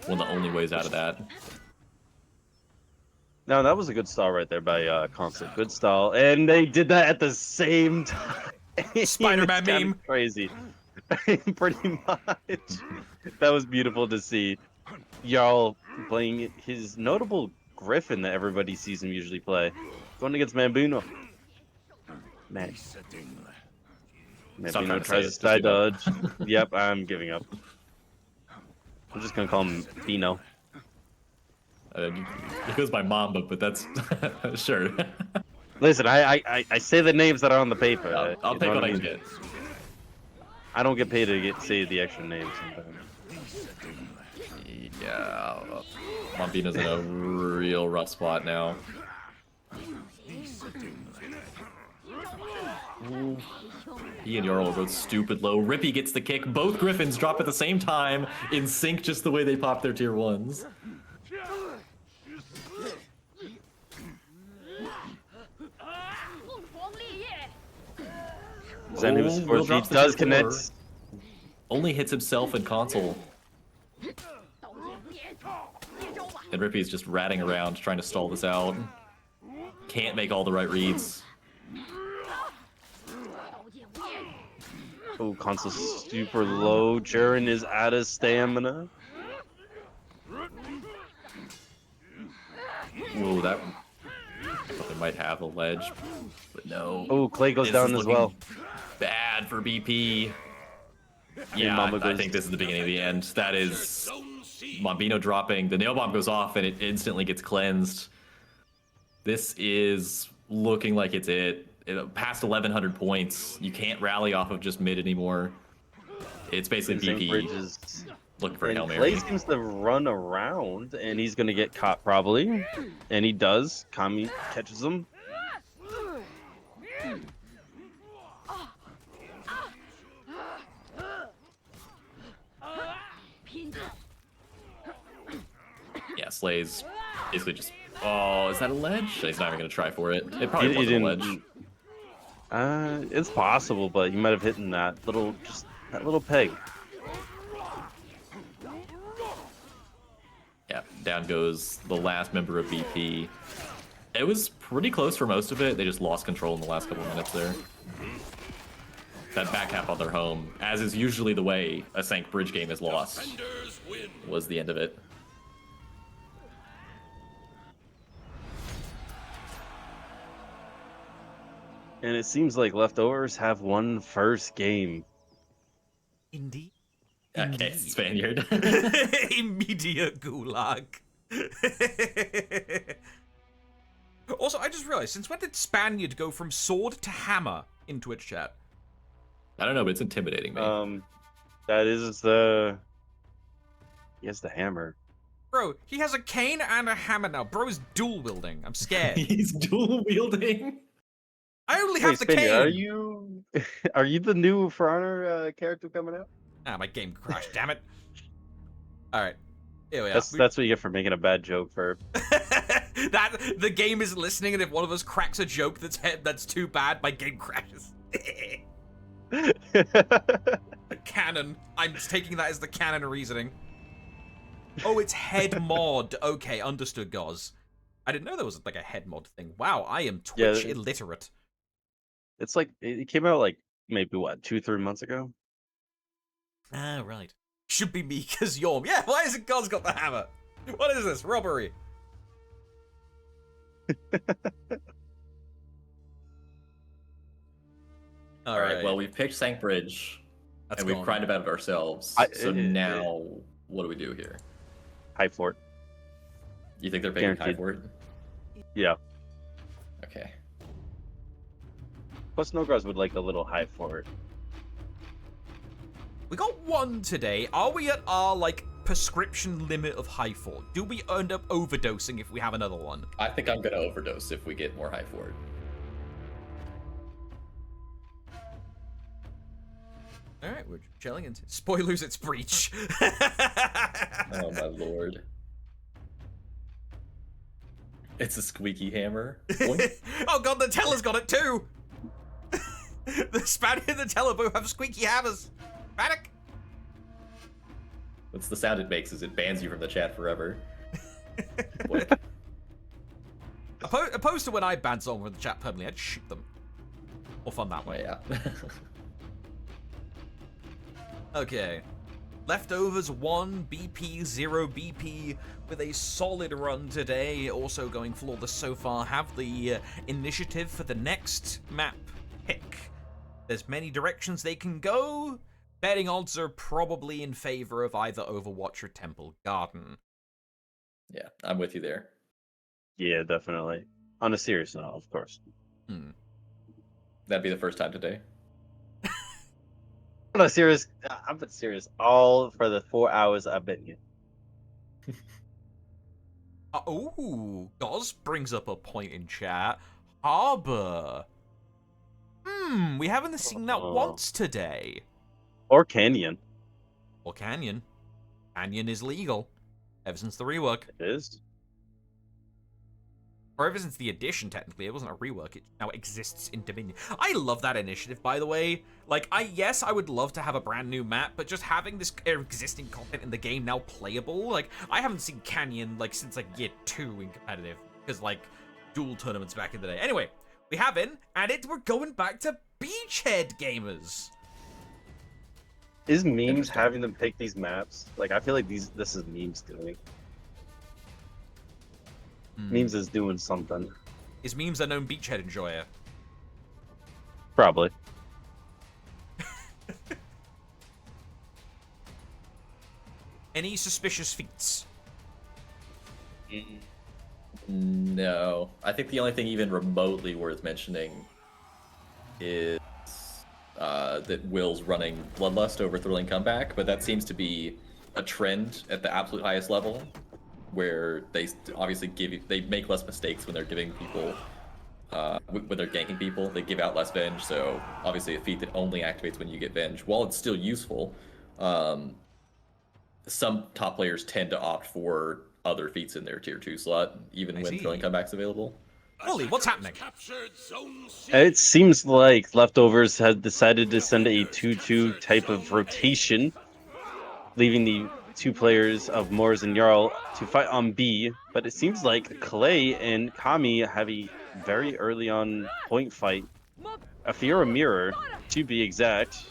[SPEAKER 2] One of the only ways out of that.
[SPEAKER 3] No, that was a good stall right there by console. Good stall, and they did that at the same time.
[SPEAKER 1] Spider-Man
[SPEAKER 3] It's kinda
[SPEAKER 1] meme.
[SPEAKER 3] Crazy. Pretty much. That was beautiful to see. Y'all playing his notable Griffin that everybody sees him usually play. Going against Mambuno. Man.
[SPEAKER 2] Stop trying
[SPEAKER 3] Mambuno
[SPEAKER 2] to
[SPEAKER 3] tries
[SPEAKER 2] say
[SPEAKER 3] to
[SPEAKER 2] it,
[SPEAKER 3] side
[SPEAKER 2] just give
[SPEAKER 3] dodge. Yep, I'm giving up. I'm just gonna call him Bino.
[SPEAKER 2] It goes by Mamba, but that's sure.
[SPEAKER 3] Listen, I say the names that are on the paper.
[SPEAKER 2] I'll
[SPEAKER 3] you
[SPEAKER 2] take
[SPEAKER 3] know
[SPEAKER 2] what
[SPEAKER 3] what
[SPEAKER 2] I can
[SPEAKER 3] mean?
[SPEAKER 2] get.
[SPEAKER 3] I don't get paid to say the extra names sometimes.
[SPEAKER 2] Yeah, Mombina's in a real rough spot now. Ooh. He and Jarl are both stupid low. Rippy gets the kick. Both Griffins drop at the same time, in sync just the way they pop their tier 1s.
[SPEAKER 3] Zen who was
[SPEAKER 2] Will
[SPEAKER 3] forced, he
[SPEAKER 2] drops the
[SPEAKER 3] does
[SPEAKER 2] tier
[SPEAKER 3] connect.
[SPEAKER 2] 4. Only hits himself in console. And Rippy's just ratting around trying to stall this out. Can't make all the right reads.
[SPEAKER 3] Oh, console super low. Jiren is out of stamina.
[SPEAKER 2] Ooh, that... I thought they might have a ledge, but no.
[SPEAKER 3] Oh, Clay goes
[SPEAKER 2] This
[SPEAKER 3] down
[SPEAKER 2] is
[SPEAKER 3] as well.
[SPEAKER 2] Bad for BP. Yeah,
[SPEAKER 3] Mama
[SPEAKER 2] I
[SPEAKER 3] goes-
[SPEAKER 2] think this is the beginning of the end. That is Mombino dropping. The nail bomb goes off and it instantly gets cleansed. This is looking like it's it. Past 1,100 points. You can't rally off of just mid anymore. It's basically
[SPEAKER 3] St.
[SPEAKER 2] BP
[SPEAKER 3] Bridges.
[SPEAKER 2] looking for a Hail
[SPEAKER 3] And
[SPEAKER 2] Mary.
[SPEAKER 3] Clay seems to run around, and he's gonna get caught probably. And he does. Kami catches him.
[SPEAKER 2] Yeah, Slay's basically just... Oh, is that a ledge? He's not even going to try for it. It probably
[SPEAKER 3] He
[SPEAKER 2] wasn't a
[SPEAKER 3] didn't-
[SPEAKER 2] ledge.
[SPEAKER 3] It's possible, but he might have hit in that little peg.
[SPEAKER 2] Yeah, down goes the last member of BP. It was pretty close for most of it. They just lost control in the last couple of minutes there. That back half on their home, as is usually the way a Sank Bridge game is lost,
[SPEAKER 4] Defenders win.
[SPEAKER 2] was the end of it.
[SPEAKER 3] And it seems like leftovers have won first game.
[SPEAKER 1] Indeed.
[SPEAKER 2] Okay, Spaniard.
[SPEAKER 1] Immediate gulag. Also, I just realized, since when did Spaniard go from sword to hammer in Twitch chat?
[SPEAKER 2] I don't know, but it's intimidating me.
[SPEAKER 3] That is the. He has the hammer.
[SPEAKER 1] Bro, he has a cane and a hammer now. Bro's dual wielding. I'm scared.
[SPEAKER 2] He's dual wielding.
[SPEAKER 1] I only have
[SPEAKER 3] Wait,
[SPEAKER 1] the
[SPEAKER 3] Spaniard,
[SPEAKER 1] cane.
[SPEAKER 3] are you the new For Honor character coming out?
[SPEAKER 1] Ah, my game crashed. Damn it. All right, here we are.
[SPEAKER 3] That's what you get for making a bad joke, Ferb.
[SPEAKER 1] That the game is listening, and if one of us cracks a joke that's too bad, my game crashes. Canon. I'm taking that as the canon reasoning. Oh, it's head mod. Okay, understood, Goz. I didn't know there was like a head mod thing. Wow, I am Twitch illiterate.
[SPEAKER 3] It's like it came out like maybe what 2-3 months ago.
[SPEAKER 1] Ah, right. Should be me, because you're... Yeah, why isn't God's got the hammer? What is this? Robbery.
[SPEAKER 2] All right. Well, we've picked Sank Bridge,
[SPEAKER 1] That's
[SPEAKER 2] and we've
[SPEAKER 1] gone.
[SPEAKER 2] cried about it ourselves. So now, what do we do here?
[SPEAKER 3] High fort.
[SPEAKER 2] You think they're picking High
[SPEAKER 3] Guaranteed.
[SPEAKER 2] Fort?
[SPEAKER 3] Yeah.
[SPEAKER 2] Okay.
[SPEAKER 3] Plus, Nograz would like a little high fort.
[SPEAKER 1] We got one today. Are we at our, like, prescription limit of high fort? Do we end up overdosing if we have another one?
[SPEAKER 2] I think I'm gonna overdose if we get more High Fort.
[SPEAKER 1] Alright, we're chilling into... Spoilers, it's breach.
[SPEAKER 2] Oh my lord. It's a squeaky hammer. Boink.
[SPEAKER 1] Oh god, the teller's got it too! The Spaniard and the teller both have squeaky hammers. Panic!
[SPEAKER 2] What's the sound it makes? Is it bans you from the chat forever? Boink.
[SPEAKER 1] Opposed to when I ban someone from the chat permanently, I'd shoot them. Or fun that
[SPEAKER 2] Oh,
[SPEAKER 1] way.
[SPEAKER 2] yeah.
[SPEAKER 1] Okay. Leftovers 1, BP 0, BP with a solid run today. Also going flawless so far. Have the initiative for the next map pick. There's many directions they can go. Betting odds are probably in favor of either Overwatch or Temple Garden.
[SPEAKER 2] Yeah, I'm with you there.
[SPEAKER 3] Yeah, definitely. On a serious note, of course.
[SPEAKER 2] That'd be the first time today.
[SPEAKER 3] On a serious, I've been serious all for the 4 hours I've been here.
[SPEAKER 1] Ooh, Goz brings up a point in chat. Harbor. We haven't seen that once today.
[SPEAKER 3] Or Canyon.
[SPEAKER 1] Or Canyon. Canyon is legal. Ever since the rework.
[SPEAKER 3] It is.
[SPEAKER 1] Or ever since the addition, technically. It wasn't a rework. It now exists in Dominion. I love that initiative, by the way. Like, yes, I would love to have a brand new map, but just having this existing content in the game now playable, like, I haven't seen Canyon, like, since, like, year 2 in competitive. Because, like, dual tournaments back in the day. Anyway, we have in, and we're going back to Beachhead gamers.
[SPEAKER 3] Is memes having them pick these maps? Like, I feel like this is memes doing. Memes is doing something.
[SPEAKER 1] Is memes a known Beachhead enjoyer?
[SPEAKER 3] Probably.
[SPEAKER 1] Any suspicious feats?
[SPEAKER 2] No. I think the only thing even remotely worth mentioning is that Will's running Bloodlust over Thrilling Comeback, but that seems to be a trend at the absolute highest level, where they obviously they make less mistakes when they're giving people, when they're ganking people, they give out less Venge, so obviously a feat that only activates when you get Venge. While it's still useful, some top players tend to opt for other feats in their tier 2 slot, even when Thrilling Comeback's available.
[SPEAKER 1] Ollie, what's happening?
[SPEAKER 3] It seems like Leftovers had decided to send a 2-2 type of rotation, leaving the 2 players of Moors and Jarl to fight on B, but it seems like Clay and Kami have a very early on point fight. A Fiora Mirror, to be exact.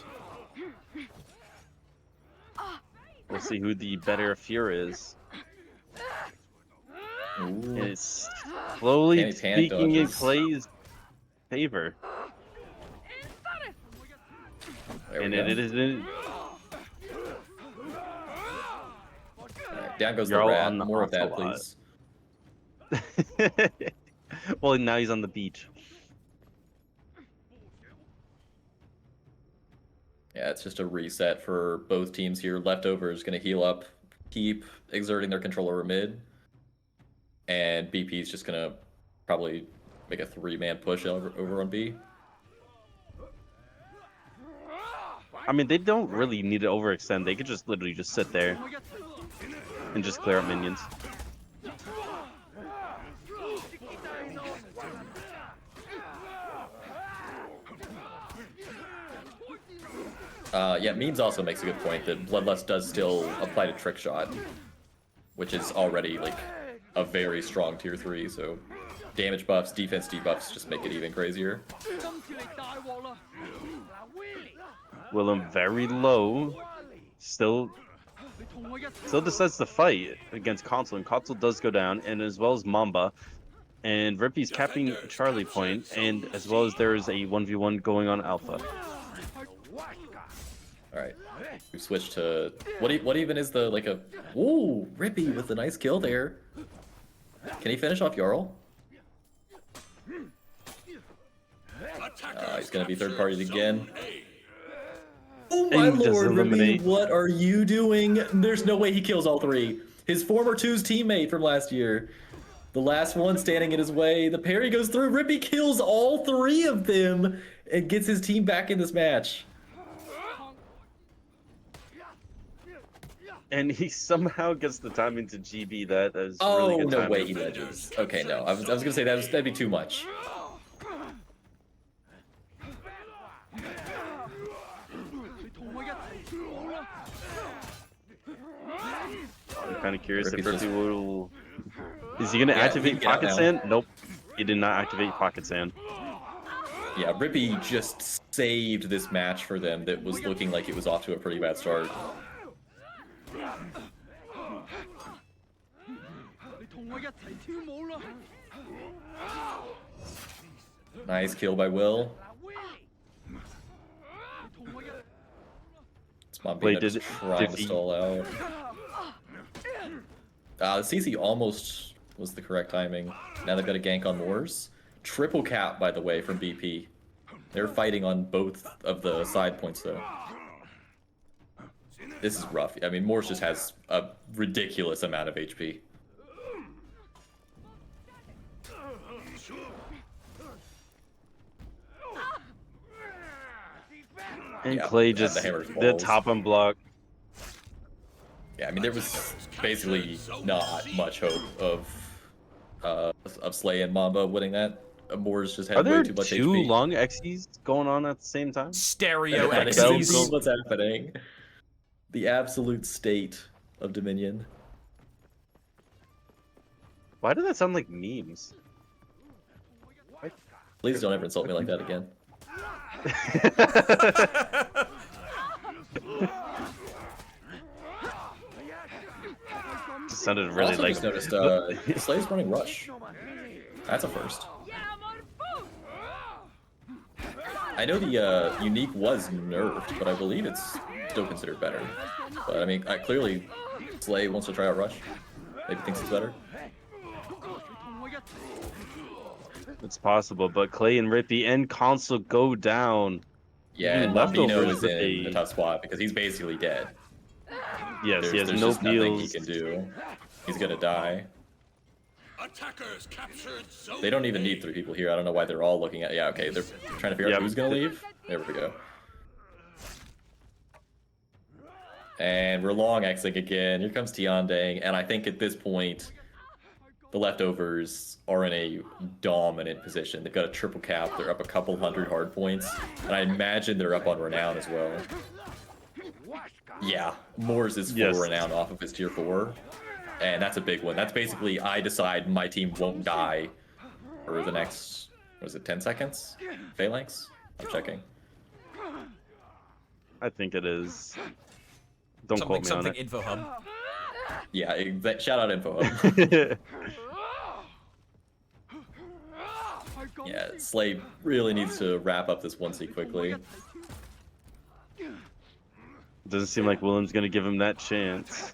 [SPEAKER 3] We'll see who the better Fiora is.
[SPEAKER 2] Ooh.
[SPEAKER 3] It's slowly
[SPEAKER 2] Candy Pan
[SPEAKER 3] speaking in
[SPEAKER 2] dodges.
[SPEAKER 3] Clay's favor.
[SPEAKER 2] There we
[SPEAKER 3] And
[SPEAKER 2] go.
[SPEAKER 3] it is
[SPEAKER 2] Alright, down goes the
[SPEAKER 3] Jarl
[SPEAKER 2] rat.
[SPEAKER 3] on the
[SPEAKER 2] More of that,
[SPEAKER 3] ocelot.
[SPEAKER 2] please.
[SPEAKER 3] Well, now he's on the beach.
[SPEAKER 2] Yeah, it's just a reset for both teams here. Leftovers going to heal up, keep exerting their control over mid. And BP is just going to probably make a 3-man push over on B.
[SPEAKER 3] I mean, they don't really need to overextend. They could just literally just sit there and just clear up minions.
[SPEAKER 2] Yeah, Memes also makes a good point that Bloodlust does still apply to Trick Shot, which is already like a very strong tier 3, so damage buffs, defense debuffs just make it even crazier.
[SPEAKER 3] Willem very low. Still decides to fight against Console, and Console does go down, and as well as Mamba. And Rippy's capping Charlie Point, and as well as there is a 1v1 going on Alpha.
[SPEAKER 2] All right, we switched to what even is the like a ooh Rippy with a nice kill there. Can he finish off Jarl? He's gonna be third partied again. Oh my
[SPEAKER 3] And
[SPEAKER 2] lord,
[SPEAKER 3] eliminate.
[SPEAKER 2] Rippy, what are you doing? There's no way he kills all three. His former 2's teammate from last year. The last one standing in his way. The parry goes through. Rippy kills all three of them and gets his team back in this match.
[SPEAKER 3] And he somehow gets the time into GB. That is
[SPEAKER 2] Oh,
[SPEAKER 3] really good
[SPEAKER 2] no
[SPEAKER 3] timing.
[SPEAKER 2] way he ledges. Okay, no. I was gonna say that'd be too much.
[SPEAKER 3] I'm kind of curious if
[SPEAKER 2] Rippy's
[SPEAKER 3] Rippy
[SPEAKER 2] just-
[SPEAKER 3] will. Is he gonna
[SPEAKER 2] Yeah,
[SPEAKER 3] activate
[SPEAKER 2] he can get
[SPEAKER 3] Pocket
[SPEAKER 2] out now.
[SPEAKER 3] Sand? Nope. He did not activate Pocket Sand.
[SPEAKER 2] Yeah, Rippy just saved this match for them that was looking like it was off to a pretty bad start. Nice kill by Will. It's Mom
[SPEAKER 3] Wait,
[SPEAKER 2] just trying to
[SPEAKER 3] he-
[SPEAKER 2] stall out. The CC almost was the correct timing. Now they've got a gank on Moors. Triple cap, by the way, from BP. They're fighting on both of the side points, though. This is rough. I mean, Moors just has a ridiculous amount of HP.
[SPEAKER 3] And
[SPEAKER 2] Yeah,
[SPEAKER 3] Clay
[SPEAKER 2] and
[SPEAKER 3] just
[SPEAKER 2] the hammer's
[SPEAKER 3] the
[SPEAKER 2] balls.
[SPEAKER 3] top and block.
[SPEAKER 2] Yeah, I mean, there was basically not much hope of Slay and Mamba winning that. Moors just
[SPEAKER 3] Are
[SPEAKER 2] had
[SPEAKER 3] there
[SPEAKER 2] way too much
[SPEAKER 3] two
[SPEAKER 2] HP.
[SPEAKER 3] long Xy's going on at the same time?
[SPEAKER 1] Stereo
[SPEAKER 2] That is
[SPEAKER 1] X's.
[SPEAKER 2] indeed what's happening. The absolute state of Dominion.
[SPEAKER 3] Why did that sound like memes?
[SPEAKER 2] Please don't ever insult me like that again.
[SPEAKER 3] Sounded really
[SPEAKER 2] Also
[SPEAKER 3] like.
[SPEAKER 2] just noticed Slay's running Rush. That's a first. I know the unique was nerfed, but I believe it's still considered better. But I mean, clearly Slay wants to try out Rush. Maybe thinks it's better.
[SPEAKER 3] It's possible, but Clay and Rippy and Console go down.
[SPEAKER 2] Yeah, and
[SPEAKER 3] Leftovers
[SPEAKER 2] Leftovers is
[SPEAKER 3] with
[SPEAKER 2] in a
[SPEAKER 3] a-
[SPEAKER 2] tough spot because he's basically dead.
[SPEAKER 3] Yes, he has
[SPEAKER 2] There's
[SPEAKER 3] no
[SPEAKER 2] just nothing he
[SPEAKER 3] heals.
[SPEAKER 2] can do. He's gonna die.
[SPEAKER 4] Attackers captured zone
[SPEAKER 2] They don't even
[SPEAKER 4] A.
[SPEAKER 2] need three people here. I don't know why they're all looking at. Yeah, okay, they're trying to figure out
[SPEAKER 3] Yep.
[SPEAKER 2] who's gonna leave. There we go. And we're long Xing again. Here comes Tiandang, and I think at this point, the Leftovers are in a dominant position. They've got a triple cap. They're up a couple hundred hard points, and I imagine they're up on Renown as well. Yeah, Moors is full
[SPEAKER 3] Yes.
[SPEAKER 2] Renown off of his tier 4, and that's a big one. That's basically I decide my team won't die for the next, what is it, 10 seconds? Phalanx? I'm checking.
[SPEAKER 3] I think it is. Don't quote
[SPEAKER 1] Something
[SPEAKER 3] me on
[SPEAKER 1] info hub.
[SPEAKER 2] Yeah, shout out info.
[SPEAKER 3] it.
[SPEAKER 2] Yeah, Slay really needs to wrap up this 1C quickly.
[SPEAKER 3] Doesn't seem like Willem's gonna give him that chance.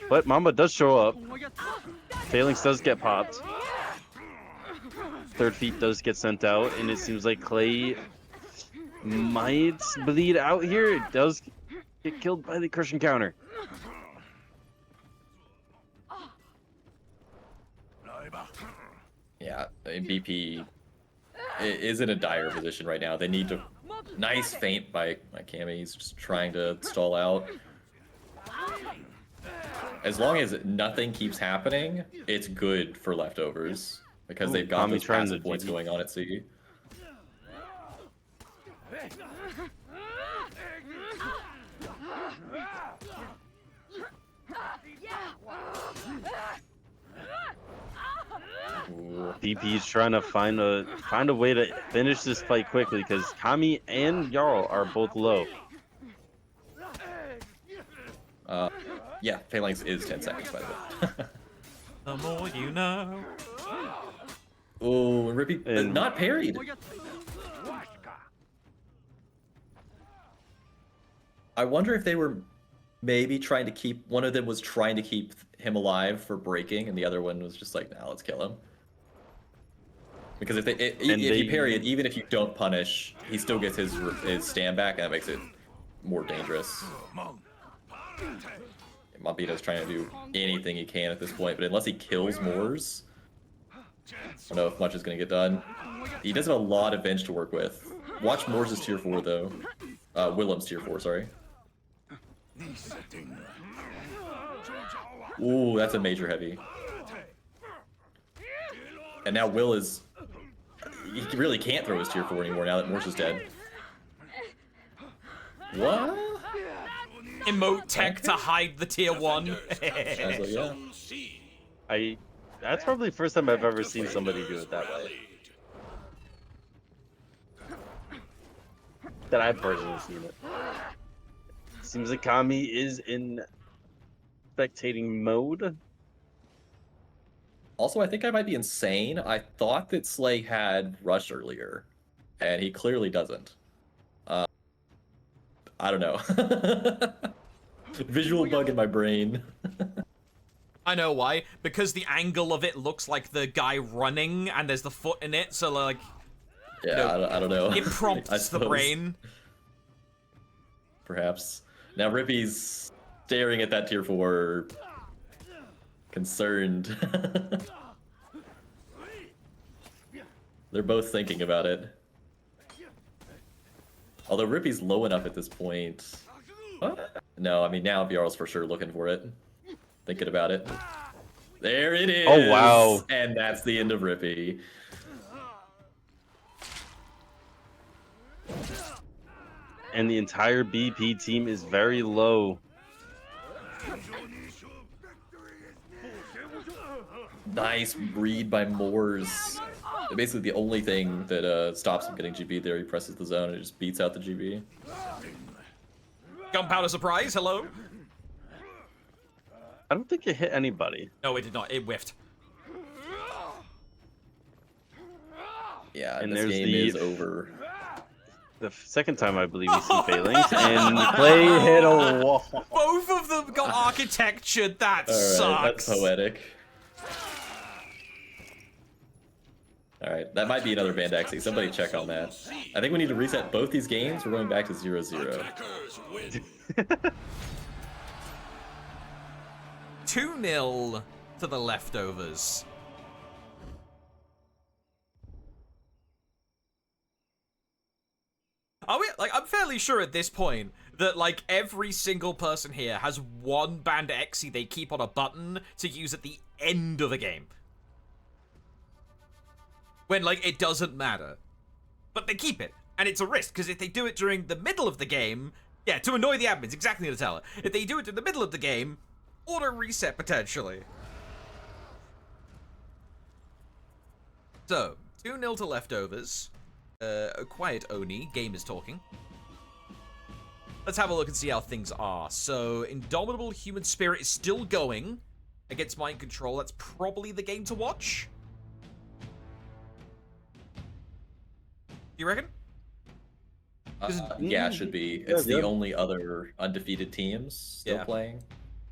[SPEAKER 3] But Mamba does show up. Phalanx does get popped. Third feet does get sent out, and it seems like Clay might bleed out here. It does get killed by the Christian counter.
[SPEAKER 2] Yeah, BP is in a dire position right now. They need to. Nice feint by Cammy. He's just trying to stall out. As long as nothing keeps happening, it's good for Leftovers because they've got
[SPEAKER 3] Kami
[SPEAKER 2] those
[SPEAKER 3] trying
[SPEAKER 2] passive
[SPEAKER 3] to
[SPEAKER 2] points
[SPEAKER 3] DD.
[SPEAKER 2] going on at C. Ooh.
[SPEAKER 3] BP's trying to find a way to finish this fight quickly because Kami and Jarl are both low.
[SPEAKER 2] Yeah, Phalanx is 10 seconds, by the way.
[SPEAKER 1] The more you know.
[SPEAKER 2] Oh, Rippy,
[SPEAKER 3] And-
[SPEAKER 2] not parried. I wonder if they were maybe trying to keep, one of them was trying to keep him alive for breaking, and the other one was just like, nah, let's kill him. Because if you parry it, even if you don't punish, he still gets his stand back, and that makes it more dangerous. Mabito's trying to do anything he can at this point, but unless he kills Moors, I don't know if much is going to get done. He does have a lot of bench to work with. Watch Moors' tier 4, though. Willem's tier 4, sorry. Ooh, that's a major heavy. And now Will is... He really can't throw his tier 4 anymore now that Moors is dead. What?
[SPEAKER 1] Emote tech to hide the tier 1.
[SPEAKER 2] I was like, yeah.
[SPEAKER 3] That's probably the first time I've ever seen somebody do it that way. That I've personally seen it. Seems like Kami is in spectating mode.
[SPEAKER 2] Also, I think I might be insane. I thought that Slay had Rush earlier, and he clearly doesn't. I don't know. Visual bug in my brain.
[SPEAKER 1] I know why. Because the angle of it looks like the guy running, and there's the foot in it, so like...
[SPEAKER 2] Yeah,
[SPEAKER 1] No.
[SPEAKER 2] I don't know.
[SPEAKER 1] It prompts
[SPEAKER 2] I
[SPEAKER 1] the
[SPEAKER 2] suppose.
[SPEAKER 1] brain.
[SPEAKER 2] Perhaps. Now Rippy's staring at that tier 4, concerned. They're both thinking about it. Although Rippy's low enough at this point. What? No, I mean now Jarl's for sure looking for it. Thinking about it. There it is!
[SPEAKER 3] Oh, wow.
[SPEAKER 2] And that's the end of Rippy.
[SPEAKER 3] And the entire BP team is very low.
[SPEAKER 2] Nice read by Moors. Basically the only thing that stops him getting GB there, he presses the zone and it just beats out the GB.
[SPEAKER 1] Gunpowder surprise, hello?
[SPEAKER 3] I don't think it hit anybody.
[SPEAKER 1] No, it did not. It whiffed.
[SPEAKER 2] Yeah,
[SPEAKER 3] And
[SPEAKER 2] this
[SPEAKER 3] there's
[SPEAKER 2] game
[SPEAKER 3] the-
[SPEAKER 2] is over.
[SPEAKER 3] The second time I believe we see Phalanx, and Clay hit a wall.
[SPEAKER 1] Both of them got architectured. That
[SPEAKER 2] Alright,
[SPEAKER 1] sucks.
[SPEAKER 2] that's poetic. Alright, that might be another banned Axie. Somebody check on that. I think we need to reset both these games. We're going back to 0-0.
[SPEAKER 4] Attackers win.
[SPEAKER 1] 2-0 to the leftovers. Are we, like, I'm fairly sure at this point that, like, every single person here has one banned Exie they keep on a button to use at the end of a game. When, like, it doesn't matter. But they keep it, and it's a risk, because if they do it during the middle of the game, yeah, to annoy the admins, exactly to tell it. If they do it in the middle of the game, auto reset potentially. So, 2-0 to leftovers. Quiet Oni, game is talking. Let's have a look and see how things are. So, Indomitable Human Spirit is still going against Mind Control. That's probably the game to watch. You reckon?
[SPEAKER 2] Yeah, it should be. It's
[SPEAKER 3] Yeah.
[SPEAKER 2] the only other undefeated teams still
[SPEAKER 1] Yeah.
[SPEAKER 2] playing.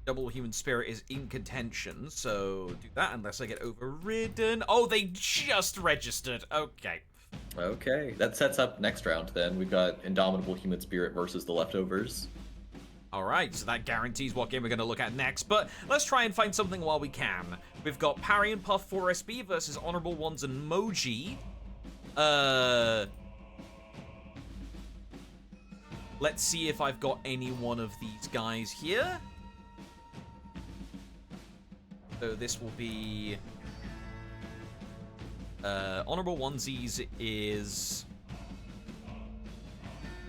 [SPEAKER 1] Double Human Spirit is in contention, so do that unless I get overridden. Oh, they just registered. Okay.
[SPEAKER 2] Okay, that sets up next round then. We've got Indomitable Human Spirit versus the Leftovers.
[SPEAKER 1] Alright, so that guarantees what game we're going to look at next, but let's try and find something while we can. We've got Parry and Puff 4SB versus Honorable Ones and Moji. Let's see if I've got any one of these guys here. So this will be... Honorable Onesies is...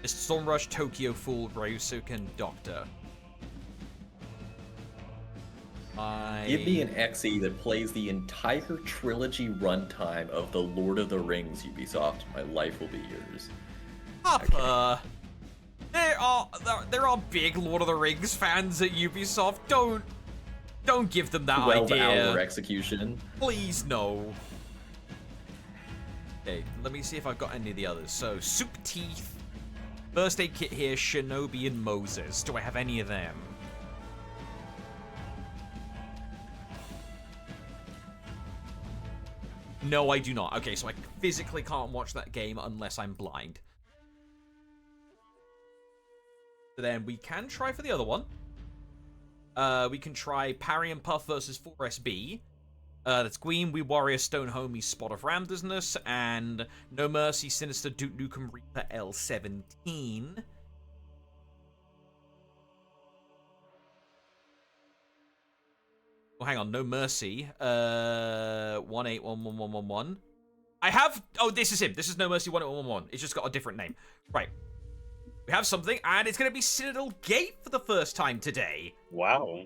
[SPEAKER 1] Stormrush, Tokyo Fool, Ryusuke, and Doctor.
[SPEAKER 2] Give me an XE that plays the entire trilogy runtime of the Lord of the Rings, Ubisoft. My life will be yours.
[SPEAKER 1] Papa. There are big Lord of the Rings fans at Ubisoft. Don't give them that
[SPEAKER 2] 12-hour
[SPEAKER 1] idea.
[SPEAKER 2] execution.
[SPEAKER 1] Please no. Okay, let me see if I've got any of the others. So, Soup Teeth, First Aid Kit here, Shinobi, and Moses. Do I have any of them? No, I do not. Okay, so I physically can't watch that game unless I'm blind. So then we can try for the other one. We can try Parry and Puff versus 4SB. That's Queen, We Warrior, Stone Homie, Spot of Ramdersness, and No Mercy, Sinister, Duke Nukem, Reaper, L17. Oh, hang on, No Mercy. 18111111. I have... Oh, this is him. This is No Mercy 18111. It's just got a different name. Right. We have something, and it's going to be Citadel Gate for the first time today.
[SPEAKER 3] Wow.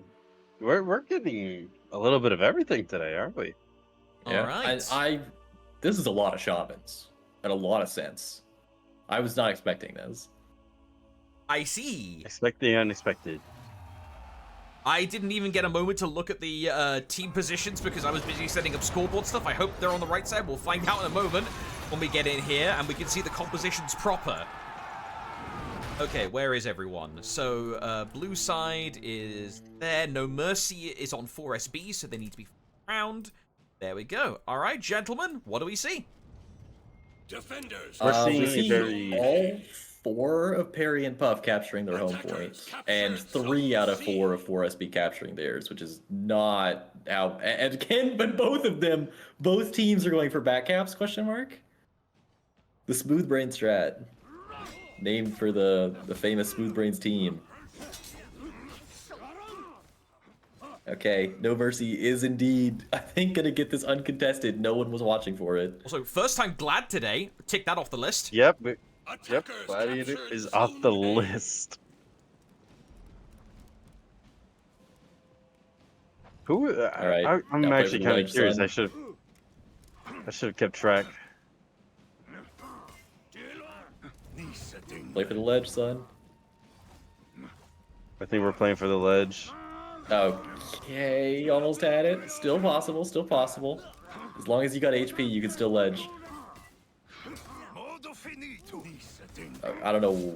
[SPEAKER 3] We're getting a little bit of everything today, aren't we?
[SPEAKER 2] Yeah.
[SPEAKER 1] All right.
[SPEAKER 2] This is a lot of shamans and a lot of sense. I was not expecting this.
[SPEAKER 1] I see.
[SPEAKER 3] Expect the unexpected.
[SPEAKER 1] I didn't even get a moment to look at the team positions because I was busy setting up scoreboard stuff. I hope they're on the right side. We'll find out in a moment when we get in here and we can see the compositions proper. Okay, where is everyone? So, blue side is there. No Mercy is on 4SB, so they need to be around. There we go. All right, gentlemen, what do we see?
[SPEAKER 4] Defenders.
[SPEAKER 3] We're seeing
[SPEAKER 2] we
[SPEAKER 3] a
[SPEAKER 2] see
[SPEAKER 3] very-
[SPEAKER 2] all 4 of Parry and Puff capturing their home points, and 3 out of 4 of 4SB capturing theirs, which is not how. And again, but both teams are going for back caps? Question mark. The Smooth Brain strat, named for the famous Smooth Brains team. Okay, No Mercy is indeed, I think, gonna get this uncontested. No one was watching for it.
[SPEAKER 1] Also, first time Glad today. Tick that off the list.
[SPEAKER 3] Yep. Yep.
[SPEAKER 4] Attackers
[SPEAKER 3] Gladiator
[SPEAKER 4] captured
[SPEAKER 3] is off the
[SPEAKER 4] Zone A.
[SPEAKER 3] list. Who?
[SPEAKER 2] right,
[SPEAKER 3] I'm
[SPEAKER 2] now play
[SPEAKER 3] actually
[SPEAKER 2] with the
[SPEAKER 3] kind of
[SPEAKER 2] ledge,
[SPEAKER 3] curious.
[SPEAKER 2] son.
[SPEAKER 3] I should have kept track.
[SPEAKER 2] Play for the ledge, son.
[SPEAKER 3] I think we're playing for the ledge.
[SPEAKER 2] Okay, almost had it. Still possible, still possible. As long as you got HP, you can still ledge. I don't know.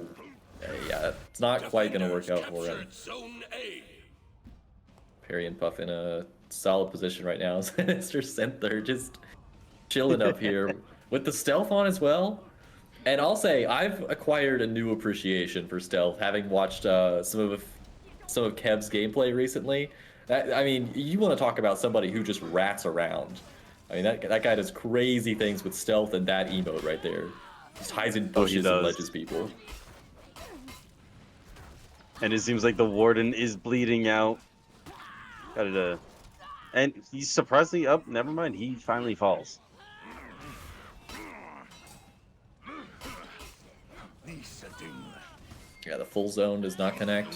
[SPEAKER 2] Yeah, it's not quite gonna work out for him.
[SPEAKER 4] Zone A.
[SPEAKER 2] Parry and Puff in a solid position right now. Sinister Center just chilling up here with the stealth on as well. And I'll say I've acquired a new appreciation for stealth, having watched some of Kev's gameplay recently. I mean, you want to talk about somebody who just rats around. I mean, that guy does crazy things with stealth and that emote right there. Just hides in bushes and ledges people.
[SPEAKER 3] And it seems like the warden is bleeding out. And he's surprisingly up. Never mind. He finally falls.
[SPEAKER 2] Yeah, the full zone does not connect.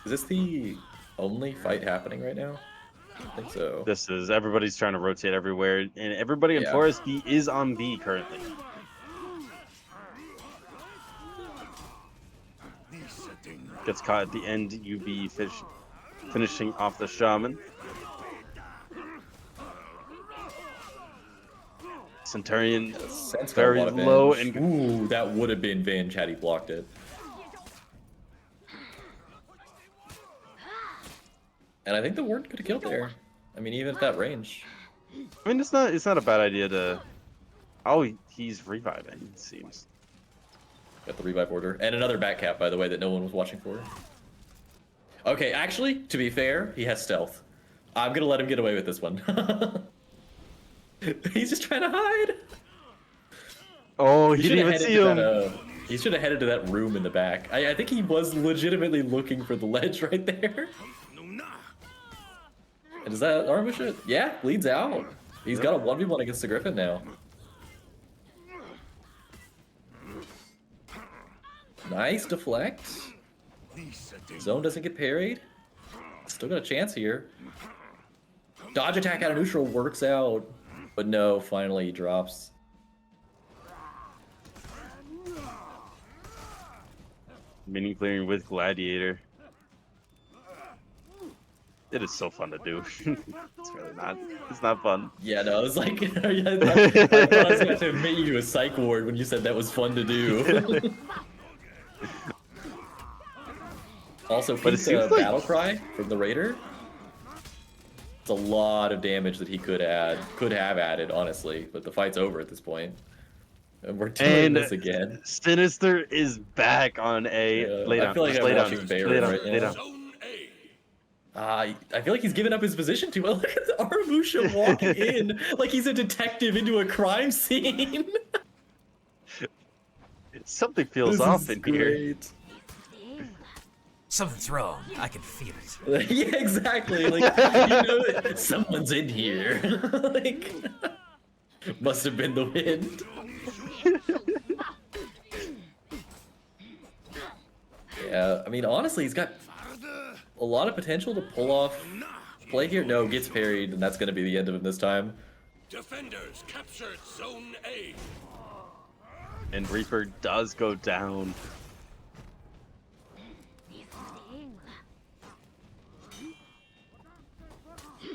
[SPEAKER 2] Is this the only fight happening right now? I think so.
[SPEAKER 3] This is everybody's trying to rotate everywhere, and everybody in
[SPEAKER 2] Yeah.
[SPEAKER 3] Forest B is on B currently. Gets caught at the end. UB finishing off the shaman. Centurion
[SPEAKER 2] Sense got a
[SPEAKER 3] very
[SPEAKER 2] lot of
[SPEAKER 3] low
[SPEAKER 2] Venge.
[SPEAKER 3] and
[SPEAKER 2] Ooh, that would have been Venge had he blocked it. And I think the ward could have killed there. I mean, even at that range.
[SPEAKER 3] I mean, it's not a bad idea to. Oh, he's reviving. It seems.
[SPEAKER 2] Got the revive order. And another back cap, by the way, that no one was watching for. Okay, actually, to be fair, he has stealth. I'm gonna let him get away with this one. He's just trying to hide.
[SPEAKER 3] Oh, he
[SPEAKER 2] should
[SPEAKER 3] didn't
[SPEAKER 2] have
[SPEAKER 3] even
[SPEAKER 2] headed
[SPEAKER 3] see
[SPEAKER 2] to
[SPEAKER 3] him.
[SPEAKER 2] that, he should have headed to that room in the back. I think he was legitimately looking for the ledge right there. And does that ambush it? Yeah, bleeds out. He's got a 1v1 against the Griffin now. Nice deflect. Zone doesn't get parried. Still got a chance here. Dodge attack out of neutral works out. But no, finally he drops.
[SPEAKER 3] Mini clearing with Gladiator. It is so fun to do. It's really not. It's not fun.
[SPEAKER 2] Yeah, no, I was like, I thought I was going to admit you to a psych ward when you said that was fun to do. Also,
[SPEAKER 3] But it
[SPEAKER 2] Pete's
[SPEAKER 3] seems like-
[SPEAKER 2] battle cry from the Raider. It's a lot of damage that he could have added, honestly. But the fight's over at this point. And we're doing this again.
[SPEAKER 3] Sinister is back on A.
[SPEAKER 2] Yeah,
[SPEAKER 3] Lay
[SPEAKER 2] I
[SPEAKER 3] down.
[SPEAKER 2] feel like
[SPEAKER 3] Just
[SPEAKER 2] I'm
[SPEAKER 3] lay down.
[SPEAKER 2] watching
[SPEAKER 3] Just
[SPEAKER 2] Baron
[SPEAKER 3] lay down.
[SPEAKER 2] right
[SPEAKER 3] Lay
[SPEAKER 2] now.
[SPEAKER 3] down.
[SPEAKER 4] Zone A.
[SPEAKER 2] I feel like he's given up his position too well. Look at the Aramusha walking in like he's a detective into a crime scene.
[SPEAKER 3] Something feels
[SPEAKER 2] This
[SPEAKER 3] off
[SPEAKER 2] is
[SPEAKER 3] in here.
[SPEAKER 2] great.
[SPEAKER 1] Something's wrong. I can feel it.
[SPEAKER 2] Yeah, exactly. Like, you know, someone's in here. Like, must have been the wind. Yeah, I mean, honestly, he's got a lot of potential to pull off play here. No, gets parried, and that's going to be the end of him this time.
[SPEAKER 4] Defenders captured Zone A.
[SPEAKER 3] And Reaper does go down.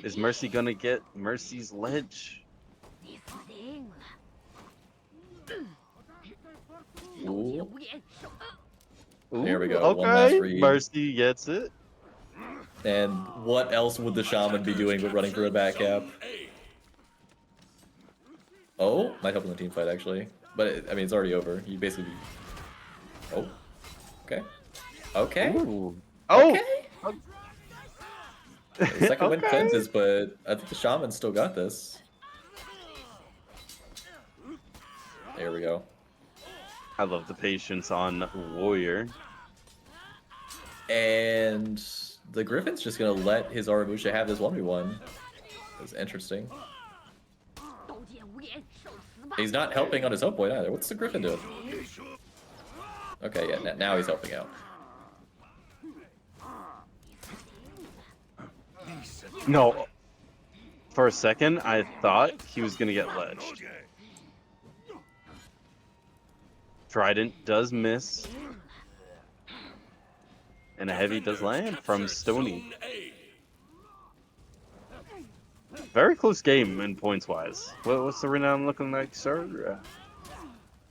[SPEAKER 3] Is Mercy gonna get Mercy's ledge?
[SPEAKER 2] Ooh.
[SPEAKER 3] Ooh,
[SPEAKER 2] There we go, one last
[SPEAKER 3] Okay,
[SPEAKER 2] read.
[SPEAKER 3] Mercy gets it.
[SPEAKER 2] And what else would the shaman be doing but running for a back cap?
[SPEAKER 4] Zone A.
[SPEAKER 2] Oh, might help in the team fight actually. But I mean, it's already over. You basically. Oh. Okay. Okay.
[SPEAKER 3] Ooh. Oh!
[SPEAKER 2] Okay. The second win
[SPEAKER 3] Okay.
[SPEAKER 2] cleanses, but I think the shaman still got this. There we go.
[SPEAKER 3] I love the patience on Warrior.
[SPEAKER 2] And the Griffin's just gonna let his Aramusha have this 1v1. That's interesting. He's not helping on his own point either. What's the Griffin doing? Okay, yeah, now he's helping out.
[SPEAKER 3] No. For a second, I thought he was gonna get ledged. Trident does miss. And a heavy does land from Stony.
[SPEAKER 4] Zone A.
[SPEAKER 3] Very close game in points wise. What's the renown looking like, sir?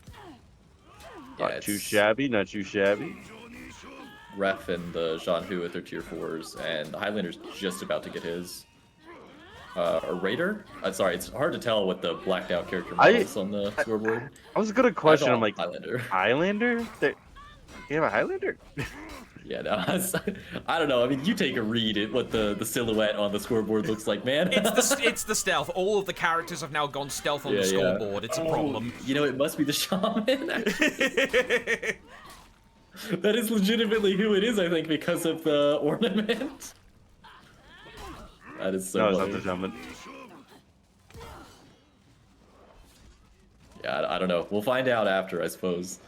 [SPEAKER 2] Yeah,
[SPEAKER 3] Not too
[SPEAKER 2] it's
[SPEAKER 3] shabby, not too shabby.
[SPEAKER 2] Ref and the Jean Hu with their tier 4s, and the Highlander's just about to get his. A Raider? Sorry, it's hard to tell with the blacked out character models on the scoreboard.
[SPEAKER 3] I was gonna question.
[SPEAKER 2] I
[SPEAKER 3] I'm like,
[SPEAKER 2] Highlander.
[SPEAKER 3] Highlander? You have a Highlander?
[SPEAKER 2] Yeah, no, I don't know. I mean, you take a read at what the silhouette on the scoreboard looks like, man.
[SPEAKER 1] It's the stealth. All of the characters have now gone stealth on
[SPEAKER 2] Yeah,
[SPEAKER 1] the
[SPEAKER 2] yeah.
[SPEAKER 1] scoreboard. It's a problem.
[SPEAKER 2] You know, it must be the shaman. That is legitimately who it is, I think, because of the ornament. That is so
[SPEAKER 3] No, it's
[SPEAKER 2] funny.
[SPEAKER 3] not the shaman.
[SPEAKER 2] Yeah, I don't know. We'll find out after, I suppose.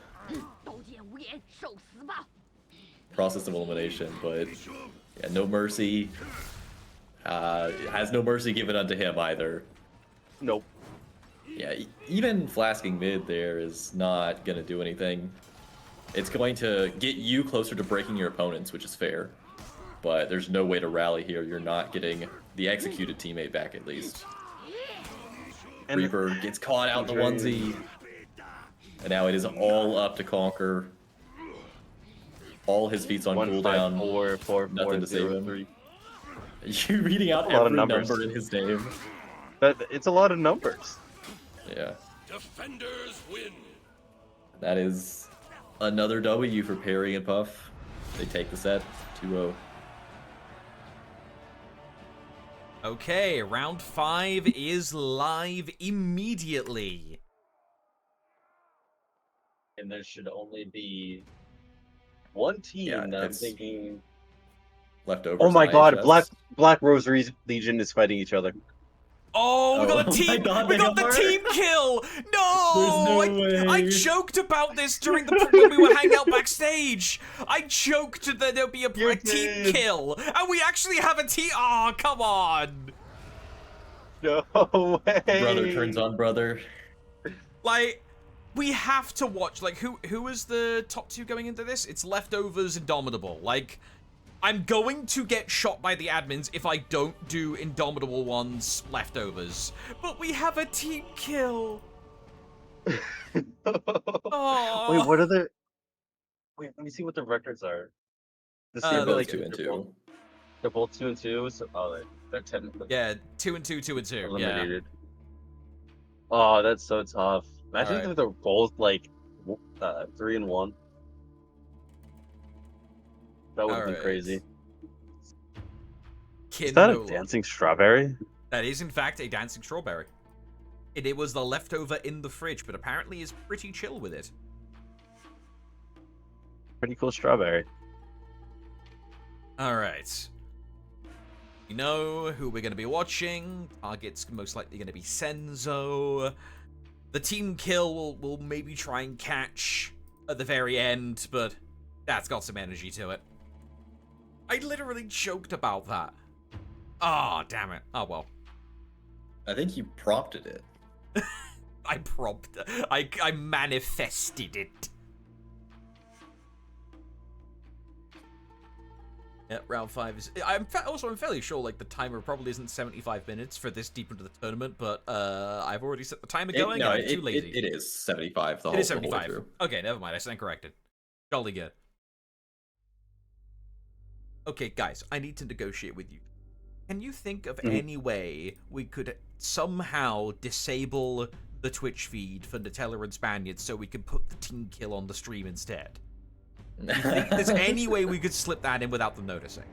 [SPEAKER 2] Process of elimination, but yeah, no mercy. Has no mercy given unto him either.
[SPEAKER 3] Nope.
[SPEAKER 2] Yeah, even flasking mid there is not gonna do anything. It's going to get you closer to breaking your opponents, which is fair. But there's no way to rally here. You're not getting the executed teammate back, at least.
[SPEAKER 3] And
[SPEAKER 2] Reaper gets caught out in the onesie. And now it is all up to Conquer. All his feet's on
[SPEAKER 3] 1, 5,
[SPEAKER 2] cooldown.
[SPEAKER 3] 4, 4,
[SPEAKER 2] Nothing
[SPEAKER 3] 4,
[SPEAKER 2] to save
[SPEAKER 3] 0,
[SPEAKER 2] him.
[SPEAKER 3] 3.
[SPEAKER 2] You're reading out
[SPEAKER 3] A lot of
[SPEAKER 2] every
[SPEAKER 3] numbers.
[SPEAKER 2] number in his name.
[SPEAKER 3] It's a lot of numbers.
[SPEAKER 2] Yeah.
[SPEAKER 4] Defenders win.
[SPEAKER 2] That is another W for Perry and Puff. They take the set 2-0.
[SPEAKER 1] Okay, round 5 is live immediately.
[SPEAKER 3] And there should only be one team
[SPEAKER 2] Yeah,
[SPEAKER 3] that I'm
[SPEAKER 2] it's-
[SPEAKER 3] thinking.
[SPEAKER 2] Leftovers.
[SPEAKER 3] Oh my
[SPEAKER 2] on
[SPEAKER 3] god,
[SPEAKER 2] IHS.
[SPEAKER 3] Black Rose Legion is fighting each other.
[SPEAKER 1] Oh, we got a
[SPEAKER 2] Oh my
[SPEAKER 1] team.
[SPEAKER 2] God,
[SPEAKER 1] we
[SPEAKER 2] they
[SPEAKER 1] got the
[SPEAKER 2] are?
[SPEAKER 1] team kill. No,
[SPEAKER 2] There's no
[SPEAKER 1] I
[SPEAKER 2] way.
[SPEAKER 1] joked about this during when we were hanging out backstage. I joked that there'd be a team
[SPEAKER 3] did.
[SPEAKER 1] kill, and we actually have a team. Oh, come on.
[SPEAKER 3] No way.
[SPEAKER 2] Brother turns on brother.
[SPEAKER 1] Like, we have to watch. Like, who is the top two going into this? It's Leftovers, Indomitable. Like, I'm going to get shot by the admins if I don't do Indomitable one's Leftovers. But we have a team kill. Oh.
[SPEAKER 3] Wait, what are the? Wait, let me see what the records are. This
[SPEAKER 1] Uh,
[SPEAKER 3] seems
[SPEAKER 2] They're both
[SPEAKER 3] like
[SPEAKER 2] 2 and 2.
[SPEAKER 3] They're both 2 and 2. So, they're technically
[SPEAKER 1] Yeah, 2 and 2, 2 and 2. Yeah.
[SPEAKER 3] eliminated. Oh, that's so tough. Imagine
[SPEAKER 1] Alright.
[SPEAKER 3] if they're both like 3 and 1. That would have been
[SPEAKER 1] Alright.
[SPEAKER 3] crazy.
[SPEAKER 1] Kin
[SPEAKER 3] Is that
[SPEAKER 1] no
[SPEAKER 3] a dancing strawberry?
[SPEAKER 1] That is, in fact, a dancing strawberry. It was the leftover in the fridge, but apparently is pretty chill with it.
[SPEAKER 3] Pretty cool strawberry.
[SPEAKER 1] Alright. We know who we're going to be watching. Target's most likely going to be Senzo. The team kill will maybe try and catch at the very end, but that's got some energy to it. I literally joked about that. Oh, damn it. Oh, well.
[SPEAKER 2] I think you prompted it.
[SPEAKER 1] I manifested it. Yeah, round 5 is... I'm fairly sure, like, the timer probably isn't 75 minutes for this deep into the tournament, but I've already set the timer going, and I'm too lazy.
[SPEAKER 2] It is 75 the whole,
[SPEAKER 1] It is
[SPEAKER 2] the whole way
[SPEAKER 1] 75.
[SPEAKER 2] through.
[SPEAKER 1] Okay, never mind. I stand corrected. Jolly good. Okay, guys, I need to negotiate with you. Can you think of any way we could somehow disable the Twitch feed for Nutella and Spaniards so we can put the team kill on the stream instead? Do you think there's any way we could slip that in without them noticing?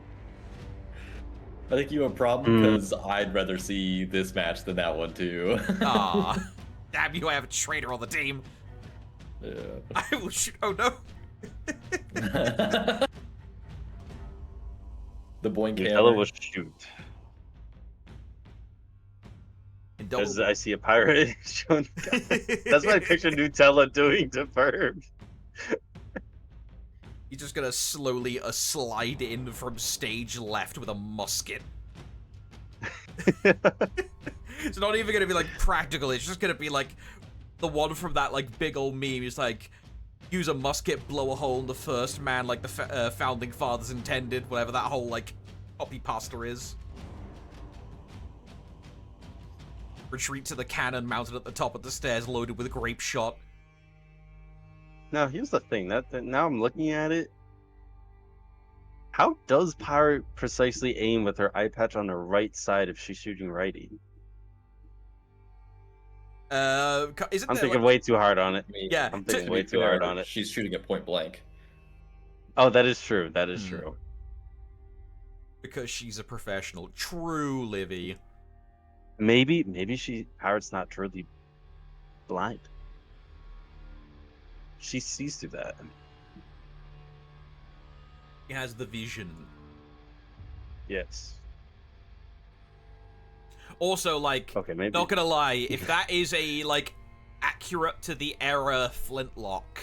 [SPEAKER 2] I think you have a problem because I'd rather see this match than that one too.
[SPEAKER 1] Ah, damn you! I have a traitor on the team.
[SPEAKER 2] Yeah.
[SPEAKER 1] I will shoot. Oh no!
[SPEAKER 2] The boing
[SPEAKER 3] Nutella
[SPEAKER 2] camera.
[SPEAKER 3] will shoot.
[SPEAKER 1] And
[SPEAKER 3] As I see a pirate showing. That's what I picture Nutella doing to Verb.
[SPEAKER 1] He's just gonna slowly slide in from stage left with a musket. It's not even gonna be like practical. It's just gonna be like the one from that like big old meme. He's like, use a musket, blow a hole in the first man, like the founding fathers intended. Whatever that whole like copy pasta is. Retreat to the cannon mounted at the top of the stairs, loaded with grape shot.
[SPEAKER 3] Now here's the thing. That now I'm looking at it. How does Pirate precisely aim with her eye patch on the right side if she's shooting righty?
[SPEAKER 1] Isn't
[SPEAKER 3] I'm
[SPEAKER 1] there,
[SPEAKER 3] thinking
[SPEAKER 1] like,
[SPEAKER 3] way too hard on it.
[SPEAKER 1] Yeah,
[SPEAKER 3] I'm
[SPEAKER 2] To
[SPEAKER 3] thinking
[SPEAKER 2] be
[SPEAKER 3] way too hard
[SPEAKER 2] fair,
[SPEAKER 3] on it.
[SPEAKER 2] She's shooting at point blank.
[SPEAKER 3] Oh, that is true. That is true.
[SPEAKER 1] because she's a professional. True, Livy.
[SPEAKER 3] Maybe Pirate's not truly blind. She sees through that.
[SPEAKER 1] He has the vision.
[SPEAKER 3] Yes.
[SPEAKER 1] Also, like,
[SPEAKER 3] Okay, maybe.
[SPEAKER 1] not gonna lie, if that is a, like, accurate to the era flintlock,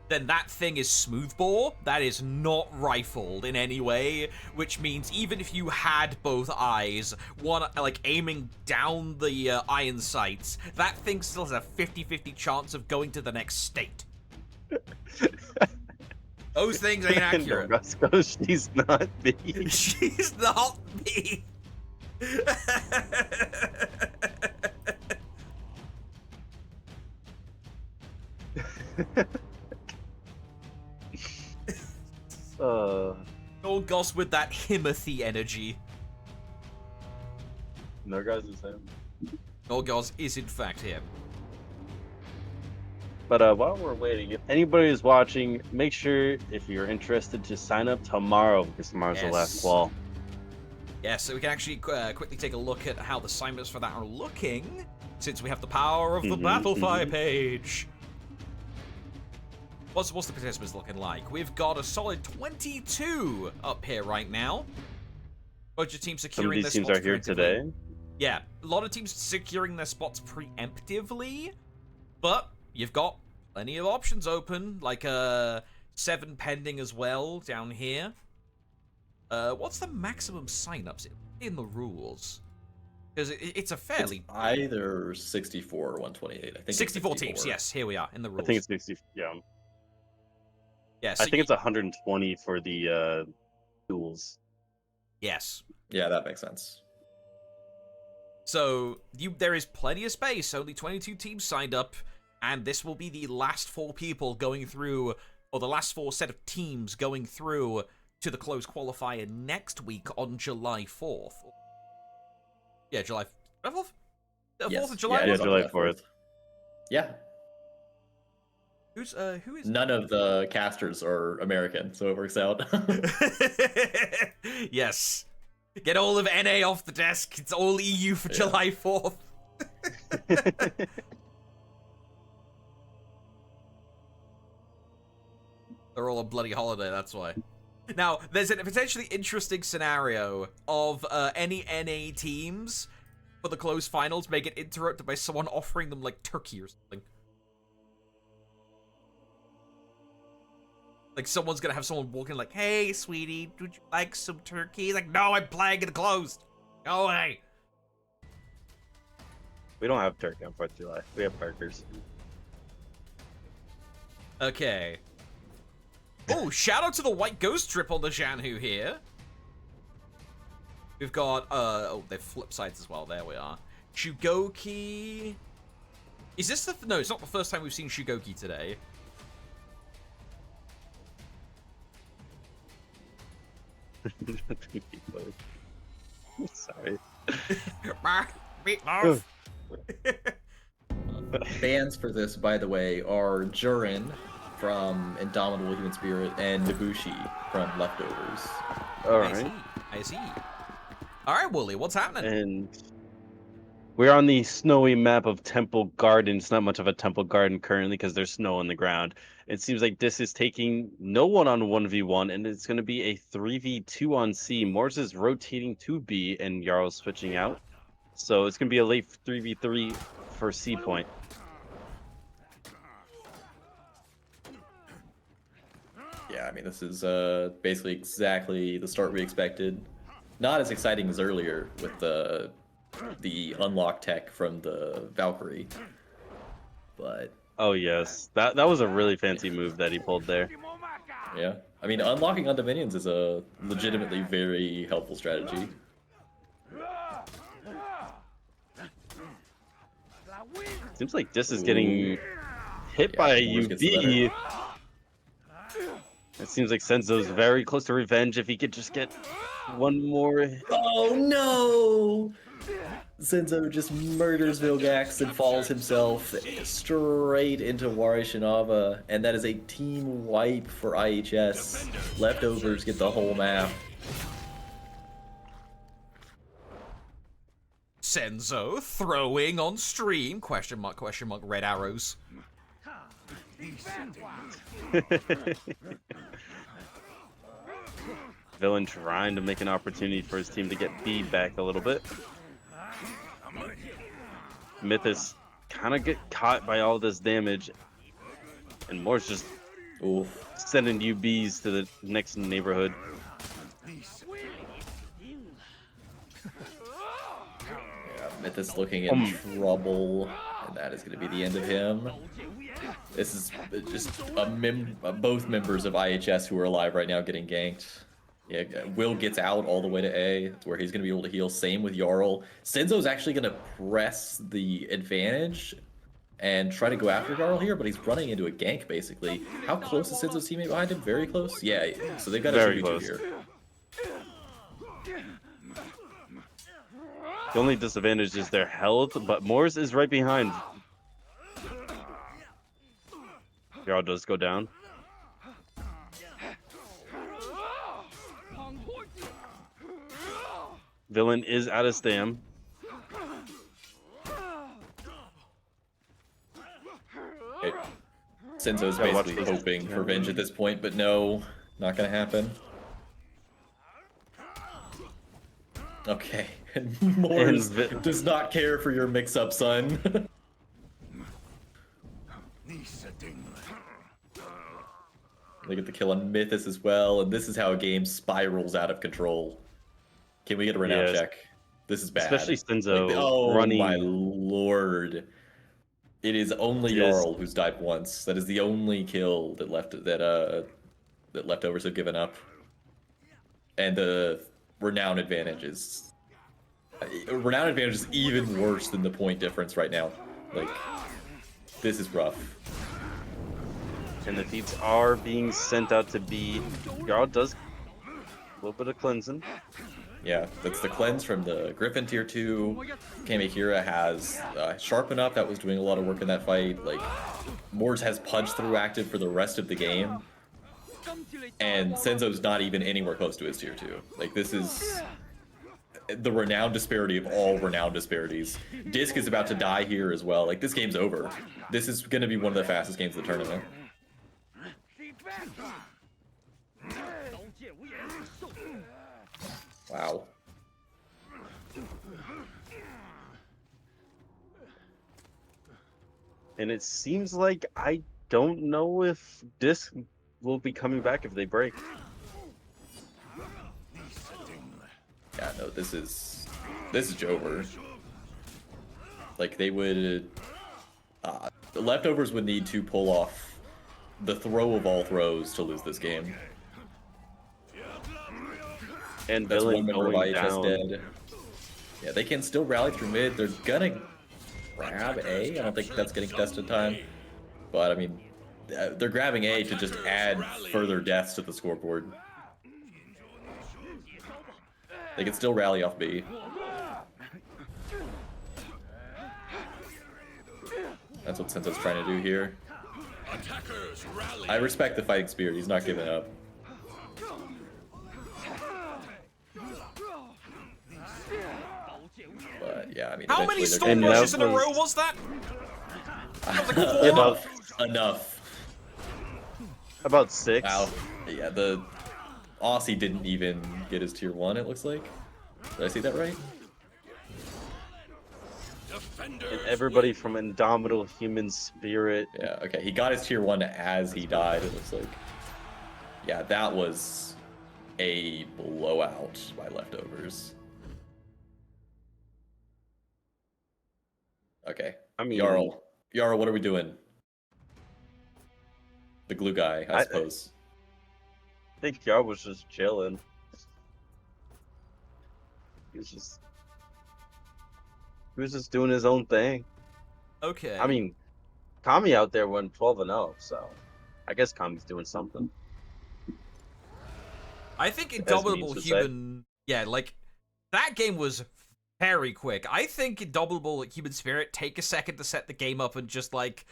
[SPEAKER 1] then that thing is smoothbore. That is not rifled in any way, which means even if you had both eyes, one, like, aiming down the iron sights, that thing still has a 50-50 chance of going to the next state. Those things ain't accurate.
[SPEAKER 3] No, Roscoe, she's not me.
[SPEAKER 1] She's not me. No Goss with that Himothy energy.
[SPEAKER 3] No, guys, is him.
[SPEAKER 1] No Goss is in fact him.
[SPEAKER 3] But while we're waiting, if anybody is watching, make sure if you're interested to sign up tomorrow because tomorrow's the last
[SPEAKER 1] Yes.
[SPEAKER 3] qual.
[SPEAKER 1] Yeah, so we can actually quickly take a look at how the assignments for that are looking, since we have the power of the Battlefy page. What's the participants looking like? We've got a solid 22 up here right now. Both your teams
[SPEAKER 3] Some of
[SPEAKER 1] securing
[SPEAKER 3] these
[SPEAKER 1] their
[SPEAKER 3] teams
[SPEAKER 1] spots
[SPEAKER 3] are here
[SPEAKER 1] preemptively.
[SPEAKER 3] today.
[SPEAKER 1] Yeah, a lot of teams securing their spots preemptively, but you've got plenty of options open, like 7 pending as well down here. What's the maximum signups in the rules? Because it's a fairly...
[SPEAKER 2] It's either 64 or 128. I think
[SPEAKER 1] 64 teams, yes, here we are, in the rules.
[SPEAKER 3] I think it's 60. Yeah.
[SPEAKER 1] Yeah,
[SPEAKER 3] I think it's 120 for the duels.
[SPEAKER 1] Yes.
[SPEAKER 2] Yeah, that makes sense.
[SPEAKER 1] So there is plenty of space. Only 22 teams signed up, and this will be the last 4 people going through, or the last 4 set of teams going through to the closed qualifier next week on July 4th. Yeah, July 4th? 4th of July?
[SPEAKER 3] Yeah, July 4th.
[SPEAKER 2] Yeah.
[SPEAKER 1] Who is...
[SPEAKER 2] None of the casters are American, so it works out.
[SPEAKER 1] Yes. Get all of NA off the desk. It's all EU for July 4th. They're all on bloody holiday, that's why. Now, there's a potentially interesting scenario of any NA teams for the closed finals may get interrupted by someone offering them, like, turkey or something. Like, someone's gonna have someone walking like, hey, sweetie, would you like some turkey? He's like, no, I'm playing it closed. Go away.
[SPEAKER 3] We don't have turkey on 4th of July. We have burgers.
[SPEAKER 1] Okay. Oh, shout out to the White Ghost Drip on the Janhu here. We've got, oh, they're flip sides as well. There we are. Shugoki. Is this the... No, it's not the first time we've seen Shugoki today.
[SPEAKER 3] Sorry.
[SPEAKER 1] Meatloaf.
[SPEAKER 2] Bans for this, by the way, are Jurin from Indomitable Human Spirit and Nabushi from Leftovers.
[SPEAKER 3] All right.
[SPEAKER 1] I see. All right, Wooly, what's happening?
[SPEAKER 3] And we're on the snowy map of Temple Garden. It's not much of a Temple Garden currently because there's snow on the ground. It seems like this is taking no one on 1v1, and it's going to be a 3v2 on C. Morse is rotating to B, and Jarl's switching out. So it's going to be a late 3v3 for C point.
[SPEAKER 2] Yeah, I mean, this is basically exactly the start we expected. Not as exciting as earlier with the unlock tech from the Valkyrie, but
[SPEAKER 3] Oh yes, that was a really fancy move that he pulled there.
[SPEAKER 2] yeah, I mean, unlocking on Dominions is a legitimately very helpful strategy.
[SPEAKER 3] Seems like this is getting hit
[SPEAKER 2] Yeah,
[SPEAKER 3] by a
[SPEAKER 2] Morse gets the
[SPEAKER 3] UB. It seems like Senzo's very close to revenge if he could just get one more.
[SPEAKER 2] Oh no! Senzo just murders Vilgax and falls himself straight into Warishinava, and that is a team wipe for IHS. Leftovers get the whole map.
[SPEAKER 1] Senzo throwing on stream? Question mark, red arrows.
[SPEAKER 3] Villain trying to make an opportunity for his team to get B back a little bit. Mythos kind of get caught by all this damage, and Moore's just sending UBs to the next neighborhood.
[SPEAKER 2] Yeah, Mythos looking in trouble, and that is going to be the end of him. This is just both members of IHS who are alive right now getting ganked. Yeah, Will gets out all the way to A, where he's going to be able to heal. Same with Jarl. Senzo's actually going to press the advantage and try to go after Jarl here, but he's running into a gank, basically. How close is Senzo's teammate behind him? Very close? Yeah, so they've got a
[SPEAKER 3] Very
[SPEAKER 2] 2v2
[SPEAKER 3] close.
[SPEAKER 2] here.
[SPEAKER 3] The only disadvantage is their health, but Moore's is right behind. Jarl does go down. Villain is out of stam.
[SPEAKER 2] Senzo's
[SPEAKER 3] Yeah, watch
[SPEAKER 2] basically
[SPEAKER 3] this.
[SPEAKER 2] hoping for revenge at this point, but no, not going to happen. Okay. And Morris
[SPEAKER 3] And
[SPEAKER 2] does not care for your mix-up, son. They get the kill on Mythos as well, and this is how a game spirals out of control. Can we get a renown
[SPEAKER 3] Yes.
[SPEAKER 2] check? This is bad.
[SPEAKER 3] Especially Sinzo
[SPEAKER 2] oh
[SPEAKER 3] running.
[SPEAKER 2] my lord! It is only
[SPEAKER 3] It is-
[SPEAKER 2] Jarl who's died once. That is the only kill that leftovers have given up, and the renown advantage is even worse than the point difference right now. Like, this is rough.
[SPEAKER 3] And the feats are being sent out to be. Jarl does a little bit of cleansing.
[SPEAKER 2] Yeah, that's the cleanse from the Griffin tier 2. Kamehira has Sharpen Up, that was doing a lot of work in that fight. Like, Mors has Punch Through active for the rest of the game. And Senzo's not even anywhere close to his tier 2. Like, this is the renown disparity of all renown disparities. Disc is about to die here as well. Like, this game's over. This is going to be one of the fastest games of the tournament. Wow.
[SPEAKER 3] And it seems like I don't know if Disc will be coming back if they break.
[SPEAKER 2] Yeah, no, this is over. Like, they would the leftovers would need to pull off the throw of all throws to lose this game.
[SPEAKER 3] And
[SPEAKER 2] That's
[SPEAKER 3] Villain
[SPEAKER 2] one member of
[SPEAKER 3] going
[SPEAKER 2] IHS
[SPEAKER 3] down.
[SPEAKER 2] dead. Yeah, they can still rally through mid. They're gonna grab A. I don't think that's getting contested time. But, I mean, they're grabbing A to just add further deaths to the scoreboard. They can still rally off B. That's what Senzo's trying to do here.
[SPEAKER 4] Attackers rally.
[SPEAKER 2] I respect the fighting spirit. He's not giving up. But yeah, I mean,
[SPEAKER 1] How many
[SPEAKER 2] eventually
[SPEAKER 1] storm
[SPEAKER 3] And
[SPEAKER 1] rushes
[SPEAKER 3] that
[SPEAKER 1] in a
[SPEAKER 3] was-
[SPEAKER 1] row was that?
[SPEAKER 2] Enough.
[SPEAKER 3] About 6.
[SPEAKER 2] Wow. Yeah, the Aussie didn't even get his tier 1, it looks like. Did I see that right?
[SPEAKER 4] Defenders
[SPEAKER 3] And everybody from Indomitable Human Spirit.
[SPEAKER 2] Yeah, okay. He got his tier 1 as he died, it looks like. Yeah, that was a blowout by leftovers. Okay.
[SPEAKER 3] I mean,
[SPEAKER 2] Jarl, what are we doing? The glue guy, I suppose.
[SPEAKER 3] I think Jarl was just chilling. He was just doing his own thing.
[SPEAKER 1] Okay.
[SPEAKER 3] I mean, Kami out there went 12-0, so I guess Kami's doing something.
[SPEAKER 1] I think
[SPEAKER 3] As
[SPEAKER 1] Indomitable
[SPEAKER 3] means to say.
[SPEAKER 1] Human... Yeah, like, that game was very quick. I think Indomitable Human Spirit take a second to set the game up and just, like...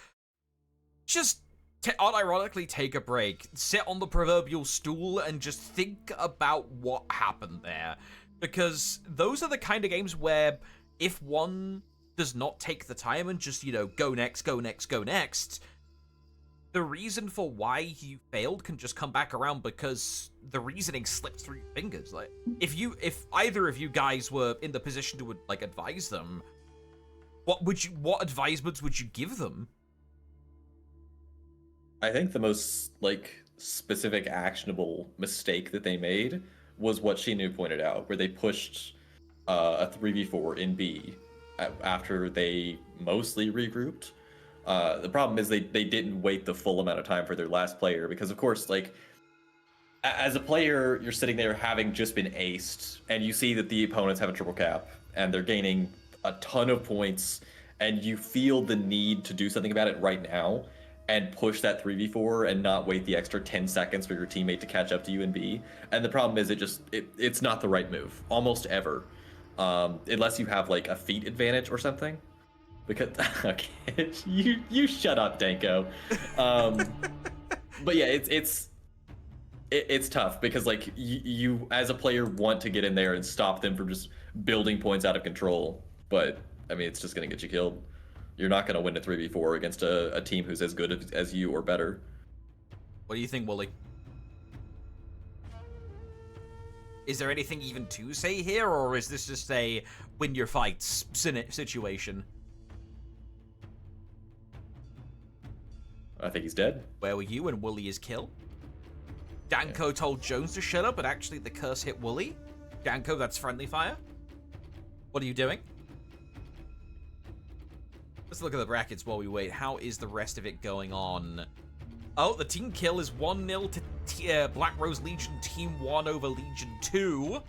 [SPEAKER 1] unironically take a break, sit on the proverbial stool, and just think about what happened there. Because those are the kind of games where if one does not take the time and just, go next, the reason for why you failed can just come back around because the reasoning slipped through your fingers. Like, if either of you guys were in the position to, like, advise them, what advisements would you give them?
[SPEAKER 2] I think the most, like, specific actionable mistake that they made was what Shinu pointed out, where they pushed a 3v4 in B after they mostly regrouped. The problem is they didn't wait the full amount of time for their last player, because of course, like, as a player, you're sitting there having just been aced, and you see that the opponents have a triple cap, and they're gaining a ton of points, and you feel the need to do something about it right now, and push that 3v4 and not wait the extra 10 seconds for your teammate to catch up to you in B. And the problem is it's not the right move, almost ever. Unless you have, like, a feat advantage or something. Because, okay, you shut up, Danko. But yeah, it's tough because, like, you as a player want to get in there and stop them from just building points out of control. But, I mean, it's just going to get you killed. You're not going to win a 3v4 against a team who's as good as you or better.
[SPEAKER 1] What do you think, Wooly?
[SPEAKER 2] I think the most, like, specific actionable mistake that they made was what Shinu pointed out, where they pushed a 3v4 in B after they mostly regrouped. The problem is they didn't wait the full amount of time for their last player, because of course, like, as a player, you're sitting there having just been aced, and you see that the opponents have a triple cap, and they're gaining a ton of points, and you feel the need to do something about it right now, and the problem is it
[SPEAKER 1] Is there anything even to say here, or is this just a win your fights situation?
[SPEAKER 2] I think he's dead.
[SPEAKER 1] Where were you when Wooly is killed? Danko told Jones to shut up, but actually the curse hit Wooly. Danko, that's friendly fire. What are you doing? Let's look at the brackets while we wait. How is the rest of it going on? Oh, the team kill is 1-0 to Black Rose Legion Team 1 over Legion 2.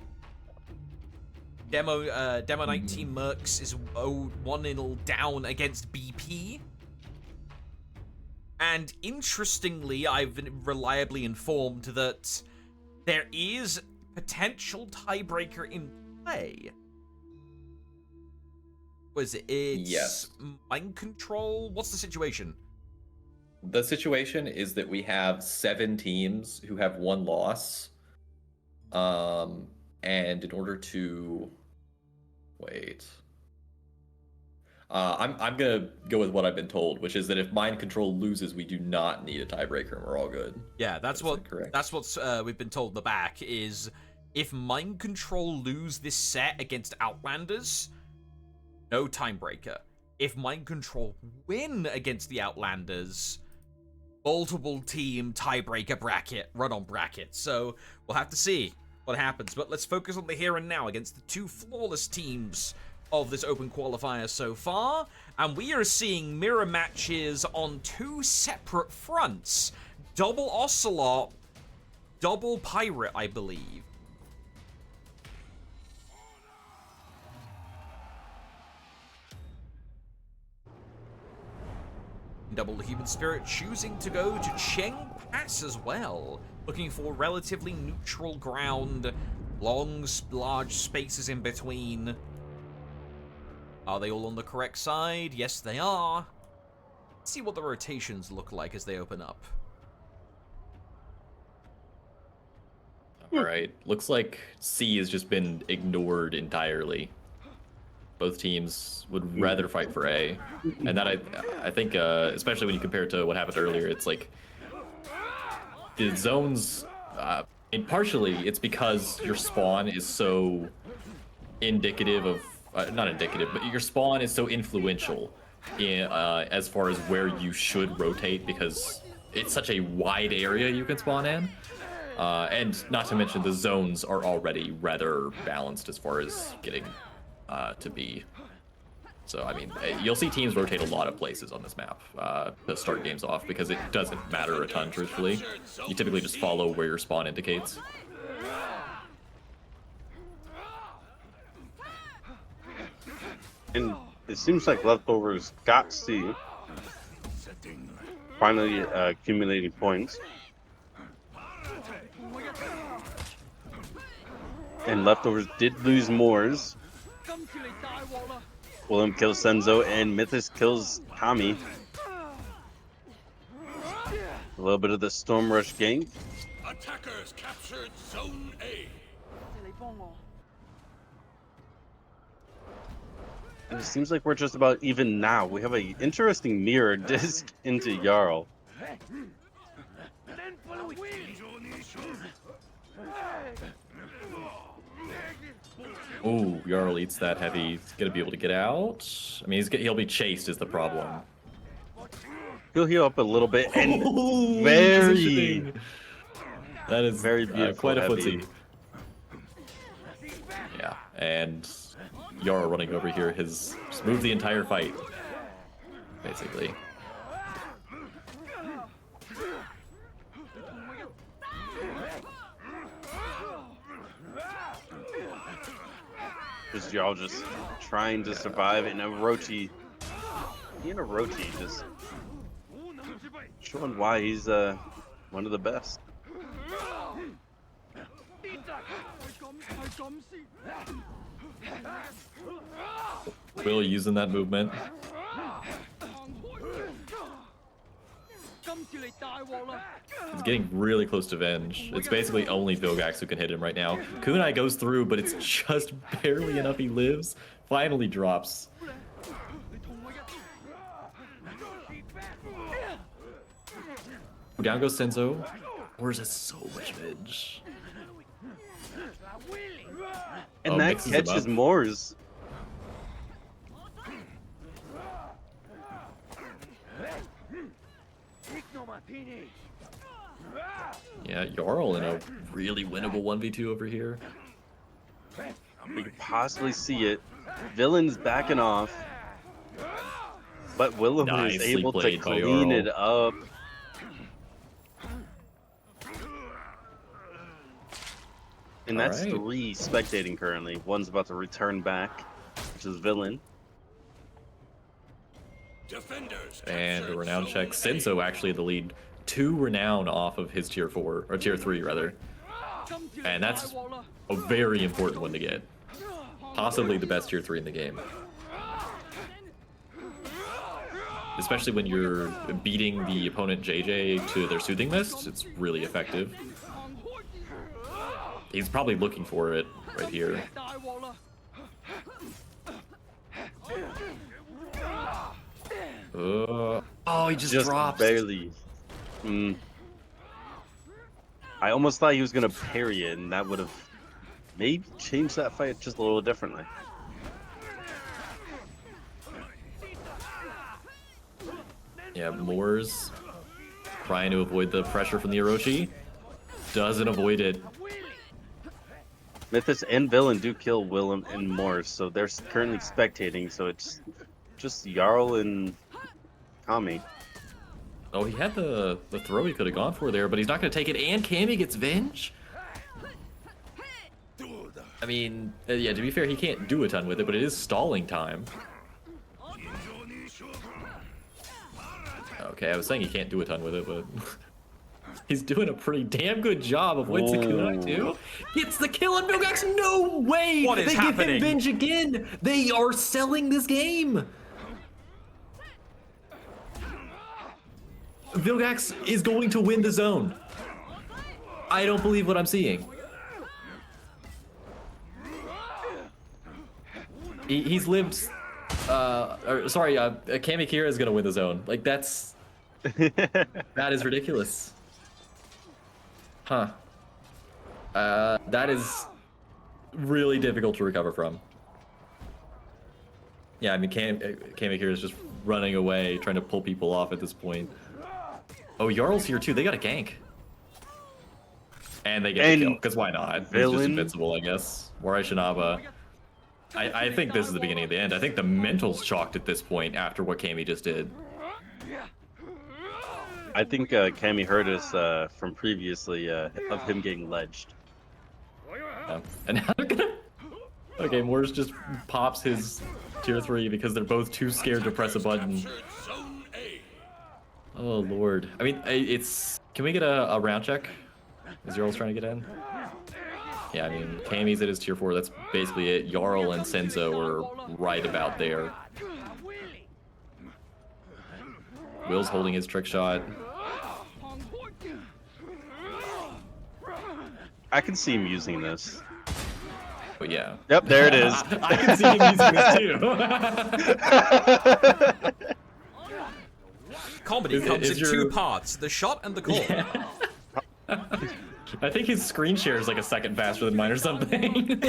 [SPEAKER 1] Demo Knight Team Mercs is 1-0 down against BP. And interestingly, I've been reliably informed that there is potential tiebreaker in play. Was it?
[SPEAKER 2] Yes.
[SPEAKER 1] Mind control? What's the situation?
[SPEAKER 2] The situation is that we have 7 teams who have 1 loss. And in order to wait. I'm gonna go with what I've been told, which is that if mind control loses, we do not need a tiebreaker and we're all good.
[SPEAKER 1] Yeah, that's what
[SPEAKER 2] correct.
[SPEAKER 1] That's what's we've been told in the back is if mind control lose this set against Outlanders, no timebreaker. If mind control win against the Outlanders, multiple team tiebreaker bracket, run-on bracket. So we'll have to see what happens. But let's focus on the here and now against the 2 flawless teams of this open qualifier so far, and we are seeing mirror matches on 2 separate fronts. Double Ocelot, double Pirate, I believe. Double the Human Spirit choosing to go to Cheng Pass as well, looking for relatively neutral ground, large spaces in between. Are they all on the correct side? Yes, they are. Let's see what the rotations look like as they open up.
[SPEAKER 2] All right. Looks like C has just been ignored entirely. Both teams would rather fight for A. And that I think, especially when you compare it to what happened earlier, it's like the zones, and partially it's because your spawn is so indicative of, not indicative, but your spawn is so influential in, as far as where you should rotate, because it's such a wide area you can spawn in. And not to mention the zones are already rather balanced as far as getting to be. So, I mean, you'll see teams rotate a lot of places on this map to start games off, because it doesn't matter a ton, truthfully. You typically just follow where your spawn indicates.
[SPEAKER 3] And it seems like Leftovers got C. Finally accumulating points. And Leftovers did lose Moors. Willem kills Senzo and Mythos kills Tommy. A little bit of the Storm Rush gank.
[SPEAKER 4] Attackers captured Zone A.
[SPEAKER 3] And it seems like we're just about even now. We have an interesting mirror disc into Jarl.
[SPEAKER 2] Ooh, Jarl eats that heavy. He's gonna be able to get out. I mean, he'll be chased is the problem.
[SPEAKER 3] He'll heal up a little bit and
[SPEAKER 2] Ooh,
[SPEAKER 3] very...
[SPEAKER 2] positioning. That is
[SPEAKER 3] very beautiful,
[SPEAKER 2] quite a
[SPEAKER 3] heavy.
[SPEAKER 2] footsie. Yeah, and Jarl running over here has just moved the entire fight, basically.
[SPEAKER 3] Just Jarl just trying to survive, and Orochi, he and Orochi just showing why he's one of the best.
[SPEAKER 2] Will using that movement. He's getting really close to Venge. It's basically only Vilgax who can hit him right now. Kunai goes through, but it's just barely enough he lives. Finally drops. Down goes Senzo. Where's it so much Venge?
[SPEAKER 3] and that
[SPEAKER 2] mixes them
[SPEAKER 3] catches
[SPEAKER 2] up.
[SPEAKER 3] Moore's.
[SPEAKER 2] Yeah, Jarl in a really winnable 1v2 over here.
[SPEAKER 3] We can possibly see it. Villain's backing off. But Willem is
[SPEAKER 2] Nicely
[SPEAKER 3] able to
[SPEAKER 2] played by
[SPEAKER 3] clean
[SPEAKER 2] Jarl.
[SPEAKER 3] it up. And that's
[SPEAKER 2] Alright.
[SPEAKER 3] 3 spectating currently. One's about to return back, which is Villain.
[SPEAKER 4] Defenders
[SPEAKER 2] And a
[SPEAKER 4] captured
[SPEAKER 2] renown
[SPEAKER 4] Zone
[SPEAKER 2] check.
[SPEAKER 4] A.
[SPEAKER 2] Senzo actually the lead. 2 renown off of his tier 4, or tier 3 rather. And that's a very important one to get. Possibly the best tier 3 in the game. Especially when you're beating the opponent JJ to their Soothing Mist, it's really effective. He's probably looking for it right here. Oh, he just dropped.
[SPEAKER 3] Barely. I almost thought he was gonna parry it, and that would have maybe changed that fight just a little differently.
[SPEAKER 2] Yeah, Moore's trying to avoid the pressure from the Orochi. Doesn't avoid it.
[SPEAKER 3] Mythos and Villain do kill Willem and Morse, so they're currently spectating, so it's just Jarl and Kami.
[SPEAKER 2] Oh, he had the throw he could have gone for there, but he's not going to take it, and Cammy gets Venge? I mean, yeah, to be fair, he can't do a ton with it, but it is stalling time. Okay, I was saying he can't do a ton with it, but he's doing a pretty damn good job of what's the kunai too. Gets the kill on Vilgax. No way!
[SPEAKER 1] What is
[SPEAKER 2] they
[SPEAKER 1] happening?
[SPEAKER 2] give him Venge again. They are selling this game. Vilgax is going to win the zone. I don't believe what I'm seeing. He's lived. Kami Kira is gonna win the zone. Like that is ridiculous. Huh. That is really difficult to recover from. Yeah, I mean, Kami Kira is just running away, trying to pull people off at this point. Oh, Jarl's here too. They got a gank. And they get a kill, because why not? He's just invincible, I guess. Morai Shinaba. I think this is the beginning of the end. I think the mental's chalked at this point after what Kami just did.
[SPEAKER 3] I think Kami heard us from previously of him getting ledged.
[SPEAKER 2] Yeah. And now they're gonna... Okay, Morris just pops his tier 3 because they're both too scared to press a button.
[SPEAKER 4] Captured Zone A.
[SPEAKER 2] Oh, Lord. I mean, it's... Can we get a round check? Is Jarl's trying to get in? Yeah, I mean, Kami's at his tier 4. That's basically it. Jarl and Senzo are right about there. Will's holding his trick shot.
[SPEAKER 3] I can see him using this.
[SPEAKER 2] But yeah.
[SPEAKER 3] Yep, there it is.
[SPEAKER 2] I can see him using this too.
[SPEAKER 1] Comedy comes in 2 parts: the shot and the call.
[SPEAKER 2] Yeah. I think his screen share is like a second faster than mine or something.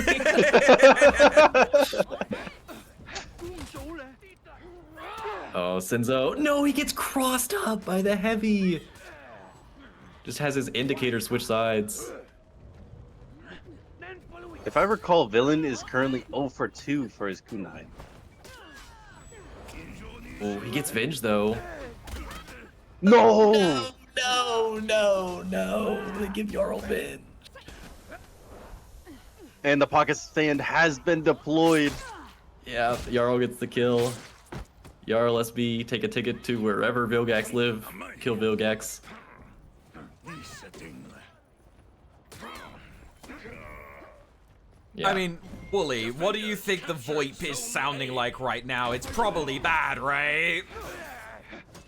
[SPEAKER 2] Oh, Senzo. No, he gets crossed up by the heavy. Just has his indicator switch sides.
[SPEAKER 3] If I recall, Villain is currently 0 for 2 for his kunai.
[SPEAKER 2] Oh, he gets Venge though.
[SPEAKER 3] No!
[SPEAKER 2] No. They give Jarl Venge.
[SPEAKER 3] And the pocket stand has been deployed.
[SPEAKER 2] Yeah, Jarl gets the kill. Jarl SB, take a ticket to wherever Vilgax live. Kill Vilgax.
[SPEAKER 4] Resetting.
[SPEAKER 2] Yeah.
[SPEAKER 1] I mean, Wooly, what do you think the VoIP is sounding like right now? It's probably bad, right?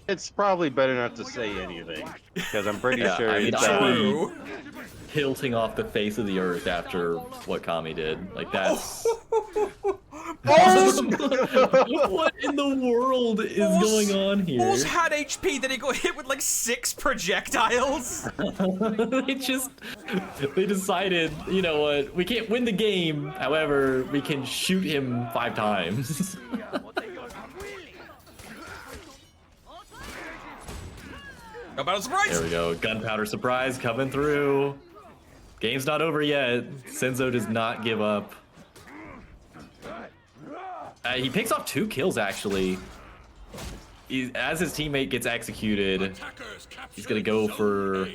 [SPEAKER 3] It's probably better not to say anything, because I'm pretty
[SPEAKER 2] Yeah,
[SPEAKER 3] sure
[SPEAKER 2] I mean,
[SPEAKER 3] it's
[SPEAKER 2] I'd be
[SPEAKER 1] True.
[SPEAKER 2] tilting off the face of the earth after what Kami did. Like, that's... What in the world is going on here?
[SPEAKER 1] Bulls had HP, then he got hit with like 6 projectiles.
[SPEAKER 2] They decided, you know what, we can't win the game. However, we can shoot him 5 times.
[SPEAKER 1] Gunpowder surprise!
[SPEAKER 2] There we go. Gunpowder surprise coming through. Game's not over yet. Senzo does not give up. He picks off 2 kills, actually. As his teammate gets executed, he's going to go for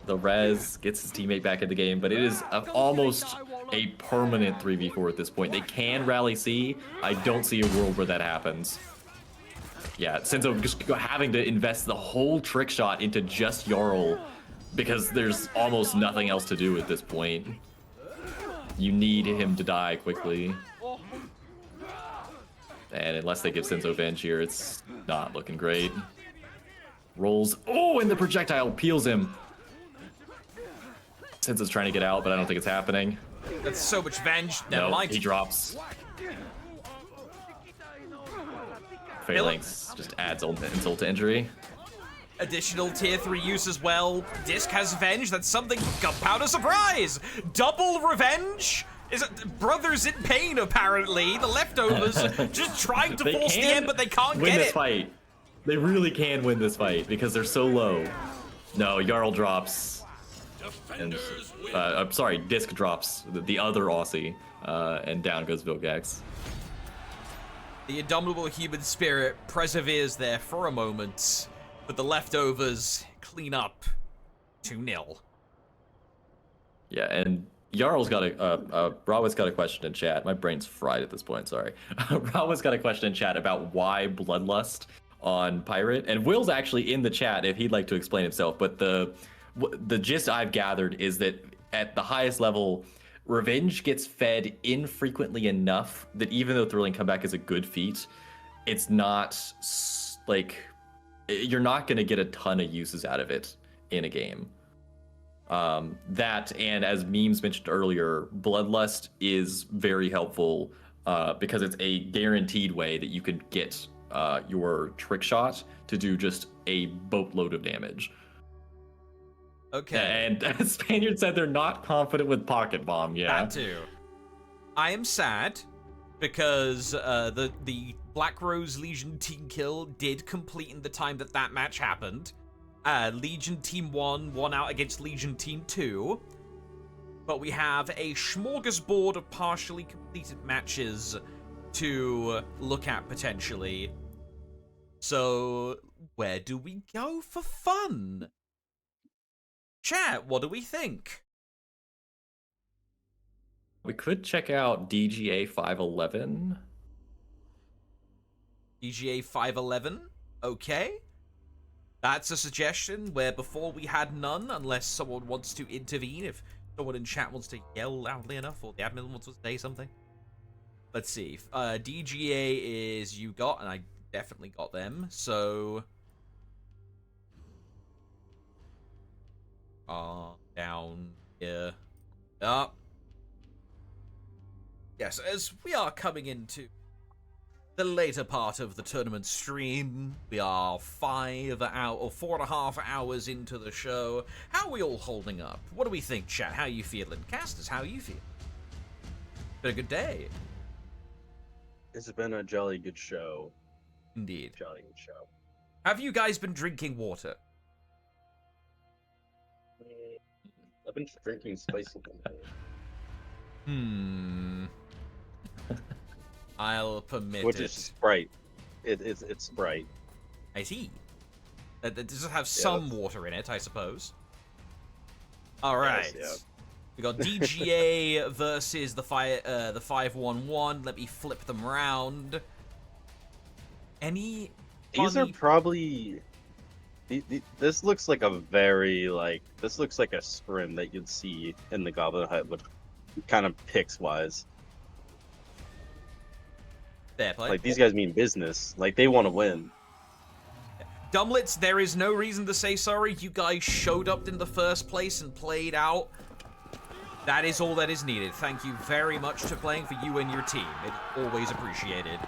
[SPEAKER 2] the res, gets his teammate back in the game, but it is almost a permanent 3v4 at this point. They can rally C. I don't see a world where that happens. Yeah, Senzo just having to invest the whole trick shot into just Jarl because there's almost nothing else to do at this point. You need him to die quickly. And unless they give Senzo Venge here, it's not looking great. Rolls. Oh, and the projectile peels him. Senzo's trying to get out, but I don't think it's happening.
[SPEAKER 1] That's so much Venge. Never
[SPEAKER 2] No,
[SPEAKER 1] mind.
[SPEAKER 2] he drops. Phalanx just adds insult to injury.
[SPEAKER 1] Additional tier 3 use as well. Disc has Venge. That's something. Gunpowder surprise! Double revenge? Is it brothers in pain, apparently? The leftovers just trying to force the end, but they can't
[SPEAKER 2] win
[SPEAKER 1] get
[SPEAKER 2] this
[SPEAKER 1] it.
[SPEAKER 2] fight. They really can win this fight because they're so low. No, Jarl drops. And, I'm sorry, Disc drops. The other Aussie. And down goes Vilgax.
[SPEAKER 1] The indomitable human spirit perseveres there for a moment, but the leftovers clean up 2-0.
[SPEAKER 2] Yeah, and Jarl's got Rawa's got a question in chat. My brain's fried at this point, sorry. Rawa's got a question in chat about why Bloodlust on Pirate. And Will's actually in the chat if he'd like to explain himself. But the gist I've gathered is that at the highest level, Revenge gets fed infrequently enough that even though Thrilling Comeback is a good feat, it's not like you're not going to get a ton of uses out of it in a game. That, and as Memes mentioned earlier, Bloodlust is very helpful because it's a guaranteed way that you could get your trick shot to do just a boatload of damage.
[SPEAKER 1] Okay.
[SPEAKER 2] And Spaniard said they're not confident with Pocket Bomb, yeah.
[SPEAKER 1] That too. I am sad because the Black Rose Legion team kill did complete in the time that match happened. Legion Team 1 won out against Legion Team 2. But we have a smorgasbord of partially completed matches to look at potentially. So, where do we go for fun? Chat, what do we think?
[SPEAKER 2] We could check out DGA 511.
[SPEAKER 1] DGA 511? Okay. That's a suggestion where before we had none, unless someone wants to intervene, if someone in chat wants to yell loudly enough, or the admin wants to say something. Let's see. DGA is you got, and I definitely got them, so... down here. Up. Yes, as we are coming into the later part of the tournament stream, we are 4.5 hours into the show. How are we all holding up? What do we think, chat? How are you feeling? Casters, how are you feeling? Been a good day.
[SPEAKER 3] It's been a jolly good show.
[SPEAKER 1] Indeed.
[SPEAKER 3] Jolly good show.
[SPEAKER 1] Have you guys been drinking water?
[SPEAKER 3] I've been drinking spicy
[SPEAKER 1] Hmm. I'll permit
[SPEAKER 3] which
[SPEAKER 1] it.
[SPEAKER 3] is Sprite. It's Sprite.
[SPEAKER 1] I see. That does have some water in it, I suppose. All right.
[SPEAKER 3] Yes, yeah.
[SPEAKER 1] We got DGA versus the 511. Let me flip them around. Any?
[SPEAKER 3] These are probably. This looks like a very this looks like a scrim that you'd see in the Goblin Hut, but kind of picks wise.
[SPEAKER 1] Fair play.
[SPEAKER 3] Like these guys mean business. Like they want to win.
[SPEAKER 1] Dumblets, there is no reason to say sorry. You guys showed up in the first place and played out That is all that is needed. Thank you very much for playing for you and your team. It's always appreciated.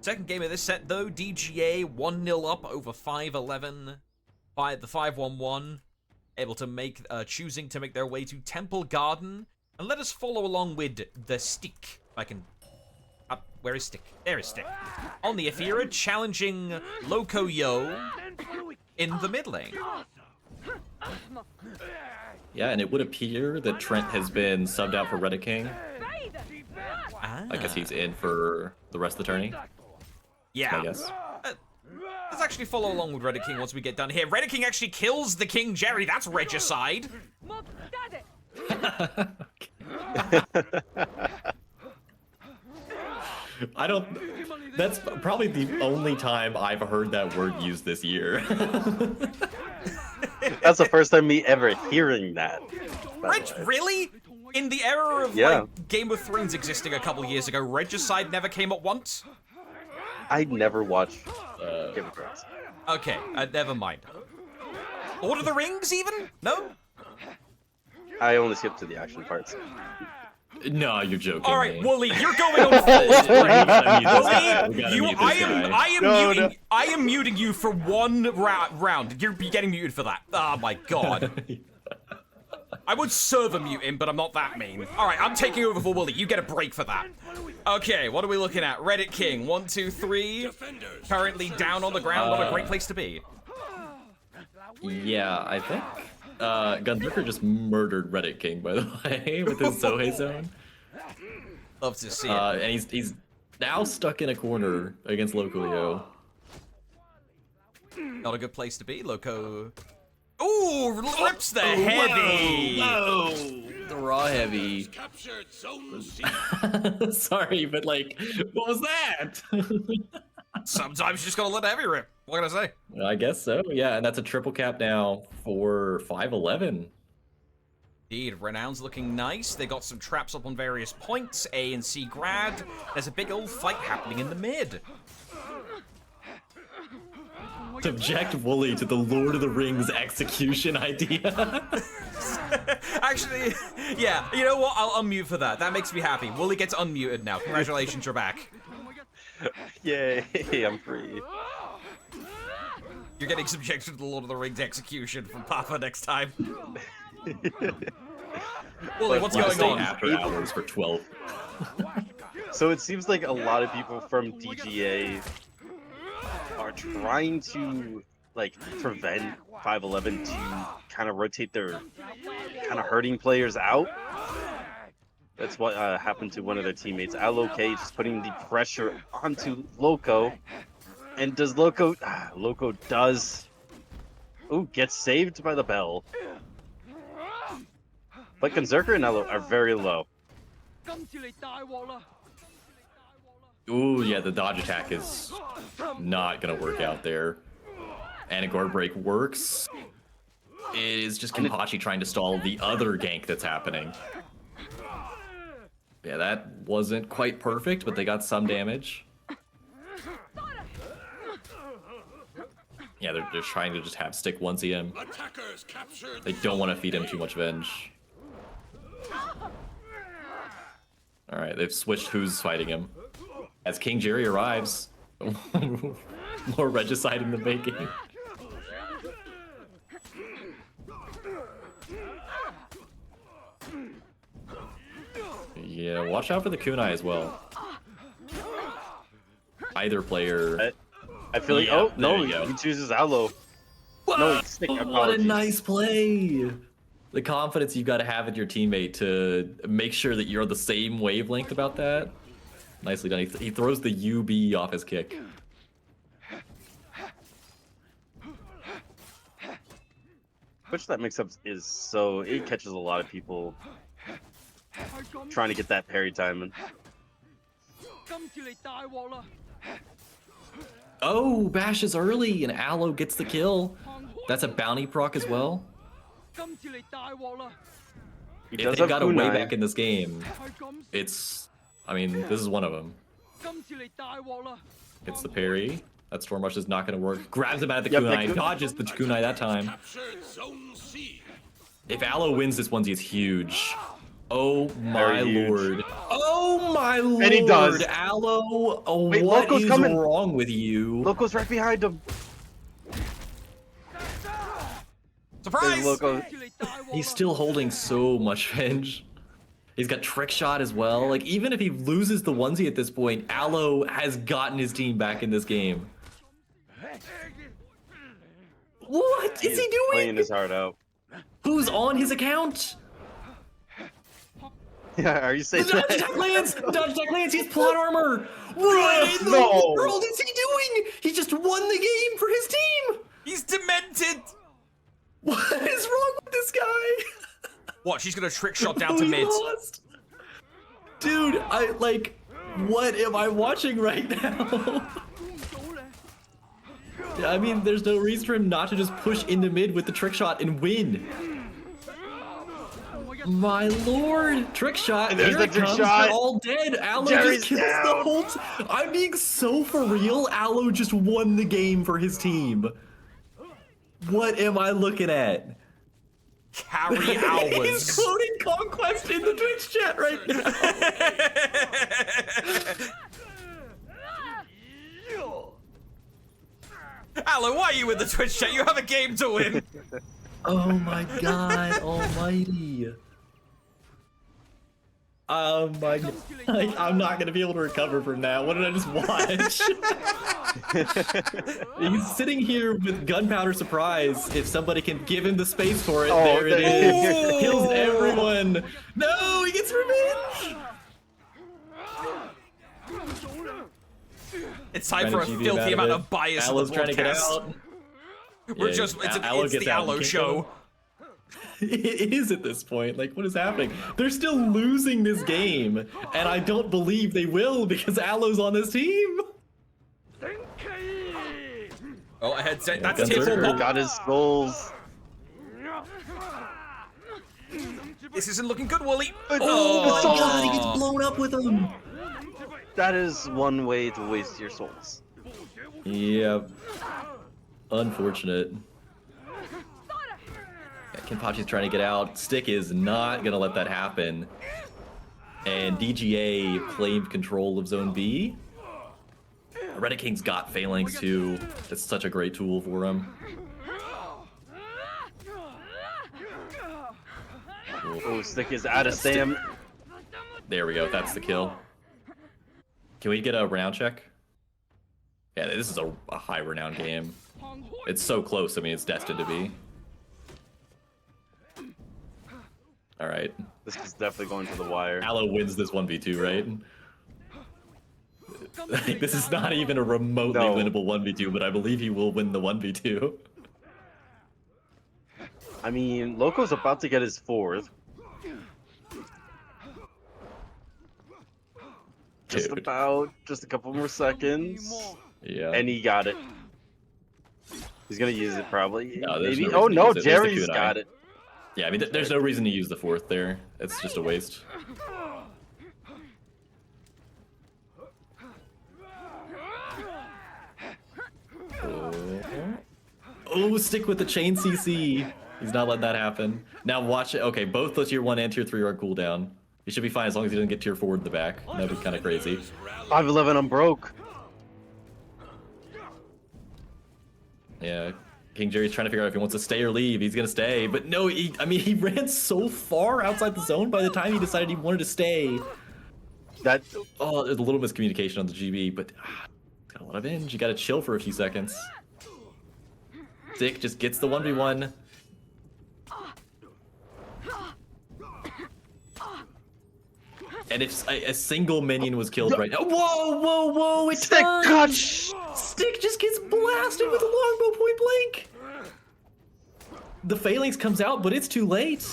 [SPEAKER 1] Second game of this set, though, DGA 1-0 up over 5-11. By the 5-1-1, able to make, choosing to make their way to Temple Garden. And let us follow along with the Stick. If I can... where is Stick? There is Stick. On the Aethera, challenging Loco Yo in the mid lane.
[SPEAKER 2] Yeah, and it would appear that Trent has been subbed out for Reddit King. I guess he's in for the rest of the tourney.
[SPEAKER 1] Yeah.
[SPEAKER 2] I guess.
[SPEAKER 1] Let's actually follow along with Reddit King once we get done here. Reddit King actually kills the King Jerry. That's regicide.
[SPEAKER 2] I don't... That's probably the only time I've heard that word used this year.
[SPEAKER 3] That's the first time me ever hearing that.
[SPEAKER 1] Really? In the era of like Game of Thrones existing a couple years ago, regicide never came up once?
[SPEAKER 3] I never watched Game of Thrones.
[SPEAKER 1] Okay, never mind. Lord of the Rings even? No?
[SPEAKER 3] I only skipped to the action parts.
[SPEAKER 2] No, you're joking.
[SPEAKER 1] All right,
[SPEAKER 2] me.
[SPEAKER 1] Wooly, you're going on full screen. Wooly, I am muting you for one round. You're getting muted for that. Oh my god. I would server mute him, but I'm not that mean. All right, I'm taking over for Wooly. You get a break for that. Okay, what are we looking at? Reddit King, 1, 2, 3. Currently down on the ground. What a great place to be.
[SPEAKER 2] Yeah, I think Gunzerker just murdered Reddit King, by the way, with his Zohe zone.
[SPEAKER 1] Love to see it.
[SPEAKER 2] And he's now stuck in a corner against Loco.
[SPEAKER 1] Not a good place to be, Loco. Ooh, rips the heavy.
[SPEAKER 2] No, the raw heavy.
[SPEAKER 4] Captured Zone C.
[SPEAKER 2] Sorry, but like, what was that?
[SPEAKER 1] Sometimes you just gotta let the heavy rip. What can I say?
[SPEAKER 2] I guess so, yeah, and that's a triple cap now for 5-11.
[SPEAKER 1] Indeed, Renown's looking nice. They got some traps up on various points. A and C grad. There's a big old fight happening in the mid.
[SPEAKER 2] Subject Wooly to the Lord of the Rings execution idea.
[SPEAKER 1] Actually, yeah, you know what? I'll unmute for that. That makes me happy. Wooly gets unmuted now. Congratulations, you're back.
[SPEAKER 3] Yay, I'm free.
[SPEAKER 1] You're getting subjected to the Lord of the Rings execution from Papa next time. Wooly, what's going on?
[SPEAKER 2] After hours for 12.
[SPEAKER 3] So it seems like a lot of people from DGA are trying to like prevent 5-11 to kind of rotate their kind of hurting players out. That's what happened to one of their teammates, Alok, just putting the pressure onto Loco. And does Loco... Loco does... Ooh, gets saved by the bell. But Gunzerker and Alok are very low.
[SPEAKER 2] Ooh, yeah, the dodge attack is not gonna work out there. And a guard break works. It is just Kenpachi trying to stall the other gank that's happening. Yeah, that wasn't quite perfect, but they got some damage. Yeah, they're trying to just have Stick 1C him.
[SPEAKER 4] Attackers captured.
[SPEAKER 2] They don't want to feed him too much venge. Alright, they've switched who's fighting him. As King Jerry arrives, more regicide in the making. Yeah, watch out for the kunai as well. Either player.
[SPEAKER 3] I feel like,
[SPEAKER 2] Yeah,
[SPEAKER 3] oh,
[SPEAKER 2] there
[SPEAKER 3] no,
[SPEAKER 2] you go.
[SPEAKER 3] he chooses Aloe. No, Stick,
[SPEAKER 2] What a
[SPEAKER 3] apologies.
[SPEAKER 2] nice play! The confidence you got to have in your teammate to make sure that you're on the same wavelength about that. Nicely done. He throws the UB off his kick.
[SPEAKER 3] Which that mix-up is so... It catches a lot of people trying to get that parry time.
[SPEAKER 2] Oh, Bash is early and Aloe gets the kill. That's a bounty proc as well.
[SPEAKER 3] He
[SPEAKER 2] If
[SPEAKER 3] does
[SPEAKER 2] they
[SPEAKER 3] have
[SPEAKER 2] got a way
[SPEAKER 3] kunai.
[SPEAKER 2] back in this game, it's... I mean, this is one of them. It's the parry. That Storm Rush is not going to work. Grabs him out of the
[SPEAKER 3] Yep,
[SPEAKER 2] kunai,
[SPEAKER 3] that
[SPEAKER 2] dodges the kunai that time.
[SPEAKER 4] Captured Zone C.
[SPEAKER 2] If Aloe wins this onesie, it's huge. Oh my
[SPEAKER 3] Very huge.
[SPEAKER 2] lord. Oh my lord.
[SPEAKER 3] And he does.
[SPEAKER 2] Aloe,
[SPEAKER 3] Wait,
[SPEAKER 2] what
[SPEAKER 3] Loco's
[SPEAKER 2] is
[SPEAKER 3] coming.
[SPEAKER 2] wrong with you?
[SPEAKER 3] Loco's right behind him.
[SPEAKER 1] Surprise!
[SPEAKER 3] Loco.
[SPEAKER 2] He's still holding so much range. He's got trick shot as well. Like, even if he loses the onesie at this point, Aloe has gotten his team back in this game. What is he doing?
[SPEAKER 3] Playing his heart out.
[SPEAKER 2] Who's on his account?
[SPEAKER 3] Yeah, are you saying
[SPEAKER 2] Dodge
[SPEAKER 3] that?
[SPEAKER 2] attack Lance! Dodge attack Lance! He's plot armor! What in the
[SPEAKER 3] No.
[SPEAKER 2] world is he doing? He just won the game for his team!
[SPEAKER 1] He's demented!
[SPEAKER 2] What is wrong with this guy?
[SPEAKER 1] What, she's gonna trick shot down to
[SPEAKER 2] We
[SPEAKER 1] mid?
[SPEAKER 2] lost. Dude, what am I watching right now? I mean, there's no reason for him not to just push into mid with the trick shot and win. My lord, trick shot!
[SPEAKER 3] And there's
[SPEAKER 2] Here
[SPEAKER 3] the
[SPEAKER 2] it
[SPEAKER 3] trick
[SPEAKER 2] comes.
[SPEAKER 3] shot.
[SPEAKER 2] They're all dead. Aloe
[SPEAKER 3] Jerry's
[SPEAKER 2] just kills the
[SPEAKER 3] down.
[SPEAKER 2] whole. I'm being so for real. Aloe just won the game for his team. What am I looking at?
[SPEAKER 1] Carry
[SPEAKER 2] He's
[SPEAKER 1] hours.
[SPEAKER 2] quoting Conquest in the Twitch chat right now.
[SPEAKER 1] Aloe, why are you in the Twitch chat? You have a game to win.
[SPEAKER 2] Oh my god almighty. Oh my god. I'm not gonna be able to recover from that. What did I just watch? He's sitting here with gunpowder surprise. If somebody can give him the space for it,
[SPEAKER 3] Oh,
[SPEAKER 2] there it
[SPEAKER 3] there-
[SPEAKER 2] is. Kills everyone. No, he gets revenge.
[SPEAKER 1] It's time for a
[SPEAKER 2] Trying to GV
[SPEAKER 1] filthy
[SPEAKER 2] him out
[SPEAKER 1] amount
[SPEAKER 2] of
[SPEAKER 1] of bias
[SPEAKER 2] Aloe's
[SPEAKER 1] in the
[SPEAKER 2] trying to get
[SPEAKER 1] broadcast.
[SPEAKER 2] out.
[SPEAKER 1] We're
[SPEAKER 2] Yeah,
[SPEAKER 1] just, it's
[SPEAKER 2] Aloe
[SPEAKER 1] it's
[SPEAKER 2] gets
[SPEAKER 1] the
[SPEAKER 2] out.
[SPEAKER 1] Aloe
[SPEAKER 2] Can't
[SPEAKER 1] show.
[SPEAKER 2] go. It is at this point. Like, what is happening? They're still losing this game, and I don't believe they will because Aloe's on this team.
[SPEAKER 1] Oh, a headset. That's
[SPEAKER 2] Gun
[SPEAKER 1] tier 4
[SPEAKER 2] Surfer.
[SPEAKER 1] pop.
[SPEAKER 3] Got his skulls.
[SPEAKER 1] This isn't looking good, Wooly.
[SPEAKER 2] Oh my
[SPEAKER 3] soul.
[SPEAKER 2] god, he gets blown up with him.
[SPEAKER 3] That is one way to waste your souls.
[SPEAKER 2] Yep. Unfortunate. Kenpachi's trying to get out. Stick is not gonna let that happen. And DGA claimed control of Zone B. Reddit King's got Phalanx too. That's such a great tool for him.
[SPEAKER 3] Oh, Stick is out of stam.
[SPEAKER 2] There we go. That's the kill. Can we get a renown check? Yeah, this is a high renown game. It's so close. I mean, it's destined to be. All right.
[SPEAKER 3] This is definitely going to the wire.
[SPEAKER 2] Aloe wins this 1v2, right? Like, this is not even a remotely
[SPEAKER 3] No.
[SPEAKER 2] winnable 1v2, but I believe he will win the 1v2.
[SPEAKER 3] I mean, Loco's about to get his fourth. Just
[SPEAKER 2] Dude.
[SPEAKER 3] about, just a couple more seconds.
[SPEAKER 2] Yeah.
[SPEAKER 3] And he got it. He's gonna use it probably.
[SPEAKER 2] No, there's
[SPEAKER 3] Maybe.
[SPEAKER 2] no
[SPEAKER 3] Oh
[SPEAKER 2] reason to
[SPEAKER 3] no,
[SPEAKER 2] use it. There's the
[SPEAKER 3] Jerry's
[SPEAKER 2] kunai.
[SPEAKER 3] got it.
[SPEAKER 2] Yeah, I mean, there's no reason to use the fourth there. It's just a waste. Oh, stick with the chain CC. He's not letting that happen. Now watch it. Okay, both the tier 1 and tier 3 are on cooldown. He should be fine as long as he doesn't get tier 4 in the back. That'd be kind of crazy.
[SPEAKER 3] 5'11", I'm broke.
[SPEAKER 2] Yeah, King Jerry's trying to figure out if he wants to stay or leave. He's gonna stay, but no, I mean, he ran so far outside the zone by the time he decided he wanted to stay.
[SPEAKER 3] That
[SPEAKER 2] Oh, there's a little miscommunication on the GB, but got a lot of binge. You gotta chill for a few seconds. Dick just gets the 1v1. And if a single minion was killed right now, whoa, it
[SPEAKER 3] Stick
[SPEAKER 2] turned!
[SPEAKER 3] cut.
[SPEAKER 2] Stick just gets blasted with a longbow point blank. The phalanx comes out, but it's too late.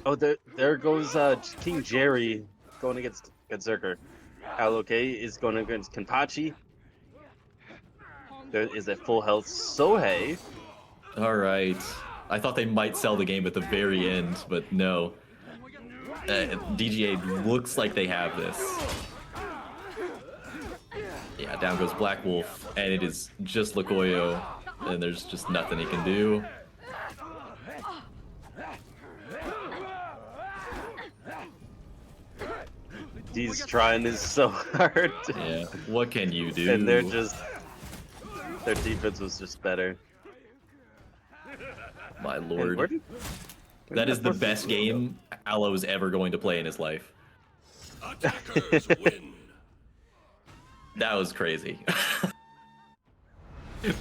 [SPEAKER 3] Oh, there goes King Jerry going against Berserker. Aloe is going against Kenpachi. There is a full health Sohei.
[SPEAKER 2] All right. I thought they might sell the game at the very end, but no. DGA looks like they have this. Yeah, down goes Black Wolf, and it is just Locoyo, and there's just nothing he can do.
[SPEAKER 3] He's trying his so hard.
[SPEAKER 2] Yeah. What can you do?
[SPEAKER 3] And they're just their defense was just better.
[SPEAKER 2] My
[SPEAKER 3] And
[SPEAKER 2] lord.
[SPEAKER 3] where did
[SPEAKER 2] That is the
[SPEAKER 3] force
[SPEAKER 2] best
[SPEAKER 3] go?
[SPEAKER 2] game Aloe is ever going to play in his life.
[SPEAKER 4] Attackers win.
[SPEAKER 2] That was crazy.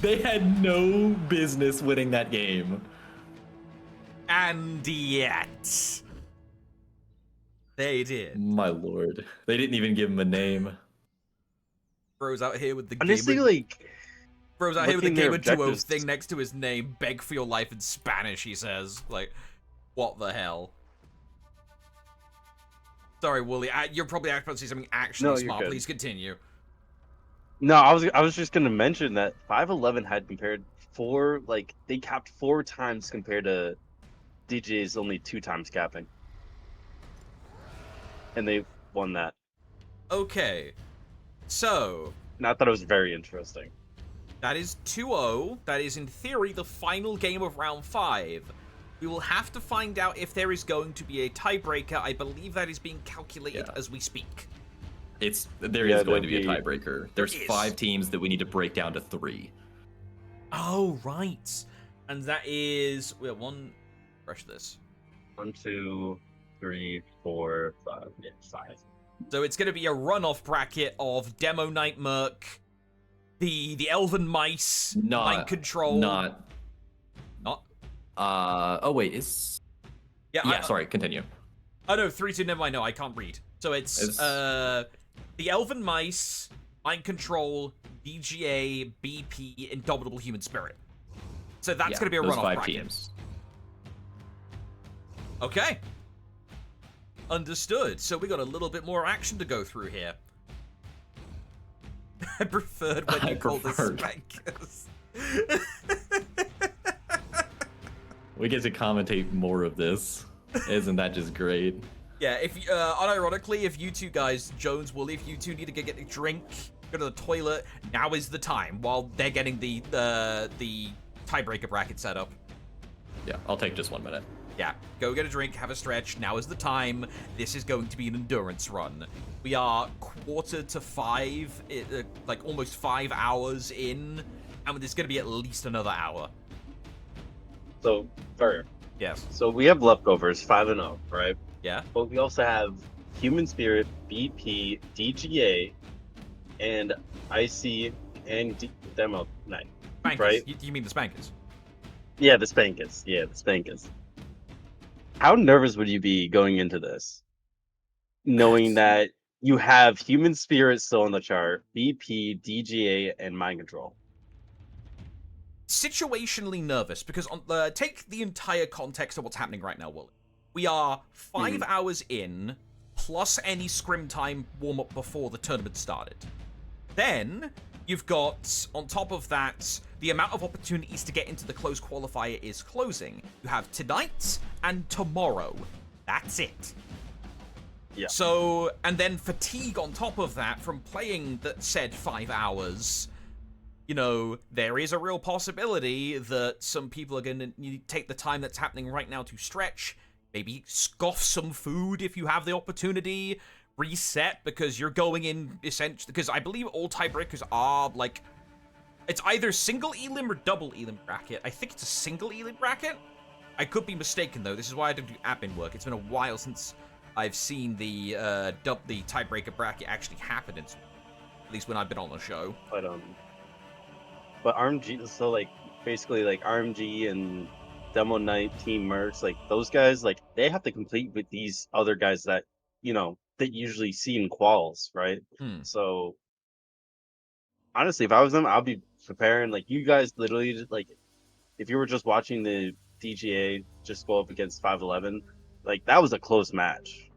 [SPEAKER 2] They had no business winning that game.
[SPEAKER 1] And yet, they did.
[SPEAKER 2] My lord. They didn't even give him a name.
[SPEAKER 1] Bro's out here with the
[SPEAKER 3] Honestly,
[SPEAKER 1] Gamer,
[SPEAKER 3] like
[SPEAKER 1] Bro's out here with the
[SPEAKER 3] looking their
[SPEAKER 1] Gamer Duo
[SPEAKER 3] objectives-
[SPEAKER 1] thing next to his name. Beg for your life in Spanish, he says. Like, what the hell? Sorry, Wooly. You're probably about to say something actually
[SPEAKER 3] No, you're
[SPEAKER 1] smart.
[SPEAKER 3] good.
[SPEAKER 1] Please continue.
[SPEAKER 3] no, I was just gonna mention that 511 had compared they capped 4 times compared to DJ's only 2 times capping. And they won that.
[SPEAKER 1] Okay. So,
[SPEAKER 3] And I thought it was very interesting.
[SPEAKER 1] that is 2-0. That is, in theory, the final game of round 5. We will have to find out if there is going to be a tiebreaker. I believe that is being calculated
[SPEAKER 2] Yeah.
[SPEAKER 1] as we speak.
[SPEAKER 2] There
[SPEAKER 3] Yeah,
[SPEAKER 2] is going to be a
[SPEAKER 3] there'll be-
[SPEAKER 2] tiebreaker. There's
[SPEAKER 1] is.
[SPEAKER 2] 5 teams that we need to break down to 3.
[SPEAKER 1] Oh, right. And that is... Wait, one... Fresh this.
[SPEAKER 3] 1, 2, 3, 4, 5. Yeah, 5.
[SPEAKER 1] So it's going to be a runoff bracket of Demo Knight Merc, the Elven Mice, Mind Control...
[SPEAKER 2] Not.
[SPEAKER 1] Not?
[SPEAKER 2] Oh wait, is. Yeah, sorry. Continue.
[SPEAKER 1] Oh no, 3-2, never mind, no, I can't read. So it's the Elven Mice, Mind Control, DGA, BP, Indomitable Human Spirit. So that's going to be a
[SPEAKER 2] those
[SPEAKER 1] runoff
[SPEAKER 2] 5
[SPEAKER 1] bracket.
[SPEAKER 2] teams.
[SPEAKER 1] Okay. Understood. So we got a little bit more action to go through here. I preferred when you called us spankers.
[SPEAKER 2] We get to commentate more of this. Isn't that just great?
[SPEAKER 1] Yeah, if unironically, if you two guys, Jones, Wooly, if you two need to get a drink, go to the toilet, now is the time while they're getting the tiebreaker bracket set up.
[SPEAKER 2] Yeah, I'll take just 1 minute.
[SPEAKER 1] Yeah, go get a drink, have a stretch. Now is the time. This is going to be an endurance run. We are 4:45, like almost 5 hours in, and there's going to be at least another hour.
[SPEAKER 3] So, fair.
[SPEAKER 1] Yes.
[SPEAKER 3] So we have leftovers 5-0, right?
[SPEAKER 1] Yeah.
[SPEAKER 3] But we also have Human Spirit, BP, DGA, and IC and Demo Knight.
[SPEAKER 1] Spankers.
[SPEAKER 3] Right.
[SPEAKER 1] You mean the Spankers?
[SPEAKER 3] Yeah, the Spankers. Yeah, the Spankers. How nervous would you be going into this, knowing that you have Human Spirit still on the chart, BP, DGA, and Mind Control?
[SPEAKER 1] Situationally nervous, because take the entire context of what's happening right now, Wooly. We are 5 hours in, plus any scrim time warm-up before the tournament started. Then, you've got, on top of that, the amount of opportunities to get into the closed qualifier is closing. You have tonight and tomorrow. That's it.
[SPEAKER 3] Yeah.
[SPEAKER 1] So, and then fatigue on top of that from playing that said 5 hours. You know, there is a real possibility that some people are going to need to take the time that's happening right now to stretch, maybe scoff some food if you have the opportunity, reset because you're going in essentially, because I believe all tiebreakers are like, it's either single elim or double elim bracket. I think it's a single elim bracket. I could be mistaken though. This is why I don't do admin work. It's been a while since I've seen the tiebreaker bracket actually happen, at least when I've been on the show.
[SPEAKER 3] But RMG, so like basically like RMG and Demo Knight, Team Mercs, like those guys, like they have to compete with these other guys that that usually see in quals, right? So honestly, if I was them, I'll be preparing. Like you guys, literally, just, like if you were just watching the DGA just go up against 511, like that was a close match.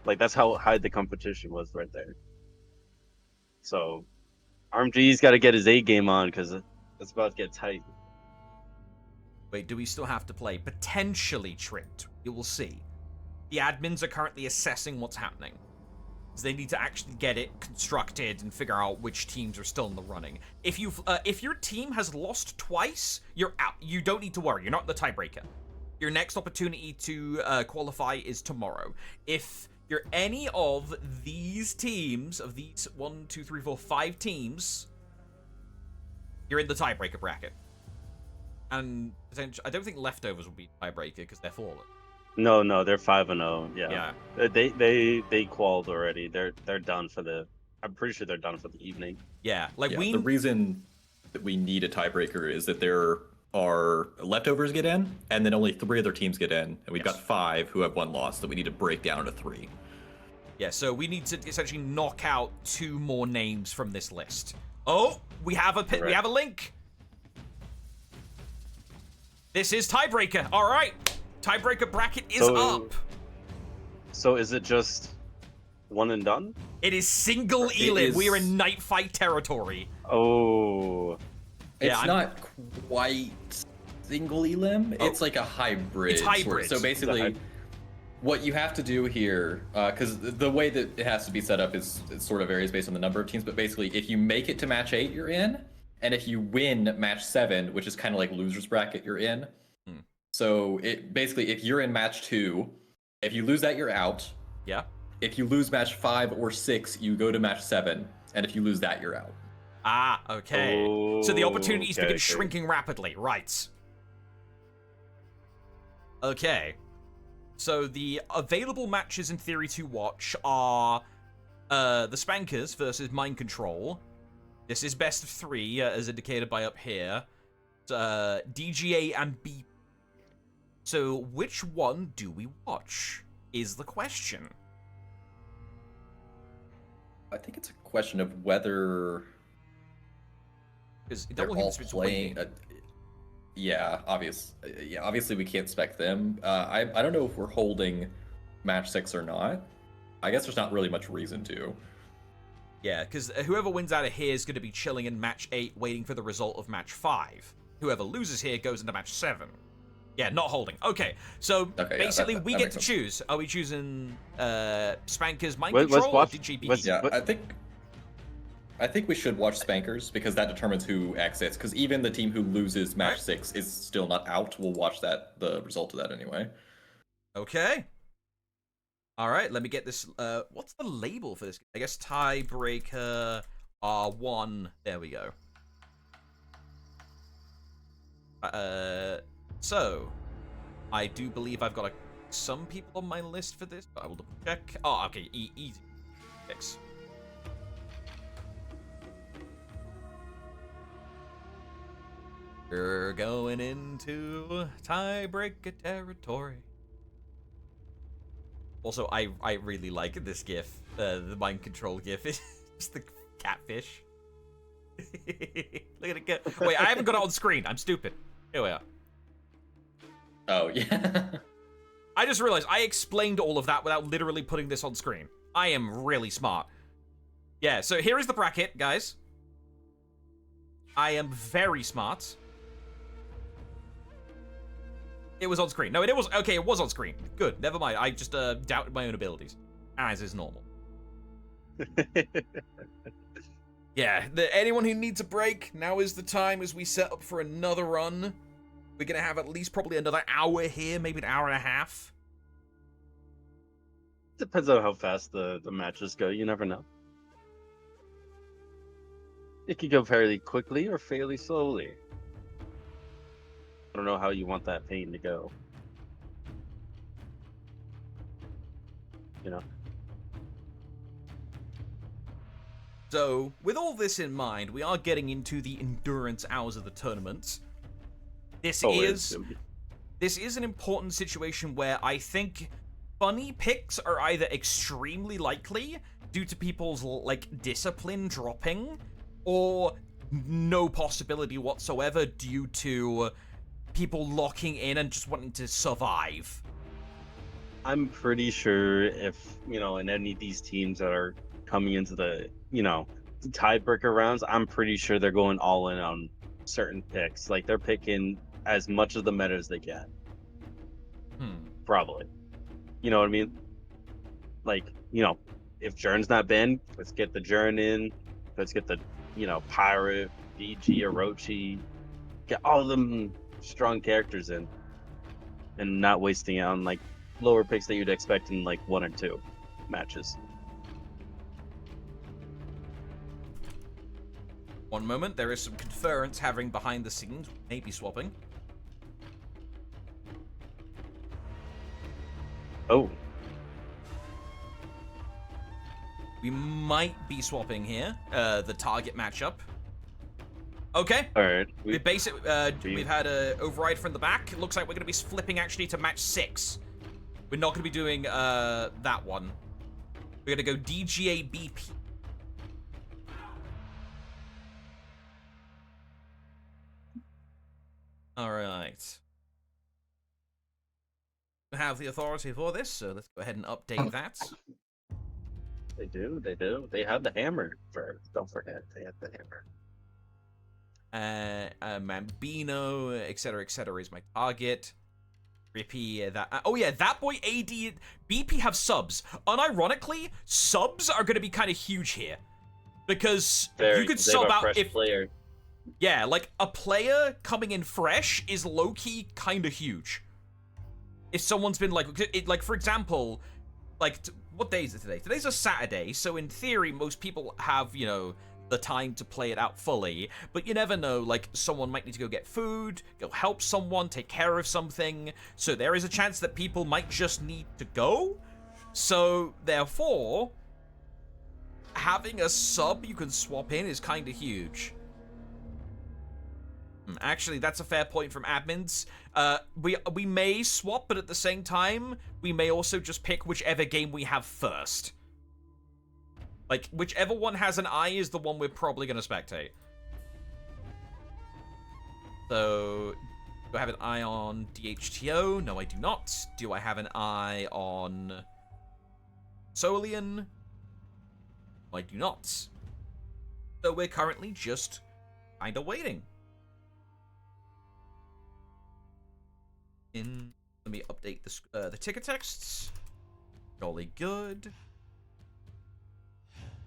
[SPEAKER 3] Like that's how high the competition was right there. So RMG's got to get his A game on because it's about to get tight.
[SPEAKER 1] Wait, do we still have to play? Potentially tricked. You will see. The admins are currently assessing what's happening. So they need to actually get it constructed and figure out which teams are still in the running. If your team has lost twice, you're out. You don't need to worry. You're not the tiebreaker. Your next opportunity to qualify is tomorrow. If you're any of these teams, of these 5 teams, you're in the tiebreaker bracket. And I don't think leftovers will be tiebreaker because they're fallen.
[SPEAKER 3] No, they're 5-0.
[SPEAKER 1] Yeah.
[SPEAKER 3] They qualified already. They're done for the. I'm pretty sure they're done for the evening.
[SPEAKER 1] Yeah, like
[SPEAKER 2] The reason that we need a tiebreaker is that there are leftovers get in, and then only 3 other teams get in, and we've got 5 who have 1 loss that we need to break down into 3.
[SPEAKER 1] Yeah, so we need to essentially knock out 2 more names from this list. Oh, we have a link. This is tiebreaker. All right, tiebreaker bracket is up.
[SPEAKER 3] So is it just one and done?
[SPEAKER 1] It is single elim. We are in night fight territory.
[SPEAKER 3] Oh.
[SPEAKER 2] It's not quite single elim. It's like a hybrid.
[SPEAKER 1] It's hybrid.
[SPEAKER 2] So basically, what you have to do here, because the way that it has to be set up is it sort of varies based on the number of teams. But basically, if you make it to match 8, you're in, and if you win match 7, which is kind of like losers bracket, you're in. So it basically, if you're in match 2, if you lose that, you're out.
[SPEAKER 1] Yeah.
[SPEAKER 2] If you lose match 5 or 6, you go to match 7, and if you lose that, you're out.
[SPEAKER 1] Ah, okay. So the opportunities begin shrinking rapidly. Right. Okay. So the available matches in theory to watch are the Spankers versus Mind Control. This is best of 3, as indicated by up here. DGA and B. So which one do we watch is the question.
[SPEAKER 2] I think it's a question of whether they're all playing. Obviously we can't spec them. I don't know if we're holding match 6 or not. I guess there's not really much reason to.
[SPEAKER 1] Yeah, because whoever wins out of here is going to be chilling in match 8, waiting for the result of match 5. Whoever loses here goes into match 7. Yeah, not holding. Okay, so basically we get to choose. Are we choosing Spankers, Mind Control, or DGB?
[SPEAKER 2] I think we should watch Spankers because that determines who exits. Because even the team who loses match 6 is still not out. We'll watch the result of that anyway.
[SPEAKER 1] Okay. All right, let me get this. What's the label for this? I guess tiebreaker R1. There we go. So I do believe I've got some people on my list for this, but I will double check. Oh, okay, easy. 6. We're going into tiebreaker territory. Also, I really like this GIF. The Mind Control GIF is just the catfish. Look at it go. Wait, I haven't got it on screen. I'm stupid. Here we are.
[SPEAKER 2] Oh, yeah.
[SPEAKER 1] I just realized I explained all of that without literally putting this on screen. I am really smart. Yeah, so here is the bracket, guys. I am very smart. It was on screen. No, it was. Okay, it was on screen. Good. Never mind. I just doubted my own abilities. As is normal. Yeah, anyone who needs a break, now is the time as we set up for another run. We're going to have at least probably another hour here, maybe an hour and a half.
[SPEAKER 3] Depends on how fast the matches go. You never know. It could go fairly quickly or fairly slowly. I don't know how you want that pain to go. You know?
[SPEAKER 1] So, with all this in mind, we are getting into the endurance hours of the tournament. This is an important situation where I think funny picks are either extremely likely due to people's discipline dropping, or no possibility whatsoever due to people locking in and just wanting to survive.
[SPEAKER 3] I'm pretty sure if, in any of these teams that are coming into the, tiebreaker rounds, I'm pretty sure they're going all in on certain picks. Like, they're picking as much of the meta as they can. Probably. You know what I mean? Like, if Jern's not banned, let's get the Jern in. Let's get the, Pirate, VG, Orochi. Get all of them strong characters in. And not wasting it on, lower picks that you'd expect in, 1 or 2. matches.
[SPEAKER 1] One moment, there is some conference having behind the scenes. Maybe swapping.
[SPEAKER 3] Oh,
[SPEAKER 1] We might be swapping here. The target matchup. Okay.
[SPEAKER 3] all right.
[SPEAKER 1] We've had a override from the back. It looks like we're going to be flipping actually to match 6. We're not going to be doing that one. We're going to go DGA BP. All right. We have the authority for this, so let's go ahead and update that.
[SPEAKER 3] They do. They do. They have the hammer. Don't forget, they have the hammer.
[SPEAKER 1] Mambino, etc., is my target. Rippy, that. Oh yeah, that boy AD. BP have subs. Unironically, subs are going to be kind of huge here because you could sub out if.
[SPEAKER 3] Player.
[SPEAKER 1] Yeah, like a player coming in fresh is low key kind of huge. If someone's been like for example, what day is it today? Today's a Saturday, so in theory, most people have, you know, the time to play it out fully, but you never know, like, someone might need to go get food, go help someone, take care of something, so there is a chance that people might just need to go, so therefore, having a sub you can swap in is kind of huge. Actually, that's a fair point from admins. We may swap, but at the same time, we may also just pick whichever game we have first. Like, whichever one has an eye is the one we're probably going to spectate. So, do I have an eye on DHTO? No, I do not. Do I have an eye on Solian? No, I do not. So we're currently just kind of waiting. Let me update the ticket texts. Jolly good.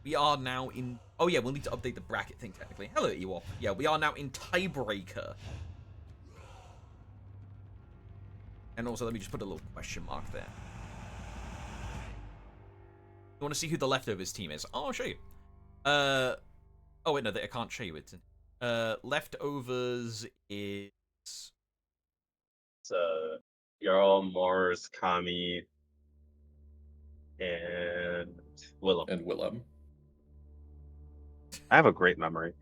[SPEAKER 1] We are now in... Oh yeah, we'll need to update the bracket thing technically. Hello, Ewok. Yeah, we are now in tiebreaker. And also, let me just put a little question mark there. You want to see who the leftovers team is? Oh, I'll show you. Oh wait, no, I can't show you it. Leftovers is...
[SPEAKER 3] It's Jarl, Morris, Kami, and Willem. I have a great memory.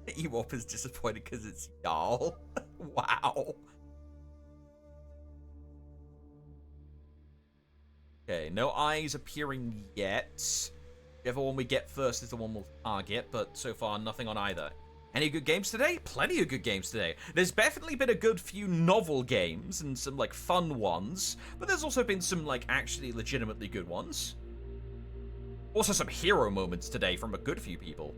[SPEAKER 1] Ewop is disappointed because it's Jarl. Wow. Okay, no eyes appearing yet. Whichever one we get first is the one we'll target, but so far nothing on either. Any good games today? Plenty of good games today. There's definitely been a good few novel games and some, like, fun ones, but there's also been some, like, actually legitimately good ones. Also some hero moments today from a good few people.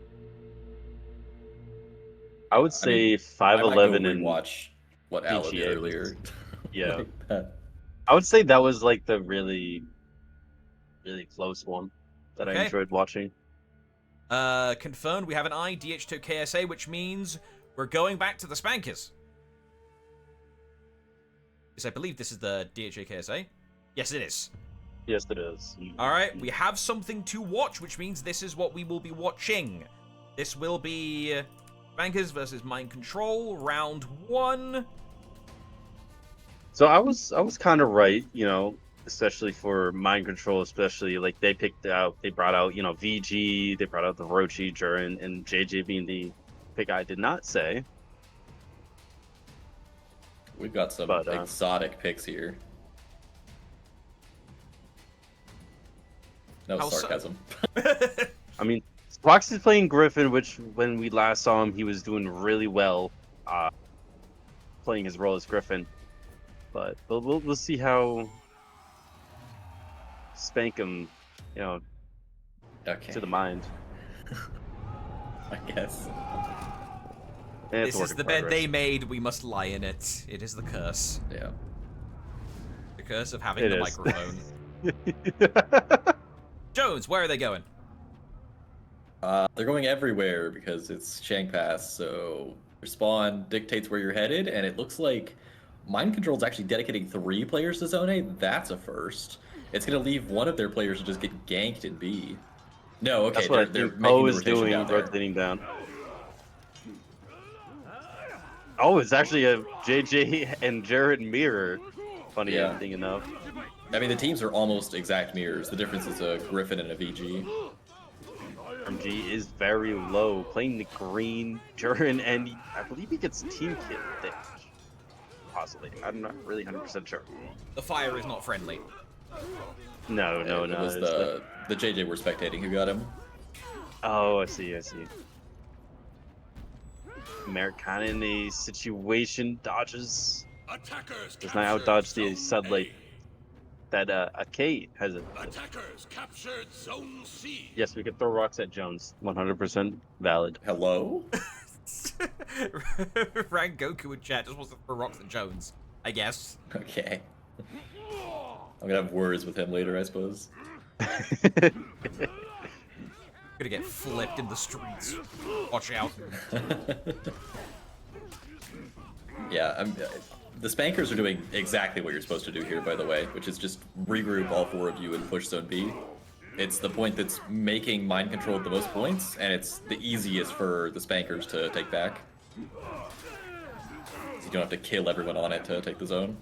[SPEAKER 3] I would say 511 and
[SPEAKER 2] watch what Al did
[SPEAKER 3] DGA
[SPEAKER 2] earlier.
[SPEAKER 3] Yeah.
[SPEAKER 2] Like that.
[SPEAKER 3] I would say that was like the really, really close one that
[SPEAKER 1] Okay.
[SPEAKER 3] I enjoyed watching.
[SPEAKER 1] Confirmed, we have an eye, DH2 KSA, which means we're going back to the Spankers. Yes, I believe this is the DHA KSA. Yes, it is.
[SPEAKER 3] Yes, it is.
[SPEAKER 1] Alright, we have something to watch, which means this is what we will be watching. This will be Spankers versus Mind Control, round 1.
[SPEAKER 3] So I was kind of right, you know, especially for Mind Control, especially like they brought out, you know, VG, they brought out the Rochi, Jurin, and JJ being the pick I did not say.
[SPEAKER 2] We've got some exotic picks here. No
[SPEAKER 1] How so?
[SPEAKER 2] sarcasm.
[SPEAKER 3] I mean, Roxy's playing Griffin, which when we last saw him, he was doing really well, playing his role as Griffin. But we'll see how spank him, you know, to the mind.
[SPEAKER 2] I guess.
[SPEAKER 1] This is the bed they made, we must lie in it. It is the curse.
[SPEAKER 2] Yeah.
[SPEAKER 1] The curse of having the microphone. Jones, where are they going?
[SPEAKER 2] They're going everywhere because it's Shank Pass, so your spawn dictates where you're headed, and it looks like Mind Control's actually dedicating 3 players to Zone A. That's a first. It's going to leave one of their players to just get ganked in B. No, okay,
[SPEAKER 3] That's what
[SPEAKER 2] they're
[SPEAKER 3] I think
[SPEAKER 2] making
[SPEAKER 3] Poe
[SPEAKER 2] the
[SPEAKER 3] is
[SPEAKER 2] rotation
[SPEAKER 3] doing,
[SPEAKER 2] down there.
[SPEAKER 3] rotating down. Oh, it's actually a JJ and Jared mirror. Funny
[SPEAKER 2] Yeah.
[SPEAKER 3] thing enough.
[SPEAKER 2] I mean, the teams are almost exact mirrors. The difference is a Griffin and a VG.
[SPEAKER 3] RMG is very low, playing the green Durin, and I believe he gets team kill damage. Possibly. I'm not really 100% sure.
[SPEAKER 1] The fire is not friendly.
[SPEAKER 3] No.
[SPEAKER 2] It was the JJ we're spectating who got him.
[SPEAKER 3] Oh, I see. Merrick kind of in a situation, dodges.
[SPEAKER 4] Attackers
[SPEAKER 3] Does not out-dodge the
[SPEAKER 4] captured
[SPEAKER 3] sunlight
[SPEAKER 4] Zone
[SPEAKER 3] that K has it.
[SPEAKER 4] A. Attackers captured Zone C.
[SPEAKER 3] Yes, we could throw rocks at Jones. 100% valid.
[SPEAKER 2] Hello?
[SPEAKER 1] Rank Goku in chat just wants to throw rocks at Jones, I guess.
[SPEAKER 2] Okay. I'm gonna have words with him later, I suppose.
[SPEAKER 1] Gonna get flipped in the streets. Watch out.
[SPEAKER 2] Yeah, the Spankers are doing exactly what you're supposed to do here, by the way, which is just regroup all 4 of you and push Zone B. It's the point that's making Mind Control the most points, and it's the easiest for the Spankers to take back. So you don't have to kill everyone on it to take the zone.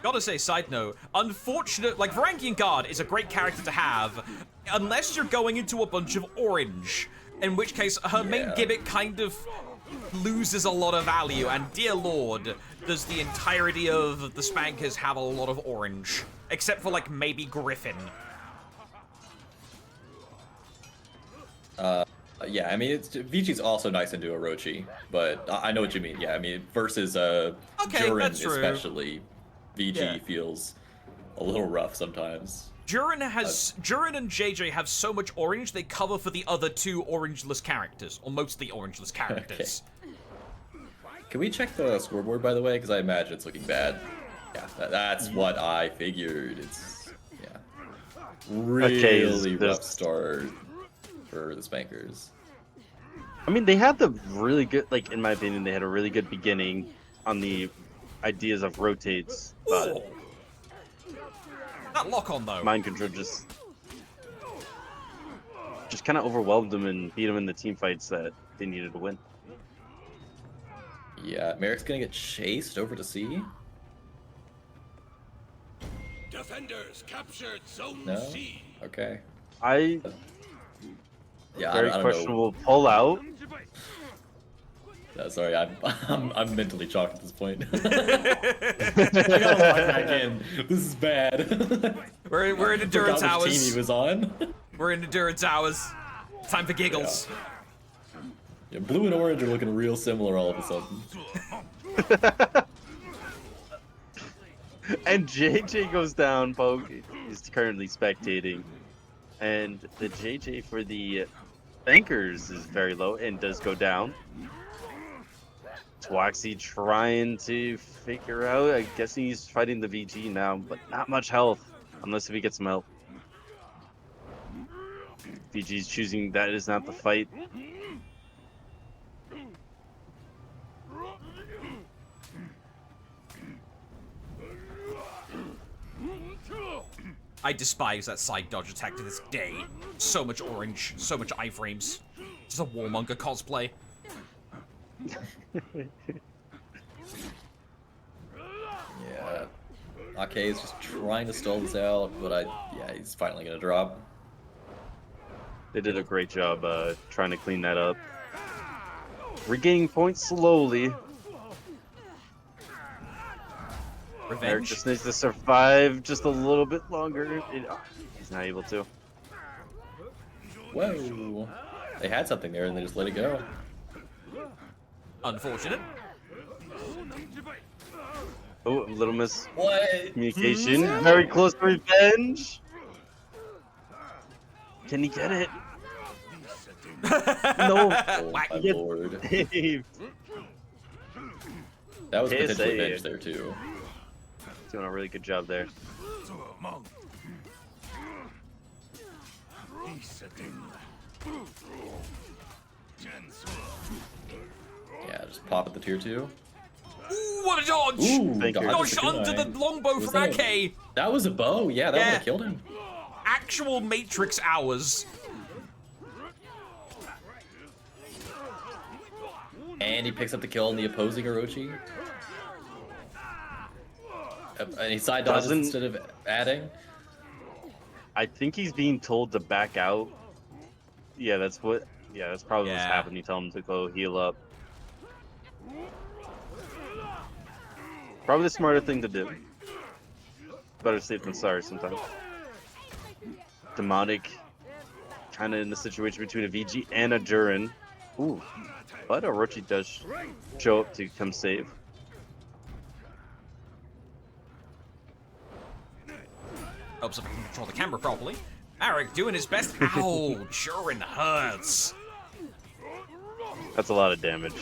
[SPEAKER 1] Gotta say, side note, unfortunate, like, Varangian Guard is a great character to have, unless you're going into a bunch of orange, in which case her main
[SPEAKER 2] Yeah.
[SPEAKER 1] gimmick kind of loses a lot of value, and dear lord, does the entirety of the Spankers have a lot of orange. Except for, like, maybe Griffin.
[SPEAKER 2] Yeah, I mean, VG's also nice into Orochi, but I know what you mean. Yeah, I mean, versus Durin
[SPEAKER 1] that's true.
[SPEAKER 2] especially, VG
[SPEAKER 1] Yeah.
[SPEAKER 2] feels a little rough sometimes.
[SPEAKER 1] Durin and JJ have so much orange, they cover for the other 2 orangeless characters, or most of the orangeless characters.
[SPEAKER 2] Can we check the scoreboard, by the way? Because I imagine it's looking bad. Yeah, that's what I figured. It's, yeah, really rough start for the Spankers.
[SPEAKER 3] I mean, they had the really good, like, in my opinion, they had a really good beginning on the ideas of rotates, but
[SPEAKER 1] Ooh. That lock on though.
[SPEAKER 3] Mind Control just kind of overwhelmed them and beat them in the team fights that they needed to win.
[SPEAKER 2] Yeah, Merrick's gonna get chased over to C.
[SPEAKER 4] Defenders captured Zone
[SPEAKER 2] No?
[SPEAKER 4] C.
[SPEAKER 2] Okay.
[SPEAKER 3] I
[SPEAKER 2] Yeah,
[SPEAKER 3] very
[SPEAKER 2] I don't
[SPEAKER 3] questionable pull out.
[SPEAKER 2] know. No, sorry, I'm mentally chalked at this point. I gotta log back in. This is bad.
[SPEAKER 1] We're in endurance
[SPEAKER 2] Forgot which team
[SPEAKER 1] hours.
[SPEAKER 2] he was on.
[SPEAKER 1] We're in endurance hours. Time for giggles.
[SPEAKER 2] Yeah, blue and orange are looking real similar all of a sudden.
[SPEAKER 3] And JJ goes down. Poke is currently spectating, and the JJ for the Bankers is very low and does go down. Twaxi trying to figure out. I guess he's fighting the VG now, but not much health unless if he gets some help. VG's choosing that is not the fight.
[SPEAKER 1] I despise that side dodge attack to this day. So much orange, so much iframes. Just a Warmonger cosplay.
[SPEAKER 2] Yeah. Ake is just trying to stall this out, but yeah, he's finally gonna drop.
[SPEAKER 3] They did a great job trying to clean that up. Regaining points slowly. Eric
[SPEAKER 1] Revenge.
[SPEAKER 3] just needs to survive just a little bit longer. He's not able to.
[SPEAKER 2] Whoa. They had something there and they just let it go.
[SPEAKER 1] Unfortunate.
[SPEAKER 3] Oh, a little
[SPEAKER 2] What?
[SPEAKER 3] miscommunication. Very close to revenge. Can he get it? No.
[SPEAKER 2] Oh
[SPEAKER 1] Whack.
[SPEAKER 2] my
[SPEAKER 3] Get
[SPEAKER 2] lord.
[SPEAKER 3] saved.
[SPEAKER 2] That was potential
[SPEAKER 3] KSA.
[SPEAKER 2] revenge there too.
[SPEAKER 3] Doing a really good job there.
[SPEAKER 2] Yeah, just pop at the tier 2.
[SPEAKER 1] Ooh, what a dodge!
[SPEAKER 2] Ooh,
[SPEAKER 3] Thank you.
[SPEAKER 2] dodge
[SPEAKER 1] Dodge under the longbow
[SPEAKER 2] Was
[SPEAKER 1] from
[SPEAKER 2] that
[SPEAKER 1] Ake.
[SPEAKER 2] That was a bow. Yeah, that would
[SPEAKER 1] Yeah.
[SPEAKER 2] have killed him.
[SPEAKER 1] Actual Matrix hours.
[SPEAKER 2] And he picks up the kill on the opposing Orochi. And he side dodges
[SPEAKER 3] Doesn't-
[SPEAKER 2] instead of adding.
[SPEAKER 3] I think he's being told to back out. Yeah, that's what. Yeah, that's probably what's
[SPEAKER 1] Yeah.
[SPEAKER 3] happening. You tell him to go heal up. Probably the smarter thing to do. Better safe than sorry sometimes. Demonic, kind of in the situation between a VG and a Durin. Ooh, but Orochi does show up to come save.
[SPEAKER 1] Helps if I can control the camera properly. Marek doing his best. Ow, Durin hurts.
[SPEAKER 3] That's a lot of damage.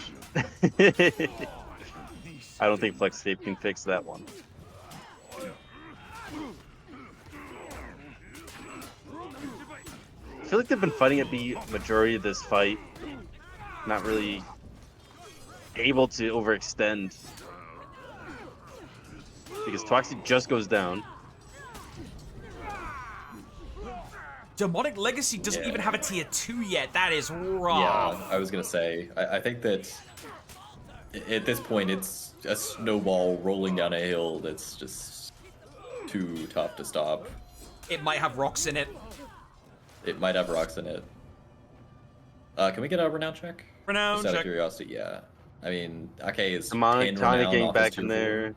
[SPEAKER 3] I don't think Flex Tape can fix that one. I feel like they've been fighting at the majority of this fight. Not really able to overextend. Because Twaxi just goes down.
[SPEAKER 1] Demonic Legacy doesn't
[SPEAKER 2] Yeah.
[SPEAKER 1] even have a tier 2 yet. That is rough.
[SPEAKER 2] Yeah, I was gonna say. I think that at this point it's a snowball rolling down a hill that's just too tough to stop.
[SPEAKER 1] It might have rocks in it.
[SPEAKER 2] It might have rocks in it. Can we get a renown check?
[SPEAKER 1] Renown
[SPEAKER 2] Just out of
[SPEAKER 1] check.
[SPEAKER 2] curiosity, yeah. I mean, okay, is
[SPEAKER 3] Demonic
[SPEAKER 2] 10
[SPEAKER 3] kind of
[SPEAKER 2] renown
[SPEAKER 3] getting
[SPEAKER 2] off his
[SPEAKER 3] back
[SPEAKER 2] tier
[SPEAKER 3] in
[SPEAKER 2] 4?
[SPEAKER 3] there.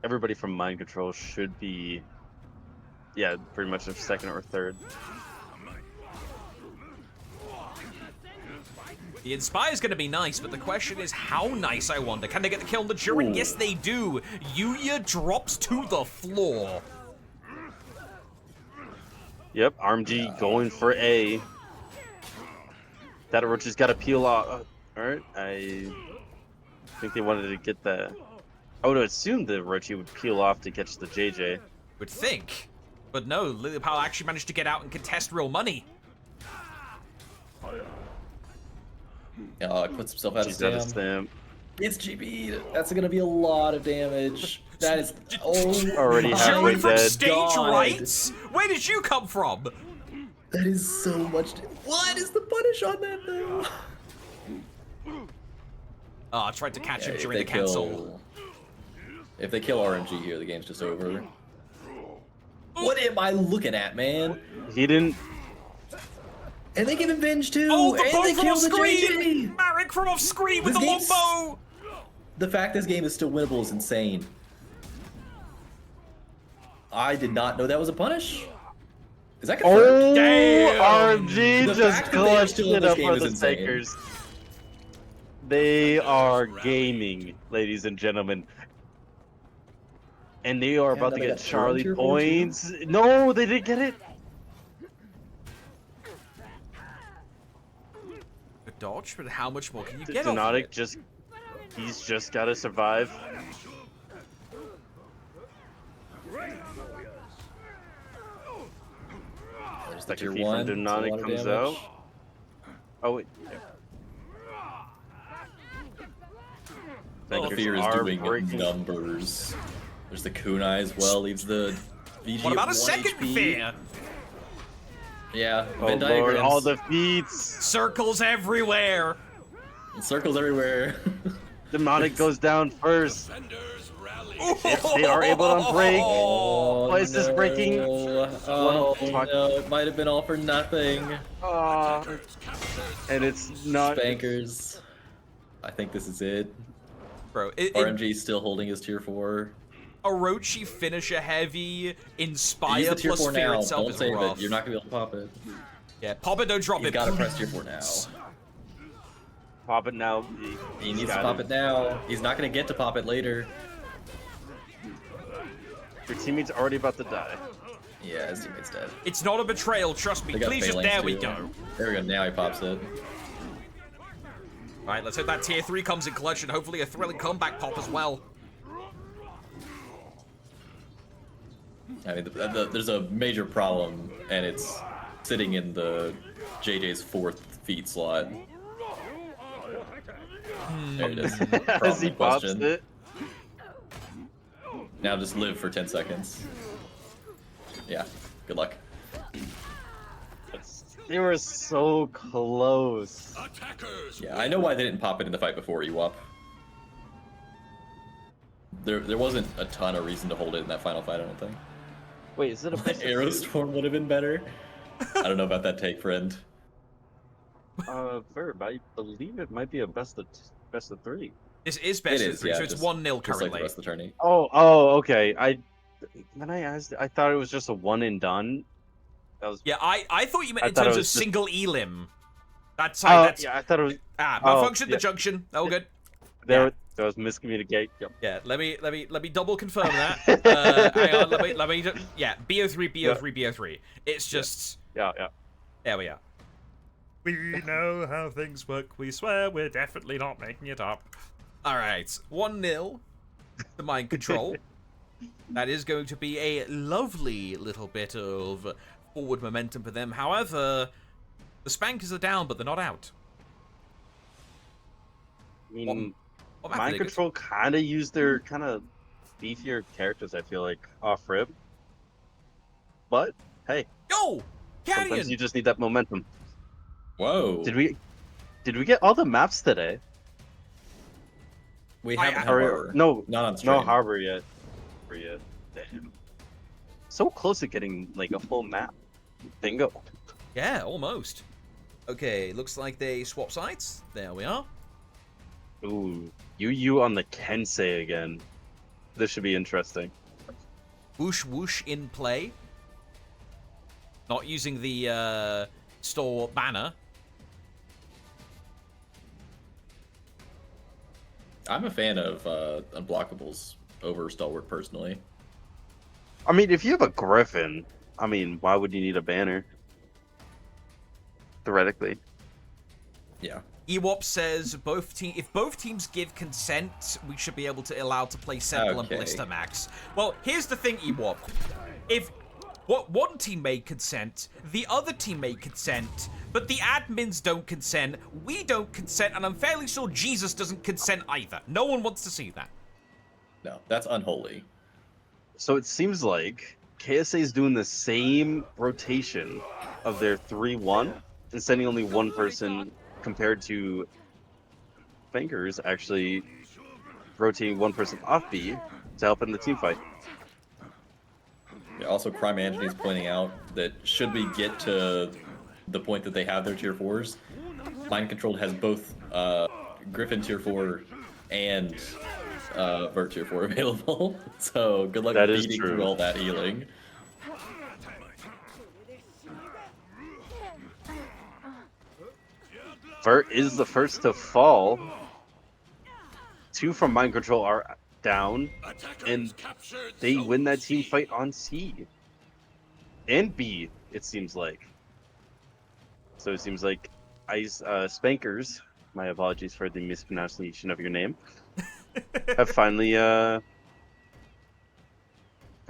[SPEAKER 3] Everybody from Mind Control should be, yeah, pretty much a second or third.
[SPEAKER 1] The Inspire is going to be nice, but the question is how nice, I wonder. Can they get the kill on the Durin?
[SPEAKER 2] Ooh.
[SPEAKER 1] Yes, they do. Yuya drops to the floor.
[SPEAKER 3] Yep, RMG going for A. That Orochi's got to peel off. Alright, I think they wanted to get the... I would have assumed that Orochi would peel off to catch the JJ.
[SPEAKER 1] Would think. But no, Lily Powell actually managed to get out and contest real money.
[SPEAKER 2] Puts himself out of
[SPEAKER 3] She's out of
[SPEAKER 2] stam.
[SPEAKER 3] stamp.
[SPEAKER 2] It's GB. That's gonna be a lot of damage. That is
[SPEAKER 3] Already
[SPEAKER 2] my
[SPEAKER 3] halfway
[SPEAKER 1] Durin from
[SPEAKER 3] dead.
[SPEAKER 1] stage
[SPEAKER 2] God.
[SPEAKER 1] right? Where did you come from?
[SPEAKER 2] That is so much. What is the punish on that though?
[SPEAKER 1] Oh, I tried to catch him
[SPEAKER 2] If
[SPEAKER 1] during
[SPEAKER 2] they
[SPEAKER 1] the cancel.
[SPEAKER 2] If they kill RMG here, the game's just over. What am I looking at, man?
[SPEAKER 3] He didn't...
[SPEAKER 2] And they give him Venge too.
[SPEAKER 1] Oh, the
[SPEAKER 2] and
[SPEAKER 1] bow
[SPEAKER 2] they
[SPEAKER 1] from
[SPEAKER 2] kill
[SPEAKER 1] off
[SPEAKER 2] the
[SPEAKER 1] screen!
[SPEAKER 2] JJ.
[SPEAKER 1] Marek from off screen with
[SPEAKER 2] This
[SPEAKER 1] the
[SPEAKER 2] game's-
[SPEAKER 1] longbow!
[SPEAKER 2] The fact this game is still winnable is insane. I did not know that was a punish. Is that confirmed?
[SPEAKER 3] Oh,
[SPEAKER 1] Damn.
[SPEAKER 3] RMG
[SPEAKER 2] The
[SPEAKER 3] just
[SPEAKER 2] fact that they are
[SPEAKER 3] clutched
[SPEAKER 2] still in
[SPEAKER 3] it
[SPEAKER 2] this
[SPEAKER 3] up
[SPEAKER 2] game
[SPEAKER 3] for
[SPEAKER 2] is
[SPEAKER 3] the
[SPEAKER 2] insane.
[SPEAKER 3] Takers. They are gaming, ladies and gentlemen. And they are
[SPEAKER 2] Yeah,
[SPEAKER 3] about
[SPEAKER 2] now
[SPEAKER 3] to
[SPEAKER 2] they
[SPEAKER 3] get
[SPEAKER 2] got
[SPEAKER 3] Charlie
[SPEAKER 2] tier 4 too.
[SPEAKER 3] points. No, they didn't get it.
[SPEAKER 1] Good dodge, but how much more can you get off of
[SPEAKER 3] Donatic
[SPEAKER 1] it?
[SPEAKER 3] just... He's just got to survive.
[SPEAKER 2] There's the
[SPEAKER 3] Second
[SPEAKER 2] tier
[SPEAKER 3] feed
[SPEAKER 2] 1.
[SPEAKER 3] from
[SPEAKER 2] That's a lot
[SPEAKER 3] Donatic
[SPEAKER 2] of
[SPEAKER 3] comes
[SPEAKER 2] damage.
[SPEAKER 3] out. Oh, wait. Thank you.
[SPEAKER 2] Fear is
[SPEAKER 3] Are
[SPEAKER 2] doing
[SPEAKER 3] breaking-
[SPEAKER 2] numbers. There's the kunai as well. Leaves the VG
[SPEAKER 1] What about
[SPEAKER 2] at
[SPEAKER 1] a
[SPEAKER 2] 1
[SPEAKER 1] second
[SPEAKER 2] HP.
[SPEAKER 1] fear?
[SPEAKER 2] Yeah,
[SPEAKER 3] Oh
[SPEAKER 2] Venn
[SPEAKER 3] lord,
[SPEAKER 2] diagrams.
[SPEAKER 3] all the feats.
[SPEAKER 1] Circles everywhere.
[SPEAKER 2] Circles everywhere.
[SPEAKER 3] Demonic goes down first.
[SPEAKER 4] Defenders rally.
[SPEAKER 3] If they are able to break.
[SPEAKER 2] Oh,
[SPEAKER 3] Why is this breaking?
[SPEAKER 2] Oh,
[SPEAKER 3] Fuck.
[SPEAKER 2] no, it might have been all for nothing.
[SPEAKER 3] And it's not.
[SPEAKER 2] Spankers. I think this is it.
[SPEAKER 1] Bro,
[SPEAKER 2] RMG still holding his tier 4.
[SPEAKER 1] Orochi finisher heavy,
[SPEAKER 2] He's
[SPEAKER 1] Inspire
[SPEAKER 2] the tier
[SPEAKER 1] plus
[SPEAKER 2] 4
[SPEAKER 1] fear
[SPEAKER 2] now.
[SPEAKER 1] itself
[SPEAKER 2] Don't
[SPEAKER 1] is
[SPEAKER 2] save
[SPEAKER 1] rough.
[SPEAKER 2] it. You're not gonna be able to pop it.
[SPEAKER 1] Yeah, pop it, don't drop
[SPEAKER 2] He's
[SPEAKER 1] it.
[SPEAKER 2] gotta press tier 4 now.
[SPEAKER 3] Pop it now.
[SPEAKER 2] He needs to pop it now. He's not gonna get to pop it later.
[SPEAKER 3] Your teammate's already about to die.
[SPEAKER 2] Yeah, his teammate's dead.
[SPEAKER 1] It's not a betrayal, trust me.
[SPEAKER 2] They got
[SPEAKER 1] Please just,
[SPEAKER 2] phalanx
[SPEAKER 1] there we
[SPEAKER 2] too.
[SPEAKER 1] go.
[SPEAKER 2] There we go. Now he pops it.
[SPEAKER 1] Alright, let's hope that tier 3 comes in clutch and hopefully a thrilling comeback pop as well.
[SPEAKER 2] I mean, there's a major problem, and it's sitting in the JJ's 4th feed slot. There it is.
[SPEAKER 3] As
[SPEAKER 2] Problem
[SPEAKER 3] he pops
[SPEAKER 2] question.
[SPEAKER 3] it.
[SPEAKER 2] Now just live for 10 seconds. Yeah, good luck.
[SPEAKER 3] They were so close.
[SPEAKER 4] Attackers.
[SPEAKER 2] Yeah, I know why they didn't pop it in the fight before Ewop. There wasn't a ton of reason to hold it in that final fight, I don't think.
[SPEAKER 3] Wait, is it a best of two?
[SPEAKER 2] Aerostorm would have been better. I don't know about that take, friend.
[SPEAKER 3] Verb, I believe it might be a best of three.
[SPEAKER 1] This is best
[SPEAKER 2] It
[SPEAKER 1] of
[SPEAKER 2] is,
[SPEAKER 1] three,
[SPEAKER 2] yeah,
[SPEAKER 1] so it's
[SPEAKER 2] just-
[SPEAKER 1] 1-0
[SPEAKER 2] Just like the
[SPEAKER 1] currently.
[SPEAKER 2] rest of the tourney.
[SPEAKER 3] Oh, okay. When I asked, I thought it was just a one and done. That was
[SPEAKER 1] Yeah, I thought you meant
[SPEAKER 3] I
[SPEAKER 1] in
[SPEAKER 3] thought it
[SPEAKER 1] terms of
[SPEAKER 3] was just-
[SPEAKER 1] single elim. That's
[SPEAKER 3] Oh,
[SPEAKER 1] that's
[SPEAKER 3] yeah, I thought it was
[SPEAKER 1] malfunction at
[SPEAKER 3] yeah.
[SPEAKER 1] the junction. Oh, good.
[SPEAKER 3] there.
[SPEAKER 1] Yeah.
[SPEAKER 3] There was miscommunication. Yep.
[SPEAKER 1] Yeah, let me double confirm that. Hang on, let me yeah, BO3, BO3, BO3. It's just
[SPEAKER 3] Yeah.
[SPEAKER 1] there we are. We know how things work. We swear we're definitely not making it up. All right, 1-0 to Mind Control. That is going to be a lovely little bit of forward momentum for them. However, the Spankers are down, but they're not out.
[SPEAKER 3] I mean,
[SPEAKER 1] What map
[SPEAKER 3] Mind
[SPEAKER 1] did they
[SPEAKER 3] Control kind of used their kind of beefier characters. I feel like off rib. But hey,
[SPEAKER 1] go? Yo,
[SPEAKER 3] sometimes
[SPEAKER 1] Canyon!
[SPEAKER 3] you just need that momentum.
[SPEAKER 2] Whoa.
[SPEAKER 3] Did we get all the maps today?
[SPEAKER 2] We
[SPEAKER 1] I-
[SPEAKER 2] haven't had
[SPEAKER 3] Or,
[SPEAKER 2] Harbor.
[SPEAKER 3] no,
[SPEAKER 2] Not on stream.
[SPEAKER 3] no Harbor yet. Damn. So close to getting like a full map. Bingo.
[SPEAKER 1] Yeah, almost. Okay, looks like they swap sides. There we are.
[SPEAKER 3] Ooh, you on the Kensei again. This should be interesting.
[SPEAKER 1] Whoosh whoosh in play. Not using the store banner.
[SPEAKER 2] I'm a fan of unblockables over Stalwart personally.
[SPEAKER 3] I mean, if you have a Griffin, I mean, why would you need a banner? Theoretically.
[SPEAKER 2] Yeah.
[SPEAKER 1] Ewop says if both teams give consent, we should be able to allow to play Sentinel and
[SPEAKER 2] Okay.
[SPEAKER 1] Blister Max. Well, here's the thing, Ewop. If one team made consent, the other team made consent, but the admins don't consent, we don't consent, and I'm fairly sure Jesus doesn't consent either. No one wants to see that.
[SPEAKER 2] No, that's unholy.
[SPEAKER 3] So it seems like KSA is doing the same rotation of their 3-1 and sending only one person compared to Fingers actually rotating one person off B to help in the team fight.
[SPEAKER 2] Yeah, also, Crime Anthony is pointing out that should we get to the point that they have their tier 4s, Mind Controlled has both Griffin tier 4 and Vert tier 4 available. So good luck
[SPEAKER 3] That is
[SPEAKER 2] beating
[SPEAKER 3] true.
[SPEAKER 2] through all that healing.
[SPEAKER 3] Vert is the first to fall. 2 from Mind Control are down, and they win that team fight on C. And B, it seems like. So it seems like Spankers, my apologies for the mispronunciation of your name, have finally got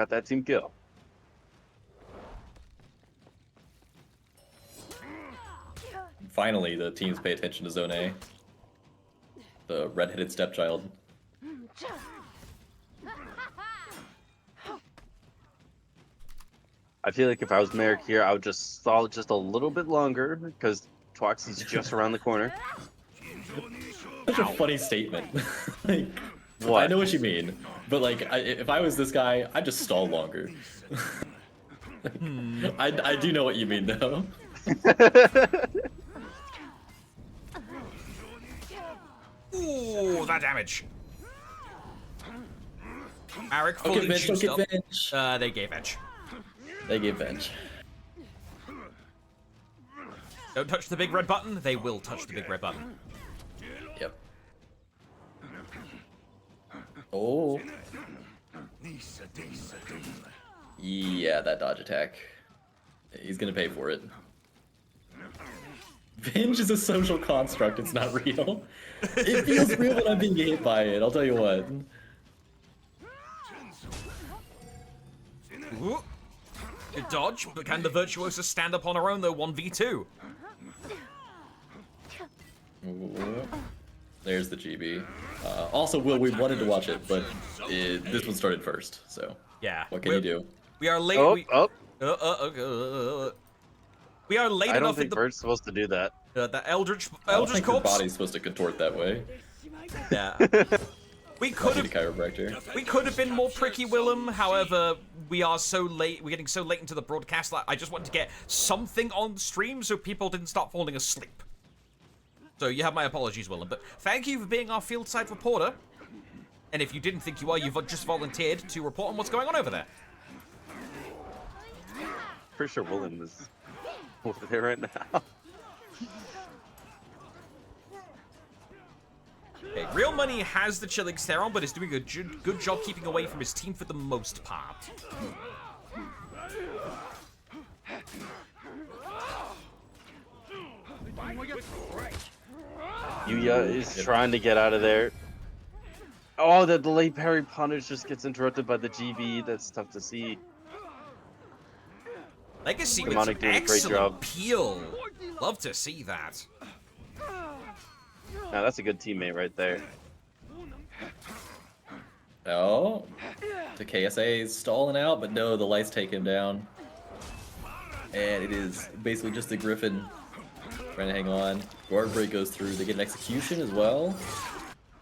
[SPEAKER 3] that team kill.
[SPEAKER 2] Finally, the teams pay attention to Zone A. The red-headed stepchild.
[SPEAKER 3] I feel like if I was Merrick here, I would just stall just a little bit longer because Twaxy's just around the corner.
[SPEAKER 2] Such a funny statement. Like,
[SPEAKER 3] What?
[SPEAKER 2] I know what you mean, but like, if I was this guy, I'd just stall longer. I do know what you mean, though.
[SPEAKER 1] Ooh, that damage. Arik
[SPEAKER 2] Okay,
[SPEAKER 1] fully
[SPEAKER 2] Venge,
[SPEAKER 1] juiced
[SPEAKER 2] okay,
[SPEAKER 1] up.
[SPEAKER 2] Venge.
[SPEAKER 1] They gave edge.
[SPEAKER 2] They gave Venge.
[SPEAKER 1] Don't touch the big red button. They will touch the big red button.
[SPEAKER 2] Yep. Oh. Yeah, that dodge attack. He's gonna pay for it. Venge is a social construct, it's not real. It feels real when I'm being hit by it, I'll tell you what.
[SPEAKER 1] Ooh. Good dodge, but can the Virtuosa stand up on her own though? 1v2.
[SPEAKER 2] Ooh. There's the GB. Also, Will, we wanted to watch it, but this one started first, so
[SPEAKER 1] Yeah.
[SPEAKER 2] what can you do?
[SPEAKER 1] We are late.
[SPEAKER 3] Oh,
[SPEAKER 1] we,
[SPEAKER 3] oh.
[SPEAKER 1] we are late
[SPEAKER 3] I don't
[SPEAKER 1] enough in
[SPEAKER 3] think
[SPEAKER 1] the
[SPEAKER 3] Bird's supposed to do that.
[SPEAKER 1] the Eldritch
[SPEAKER 2] I don't think your
[SPEAKER 1] Corpse.
[SPEAKER 2] body's supposed to contort that way.
[SPEAKER 1] Yeah. We could
[SPEAKER 2] Need a
[SPEAKER 1] have
[SPEAKER 2] chiropractor.
[SPEAKER 1] been more pricky, Willem. However, we are so late. We're getting so late into the broadcast that I just wanted to get something on stream so people didn't start falling asleep. So you have my apologies, Willem. But thank you for being our field side reporter. And if you didn't think you are, you've just volunteered to report on what's going on over there.
[SPEAKER 3] Pretty sure Willem is over there right now.
[SPEAKER 1] Okay, Real Money has the Chilling Stare on, but is doing a good job keeping away from his team for the most part.
[SPEAKER 3] Yuya is trying to get out of there. Oh, the delayed parry punish just gets interrupted by the GB. That's tough to see.
[SPEAKER 1] Legacy with
[SPEAKER 3] Demonic doing a great
[SPEAKER 1] excellent
[SPEAKER 3] job.
[SPEAKER 1] peel. Love to see that.
[SPEAKER 3] Now that's a good teammate right there.
[SPEAKER 2] Oh, the KSA is stalling out, but no, the lights take him down. And it is basically just the Griffin trying to hang on. Guard break goes through. They get an execution as well.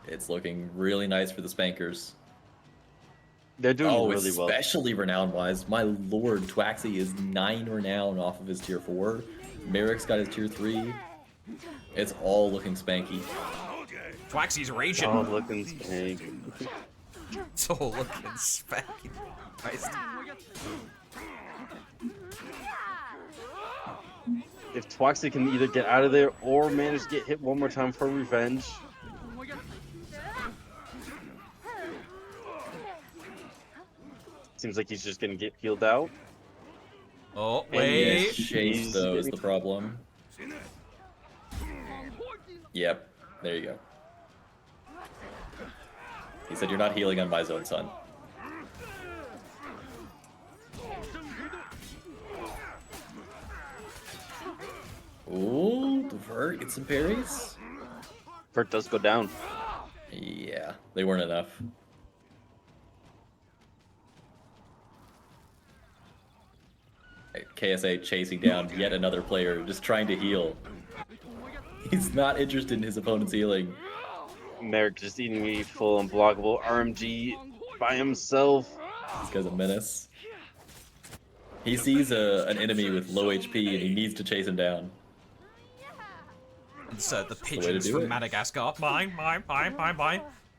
[SPEAKER 2] It's looking really nice for the Spankers.
[SPEAKER 3] They're doing really well.
[SPEAKER 2] Especially renown-wise. My lord, Twaxy is 9 renown off of his tier 4. Merrick's got his tier 3. It's all looking spanky.
[SPEAKER 1] Twaxy's raging.
[SPEAKER 3] Oh, looking spank.
[SPEAKER 1] It's all looking spanky. Christ.
[SPEAKER 3] If Twaxy can either get out of there or manage to get hit one more time for revenge. Seems like he's just gonna get healed out.
[SPEAKER 1] Oh,
[SPEAKER 3] And
[SPEAKER 1] wait.
[SPEAKER 2] Chase, though, is the problem. Yep, there you go. He said, "You're not healing on my zone, son." Ooh, the Vert gets some parries.
[SPEAKER 3] Vert does go down.
[SPEAKER 2] Yeah, they weren't enough. KSA chasing down yet another player, just trying to heal. He's not interested in his opponent's healing.
[SPEAKER 3] Merrick just eating me full unblockable RMG by himself.
[SPEAKER 2] This guy's a menace. He sees an enemy with low HP and he needs to chase him down.
[SPEAKER 1] It's the
[SPEAKER 2] the way to
[SPEAKER 1] pigeons
[SPEAKER 2] do
[SPEAKER 1] from
[SPEAKER 2] it.
[SPEAKER 1] Madagascar. Mine.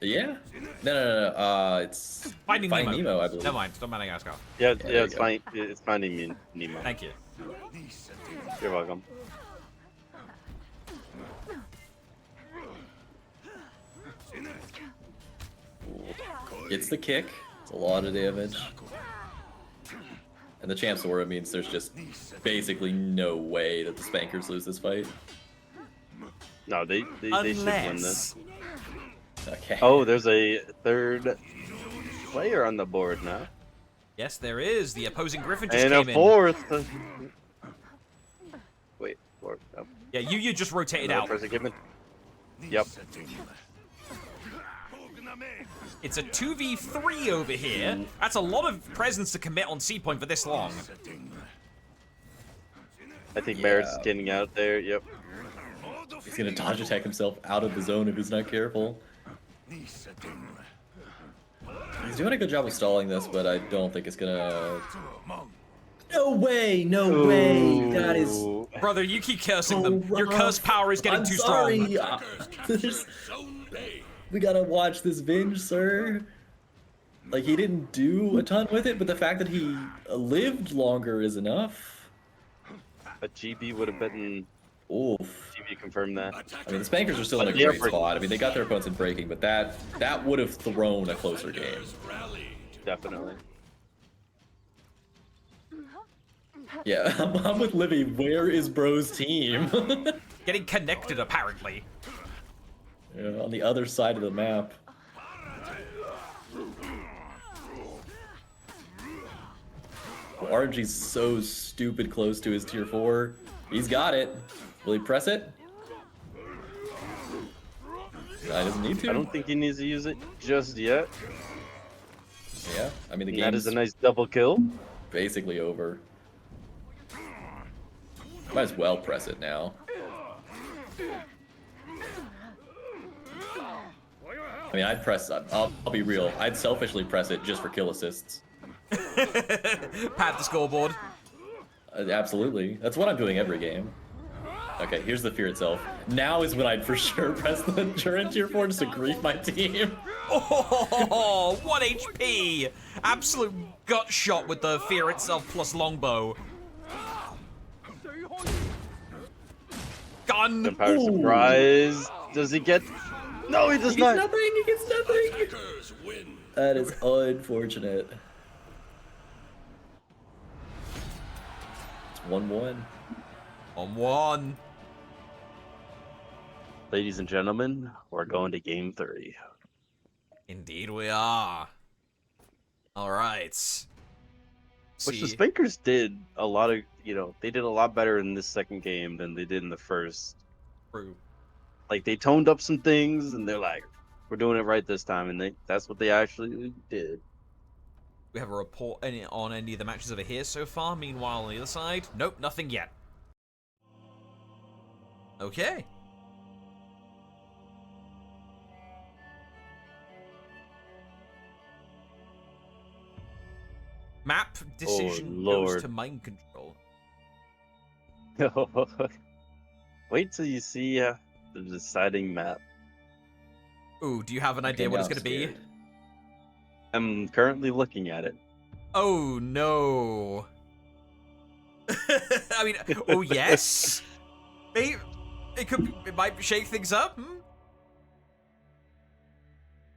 [SPEAKER 2] Yeah? No. It's
[SPEAKER 1] Finding Nemo.
[SPEAKER 2] Nemo, I believe.
[SPEAKER 1] Never mind, it's not Madagascar.
[SPEAKER 3] Yeah,
[SPEAKER 2] there
[SPEAKER 3] yeah,
[SPEAKER 2] you
[SPEAKER 3] it's
[SPEAKER 2] go.
[SPEAKER 3] fine. It's finding me, Nemo.
[SPEAKER 1] Thank you.
[SPEAKER 3] You're welcome.
[SPEAKER 2] It's the kick. It's a lot of damage. And the Champ Sora means there's just basically no way that the Spankers lose this fight.
[SPEAKER 3] No, they should win this.
[SPEAKER 2] Okay.
[SPEAKER 3] Oh, there's a third player on the board now.
[SPEAKER 1] Yes, there is. The opposing Griffin just
[SPEAKER 3] And
[SPEAKER 1] came
[SPEAKER 3] a
[SPEAKER 1] in.
[SPEAKER 3] fourth. Wait, fourth. Oh.
[SPEAKER 1] Yeah, you just rotated
[SPEAKER 3] Another
[SPEAKER 1] out.
[SPEAKER 3] person came in. Yep.
[SPEAKER 1] It's a 2v3 over here. That's a lot of presence to commit on C point for this long.
[SPEAKER 3] I think
[SPEAKER 2] Yeah.
[SPEAKER 3] Barrett's getting out there. Yep.
[SPEAKER 2] He's gonna dodge attack himself out of the zone if he's not careful. He's doing a good job of stalling this, but I don't think it's gonna... No way! No way! That is...
[SPEAKER 3] Ooh.
[SPEAKER 1] Brother, you keep cursing them. Your
[SPEAKER 2] rough.
[SPEAKER 1] curse power is getting
[SPEAKER 2] I'm
[SPEAKER 1] too
[SPEAKER 2] sorry.
[SPEAKER 1] strong.
[SPEAKER 2] There's-
[SPEAKER 4] Zone A.
[SPEAKER 2] We gotta watch this binge, sir. Like, he didn't do a ton with it, but the fact that he lived longer is enough.
[SPEAKER 3] A GB would have been.
[SPEAKER 2] Oof.
[SPEAKER 3] GB confirmed that.
[SPEAKER 2] I mean, the Spankers are still in a
[SPEAKER 3] But yeah,
[SPEAKER 2] great spot. I mean, they got their opponents in breaking, but that would have thrown a closer game.
[SPEAKER 3] Definitely.
[SPEAKER 2] Yeah, I'm with Livy. Where is Bro's team?
[SPEAKER 1] Getting connected, apparently.
[SPEAKER 2] Yeah, on the other side of the map. RNG's so stupid close to his tier 4. He's got it. Will he press it? doesn't need to.
[SPEAKER 3] I don't think he needs to use it just yet.
[SPEAKER 2] Yeah, I mean the
[SPEAKER 3] That is
[SPEAKER 2] game's
[SPEAKER 3] a nice double kill.
[SPEAKER 2] basically over. Might as well press it now. I mean, I'd press. I'll be real. I'd selfishly press it just for kill assists.
[SPEAKER 1] Pat the scoreboard.
[SPEAKER 2] Absolutely. That's what I'm doing every game. Okay, here's the fear itself. Now is when I'd for sure press the turret tier 4 just to grief my team.
[SPEAKER 1] Oh, 1 HP! Absolute gut shot with the fear itself plus longbow. Gun!
[SPEAKER 3] Empire
[SPEAKER 2] Ooh.
[SPEAKER 3] surprise. Does he get? No, he does
[SPEAKER 2] He
[SPEAKER 3] not.
[SPEAKER 2] gets nothing. He gets nothing.
[SPEAKER 4] Attackers win.
[SPEAKER 2] That is unfortunate. It's 1-1.
[SPEAKER 1] On 1.
[SPEAKER 3] Ladies and gentlemen, we're going to game 3.
[SPEAKER 1] Indeed we are. Alright.
[SPEAKER 3] Which the Spankers did a lot of, they did a lot better in this second game than they did in the first.
[SPEAKER 1] True.
[SPEAKER 3] Like, they toned up some things, and they're like, we're doing it right this time, and that's what they actually did.
[SPEAKER 1] We have a report on any of the matches over here so far. Meanwhile, on the other side, nope, nothing yet. Okay. Map decision goes
[SPEAKER 3] Lord.
[SPEAKER 1] to mind control.
[SPEAKER 3] Wait till you see the deciding map.
[SPEAKER 1] Ooh, do you have an idea what it's going to be?
[SPEAKER 3] I'm currently looking at it.
[SPEAKER 1] Oh, no. I mean, oh, yes. Maybe, it might shake things up.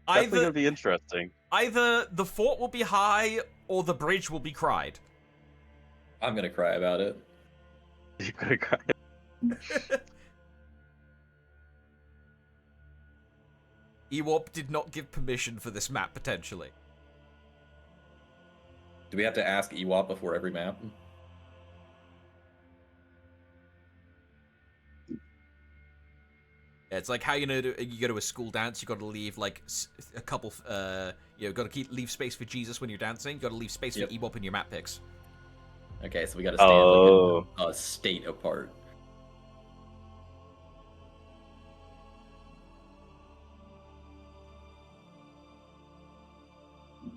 [SPEAKER 3] Definitely gonna be interesting.
[SPEAKER 1] Either the fort will be high or the bridge will be cried.
[SPEAKER 2] I'm gonna cry about it.
[SPEAKER 3] You're gonna cry.
[SPEAKER 1] Ewop did not give permission for this map, potentially.
[SPEAKER 2] Do we have to ask Ewop before every map?
[SPEAKER 1] Yeah, it's like how you go to a school dance, you got to leave like a couple, got to leave space for Jesus when you're dancing. You got to leave space for Ewop in your map picks.
[SPEAKER 2] Okay, so we gotta stand like a state apart.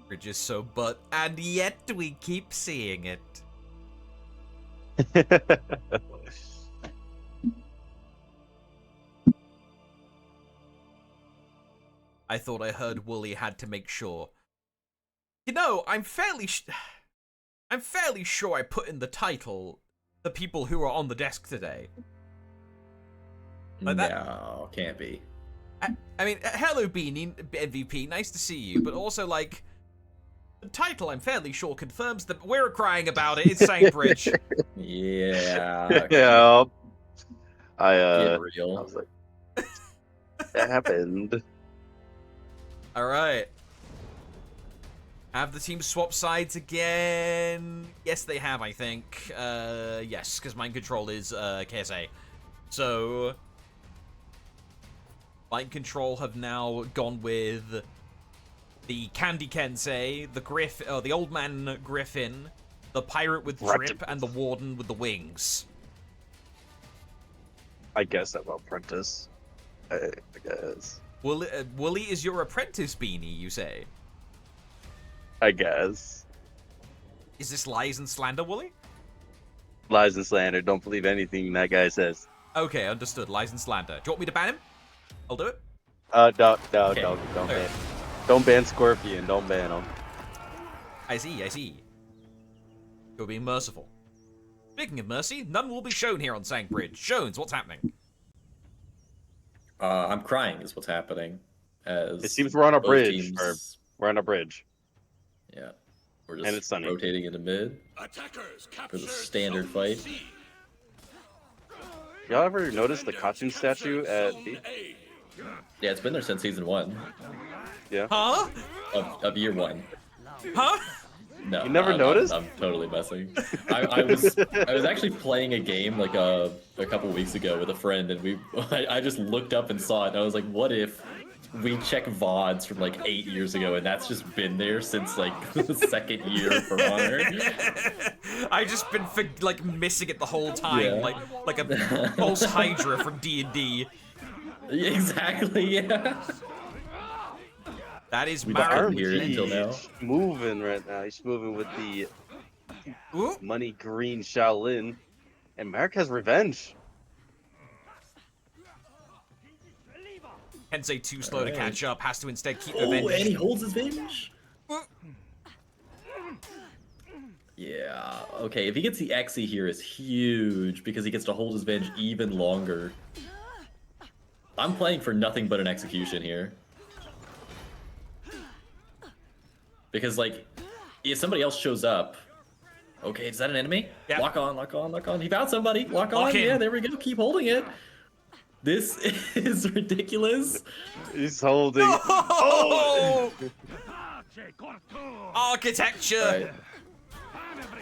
[SPEAKER 1] Bridge is so but, and yet we keep seeing it. I thought I heard Wooly had to make sure. I'm fairly sure I put in the title the people who are on the desk today. Like
[SPEAKER 2] No, can't be.
[SPEAKER 1] I mean, hello Beanie, MVP, nice to see you, but also, like, the title I'm fairly sure confirms that we're crying about it. It's Saintbridge.
[SPEAKER 2] Yeah.
[SPEAKER 3] Yeah.
[SPEAKER 2] Get
[SPEAKER 3] I
[SPEAKER 2] real.
[SPEAKER 3] was like, that happened.
[SPEAKER 1] Alright. Have the team swap sides again? Yes, they have, I think. Yes, because Mind Control is KSA. So, Mind Control have now gone with the Candy Kensei, the Old Man Griffin, the Pirate with Drip, and the Warden with the Wings.
[SPEAKER 3] I guess I'm apprentice. I guess.
[SPEAKER 1] Wooly is your apprentice, Beanie, you say?
[SPEAKER 3] I guess.
[SPEAKER 1] Is this lies and slander, Wooly?
[SPEAKER 3] Lies and slander. Don't believe anything that guy says.
[SPEAKER 1] Okay, understood. Lies and slander. Do you want me to ban him? I'll do it.
[SPEAKER 3] Don't
[SPEAKER 1] Okay.
[SPEAKER 3] ban. Don't ban Scorpion. Don't ban him.
[SPEAKER 1] I see. You're being merciful. Speaking of mercy, none will be shown here on Saintbridge. Jones, what's happening?
[SPEAKER 2] I'm crying is what's happening. As
[SPEAKER 3] It seems we're on a
[SPEAKER 2] both
[SPEAKER 3] bridge.
[SPEAKER 2] teams-
[SPEAKER 3] Or we're on a bridge.
[SPEAKER 2] Yeah. We're
[SPEAKER 3] And
[SPEAKER 2] just
[SPEAKER 3] it's sunny.
[SPEAKER 2] rotating into mid.
[SPEAKER 4] Attackers
[SPEAKER 2] For
[SPEAKER 4] captured
[SPEAKER 2] the standard
[SPEAKER 4] Zone
[SPEAKER 2] fight.
[SPEAKER 4] C.
[SPEAKER 3] Y'all ever notice the cartoon
[SPEAKER 4] Captured
[SPEAKER 3] statue at
[SPEAKER 4] Zone
[SPEAKER 3] B?
[SPEAKER 4] A.
[SPEAKER 2] Yeah, it's been there since season 1
[SPEAKER 3] Yeah.
[SPEAKER 1] Huh?
[SPEAKER 2] of year 1.
[SPEAKER 1] Huh?
[SPEAKER 3] You
[SPEAKER 2] No,
[SPEAKER 3] never noticed?
[SPEAKER 2] I'm totally messing. I was actually playing a game like a couple weeks ago with a friend, and I just looked up and saw it, and I was like, what if we check VODs from like 8 years ago, and that's just been there since like the second year for Honor.
[SPEAKER 1] I've just been like missing it the whole time,
[SPEAKER 2] Yeah.
[SPEAKER 1] like a false Hydra from D&D.
[SPEAKER 2] Exactly, yeah.
[SPEAKER 1] That is
[SPEAKER 2] We just couldn't
[SPEAKER 1] Marek.
[SPEAKER 2] hear it until now.
[SPEAKER 3] He's moving right now. He's moving with the
[SPEAKER 1] Ooh.
[SPEAKER 3] money green Shaolin. And Marek has revenge.
[SPEAKER 1] Kensei too slow to
[SPEAKER 2] Alright.
[SPEAKER 1] catch up, has to instead keep
[SPEAKER 2] Oh,
[SPEAKER 1] revenge.
[SPEAKER 2] and he holds his Venge. Yeah, okay, if he gets the Xe here is huge because he gets to hold his Venge even longer. I'm playing for nothing but an execution here. Because, like, if somebody else shows up... Okay, is that an enemy?
[SPEAKER 1] Yeah.
[SPEAKER 2] Lock on, lock on, lock on. He found somebody. Lock on.
[SPEAKER 1] Lock in.
[SPEAKER 2] Yeah, there we go. Keep holding it. This is ridiculous.
[SPEAKER 3] He's holding.
[SPEAKER 1] Oh! Architecture!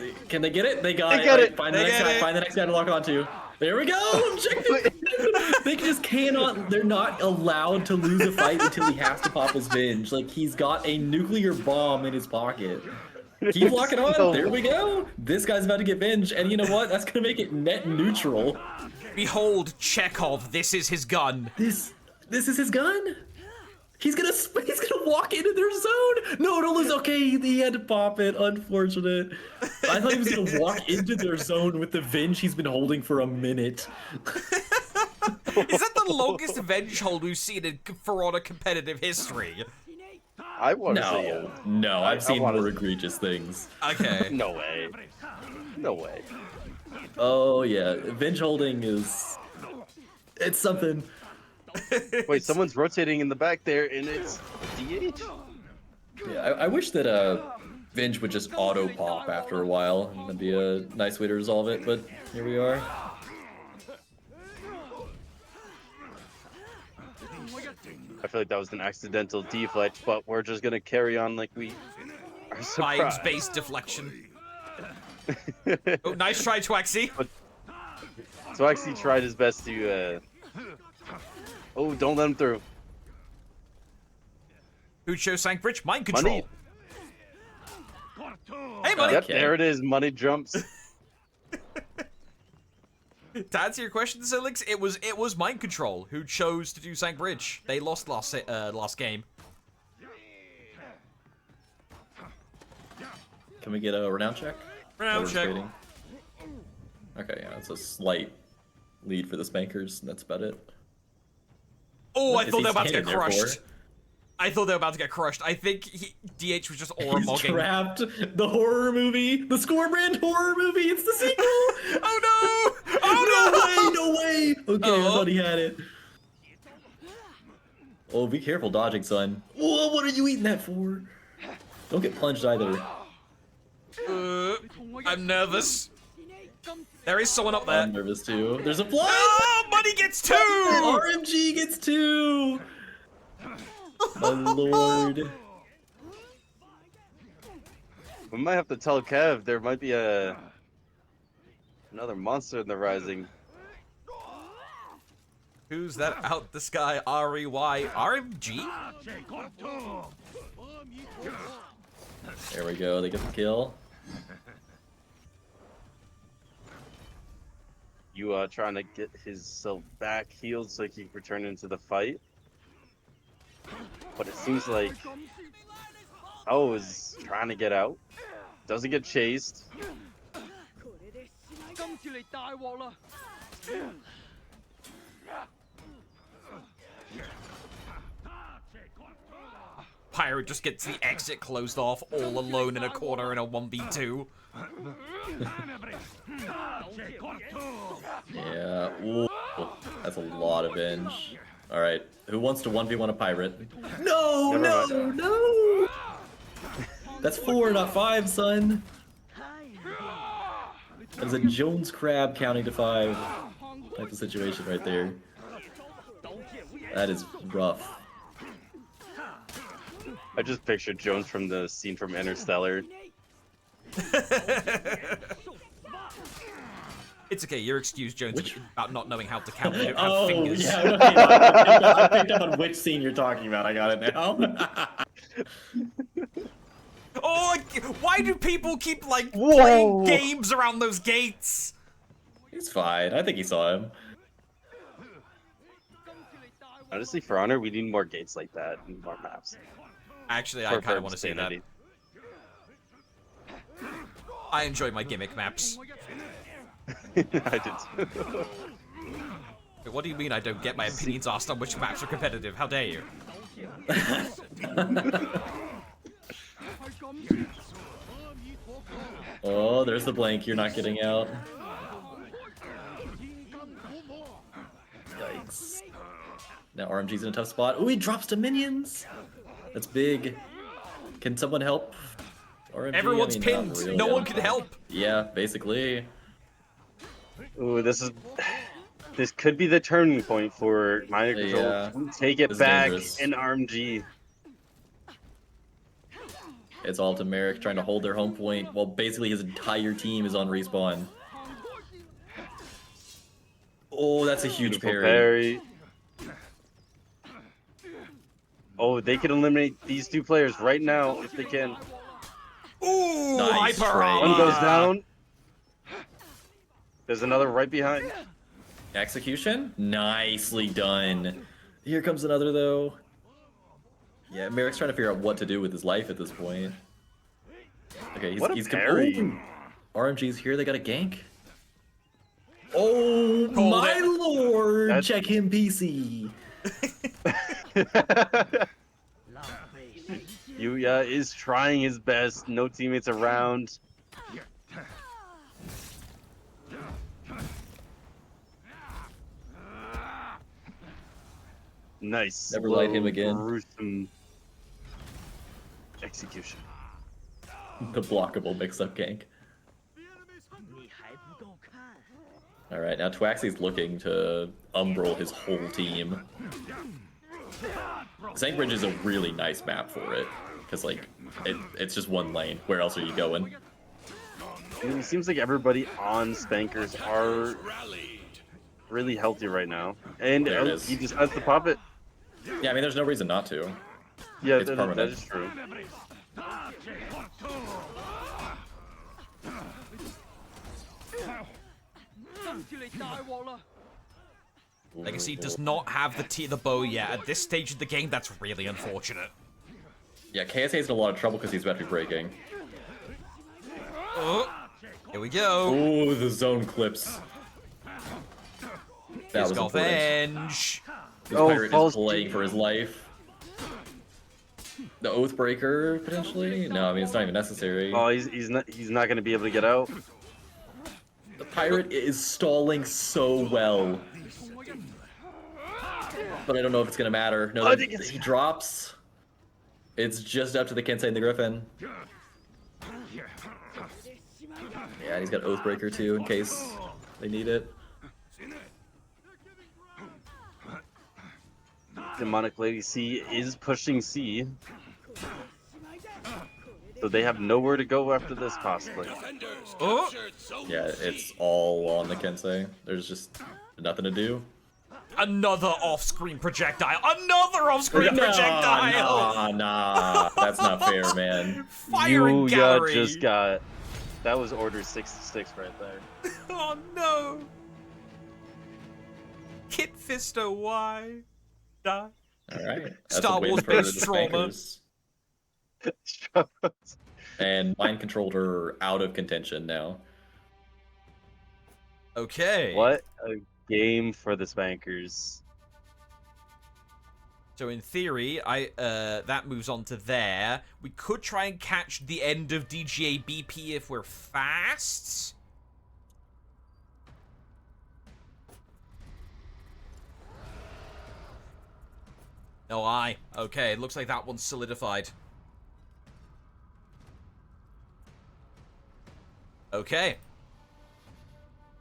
[SPEAKER 2] Right. Can they get it? They got
[SPEAKER 3] They
[SPEAKER 2] it.
[SPEAKER 3] got
[SPEAKER 2] Right,
[SPEAKER 3] it.
[SPEAKER 2] Find
[SPEAKER 1] They
[SPEAKER 2] the next
[SPEAKER 1] get
[SPEAKER 2] guy.
[SPEAKER 1] it.
[SPEAKER 2] Find the next guy to lock on to. There we go. Check it. They just cannot. They're not allowed to lose a fight until he has to pop his Venge. Like he's got a nuclear bomb in his pocket. Keep locking on.
[SPEAKER 3] No.
[SPEAKER 2] There we go. This guy's about to get Venge, and you know what? That's gonna make it net neutral.
[SPEAKER 1] Behold, Chekhov, this is his gun.
[SPEAKER 2] This is his gun. He's gonna walk into their zone. No, don't lose. Okay, he had to pop it. Unfortunate. I thought he was gonna walk into their zone with the Venge he's been holding for a minute.
[SPEAKER 1] Is that the longest Venge hold we've seen in For Honor competitive history?
[SPEAKER 3] I want to say
[SPEAKER 2] No, no, I've seen
[SPEAKER 3] wanna-
[SPEAKER 2] more egregious things.
[SPEAKER 1] Okay.
[SPEAKER 3] no way. No way.
[SPEAKER 2] Oh yeah, Venge holding it's something.
[SPEAKER 3] Wait, someone's rotating in the back there, and it's DH?
[SPEAKER 2] Yeah, I wish that Venge would just auto pop after a while, and that'd be a nice way to resolve it. But here we are.
[SPEAKER 3] I feel like that was an accidental deflect, but we're just gonna carry on like we are surprised.
[SPEAKER 1] Vibes-based deflection. Oh, nice try, Twaxi.
[SPEAKER 3] So actually tried his best to, Oh, don't let him through.
[SPEAKER 1] Who'd show Sankbridge? Mind control.
[SPEAKER 3] Money.
[SPEAKER 1] Hey, Money!
[SPEAKER 3] Yep,
[SPEAKER 2] Okay.
[SPEAKER 3] there it is. Money jumps.
[SPEAKER 1] To answer your question, Silix, it was Mind Control who chose to do Sankbridge. They lost last game.
[SPEAKER 2] Can we get a renown check?
[SPEAKER 1] Renown
[SPEAKER 2] Or we're
[SPEAKER 1] check.
[SPEAKER 2] waiting? Okay, yeah, it's a slight lead for the Spankers, and that's about it.
[SPEAKER 1] Oh, I
[SPEAKER 2] What is
[SPEAKER 1] thought
[SPEAKER 2] he
[SPEAKER 1] they were about to get
[SPEAKER 2] standing there
[SPEAKER 1] crushed.
[SPEAKER 2] for?
[SPEAKER 1] I thought they were about to get crushed. I think DH was just aura
[SPEAKER 2] He's
[SPEAKER 1] mogging.
[SPEAKER 2] trapped. The horror movie, the Score Brand horror movie. It's the sequel.
[SPEAKER 1] Oh no! Oh
[SPEAKER 2] No way! Okay, I thought he had it. Oh, be careful dodging, son. Whoa, what are you eating that for? Don't get plunged either.
[SPEAKER 1] I'm nervous. There is someone up there.
[SPEAKER 2] I'm nervous too. There's a blind!
[SPEAKER 1] Oh, Money gets 2!
[SPEAKER 2] RMG gets 2! My lord.
[SPEAKER 3] We might have to tell Kev there might be another monster in the rising.
[SPEAKER 1] Who's that out the sky? R-E-Y. RMG?
[SPEAKER 2] There we go, they get the kill.
[SPEAKER 3] You trying to get himself back healed so he can return into the fight. But it seems like Oh is trying to get out. Doesn't get chased.
[SPEAKER 1] Pirate just gets the exit closed off all alone in a corner in a 1v2.
[SPEAKER 2] Yeah, ooh, that's a lot of Venge. Alright, who wants to 1v1 a pirate? No,
[SPEAKER 3] Never
[SPEAKER 2] no! That's 4, not 5, son. That is a Jones crab counting to 5 type of situation right there. That is rough.
[SPEAKER 3] I just pictured Jones from the scene from Interstellar.
[SPEAKER 1] It's okay. You're excused, Jones,
[SPEAKER 2] Which-
[SPEAKER 1] about not knowing how to count. You don't have
[SPEAKER 2] Oh,
[SPEAKER 1] fingers.
[SPEAKER 2] yeah, okay, I picked up on which scene you're talking about. I got it now.
[SPEAKER 1] Oh, why do people keep like
[SPEAKER 3] Whoa.
[SPEAKER 1] playing games around those gates?
[SPEAKER 2] He's fine. I think he saw him.
[SPEAKER 3] Honestly, for Honor, we need more gates like that and more maps.
[SPEAKER 1] Actually, I
[SPEAKER 3] For
[SPEAKER 1] kind of
[SPEAKER 3] Bird's
[SPEAKER 1] want to say that.
[SPEAKER 3] sanity.
[SPEAKER 1] I enjoy my gimmick maps.
[SPEAKER 3] I did. Too.
[SPEAKER 1] Wait, what do you mean I don't get my opinions asked on which maps are competitive? How dare you?
[SPEAKER 2] Oh, there's the blank you're not getting out. Yikes. Now RMG's in a tough spot. Ooh, he drops to minions! That's big. Can someone help? RMG?
[SPEAKER 1] Everyone's
[SPEAKER 2] I mean,
[SPEAKER 1] pinned.
[SPEAKER 2] not really,
[SPEAKER 1] No
[SPEAKER 2] I
[SPEAKER 1] one
[SPEAKER 2] don't
[SPEAKER 1] can
[SPEAKER 2] know.
[SPEAKER 1] help.
[SPEAKER 2] Yeah, basically.
[SPEAKER 3] Ooh, this could be the turning point for Mind Control.
[SPEAKER 2] Yeah.
[SPEAKER 3] Take it
[SPEAKER 2] This is
[SPEAKER 3] back
[SPEAKER 2] dangerous.
[SPEAKER 3] in RMG.
[SPEAKER 2] It's all to Merrick trying to hold their home point while basically his entire team is on respawn. Oh, that's a huge
[SPEAKER 3] Beautiful
[SPEAKER 2] parry.
[SPEAKER 3] Oh, they can eliminate these two players right now if they can.
[SPEAKER 1] Ooh,
[SPEAKER 2] Nice
[SPEAKER 1] hyper
[SPEAKER 2] trade.
[SPEAKER 1] armor.
[SPEAKER 3] One goes down. There's another right behind.
[SPEAKER 2] Execution? Nicely done. Here comes another, though. Yeah, Merrick's trying to figure out what to do with his life at this point. Okay,
[SPEAKER 3] What a
[SPEAKER 2] he's
[SPEAKER 3] parry.
[SPEAKER 2] Ooh, RMG's here, they got a gank. Oh,
[SPEAKER 1] Called
[SPEAKER 2] my
[SPEAKER 1] it.
[SPEAKER 2] lord!
[SPEAKER 3] That's-
[SPEAKER 2] Check him, PC.
[SPEAKER 3] Yuya is trying his best. No teammates around. Nice.
[SPEAKER 2] Never light him
[SPEAKER 3] slow,
[SPEAKER 2] again.
[SPEAKER 3] Gruesome execution.
[SPEAKER 2] The blockable mix-up gank. Alright, now Twaxy's looking to umbral his whole team. Zangbridge is a really nice map for it. Because, like, it's just one lane. Where else are you going?
[SPEAKER 3] I mean, it seems like everybody on Spankers are
[SPEAKER 4] Rallied.
[SPEAKER 3] really healthy right now. And
[SPEAKER 2] There it is.
[SPEAKER 3] he just has to pop it.
[SPEAKER 2] Yeah, I mean, there's no reason not to.
[SPEAKER 3] Yeah,
[SPEAKER 2] It's
[SPEAKER 3] that
[SPEAKER 2] permanent.
[SPEAKER 3] is true.
[SPEAKER 1] Legacy does not have the bow yet. At this stage of the game, that's really unfortunate.
[SPEAKER 2] Yeah, KSA's in a lot of trouble because he's about to be breaking.
[SPEAKER 1] Oh, here we go.
[SPEAKER 2] Ooh, the zone clips. That was
[SPEAKER 1] Physical
[SPEAKER 2] important.
[SPEAKER 1] Venge.
[SPEAKER 2] This
[SPEAKER 3] Oh,
[SPEAKER 2] pirate
[SPEAKER 3] false
[SPEAKER 2] is playing for his life. The Oathbreaker, potentially? No, I mean, it's not even necessary.
[SPEAKER 3] Oh, he's not going to be able to get out.
[SPEAKER 2] The pirate is stalling so well. But I don't know if it's going to matter. No,
[SPEAKER 3] I think it's-
[SPEAKER 2] he drops. It's just up to the Kensei and the Griffin. Yeah, and he's got Oathbreaker too, in case they need it.
[SPEAKER 3] Demonic Lady C is pushing C. So they have nowhere to go after this, possibly.
[SPEAKER 4] Defenders
[SPEAKER 1] Oh.
[SPEAKER 4] captured zone
[SPEAKER 2] Yeah,
[SPEAKER 4] C.
[SPEAKER 2] it's all on the Kensei. There's just nothing to do.
[SPEAKER 1] Another off-screen projectile. Another off-screen projectile.
[SPEAKER 2] Nah, that's not fair, man.
[SPEAKER 1] Firing
[SPEAKER 3] Yuya
[SPEAKER 1] gallery.
[SPEAKER 3] just got... That was order 66 right there.
[SPEAKER 1] Oh no. Kit Fisto, why? Die.
[SPEAKER 2] All right. That's
[SPEAKER 1] Star
[SPEAKER 2] a win
[SPEAKER 1] Wars
[SPEAKER 2] for
[SPEAKER 1] based
[SPEAKER 2] the
[SPEAKER 1] trauma.
[SPEAKER 2] Spankers. And Mind Controller out of contention now.
[SPEAKER 1] Okay.
[SPEAKER 3] What a game for the Spankers.
[SPEAKER 1] So in theory, that moves on to there. We could try and catch the end of DGA BP if we're fast. No, okay, it looks like that one's solidified. Okay.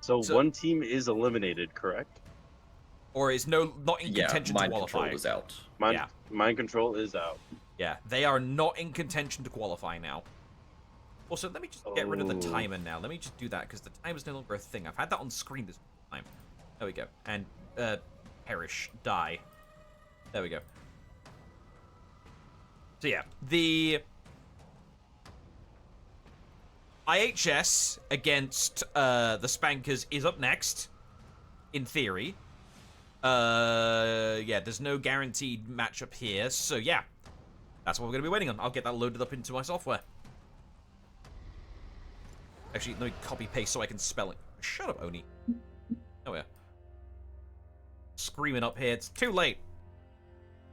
[SPEAKER 3] So,
[SPEAKER 1] So-
[SPEAKER 3] one team is eliminated, correct?
[SPEAKER 1] Or is not in
[SPEAKER 2] Yeah,
[SPEAKER 1] contention to
[SPEAKER 2] Mind
[SPEAKER 1] qualify.
[SPEAKER 2] Control is out.
[SPEAKER 3] Mind Control is out.
[SPEAKER 1] Yeah, they are not in contention to qualify now. Also, let me just get rid of the timer now. Let me just do that, because the timer's no longer a thing. I've had that on screen this time. There we go. And, perish. Die. There we go. So, yeah. The IHS against, the Spankers is up next. In theory. Yeah, there's no guaranteed matchup here. So, yeah. That's what we're going to be waiting on. I'll get that loaded up into my software. Actually, let me copy-paste so I can spell it. Shut up, Oni. Oh, yeah. Screaming up here. It's too late.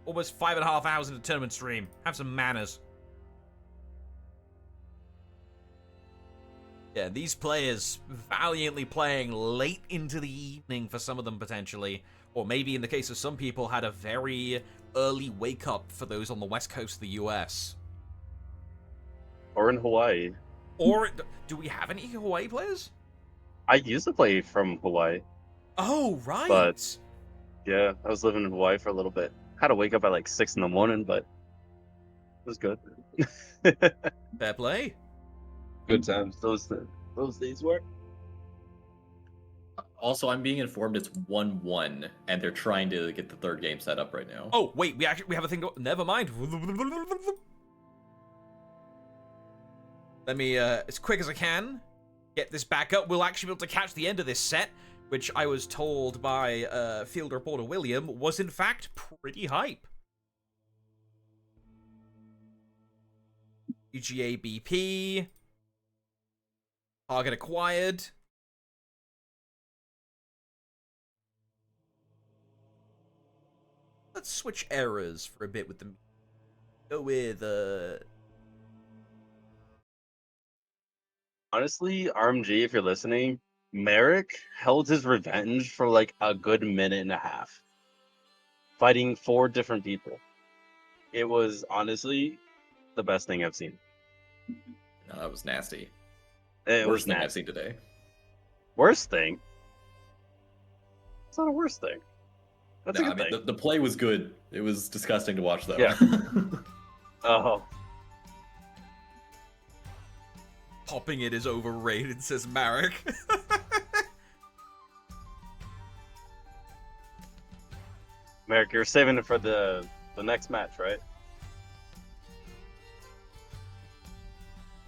[SPEAKER 1] Almost 5.5 hours into tournament stream. Have some manners. Yeah, these players valiantly playing late into the evening for some of them, potentially. Or maybe, in the case of some people, had a very early wake-up for those on the west coast of the US.
[SPEAKER 3] Or in Hawaii.
[SPEAKER 1] Or, do we have any Hawaii players?
[SPEAKER 3] I used to play from Hawaii.
[SPEAKER 1] Oh, right.
[SPEAKER 3] But, yeah, I was living in Hawaii for a little bit. Had to wake up at like 6 in the morning, but it was good.
[SPEAKER 1] Fair play.
[SPEAKER 3] Good times. Those days were.
[SPEAKER 2] Also, I'm being informed it's 1-1, and they're trying to get the third game set up right now.
[SPEAKER 1] Oh, wait, we have a thing to... Never mind. Let me, as quick as I can, get this back up. We'll actually be able to catch the end of this set, which I was told by field reporter William was, in fact, pretty hype. UGA BP. Target acquired. Let's switch errors for a bit with them. Go with,
[SPEAKER 3] Honestly, RMG, if you're listening, Merrick held his revenge for like a good minute and a half, fighting 4 different people. It was honestly the best thing I've seen.
[SPEAKER 2] No, that was nasty.
[SPEAKER 3] It
[SPEAKER 2] Worst
[SPEAKER 3] was
[SPEAKER 2] thing I've
[SPEAKER 3] nasty.
[SPEAKER 2] seen today.
[SPEAKER 3] Worst thing? It's not a worst thing. That's
[SPEAKER 2] No,
[SPEAKER 3] a
[SPEAKER 2] I
[SPEAKER 3] good
[SPEAKER 2] mean,
[SPEAKER 3] thing.
[SPEAKER 2] the play was good. It was disgusting to watch, though.
[SPEAKER 3] Yeah. Oh,
[SPEAKER 1] popping it is overrated, says Marek.
[SPEAKER 3] Merrick, you're saving it for the next match, right?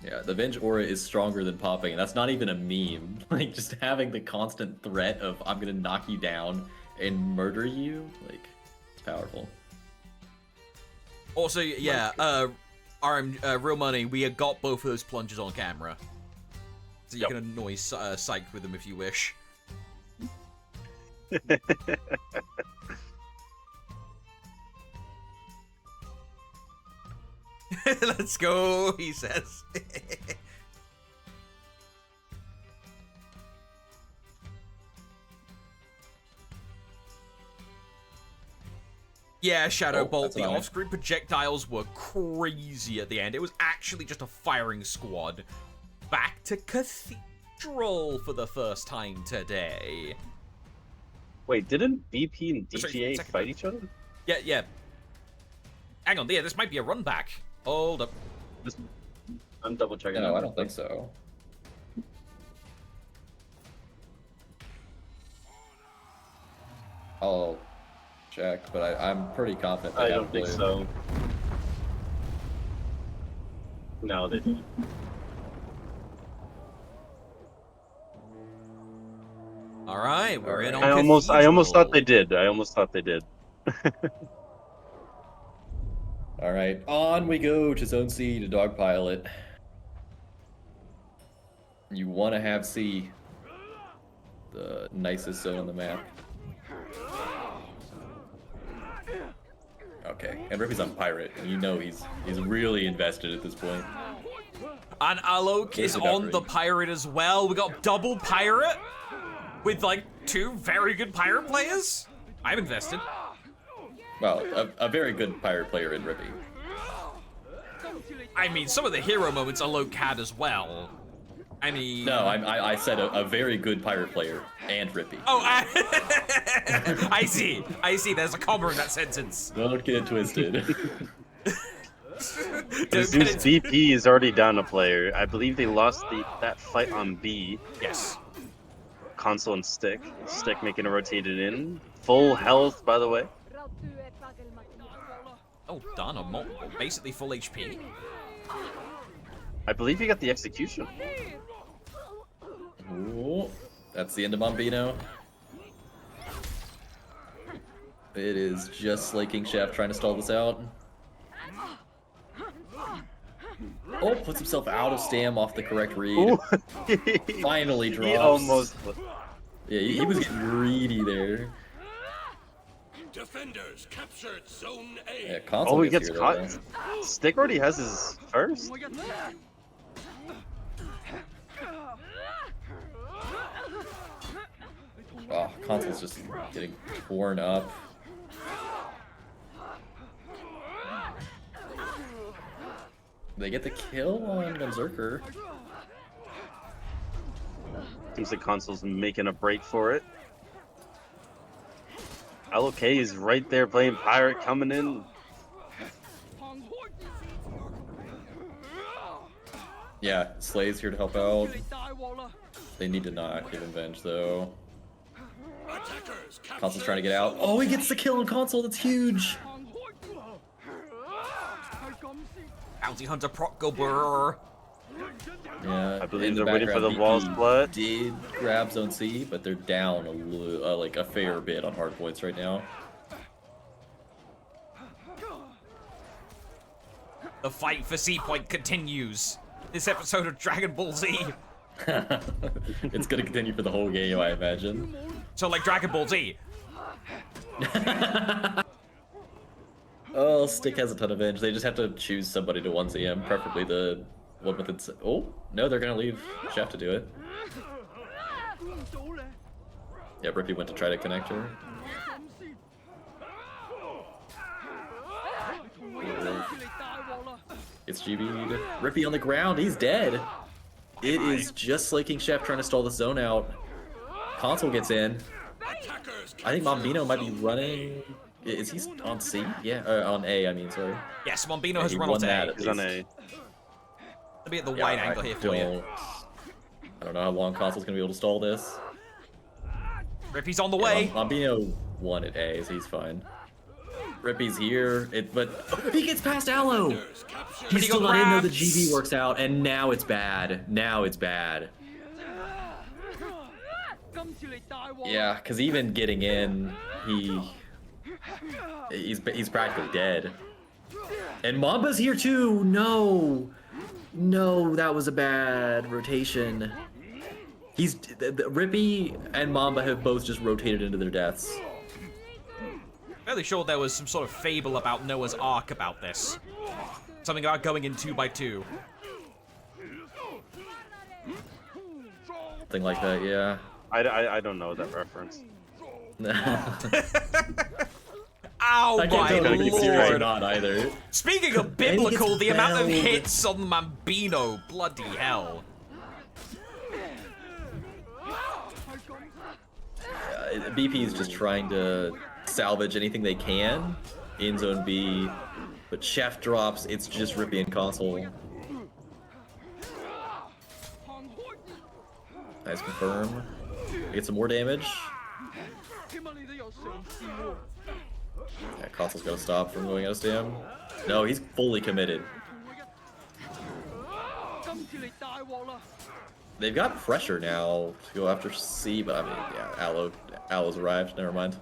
[SPEAKER 2] Yeah, the Venge Aura is stronger than popping, and that's not even a meme. Like, just having the constant threat of, I'm gonna knock you down and murder you, like, it's powerful.
[SPEAKER 1] Also, yeah, Real Money, we got both of those plunges on camera. So you
[SPEAKER 3] Yep.
[SPEAKER 1] can annoy Psych with them if you wish. Let's go, he says. Yeah, Shadow
[SPEAKER 2] Oh,
[SPEAKER 1] Bolt,
[SPEAKER 2] that's
[SPEAKER 1] the
[SPEAKER 2] what I meant.
[SPEAKER 1] off-screen projectiles were crazy at the end. It was actually just a firing squad. Back to Cathedral for the first time today.
[SPEAKER 3] Wait, didn't BP and
[SPEAKER 1] Sorry,
[SPEAKER 3] DGA
[SPEAKER 1] second.
[SPEAKER 3] fight each other?
[SPEAKER 1] Yeah. Hang on, yeah, this might be a run back. Hold up.
[SPEAKER 3] I'm double checking.
[SPEAKER 2] No, I don't think so. I'll check, but I'm pretty confident they
[SPEAKER 3] I
[SPEAKER 2] haven't
[SPEAKER 3] don't think
[SPEAKER 2] played.
[SPEAKER 3] so. No, they didn't.
[SPEAKER 1] All right, we're in on
[SPEAKER 3] I almost thought they
[SPEAKER 1] Cathedral.
[SPEAKER 3] did. I almost thought they did.
[SPEAKER 2] All right, on we go to Zone C to dogpile it. You want to have C, the nicest zone on the map. Okay, and Rippy's on Pirate, and you know he's really invested at this point.
[SPEAKER 1] And Alok is
[SPEAKER 2] Here's the
[SPEAKER 1] on the
[SPEAKER 2] Valkyrie.
[SPEAKER 1] Pirate as well. We got double Pirate with like 2 very good Pirate players. I'm invested.
[SPEAKER 2] Well, a very good Pirate player in Rippy.
[SPEAKER 1] I mean, some of the hero moments Alok had as well. I mean...
[SPEAKER 2] No, I said a very good Pirate player and Rippy.
[SPEAKER 1] Oh, I see. There's a comma in that sentence.
[SPEAKER 2] Don't get it twisted.
[SPEAKER 3] This
[SPEAKER 1] get
[SPEAKER 3] dude's
[SPEAKER 1] it.
[SPEAKER 3] BP is already down a player. I believe they lost that fight on B.
[SPEAKER 1] Yes.
[SPEAKER 3] Console and Stick. Stick making a rotated in. Full health, by the way.
[SPEAKER 1] Oh, done. Basically full HP.
[SPEAKER 3] I believe he got the execution.
[SPEAKER 2] Ooh, that's the end of Bombino. It is just Slaking Chef trying to stall this out. Oh, puts himself out of stam off the correct read.
[SPEAKER 3] Ooh.
[SPEAKER 2] Finally drops.
[SPEAKER 3] He almost.
[SPEAKER 2] Yeah, he was getting greedy there.
[SPEAKER 4] Defenders captured Zone A.
[SPEAKER 2] Yeah, Console
[SPEAKER 3] Oh, he
[SPEAKER 2] gets
[SPEAKER 3] gets
[SPEAKER 2] here,
[SPEAKER 3] caught.
[SPEAKER 2] though.
[SPEAKER 3] Stick already has his first.
[SPEAKER 2] Oh, Console's just getting torn up. They get the kill on Berserker.
[SPEAKER 3] Seems like Console's making a break for it. LOK is right there playing Pirate, coming in.
[SPEAKER 2] Yeah, Slay's here to help out. They need to not give him Venge, though.
[SPEAKER 4] Attackers
[SPEAKER 2] Console's trying to get out. Oh, he gets the kill on Console. That's huge.
[SPEAKER 1] Bounty Hunter proc go brrr.
[SPEAKER 2] Yeah,
[SPEAKER 3] I believe
[SPEAKER 2] in the
[SPEAKER 3] they're waiting for the
[SPEAKER 2] background,
[SPEAKER 3] wall
[SPEAKER 2] BP
[SPEAKER 3] split.
[SPEAKER 2] Did grab Zone C, but they're down like a fair bit on hard points right now.
[SPEAKER 1] The fight for C point continues. This episode of Dragon Ball Z.
[SPEAKER 2] It's gonna continue for the whole game, I imagine.
[SPEAKER 1] So like Dragon Ball Z.
[SPEAKER 2] Oh, Stick has a ton of Venge. They just have to choose somebody to 1C him, preferably the one with its. Oh, no, they're gonna leave Chef to do it. Yeah, Rippy went to try to connect her. It's GB'd. Rippy on the ground, he's dead. It is just Slaking Chef trying to stall the zone out. Console gets in.
[SPEAKER 4] Attackers
[SPEAKER 2] I think
[SPEAKER 4] captured
[SPEAKER 2] Mombino might be
[SPEAKER 4] Zone
[SPEAKER 2] running. Is he on C? Yeah, on A, I mean, sorry.
[SPEAKER 1] Yes, Mombino
[SPEAKER 2] Yeah,
[SPEAKER 1] has
[SPEAKER 2] he
[SPEAKER 1] run
[SPEAKER 2] won
[SPEAKER 1] onto
[SPEAKER 2] that
[SPEAKER 1] A.
[SPEAKER 2] at
[SPEAKER 3] He's on
[SPEAKER 2] least.
[SPEAKER 3] A.
[SPEAKER 1] Let me get the
[SPEAKER 2] Yeah,
[SPEAKER 1] wide angle here for you.
[SPEAKER 2] I don't know how long Console's gonna be able to stall this.
[SPEAKER 1] Rippy's on the way.
[SPEAKER 2] Mombino won at A, so he's fine. Rippy's here, but he gets past Aloe.
[SPEAKER 4] Defenders captured
[SPEAKER 2] He's
[SPEAKER 1] he
[SPEAKER 2] still
[SPEAKER 1] got
[SPEAKER 2] not in though. The
[SPEAKER 1] grabs.
[SPEAKER 2] GV works out, and now it's bad. Now it's bad. Yeah, because even getting in, he's practically dead. And Mamba's here too. No, that was a bad rotation. Rippy and Mamba have both just rotated into their deaths.
[SPEAKER 1] Fairly sure there was some sort of fable about Noah's Ark about this. Something about going in 2x2.
[SPEAKER 2] Something like that, yeah.
[SPEAKER 3] I don't know that reference.
[SPEAKER 1] Ow,
[SPEAKER 2] I can't
[SPEAKER 1] my
[SPEAKER 2] tell if it's serious or
[SPEAKER 1] lord!
[SPEAKER 2] not either.
[SPEAKER 1] Speaking of
[SPEAKER 2] And he
[SPEAKER 1] biblical,
[SPEAKER 2] gets
[SPEAKER 1] the amount of
[SPEAKER 2] belled.
[SPEAKER 1] hits on Mambino, bloody hell.
[SPEAKER 2] BP is just trying to salvage anything they can in Zone B, but Chef drops, it's just Rippy and Console. Nice confirm. Get some more damage. Yeah, Console's gotta stop from going out of stam. No, he's fully committed. They've got pressure now to go after C, but I mean, yeah, Aloe's arrived. Never mind.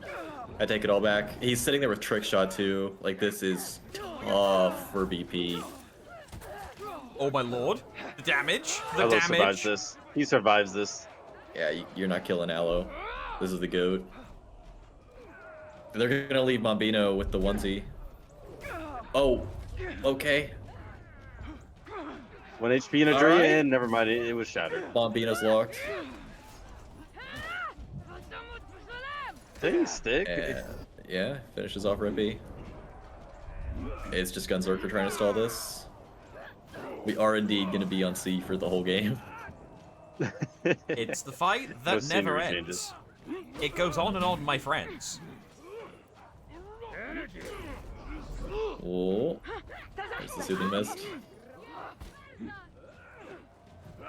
[SPEAKER 2] I take it all back. He's sitting there with Trick Shot too. Like, this is tough for BP.
[SPEAKER 1] Oh my lord. The damage. The
[SPEAKER 3] Aloe
[SPEAKER 1] damage.
[SPEAKER 3] survives this. He survives this.
[SPEAKER 2] Yeah, you're not killing Aloe. This is the GOAT. They're gonna leave Mombino with the onesie. Oh, okay.
[SPEAKER 3] 1 HP and a
[SPEAKER 2] All
[SPEAKER 3] drain.
[SPEAKER 2] right.
[SPEAKER 3] Never mind, it was shattered.
[SPEAKER 2] Mombino's locked.
[SPEAKER 3] Dang, Stick.
[SPEAKER 2] And yeah, finishes off Rippy. It's just Gunzerker trying to stall this. We are indeed gonna be on C for the whole game.
[SPEAKER 1] It's the fight that
[SPEAKER 3] No scenery
[SPEAKER 1] never ends.
[SPEAKER 3] changes.
[SPEAKER 1] It goes on and on, my friends.
[SPEAKER 2] Oh, there's the soothing mist.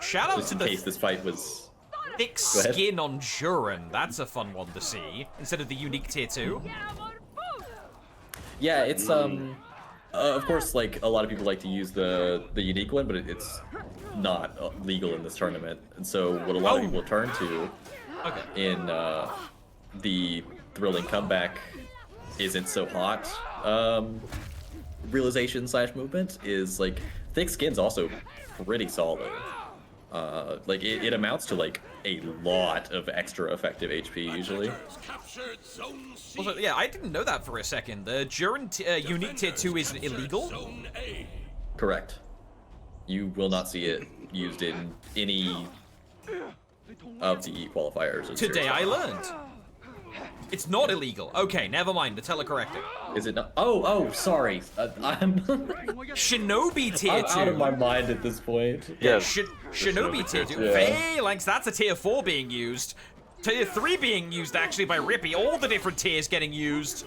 [SPEAKER 1] Shout out
[SPEAKER 2] Just
[SPEAKER 1] to
[SPEAKER 2] in
[SPEAKER 1] the
[SPEAKER 2] case this fight was.
[SPEAKER 1] thick
[SPEAKER 2] Go ahead.
[SPEAKER 1] skin on Jurin. That's a fun one to see, instead of the unique tier 2.
[SPEAKER 2] Yeah, it's of course, like a lot of people like to use the unique one, but it's not legal in this tournament. And so what a lot of people turn to
[SPEAKER 1] Okay.
[SPEAKER 2] in the thrilling comeback isn't so hot realization / movement is like thick skin's also pretty solid. Like it amounts to like a lot of extra effective HP usually.
[SPEAKER 4] Attackers captured Zone C.
[SPEAKER 1] Also, yeah, I didn't know that for a second. The Jurin unique tier 2 is
[SPEAKER 4] Defenders
[SPEAKER 1] illegal.
[SPEAKER 4] captured Zone A.
[SPEAKER 2] Correct. You will not see it used in any of the qualifiers.
[SPEAKER 1] Today I learned. It's not illegal. Okay, never mind. Nutella corrected.
[SPEAKER 2] Is it not? Oh, sorry. I'm
[SPEAKER 1] Shinobi tier
[SPEAKER 2] I'm
[SPEAKER 1] 2.
[SPEAKER 2] out of my mind at this point.
[SPEAKER 3] Yeah.
[SPEAKER 1] Shinobi tier 2.
[SPEAKER 2] Yeah.
[SPEAKER 1] Phalanx, that's a tier 4 being used. Tier 3 being used actually by Rippy. All the different tiers getting used.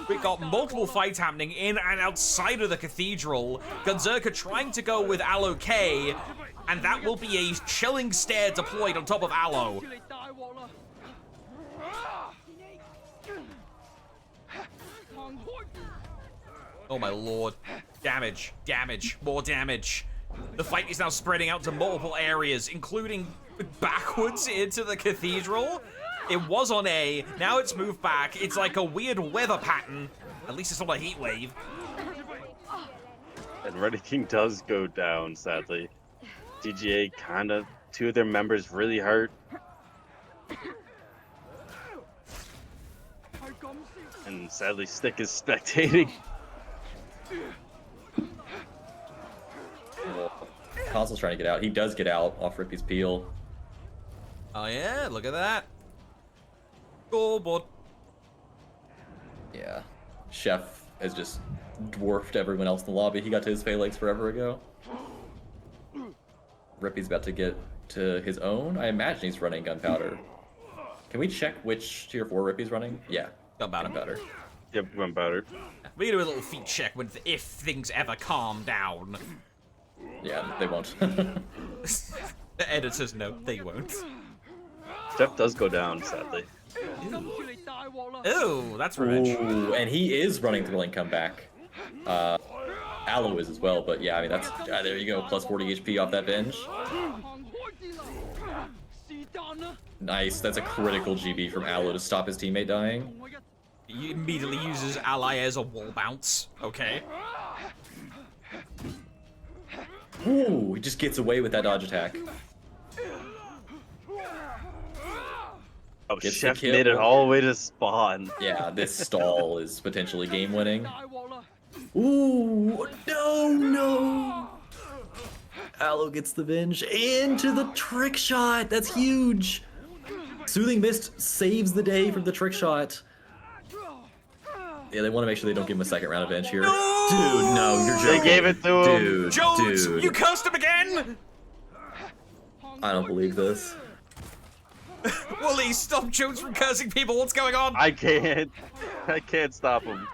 [SPEAKER 1] We've got multiple fights happening in and outside of the cathedral. Gunzerka trying to go with Aloe K, and that will be a chilling stare deployed on top of Aloe. Oh my lord. Damage, damage, more damage. The fight is now spreading out to multiple areas, including backwards into the cathedral. It was on A, now it's moved back. It's like a weird weather pattern. At least it's not a heat wave.
[SPEAKER 3] And Red King does go down, sadly. DGA kind of, 2 of their members really hurt. And sadly, Stick is spectating.
[SPEAKER 2] Console's trying to get out. He does get out off Rippy's peel.
[SPEAKER 1] Oh yeah, look at that. Scoreboard.
[SPEAKER 2] Yeah. Chef has just dwarfed everyone else in the lobby. He got to his phalanx forever ago. Rippy's about to get to his own. I imagine he's running gunpowder. Can we check which tier 4 Rippy's running? Yeah.
[SPEAKER 1] Gunpowder.
[SPEAKER 3] Yep, gunpowder.
[SPEAKER 1] We can do a little feat check with if things ever calm down.
[SPEAKER 2] Yeah, they won't.
[SPEAKER 1] The editors know they won't.
[SPEAKER 3] Steph does go down, sadly.
[SPEAKER 1] Ooh, that's revenge.
[SPEAKER 2] Ooh, and he is running thrilling comeback. Aloe is as well, but yeah, I mean that's there you go, plus 40 HP off that binge. Nice, that's a critical GB from Aloe to stop his teammate dying.
[SPEAKER 1] He immediately uses ally as a wall bounce. Okay.
[SPEAKER 2] Ooh, he just gets away with that dodge attack.
[SPEAKER 3] Oh,
[SPEAKER 2] Gets the
[SPEAKER 3] Chef
[SPEAKER 2] kill.
[SPEAKER 3] made it all the way to spawn.
[SPEAKER 2] Yeah, this stall is potentially game winning. Ooh, no. Aloe gets the binge into the trick shot. That's huge. Soothing Mist saves the day from the trick shot. Yeah, they want to make sure they don't give him a second round of binge here.
[SPEAKER 1] No!
[SPEAKER 2] Dude, no, you're
[SPEAKER 3] They
[SPEAKER 2] joking.
[SPEAKER 3] gave it to him.
[SPEAKER 2] Dude,
[SPEAKER 1] Jones,
[SPEAKER 2] dude.
[SPEAKER 1] you cursed him again!
[SPEAKER 2] I don't believe this.
[SPEAKER 1] Wooly, stop Jones from cursing people. What's going on?
[SPEAKER 3] I can't stop him.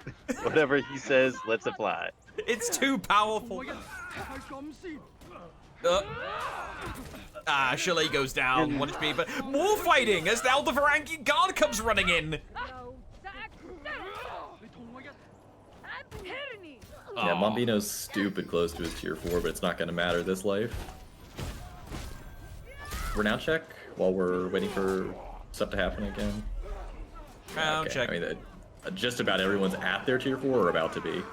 [SPEAKER 3] Whatever he says, let's it fly.
[SPEAKER 1] It's too powerful. Chalet goes down, 1 HP, but more fighting as now the Varangian guard comes running in.
[SPEAKER 2] Yeah, Mombino's stupid close to his tier 4, but it's not going to matter this life. Renown check while we're waiting for stuff to happen again.
[SPEAKER 1] Round check.
[SPEAKER 2] I mean, just about everyone's at their tier 4 or about to be.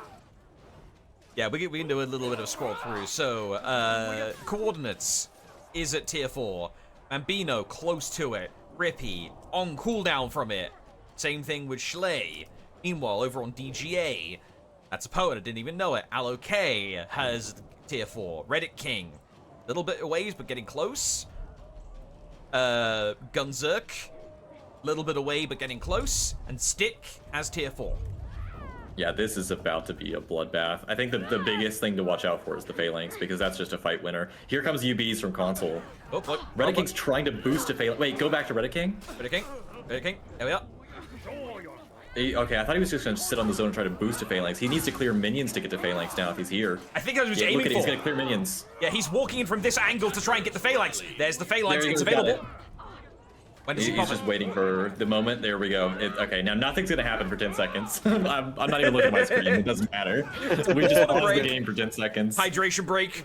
[SPEAKER 1] Yeah, we can do a little bit of scroll through. So, coordinates is at tier 4. Mambino close to it. Rippy on cooldown from it. Same thing with Schley. Meanwhile, over on DGA, that's a poet, I didn't even know it. Aloe K has tier 4. Reddit King, little bit away, but getting close. Gunzerk, little bit away, but getting close. And Stick has tier 4.
[SPEAKER 2] Yeah, this is about to be a bloodbath. I think the biggest thing to watch out for is the Phalanx, because that's just a fight winner. Here comes UBs from console.
[SPEAKER 1] Oh, look.
[SPEAKER 2] Reddit King's trying to boost a Phalanx. Wait, go back to Reddit King.
[SPEAKER 1] Reddit King. Reddit King. There we are.
[SPEAKER 2] Okay, I thought he was just gonna sit on the zone and try to boost to Phalanx. He needs to clear minions to get to Phalanx now if he's here.
[SPEAKER 1] I think that's what he's
[SPEAKER 2] Yeah, look
[SPEAKER 1] aiming
[SPEAKER 2] at it,
[SPEAKER 1] for.
[SPEAKER 2] he's gonna clear minions.
[SPEAKER 1] Yeah, he's walking in from this angle to try and get the Phalanx. There's the Phalanx.
[SPEAKER 2] There he
[SPEAKER 1] It's
[SPEAKER 2] goes, got
[SPEAKER 1] available.
[SPEAKER 2] it.
[SPEAKER 1] When does he
[SPEAKER 2] He's
[SPEAKER 1] pop
[SPEAKER 2] just
[SPEAKER 1] it?
[SPEAKER 2] waiting for the moment. There we go. Okay, now nothing's gonna happen for 10 seconds. I'm not even looking at my screen. It doesn't matter. We just paused the
[SPEAKER 1] Break.
[SPEAKER 2] game for 10 seconds.
[SPEAKER 1] Hydration break.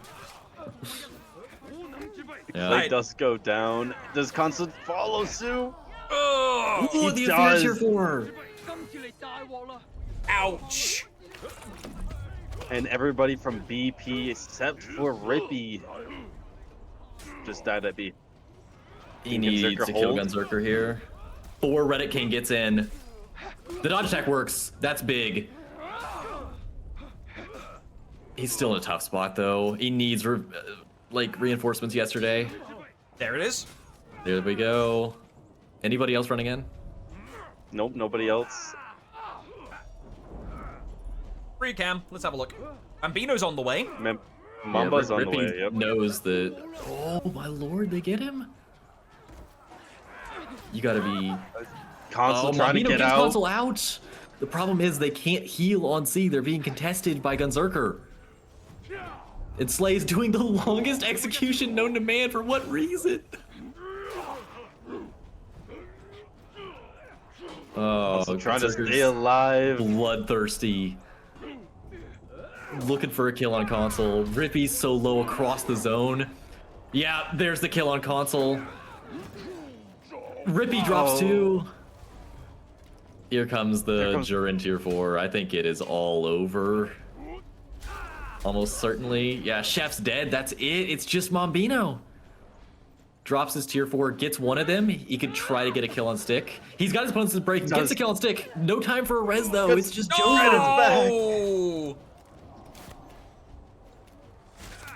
[SPEAKER 2] Yeah.
[SPEAKER 3] Light does go down. Does Constant follow suit?
[SPEAKER 1] Oh,
[SPEAKER 2] Ooh,
[SPEAKER 3] He
[SPEAKER 2] the
[SPEAKER 3] does.
[SPEAKER 2] advantage here for.
[SPEAKER 1] ouch.
[SPEAKER 3] And everybody from BP except for Rippy just died at B.
[SPEAKER 2] He
[SPEAKER 3] Can
[SPEAKER 2] needs
[SPEAKER 3] Gunzerker
[SPEAKER 2] to kill
[SPEAKER 3] hold?
[SPEAKER 2] Gunzerker here. 4 Reddit King gets in. The dodge attack works. That's big. He's still in a tough spot though. He needs like reinforcements yesterday.
[SPEAKER 1] There it is.
[SPEAKER 2] There we go. Anybody else running in?
[SPEAKER 3] Nope, nobody else.
[SPEAKER 1] Free cam. Let's have a look. Bambino's on the way.
[SPEAKER 3] Mamba's on the
[SPEAKER 2] Rippy
[SPEAKER 3] way, yep.
[SPEAKER 2] knows that. Oh my lord, they get him. You gotta be.
[SPEAKER 3] Console
[SPEAKER 2] Oh,
[SPEAKER 3] trying to
[SPEAKER 2] Mambino
[SPEAKER 3] get
[SPEAKER 2] gets
[SPEAKER 3] out.
[SPEAKER 2] Console out. The problem is they can't heal on C. They're being contested by Gunzerker. And Slay's doing the longest execution known to man. For what reason? Oh,
[SPEAKER 3] Also trying to
[SPEAKER 2] Gunzerker's
[SPEAKER 3] stay alive.
[SPEAKER 2] bloodthirsty. Looking for a kill on console. Rippy's so low across the zone. Yeah, there's the kill on console. Rippy drops
[SPEAKER 3] Oh.
[SPEAKER 2] 2. Here comes the
[SPEAKER 3] Here comes-
[SPEAKER 2] Jurin tier 4. I think it is all over. Almost certainly. Yeah, Chef's dead. That's it. It's just Mambino. Drops his tier 4, gets one of them. He could try to get a kill on stick. He's got his opponent's break, gets a kill on stick. No time for a res though. It's just Joe.
[SPEAKER 1] Oh!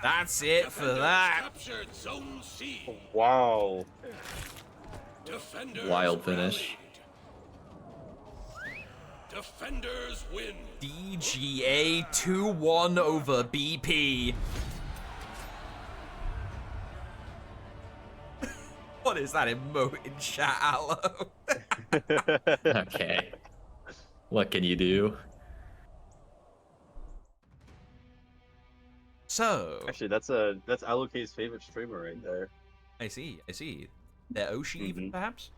[SPEAKER 1] That's it for that.
[SPEAKER 4] Captured Zone C.
[SPEAKER 3] Wow.
[SPEAKER 4] Defenders
[SPEAKER 2] Wild finish.
[SPEAKER 4] rallied. Defenders win.
[SPEAKER 1] DGA 2-1 over BP. What is that emote in chat, Aloe?
[SPEAKER 2] Okay. What can you do?
[SPEAKER 1] So,
[SPEAKER 3] Actually, that's Allocat's favorite streamer right there.
[SPEAKER 1] I see. Their Oshi even,
[SPEAKER 3] Mhm.
[SPEAKER 1] perhaps?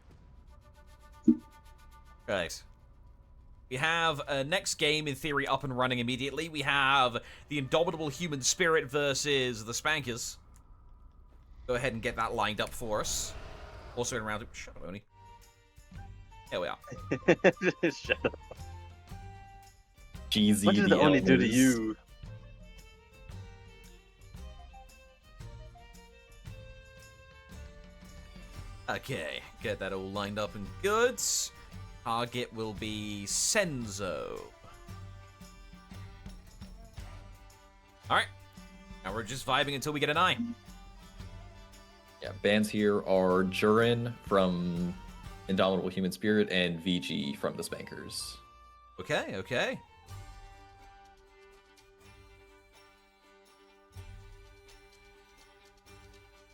[SPEAKER 1] Right. We have a next game, in theory, up and running immediately. We have the Indomitable Human Spirit versus the Spankers. Go ahead and get that lined up for us. Also in round... Shut up, Oni. Here we are.
[SPEAKER 3] Shut up.
[SPEAKER 2] GZ
[SPEAKER 3] What did the Oni do to
[SPEAKER 2] Elders.
[SPEAKER 3] you?
[SPEAKER 1] Okay, get that all lined up and good. Target will be Senzo. Alright. Now we're just vibing until we get an eye.
[SPEAKER 2] Yeah, bans here are Jurin from Indomitable Human Spirit and VG from the Spankers.
[SPEAKER 1] Okay.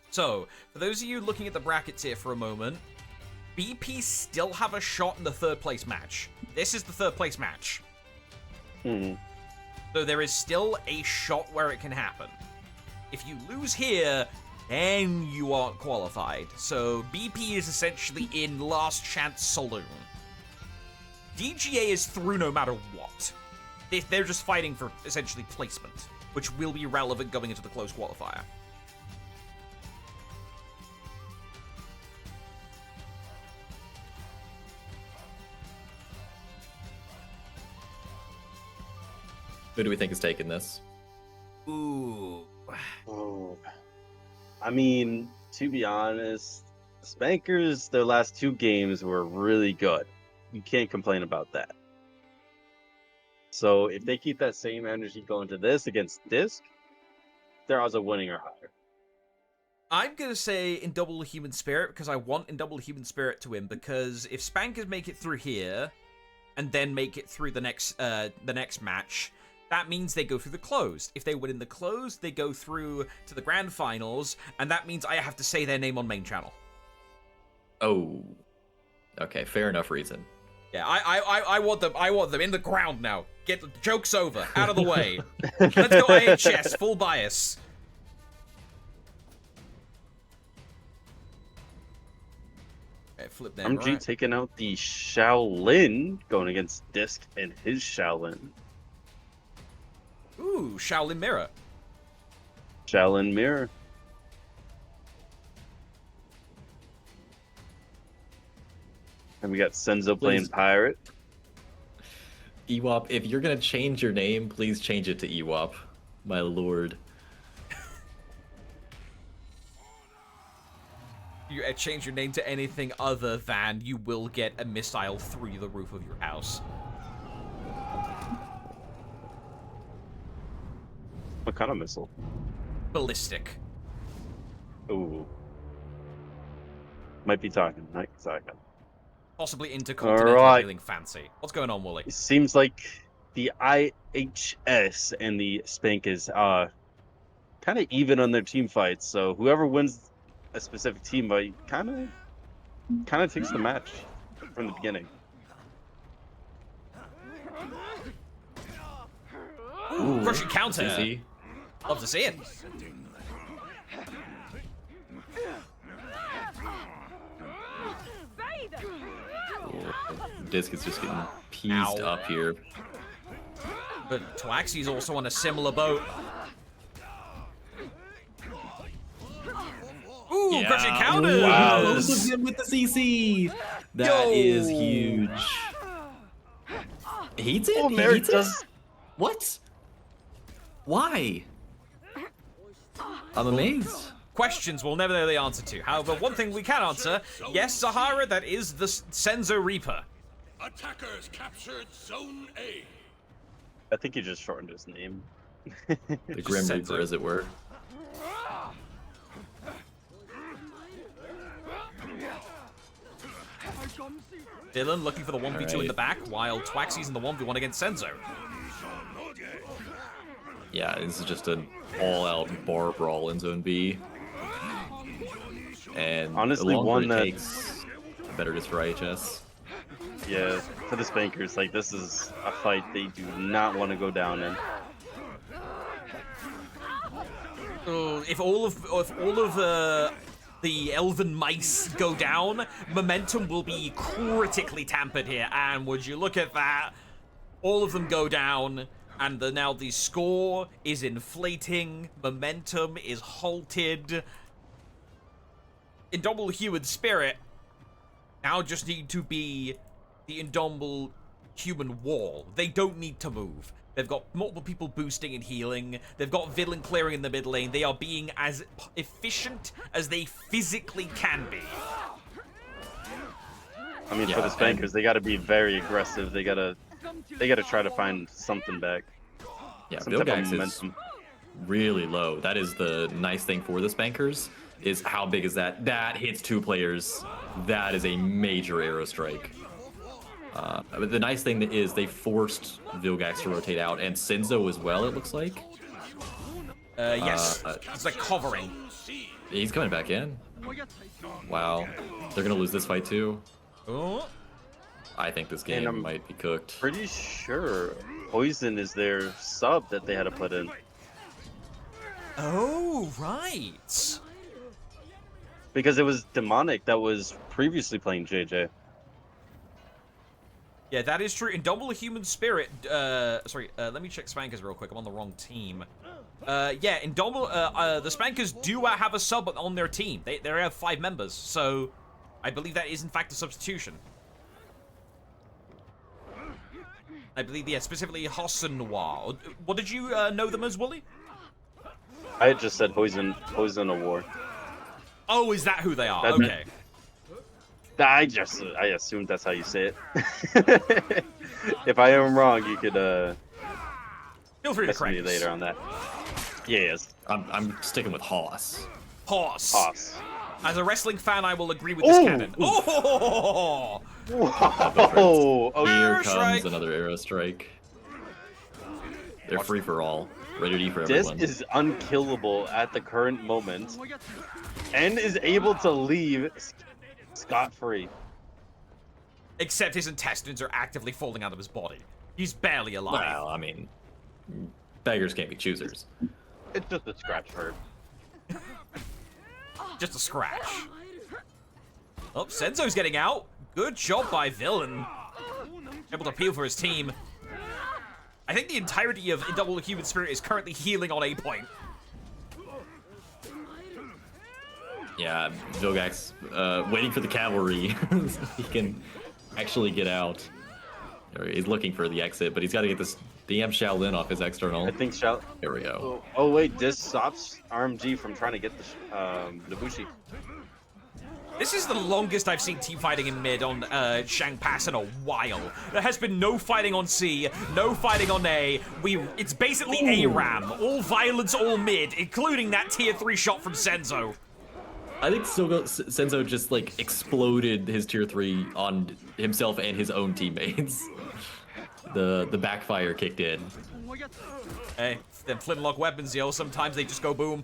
[SPEAKER 1] So, for those of you looking at the brackets here for a moment, BP still have a shot in the third place match. This is the third place match.
[SPEAKER 3] Hmm.
[SPEAKER 1] So there is still a shot where it can happen. If you lose here, then you aren't qualified. So BP is essentially in last chance saloon. DGA is through no matter what. They're just fighting for essentially placement, which will be relevant going into the close qualifier.
[SPEAKER 2] Who do we think is taking this?
[SPEAKER 1] Ooh.
[SPEAKER 3] Oh. I mean, to be honest, Spankers, their last 2 games were really good. You can't complain about that. So if they keep that same energy going to this against Disc, their odds of winning are higher.
[SPEAKER 1] I'm going to say Indomitable Human Spirit because I want Indomitable Human Spirit to win, because if Spankers make it through here and then make it through the next match, that means they go through the closed. If they win in the closed, they go through to the grand finals, and that means I have to say their name on main channel.
[SPEAKER 2] Oh. Okay, fair enough reason.
[SPEAKER 1] Yeah, I want them. I want them in the ground now. Get the joke's over. Out of the way. Let's go IHS. Full bias. Okay, flip them.
[SPEAKER 3] MG
[SPEAKER 1] Right.
[SPEAKER 3] taking out the Shaolin, going against Disc and his Shaolin.
[SPEAKER 1] Ooh, Shaolin Mirror.
[SPEAKER 3] Shaolin Mirror. And we got Senzo playing
[SPEAKER 2] Please.
[SPEAKER 3] Pirate.
[SPEAKER 2] Ewop, if you're gonna change your name, please change it to Ewop. My lord.
[SPEAKER 1] You change your name to anything other than you will get a missile through the roof of your house.
[SPEAKER 3] What kind of missile?
[SPEAKER 1] Ballistic.
[SPEAKER 3] Ooh. Might be talking. Might be talking.
[SPEAKER 1] Possibly intercontinental
[SPEAKER 3] Alright.
[SPEAKER 1] feeling fancy. What's going on, Wooly?
[SPEAKER 3] It seems like the IHS and the Spankers are kind of even on their team fights. So whoever wins a specific team fight kind of takes the match from the beginning.
[SPEAKER 1] Ooh, crushing counter.
[SPEAKER 2] CC.
[SPEAKER 1] Love to see it.
[SPEAKER 2] Disc is just getting pieced
[SPEAKER 1] Ow.
[SPEAKER 2] up here.
[SPEAKER 1] But Twaxy's also on a similar boat. Ooh,
[SPEAKER 2] Yeah.
[SPEAKER 1] crushing counters!
[SPEAKER 3] Wow.
[SPEAKER 2] Both of them with the CC. That is huge. Heats it?
[SPEAKER 3] Oh,
[SPEAKER 2] He
[SPEAKER 3] Merrick
[SPEAKER 2] heats it?
[SPEAKER 3] does.
[SPEAKER 2] What? Why? I'm amazed.
[SPEAKER 1] Questions we'll never know the answer to. However, one thing we can answer, yes, Sahara, that is the Senzo Reaper.
[SPEAKER 4] Attackers captured Zone A.
[SPEAKER 3] I think he just shortened his name.
[SPEAKER 2] The Grim
[SPEAKER 1] sends
[SPEAKER 2] Reaper,
[SPEAKER 1] it.
[SPEAKER 2] as it were.
[SPEAKER 1] Dylan looking for the 1v2 in
[SPEAKER 2] Alright.
[SPEAKER 1] the back, while Twaxy's in the 1v1 against Senzo.
[SPEAKER 2] Yeah, this is just an all-out bar brawl in Zone B. And
[SPEAKER 3] Honestly,
[SPEAKER 2] the longer
[SPEAKER 3] one
[SPEAKER 2] it
[SPEAKER 3] that-
[SPEAKER 2] takes, the better it is for IHS.
[SPEAKER 3] Yeah, for the Spankers, like this is a fight they do not want to go down in.
[SPEAKER 1] If all of the elven mice go down, momentum will be critically tampered here. And would you look at that? All of them go down, and now the score is inflating. Momentum is halted. Indomitable Human Spirit now just need to be the Indomitable Human Wall. They don't need to move. They've got multiple people boosting and healing. They've got villain clearing in the mid lane. They are being as efficient as they physically can be.
[SPEAKER 3] I mean, for
[SPEAKER 2] Yeah,
[SPEAKER 3] the Spankers, they got to be very aggressive. They gotta try to find something back.
[SPEAKER 2] Yeah,
[SPEAKER 3] Some type of
[SPEAKER 2] Bilgax is
[SPEAKER 3] momentum.
[SPEAKER 2] really low. That is the nice thing for the Spankers, is how big is that? That hits 2 players. That is a major arrow strike. But the nice thing is they forced Vilgax to rotate out, and Senzo as well, it looks like.
[SPEAKER 1] Yes, it's like covering.
[SPEAKER 4] Zone C.
[SPEAKER 2] He's coming back in. Wow. They're going to lose this fight too.
[SPEAKER 1] Oh,
[SPEAKER 2] I think this
[SPEAKER 3] And
[SPEAKER 2] game
[SPEAKER 3] I'm
[SPEAKER 2] might be cooked.
[SPEAKER 3] Pretty sure Poison is their sub that they had to put in.
[SPEAKER 1] oh, right.
[SPEAKER 3] Because it was Demonic that was previously playing JJ.
[SPEAKER 1] Yeah, that is true. Indomitable Human Spirit. Let me check Spankers real quick. I'm on the wrong team. Yeah, Indomitable. The Spankers do have a sub on their team. They have 5 members, so I believe that is in fact a substitution. I believe, yeah, specifically Hassan Noir. What did you know them as, Wooly?
[SPEAKER 3] I had just said Poison of War.
[SPEAKER 1] Oh, is that who they are?
[SPEAKER 3] That's it.
[SPEAKER 1] Okay.
[SPEAKER 3] I assumed that's how you say it. If I am wrong, you could
[SPEAKER 1] Feel free to
[SPEAKER 3] message
[SPEAKER 1] correct
[SPEAKER 3] me
[SPEAKER 1] us.
[SPEAKER 3] later on that. Yes,
[SPEAKER 2] I'm sticking with Hoss.
[SPEAKER 1] Horse.
[SPEAKER 3] Hoss.
[SPEAKER 1] As a wrestling fan, I will agree with this
[SPEAKER 3] Ooh.
[SPEAKER 1] canon. Oh!
[SPEAKER 3] Whoa! Okay.
[SPEAKER 2] Here
[SPEAKER 1] Arrow
[SPEAKER 2] comes
[SPEAKER 1] strike.
[SPEAKER 2] another arrow strike. They're free for all. Rated E for
[SPEAKER 3] Disc
[SPEAKER 2] everyone.
[SPEAKER 3] is unkillable at the current moment, and is able to leave scot-free.
[SPEAKER 1] Except his intestines are actively falling out of his body. He's barely alive.
[SPEAKER 2] Well, I mean, beggars can't be choosers.
[SPEAKER 3] It's just a scratch for
[SPEAKER 1] Just a scratch. Oh, Senzo's getting out. Good job by Villain. Able to appeal for his team. I think the entirety of Double Human Spirit is currently healing on A point.
[SPEAKER 2] Yeah, Vilgax waiting for the cavalry. He can actually get out. Or he's looking for the exit, but he's got to get this DM Shaolin off his external.
[SPEAKER 3] I think Shao.
[SPEAKER 2] Here we go.
[SPEAKER 3] Oh wait, this stops RMG from trying to get the Nabushi.
[SPEAKER 1] This is the longest I've seen team fighting in mid on Shang Pass in a while. There has been no fighting on C, no fighting on A. It's basically ARAM. All violence, all mid, including that tier 3 shot from Senzo.
[SPEAKER 2] I think Senzo just like exploded his tier 3 on himself and his own teammates. The backfire kicked in.
[SPEAKER 1] Hey, them flintlock weapons, yo. Sometimes they just go boom.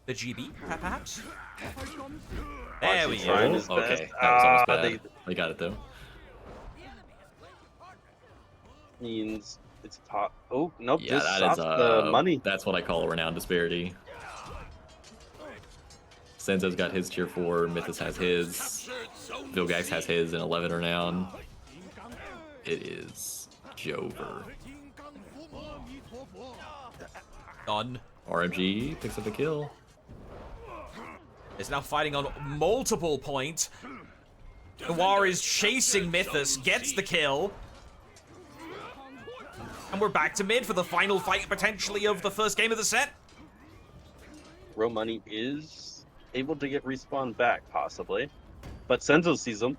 [SPEAKER 1] The GB, perhaps? There we
[SPEAKER 3] Trying
[SPEAKER 1] go.
[SPEAKER 3] his
[SPEAKER 2] Okay,
[SPEAKER 3] best.
[SPEAKER 2] that was almost bad.
[SPEAKER 3] They
[SPEAKER 2] They got it though.
[SPEAKER 3] means it's top. Oh nope,
[SPEAKER 2] Yeah,
[SPEAKER 3] this
[SPEAKER 2] that is
[SPEAKER 3] stops the money.
[SPEAKER 2] That's what I call a renown disparity. Senzo's got his tier 4, Mythos has his, Vilgax has his in 11 renown. It is Jover.
[SPEAKER 1] Done.
[SPEAKER 2] RMG picks up a kill.
[SPEAKER 1] Is now fighting on multiple points. Noir is chasing Mythos, gets the kill. And we're back to mid for the final fight, potentially, of the first game of the set.
[SPEAKER 3] Row money is able to get respawned back, possibly. But Senzo sees him.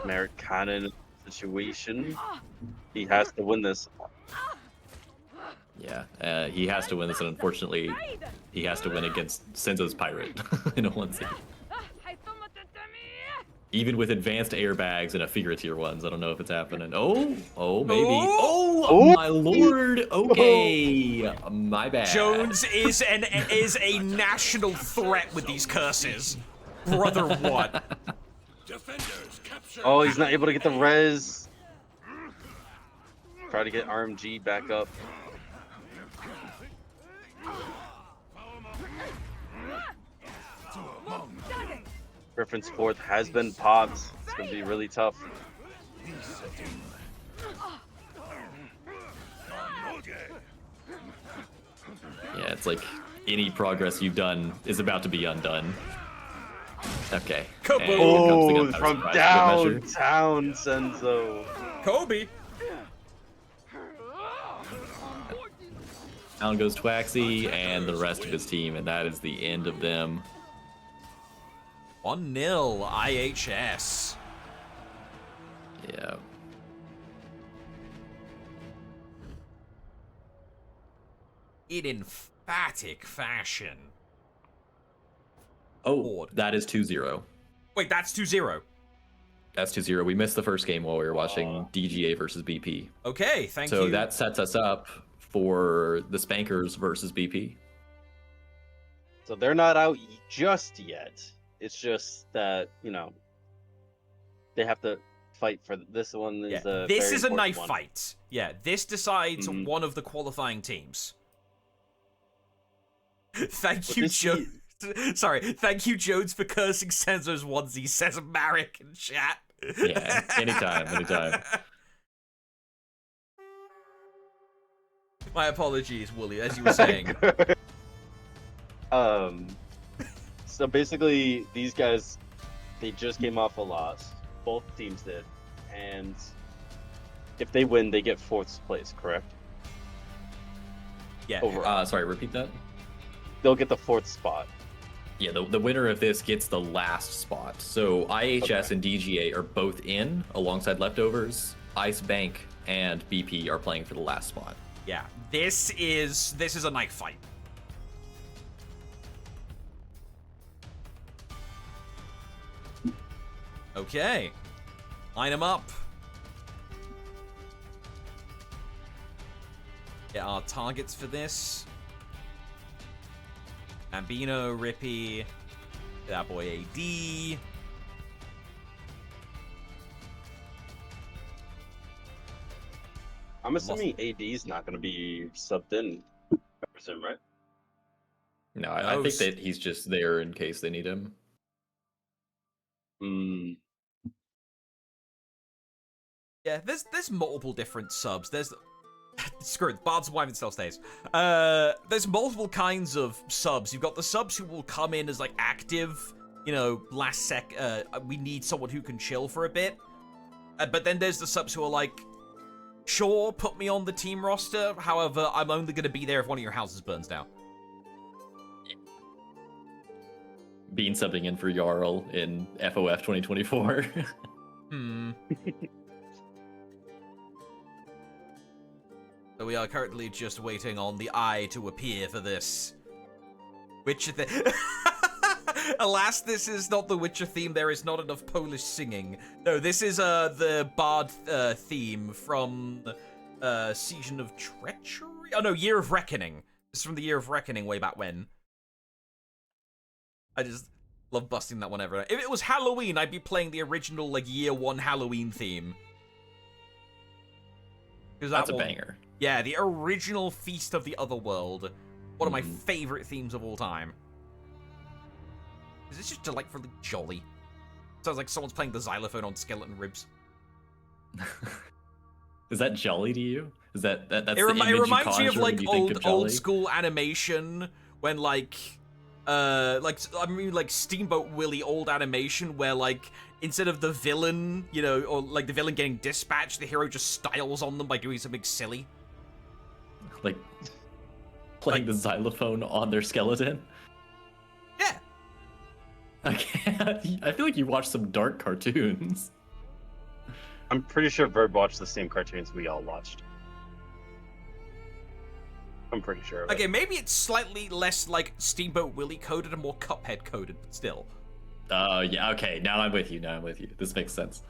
[SPEAKER 3] Merrick kind of in a situation. He has to win this.
[SPEAKER 2] Yeah, he has to win this, and unfortunately, he has to win against Senzo's Pirate in a 1C. Even with advanced airbags and a figure tier 1s, I don't know if it's happening. Oh, maybe. Oh, my lord. Okay, my bad.
[SPEAKER 1] Jones is a national threat with these curses. Brother, what?
[SPEAKER 4] Defenders capture.
[SPEAKER 3] Oh, he's not able to get the res. Try to get RMG back up. Griffin's fourth has been popped. It's gonna be really tough.
[SPEAKER 2] Yeah, it's like any progress you've done is about to be undone. Okay.
[SPEAKER 1] Kaboom.
[SPEAKER 2] And here comes the
[SPEAKER 3] Oh,
[SPEAKER 2] gunpowder
[SPEAKER 3] from
[SPEAKER 2] surprise for good measure.
[SPEAKER 3] downtown, Senzo.
[SPEAKER 1] Kobe.
[SPEAKER 2] Down goes Twaxi and the rest of his team, and that is the end of them.
[SPEAKER 1] 1-0 IHS.
[SPEAKER 2] Yeah.
[SPEAKER 1] In emphatic fashion.
[SPEAKER 2] Oh,
[SPEAKER 1] Board.
[SPEAKER 2] that is 2-0.
[SPEAKER 1] Wait, that's 2-0.
[SPEAKER 2] That's 2-0. We missed the first game while we were watching DGA versus BP.
[SPEAKER 1] Okay, thank you.
[SPEAKER 2] So that sets us up for the Spankers versus BP.
[SPEAKER 3] So they're not out just yet. It's just that, you know, they have to fight for this one. Is
[SPEAKER 1] Yeah,
[SPEAKER 3] a
[SPEAKER 1] this
[SPEAKER 3] very
[SPEAKER 1] is a
[SPEAKER 3] important
[SPEAKER 1] knife
[SPEAKER 3] one.
[SPEAKER 1] fight. Yeah, this decides
[SPEAKER 3] Mhm.
[SPEAKER 1] one of the qualifying teams. Thank
[SPEAKER 3] But
[SPEAKER 1] you,
[SPEAKER 3] this
[SPEAKER 1] Jones. Sorry, thank you, Jones, for cursing Senzo's onesie, says Marek in chat.
[SPEAKER 2] Yeah, anytime.
[SPEAKER 1] My apologies, Wooly, as you were saying.
[SPEAKER 3] So basically, these guys, they just came off a loss. Both teams did, and if they win, they get fourth place. Correct?
[SPEAKER 1] Yeah.
[SPEAKER 3] Overall,
[SPEAKER 2] Sorry, repeat that?
[SPEAKER 3] they'll get the fourth spot.
[SPEAKER 2] Yeah, the winner of this gets the last spot. So IHS
[SPEAKER 3] Okay.
[SPEAKER 2] and DGA are both in alongside leftovers. Ice Bank and BP are playing for the last spot.
[SPEAKER 1] Yeah, this is a knife fight. Okay, line them up. get our targets for this. Bambino, Rippy, that boy AD.
[SPEAKER 3] I'm assuming AD's not going to be subbed in, I presume, right?
[SPEAKER 2] No, I think that he's just there in case they need him.
[SPEAKER 3] Hmm.
[SPEAKER 1] Yeah, there's multiple different subs. There's screw it, Bard's Wyvern still stays. There's multiple kinds of subs. You've got the subs who will come in as like active, you know, last sec. We need someone who can chill for a bit. But then there's the subs who are like, sure, put me on the team roster. However, I'm only going to be there if one of your houses burns down.
[SPEAKER 2] Being subbing in for Jarl in FOF 2024.
[SPEAKER 1] So we are currently just waiting on the eye to appear for this. Witcher Alas, this is not the Witcher theme. There is not enough Polish singing. No, this is the Bard theme from Season of Treachery? Oh no, Year of Reckoning. This is from the Year of Reckoning way back when. I just love busting that one ever. If it was Halloween, I'd be playing the original like Year 1 Halloween theme.
[SPEAKER 2] That's a banger.
[SPEAKER 1] Yeah, the original Feast of the Otherworld. One of my favorite themes of all time. Is this just delightfully jolly? Sounds like someone's playing the xylophone on skeleton ribs.
[SPEAKER 2] Is that jolly to you? Is that's
[SPEAKER 1] it
[SPEAKER 2] the image
[SPEAKER 1] it reminds
[SPEAKER 2] you
[SPEAKER 1] me of
[SPEAKER 2] conjure
[SPEAKER 1] like
[SPEAKER 2] when you think of
[SPEAKER 1] old
[SPEAKER 2] jolly?
[SPEAKER 1] school animation when like Steamboat Willie old animation where like instead of the villain, you know, or like the villain getting dispatched, the hero just styles on them by doing something silly.
[SPEAKER 2] Like playing the xylophone on their skeleton?
[SPEAKER 1] Yeah.
[SPEAKER 2] I feel like you watched some dark cartoons.
[SPEAKER 3] I'm pretty sure Verb watched the same cartoons we all watched. I'm pretty sure of it.
[SPEAKER 1] Okay, maybe it's slightly less like Steamboat Willie coded and more Cuphead coded, but still.
[SPEAKER 2] Oh, yeah, okay. Now I'm with you. This makes sense.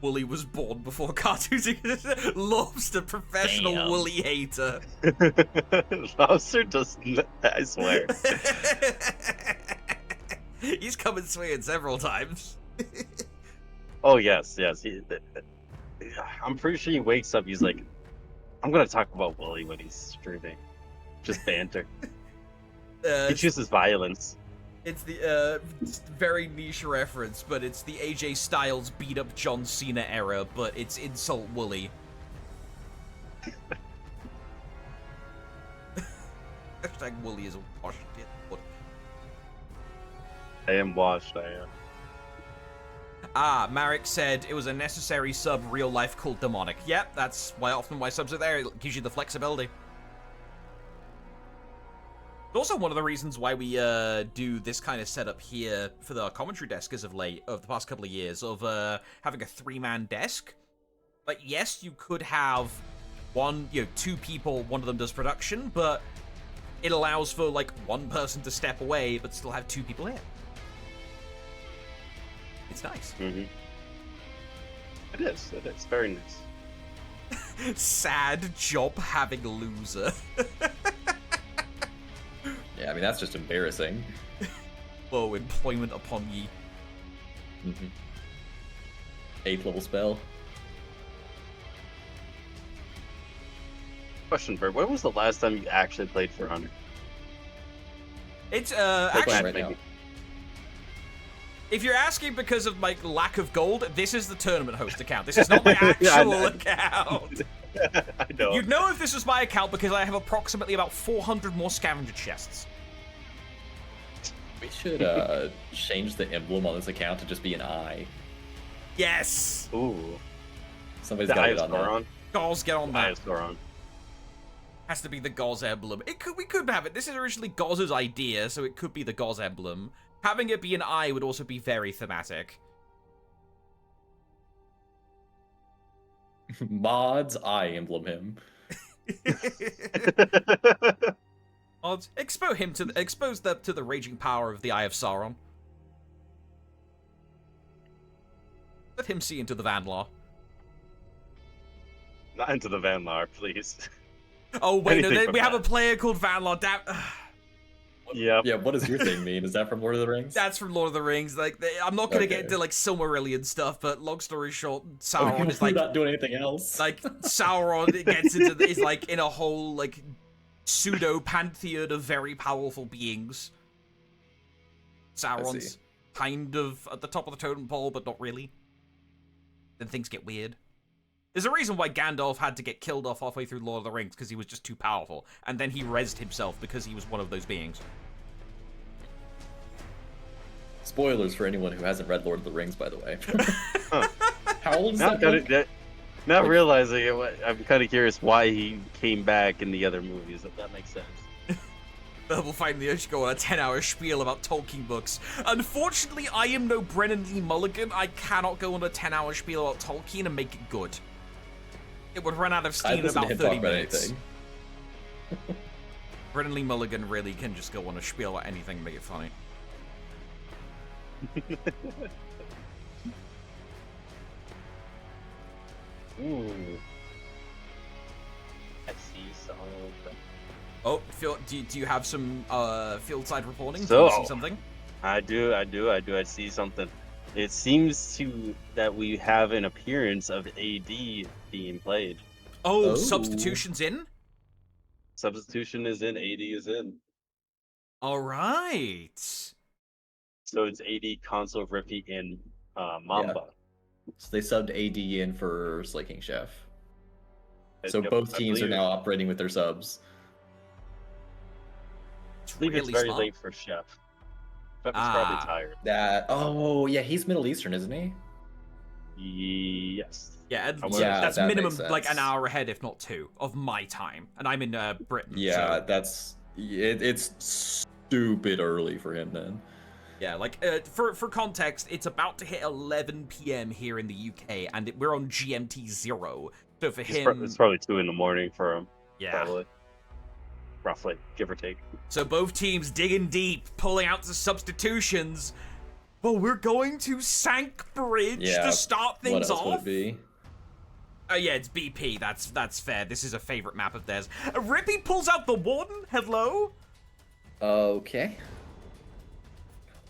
[SPEAKER 1] Wooly was born before cartoons existed. Lobster, professional
[SPEAKER 2] Damn.
[SPEAKER 1] Wooly hater.
[SPEAKER 3] Lobster doesn't, I swear.
[SPEAKER 1] He's come and swinging several times.
[SPEAKER 3] Oh, yes. I'm pretty sure he wakes up, he's like, I'm going to talk about Wooly when he's streaming. Just banter. He chooses violence.
[SPEAKER 1] It's the very niche reference, but it's the AJ Styles beat up John Cena era, but it's insult Wooly. Hashtag Wooly is a washed it.
[SPEAKER 3] I am washed, I am.
[SPEAKER 1] Ah, Marek said it was a necessary sub real life called Demonic. Yep, that's often why subs are there. It gives you the flexibility. Also, one of the reasons why we do this kind of setup here for the commentary desk as of late, of the past couple of years, of having a 3-man desk. Like, yes, you could have two people, one of them does production, but it allows for, like, one person to step away, but still have 2 people here. It's nice.
[SPEAKER 3] Mm-hmm. It is very nice.
[SPEAKER 1] Sad job having loser.
[SPEAKER 2] Yeah, I mean, that's just embarrassing.
[SPEAKER 1] Whoa, employment upon ye.
[SPEAKER 2] 8th level spell.
[SPEAKER 3] Question, Verb, when was the last time you actually played For Honor?
[SPEAKER 1] It's,
[SPEAKER 2] Like
[SPEAKER 1] actually,
[SPEAKER 2] right now.
[SPEAKER 1] if you're asking because of my lack of gold, this is the tournament host account. This is not my
[SPEAKER 3] Yeah, I
[SPEAKER 1] actual
[SPEAKER 3] know.
[SPEAKER 1] account.
[SPEAKER 3] I know.
[SPEAKER 1] You'd know if this was my account because I have approximately about 400 more scavenger chests.
[SPEAKER 2] We should change the emblem on this account to just be an eye.
[SPEAKER 1] Yes!
[SPEAKER 3] Ooh.
[SPEAKER 2] Somebody's
[SPEAKER 3] The
[SPEAKER 2] got
[SPEAKER 3] Eye
[SPEAKER 2] it
[SPEAKER 3] of
[SPEAKER 2] on there.
[SPEAKER 3] Sauron.
[SPEAKER 1] Gauls, get on
[SPEAKER 3] Eye
[SPEAKER 1] that.
[SPEAKER 3] of Sauron.
[SPEAKER 1] Has to be the Gauls emblem. We could have it. This is originally Gauz's idea, so it could be the Gauz emblem. Having it be an eye would also be very thematic.
[SPEAKER 2] Mods eye emblem him.
[SPEAKER 1] Odds. Expose them to the raging power of the Eye of Sauron. Let him see into the Vanlar.
[SPEAKER 3] Not into the Vanlar, please.
[SPEAKER 1] Oh wait, no,
[SPEAKER 3] Anything from
[SPEAKER 1] we have a
[SPEAKER 3] that.
[SPEAKER 1] player called Vanlar.
[SPEAKER 3] Yep.
[SPEAKER 2] Yeah, what does your thing mean? Is that from Lord of the Rings?
[SPEAKER 1] That's from Lord of the Rings. Like, I'm not gonna get
[SPEAKER 2] Okay.
[SPEAKER 1] into like Silmarillion stuff, but long story short,
[SPEAKER 2] I
[SPEAKER 1] Sauron
[SPEAKER 2] mean,
[SPEAKER 1] is
[SPEAKER 2] we're
[SPEAKER 1] like,
[SPEAKER 2] not doing anything else.
[SPEAKER 1] Sauron gets into is like in a whole like pseudo pantheon of very powerful beings. Sauron's kind of at the top of the totem pole, but not really. Then things get weird. There's a reason why Gandalf had to get killed off halfway through Lord of the Rings, because he was just too powerful, and then he rezzed himself because he was one of those beings.
[SPEAKER 2] Spoilers for anyone who hasn't read Lord of the Rings, by the way.
[SPEAKER 3] Huh.
[SPEAKER 2] How old is
[SPEAKER 3] Not,
[SPEAKER 2] that book?
[SPEAKER 3] not
[SPEAKER 2] Like-
[SPEAKER 3] realizing it, I'm kind of curious why he came back in the other movies, if that makes sense.
[SPEAKER 1] We'll find the urge to go on a 10-hour spiel about Tolkien books. Unfortunately, I am no Brennan Lee Mulligan. I cannot go on a 10-hour spiel about Tolkien and make it good. It would run out of
[SPEAKER 2] I'd
[SPEAKER 1] steam in
[SPEAKER 2] listen
[SPEAKER 1] about
[SPEAKER 2] to him
[SPEAKER 1] 30
[SPEAKER 2] talk about
[SPEAKER 1] minutes.
[SPEAKER 2] anything.
[SPEAKER 1] Brennan Lee Mulligan really can just go on a spiel about anything and make it funny.
[SPEAKER 3] Ooh. I see some of them.
[SPEAKER 1] Oh, Phil, do you have some field side reporting? Do
[SPEAKER 3] So-
[SPEAKER 1] you see something?
[SPEAKER 3] I do. I see something. It seems that we have an appearance of AD being played.
[SPEAKER 1] Oh,
[SPEAKER 2] Oh.
[SPEAKER 1] substitutions in?
[SPEAKER 3] Substitution is in, AD is in.
[SPEAKER 1] All right.
[SPEAKER 3] So it's AD, Console, Rippy, and Mamba.
[SPEAKER 2] So they subbed AD in for Slaking Chef. So
[SPEAKER 3] Yep,
[SPEAKER 2] both
[SPEAKER 3] I
[SPEAKER 2] teams are
[SPEAKER 3] believe-
[SPEAKER 2] now operating with their subs.
[SPEAKER 1] It's
[SPEAKER 3] I believe
[SPEAKER 1] really
[SPEAKER 3] it's very
[SPEAKER 1] smart.
[SPEAKER 3] late for Chef. Chef is
[SPEAKER 1] Ah.
[SPEAKER 3] probably tired.
[SPEAKER 2] Oh yeah, he's Middle Eastern, isn't he?
[SPEAKER 3] Yes.
[SPEAKER 1] Yeah,
[SPEAKER 2] Yeah,
[SPEAKER 1] that's
[SPEAKER 2] that
[SPEAKER 1] minimum
[SPEAKER 2] makes
[SPEAKER 1] like an
[SPEAKER 2] sense.
[SPEAKER 1] hour ahead, if not two, of my time, and I'm in Britain.
[SPEAKER 2] Yeah,
[SPEAKER 1] so,
[SPEAKER 2] it's stupid early for him then.
[SPEAKER 1] yeah. Like for context, it's about to hit 11 p.m. here in the UK, and we're on GMT 0. So for him,
[SPEAKER 3] It's probably 2 in the morning for him.
[SPEAKER 1] yeah.
[SPEAKER 3] Probably. Roughly, give or take.
[SPEAKER 1] So both teams digging deep, pulling out the substitutions. Well, we're going to Sank Bridge
[SPEAKER 2] Yeah,
[SPEAKER 1] to start
[SPEAKER 2] What
[SPEAKER 1] things
[SPEAKER 2] else would
[SPEAKER 1] off.
[SPEAKER 2] it be?
[SPEAKER 1] Oh yeah, it's BP. That's fair. This is a favorite map of theirs. Rippy pulls out the Warden. Hello.
[SPEAKER 2] Okay.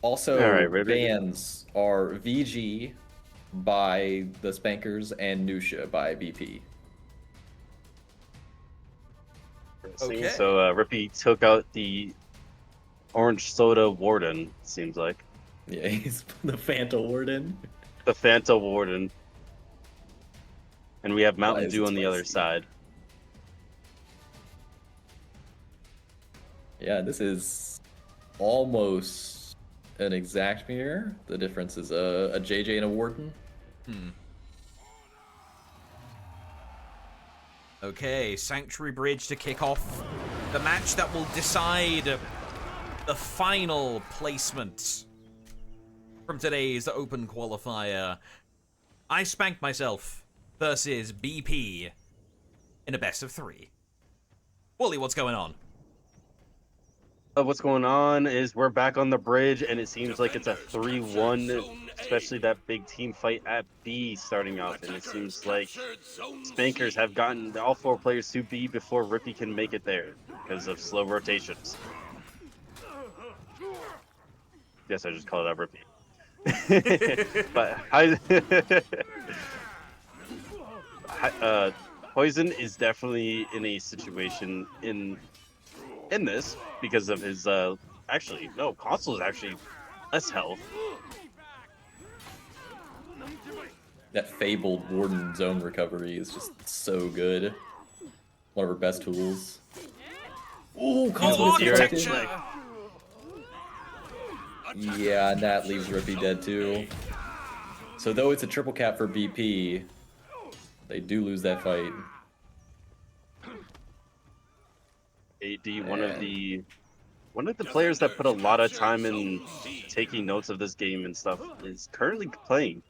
[SPEAKER 2] Also,
[SPEAKER 3] All right, Rippy.
[SPEAKER 2] bans are VG by the Spankers and Nusha by BP.
[SPEAKER 1] Okay.
[SPEAKER 3] So Rippy took out the orange soda warden, seems like.
[SPEAKER 2] Yeah, he's the Fanta Warden.
[SPEAKER 3] The Fanta warden. And we have Mountain
[SPEAKER 2] is
[SPEAKER 3] Dew
[SPEAKER 2] it
[SPEAKER 3] on the other
[SPEAKER 2] spicy?
[SPEAKER 3] side.
[SPEAKER 2] Yeah, this is almost an exact mirror. The difference is a JJ and a Warden.
[SPEAKER 1] Okay, Sanctuary Bridge to kick off the match that will decide the final placement from today's Open Qualifier. I spanked myself versus BP in a best of 3. Wooly, what's going on?
[SPEAKER 3] What's going on is we're back on the bridge, and it seems like it's a 3-1, especially that big team fight at B starting off. And it seems like Spankers have gotten all 4 players to B before Rippy can make it there because of slow rotations. Yes, I just called it out Rippy. But Poison is definitely in a situation in this because of his actually no, Console is actually less health.
[SPEAKER 2] That fabled Warden zone recovery is just so good. One of her best tools. Ooh, Console
[SPEAKER 1] Oh,
[SPEAKER 2] is here.
[SPEAKER 1] architecture!
[SPEAKER 2] Yeah, and that leaves Rippy dead too. So though it's a triple cap for BP, they do lose that fight.
[SPEAKER 3] AD, one of the players that put a lot of time in taking notes of this game and stuff, is currently playing.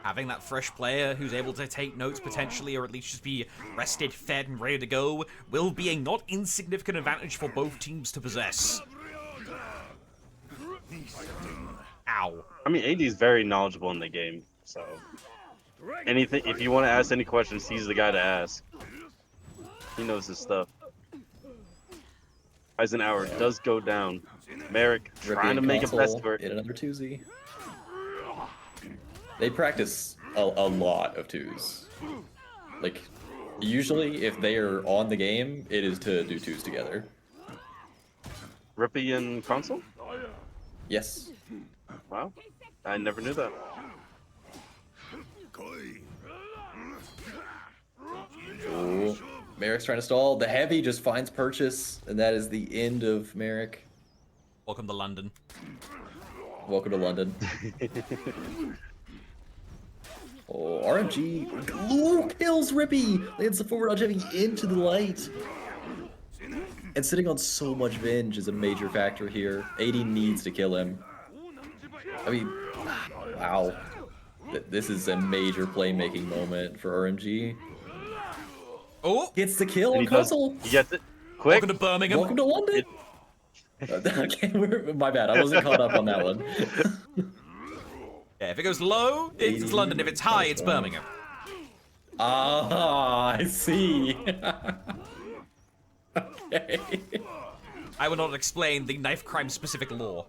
[SPEAKER 1] Having that fresh player who's able to take notes potentially, or at least just be rested, fed, and ready to go, will be a not insignificant advantage for both teams to possess. Ow.
[SPEAKER 3] I mean, AD is very knowledgeable in the game, so anything. If you want to ask any questions, he's the guy to ask. He knows his stuff. Eisenhower does go down. Merrick trying to make a best of it.
[SPEAKER 2] In another twosie. They practice a lot of twos. Like, usually if they are on the game, it is to do twos together.
[SPEAKER 3] Rippy and Console?
[SPEAKER 2] Yes.
[SPEAKER 3] Wow. I never knew that.
[SPEAKER 2] Ooh. Merrick's trying to stall. The heavy just finds purchase, and that is the end of Merrick.
[SPEAKER 1] Welcome to London.
[SPEAKER 2] Welcome to London. Oh, RMG. Ooh, kills Rippy! Lands the forward dodge heavy into the light. And sitting on so much Venge is a major factor here. 80 needs to kill him. I mean, wow. This is a major playmaking moment for RMG.
[SPEAKER 1] Oh!
[SPEAKER 2] Gets the kill
[SPEAKER 3] And
[SPEAKER 2] on
[SPEAKER 3] he does.
[SPEAKER 2] Console.
[SPEAKER 3] He gets it. Quick.
[SPEAKER 1] Welcome to Birmingham.
[SPEAKER 2] Welcome to London. Okay, my bad. I wasn't caught up on that one.
[SPEAKER 1] Yeah, if it goes low, it's London. If it's high, it's Birmingham.
[SPEAKER 2] Ah, I see. Okay.
[SPEAKER 1] I will not explain the knife crime specific law.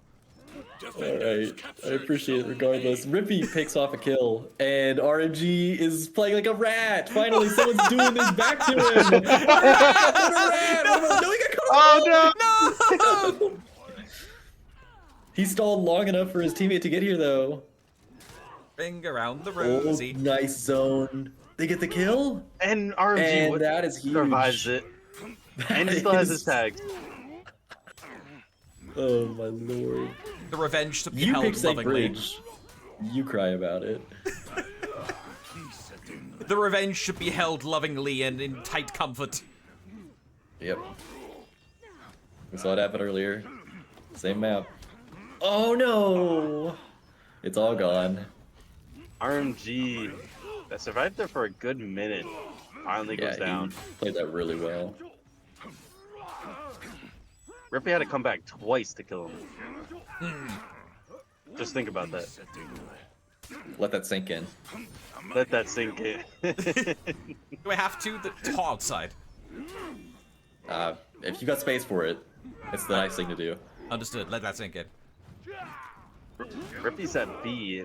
[SPEAKER 2] Alright, I appreciate it regardless. Rippy picks off a kill, and RNG is playing like a rat. Finally, someone's doing this back to him. A rat! No, he got caught.
[SPEAKER 3] Oh no!
[SPEAKER 1] No!
[SPEAKER 2] He stalled long enough for his teammate to get here, though.
[SPEAKER 1] Ring around the
[SPEAKER 2] Oh,
[SPEAKER 1] rosy.
[SPEAKER 2] nice zone. They get the kill,
[SPEAKER 3] And RMG
[SPEAKER 2] and that is huge.
[SPEAKER 3] survives it. And he still has his tags.
[SPEAKER 2] Oh my lord.
[SPEAKER 1] The revenge to be
[SPEAKER 2] You
[SPEAKER 1] held
[SPEAKER 2] pick St.
[SPEAKER 1] lovingly.
[SPEAKER 2] Bridge. You cry about it.
[SPEAKER 1] The revenge should be held lovingly and in tight comfort.
[SPEAKER 2] Yep. We saw it happen earlier. Same map. Oh no! It's all gone.
[SPEAKER 3] RMG that survived there for a good minute. Finally goes down.
[SPEAKER 2] He played that really well.
[SPEAKER 3] Rippy had to come back twice to kill him. Just think about that.
[SPEAKER 2] Let that sink in.
[SPEAKER 3] Let that sink in.
[SPEAKER 1] Do I have to? The hard side.
[SPEAKER 2] If you got space for it, it's the nice thing to do.
[SPEAKER 1] Understood. Let that sink in.
[SPEAKER 3] Rippy's at B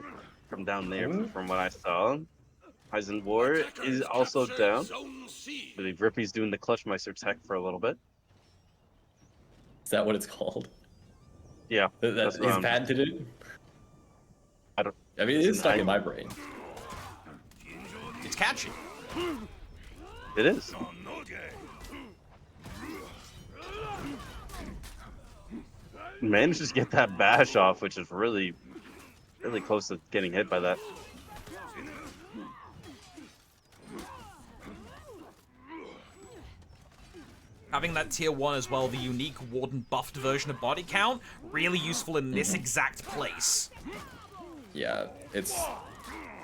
[SPEAKER 3] from down there, from what I saw. Eisenwar is also down. I believe Rippy's doing the Clutchmeister tech for a little bit.
[SPEAKER 2] Is that what it's called?
[SPEAKER 3] Yeah,
[SPEAKER 2] That
[SPEAKER 3] that's
[SPEAKER 2] he's
[SPEAKER 3] what I'm-
[SPEAKER 2] patented it?
[SPEAKER 3] I don't.
[SPEAKER 2] I mean, it is stuck in my brain.
[SPEAKER 1] It's catchy.
[SPEAKER 3] It is. Managed to get that bash off, which is really, really close to getting hit by that.
[SPEAKER 1] Having that tier 1 as well, the unique Warden buffed version of body count, really useful in this exact place.
[SPEAKER 2] Yeah, it's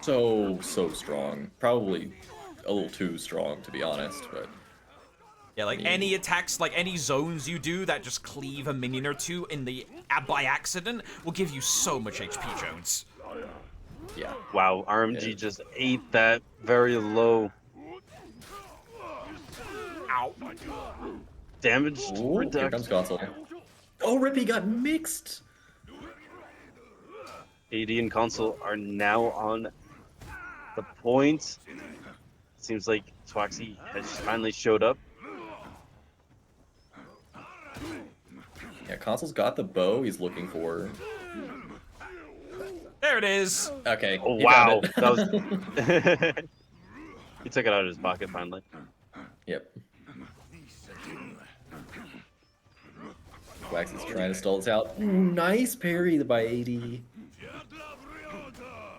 [SPEAKER 2] so strong. Probably a little too strong, to be honest, but...
[SPEAKER 1] Yeah, like any attacks, like any zones you do that just cleave a minion or two in the by accident will give you so much HP, Jones.
[SPEAKER 2] Yeah.
[SPEAKER 3] Wow, RMG
[SPEAKER 2] Yeah.
[SPEAKER 3] just ate that very low
[SPEAKER 1] Ow.
[SPEAKER 3] damage
[SPEAKER 2] Ooh, here
[SPEAKER 3] reduction.
[SPEAKER 2] comes Console. Oh, Rippy got mixed!
[SPEAKER 3] AD and Console are now on the point. Seems like Twaxy has finally showed up.
[SPEAKER 2] Yeah, Console's got the bow he's looking for.
[SPEAKER 1] There it is.
[SPEAKER 2] Okay.
[SPEAKER 3] Oh
[SPEAKER 2] he
[SPEAKER 3] wow,
[SPEAKER 2] found it.
[SPEAKER 3] that was. He took it out of his pocket finally.
[SPEAKER 2] Yep. Wax is trying to stall this out. Ooh, nice parry by 80.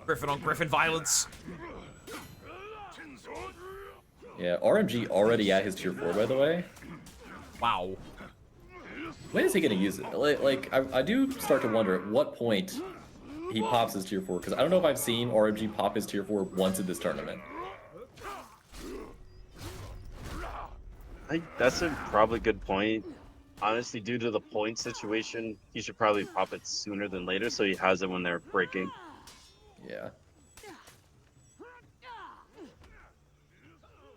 [SPEAKER 1] Griffin on Griffin violence.
[SPEAKER 2] Yeah, RMG already at his tier 4, by the way.
[SPEAKER 1] Wow.
[SPEAKER 2] When is he gonna use it? I do start to wonder at what point he pops his tier 4, because I don't know if I've seen RMG pop his tier 4 once in this tournament.
[SPEAKER 3] That's a probably good point. Honestly, due to the point situation, he should probably pop it sooner than later, so he has it when they're breaking.
[SPEAKER 2] Yeah.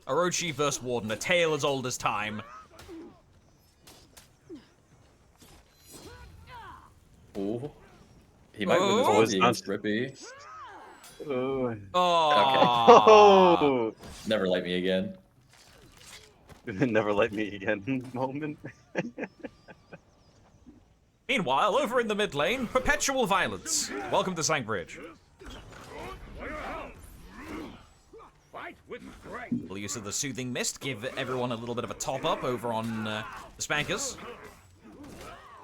[SPEAKER 1] Orochi versus Warden, a tale as old as time.
[SPEAKER 2] Ooh. He might win this
[SPEAKER 1] Oh,
[SPEAKER 2] one
[SPEAKER 3] it's
[SPEAKER 2] against
[SPEAKER 3] not-
[SPEAKER 2] Rippy.
[SPEAKER 3] Oh.
[SPEAKER 1] Oh.
[SPEAKER 2] Never light me again.
[SPEAKER 3] Never let me again moment.
[SPEAKER 1] Meanwhile, over in the mid lane, perpetual violence. Welcome to Sankbridge.
[SPEAKER 4] Fight with strength.
[SPEAKER 1] The use of the Soothing Mist give everyone a little bit of a top up over on the Spankers.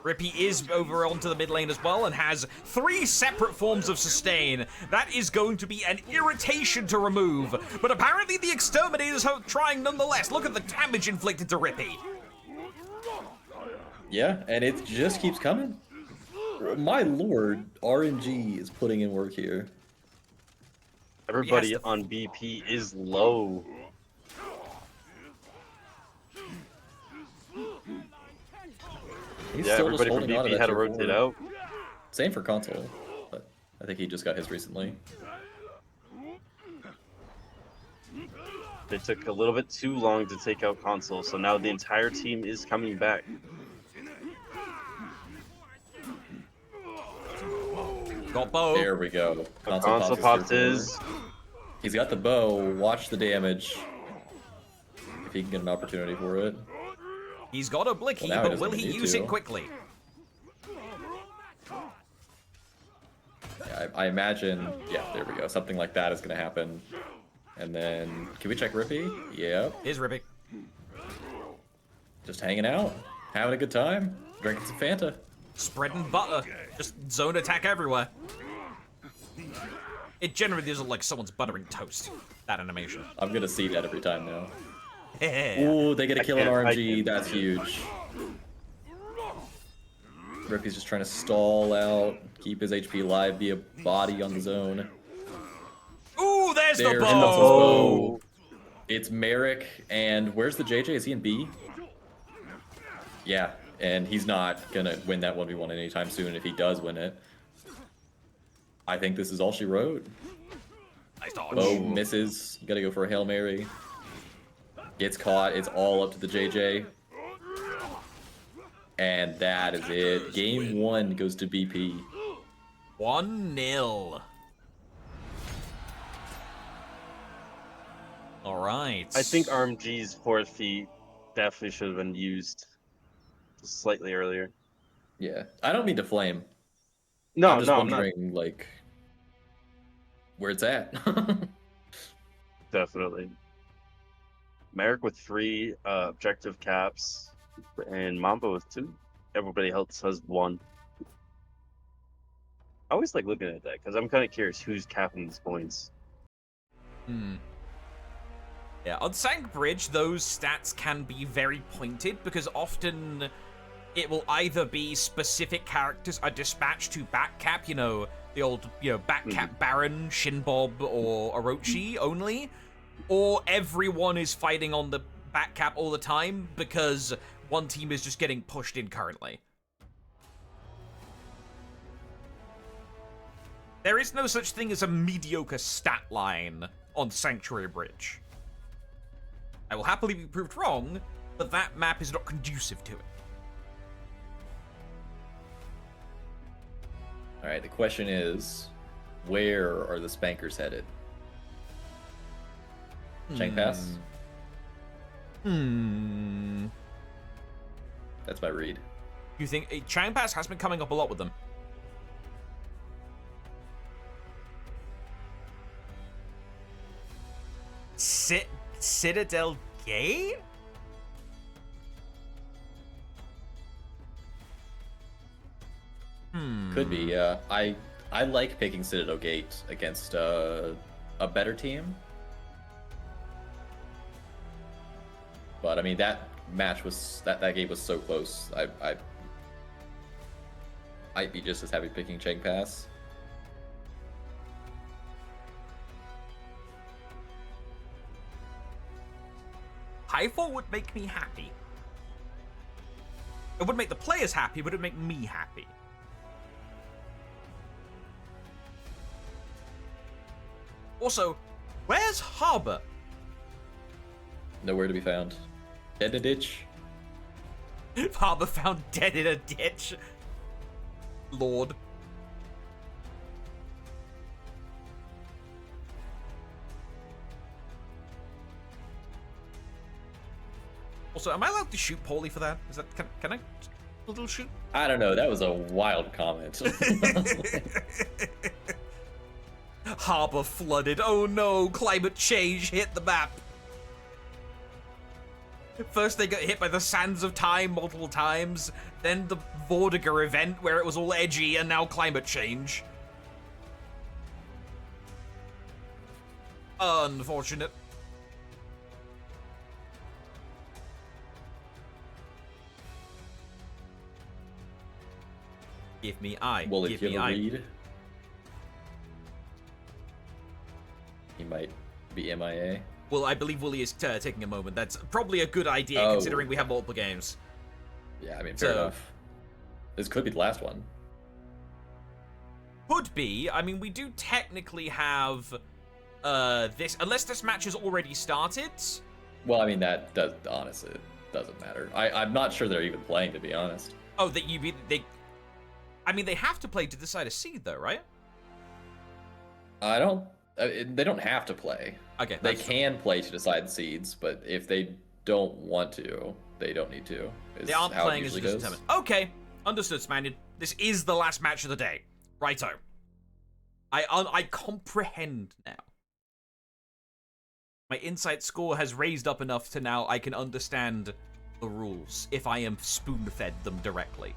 [SPEAKER 1] Rippy is over onto the mid lane as well and has 3 separate forms of sustain. That is going to be an irritation to remove, but apparently the Exterminators are trying nonetheless. Look at the damage inflicted to Rippy.
[SPEAKER 2] Yeah, and it just keeps coming. My lord, RNG is putting in work here.
[SPEAKER 3] Everybody
[SPEAKER 1] Yes, the-
[SPEAKER 3] on BP is low.
[SPEAKER 2] He's
[SPEAKER 3] Yeah,
[SPEAKER 2] still just
[SPEAKER 3] everybody from
[SPEAKER 2] holding on to
[SPEAKER 3] BP
[SPEAKER 2] that
[SPEAKER 3] had to
[SPEAKER 2] tier
[SPEAKER 3] rotate
[SPEAKER 2] 4.
[SPEAKER 3] out.
[SPEAKER 2] Same for console, but I think he just got his recently.
[SPEAKER 3] They took a little bit too long to take out console, so now the entire team is coming back.
[SPEAKER 1] Got Bo.
[SPEAKER 2] There we go.
[SPEAKER 3] Console popped his.
[SPEAKER 2] He's got the bow. Watch the damage. If he can get an opportunity for it.
[SPEAKER 1] He's got a Blicky,
[SPEAKER 2] Well, now he
[SPEAKER 1] but will
[SPEAKER 2] doesn't
[SPEAKER 1] he
[SPEAKER 2] need
[SPEAKER 1] use
[SPEAKER 2] to.
[SPEAKER 1] it quickly?
[SPEAKER 2] Yeah, I imagine, yeah, there we go. Something like that is going to happen. And then, can we check Rippy? Yep.
[SPEAKER 1] Here's Rippy.
[SPEAKER 2] Just hanging out. Having a good time. Drinking some Fanta.
[SPEAKER 1] Spreading butter. Just zone attack everywhere. It generally doesn't look like someone's buttering toast. That animation.
[SPEAKER 2] I'm going to see that every time now.
[SPEAKER 1] Yeah.
[SPEAKER 2] Ooh, they get a kill on
[SPEAKER 3] can't- I
[SPEAKER 2] RNG.
[SPEAKER 3] can't.
[SPEAKER 2] That's huge. Rippy's just trying to stall out, keep his HP alive via body on the zone.
[SPEAKER 1] Ooh, there's the
[SPEAKER 2] There's
[SPEAKER 1] bow.
[SPEAKER 2] Nelson's bow. It's Merrick, and where's the JJ? Is he in B? Yeah, and he's not gonna win that 1v1 anytime soon if he does win it. I think this is all she wrote.
[SPEAKER 1] Nice dodge.
[SPEAKER 2] Bow misses. You gotta go for a Hail Mary. Gets caught. It's all up to the JJ. And that is it. Game 1 goes to BP.
[SPEAKER 1] 1-0. All right.
[SPEAKER 3] I think RMG's 4 feet definitely should have been used just slightly earlier.
[SPEAKER 2] Yeah. I don't mean to flame.
[SPEAKER 3] No,
[SPEAKER 2] I'm just
[SPEAKER 3] no, I'm not.
[SPEAKER 2] wondering, like, where it's at.
[SPEAKER 3] Definitely. Merrick with 3 objective caps, and Mamba with 2. Everybody else has 1. I always like looking at that because I'm kind of curious who's capping these points.
[SPEAKER 1] Yeah, on Sankbridge, those stats can be very pointed because often it will either be specific characters are dispatched to backcap, the old, backcap Baron, Shinbob, or Orochi only, or everyone is fighting on the backcap all the time because one team is just getting pushed in currently. There is no such thing as a mediocre stat line on Sanctuary Bridge. I will happily be proved wrong, but that map is not conducive to it.
[SPEAKER 2] Alright, the question is, where are the Spankers headed? Chang Pass? That's my read.
[SPEAKER 1] You think Chang Pass has been coming up a lot with them? Citadel Gate?
[SPEAKER 2] Could be, yeah. I like picking Citadel Gate against a better team. But I mean that match was that game was so close. I might be just as happy picking Chang Pass.
[SPEAKER 1] Highfall would make me happy. It wouldn't make the players happy, but it would make me happy. Also, where's Harbor?
[SPEAKER 2] Nowhere to be found. Dead in a ditch.
[SPEAKER 1] Harbor found dead in a ditch. Lord. Also, am I allowed to shoot Paulie for that? Is that can I little shoot?
[SPEAKER 2] I don't know. That was a wild comment.
[SPEAKER 1] Harbor flooded. Oh no, climate change hit the map. First they got hit by the sands of time multiple times, then the Vortiger event where it was all edgy, and now climate change. Unfortunate. Give me eye.
[SPEAKER 2] Well,
[SPEAKER 1] Give
[SPEAKER 2] if you
[SPEAKER 1] me
[SPEAKER 2] have a
[SPEAKER 1] eye.
[SPEAKER 2] read, he might be MIA.
[SPEAKER 1] Well, I believe Wooly is taking a moment. That's probably a good idea,
[SPEAKER 2] Oh.
[SPEAKER 1] considering we have multiple games.
[SPEAKER 2] Yeah, I mean, fair
[SPEAKER 1] So-
[SPEAKER 2] enough. This could be the last one.
[SPEAKER 1] Could be. I mean, we do technically have this, unless this match has already started.
[SPEAKER 2] Well, I mean, that does honestly it doesn't matter. I'm not sure they're even playing, to be honest.
[SPEAKER 1] Oh, that you be they. I mean, they have to play to decide a seed, though, right?
[SPEAKER 2] I don't. They don't have to play.
[SPEAKER 1] Okay,
[SPEAKER 2] They
[SPEAKER 1] that's-
[SPEAKER 2] can play to decide seeds, but if they don't want to, they don't need to. Is
[SPEAKER 1] They aren't
[SPEAKER 2] how it
[SPEAKER 1] playing as it
[SPEAKER 2] usually
[SPEAKER 1] is
[SPEAKER 2] goes.
[SPEAKER 1] determined. Okay, understood, Spaniard. This is the last match of the day. Righto. I comprehend now. My insight score has raised up enough to now I can understand the rules if I am spoon-fed them directly.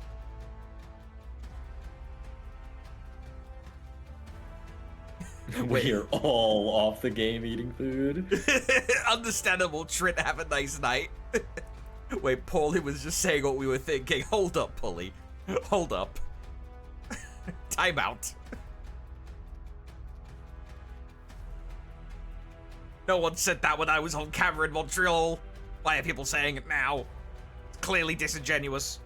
[SPEAKER 2] We are all off the game eating food.
[SPEAKER 1] Understandable, Trent, have a nice night. Wait, Paulie was just saying what we were thinking. Hold up, Paulie. Hold up. Time out. No one said that when I was on camera in Montreal. Why are people saying it now? It's clearly disingenuous.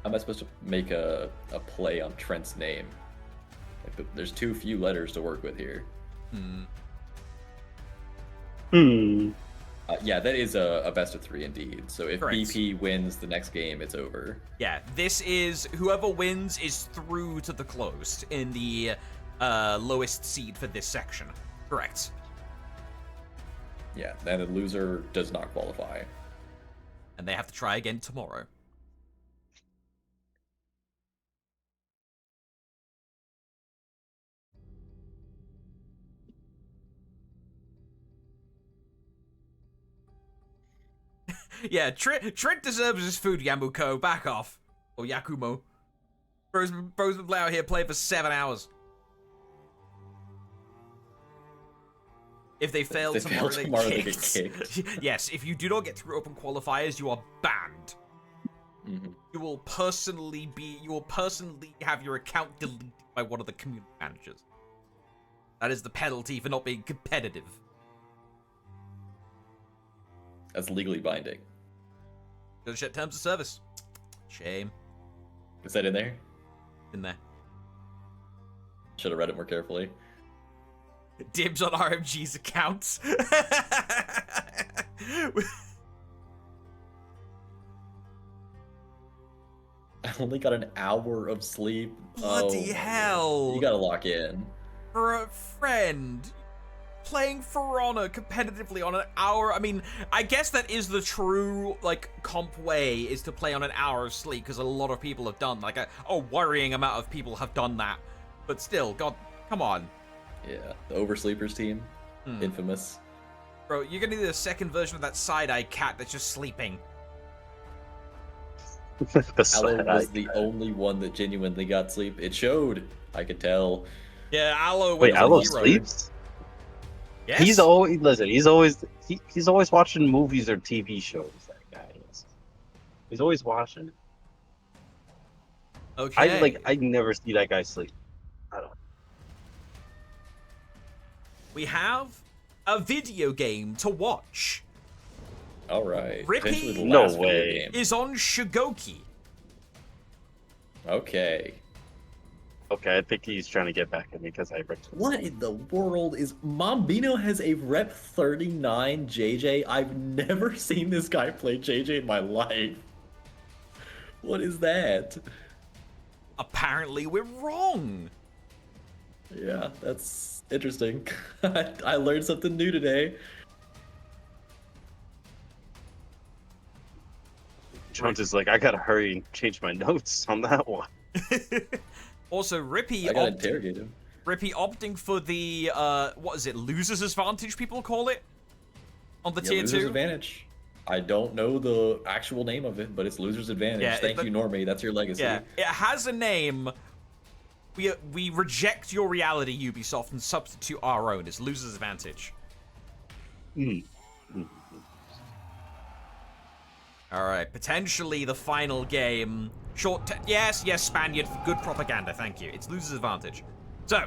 [SPEAKER 2] How am I supposed to make a play on Trent's name? Like, there's too few letters to work with here. Yeah, that is a best of 3 indeed. So if
[SPEAKER 1] Correct.
[SPEAKER 2] BP wins the next game, it's over.
[SPEAKER 1] Yeah, this is whoever wins is through to the closed in the lowest seed for this section. Correct.
[SPEAKER 2] Yeah, then the loser does not qualify.
[SPEAKER 1] And they have to try again tomorrow. Yeah, Trent deserves his food, Yamuko. Back off. Or Yakumo. Bro's been out here playing for 7 hours. If they fail
[SPEAKER 2] If they
[SPEAKER 1] tomorrow,
[SPEAKER 2] fail tomorrow, they get
[SPEAKER 1] kicked. Yes, if you do not get through open qualifiers, you are banned.
[SPEAKER 2] Mm-hmm.
[SPEAKER 1] You will personally have your account deleted by one of the community managers. That is the penalty for not being competitive.
[SPEAKER 2] That's legally binding.
[SPEAKER 1] Gotta check terms of service. Shame.
[SPEAKER 2] Is that in there?
[SPEAKER 1] In there.
[SPEAKER 2] Should have read it more carefully.
[SPEAKER 1] Dibs on RMG's accounts.
[SPEAKER 2] I only got an hour of sleep.
[SPEAKER 1] Bloody
[SPEAKER 2] my
[SPEAKER 1] hell.
[SPEAKER 2] God. You gotta lock in.
[SPEAKER 1] For a friend. Playing For Honor competitively on an hour. I mean, I guess that is the true, like, comp way, is to play on an hour of sleep, because a lot of people have done, like, a worrying amount of people have done that. But still, God, come on.
[SPEAKER 2] Yeah, the Oversleepers team. Infamous.
[SPEAKER 1] Bro, you're gonna need a second version of that side-eye cat that's just sleeping.
[SPEAKER 2] Aloe was the only one that genuinely got sleep. It showed. I could tell.
[SPEAKER 1] Yeah, Aloe
[SPEAKER 3] Wait,
[SPEAKER 1] was a
[SPEAKER 3] Aloe
[SPEAKER 1] hero.
[SPEAKER 3] sleeps?
[SPEAKER 1] Yes.
[SPEAKER 3] He's always watching movies or TV shows. That guy is. He's always watching.
[SPEAKER 1] Okay.
[SPEAKER 3] I never see that guy sleep. I don't.
[SPEAKER 1] We have a video game to watch.
[SPEAKER 2] All right.
[SPEAKER 1] Rippy?
[SPEAKER 2] Potentially the
[SPEAKER 3] No
[SPEAKER 2] last video
[SPEAKER 3] way.
[SPEAKER 2] game.
[SPEAKER 1] Is on Shigoki.
[SPEAKER 2] Okay.
[SPEAKER 3] Okay, I think he's trying to get back at me because I ripped him.
[SPEAKER 2] What in the world is Mambino has a rep 39 JJ? I've never seen this guy play JJ in my life. What is that?
[SPEAKER 1] Apparently we're wrong.
[SPEAKER 2] Yeah, that's interesting. I learned something new today.
[SPEAKER 3] Jones is like, I gotta hurry and change my notes on that one.
[SPEAKER 1] Also, Rippy
[SPEAKER 2] I gotta interrogate him.
[SPEAKER 1] Rippy opting for the what is it, loser's advantage people call it? On the tier
[SPEAKER 2] Loser's
[SPEAKER 1] 2?
[SPEAKER 2] advantage. I don't know the actual name of it, but it's loser's advantage.
[SPEAKER 1] Yeah,
[SPEAKER 2] Thank you, Normie. That's your legacy.
[SPEAKER 1] Yeah, it has a name. We reject your reality, Ubisoft, and substitute our own. It's loser's advantage. All right, potentially the final game. Yes, Spaniard, good propaganda, thank you. It's loser's advantage. So,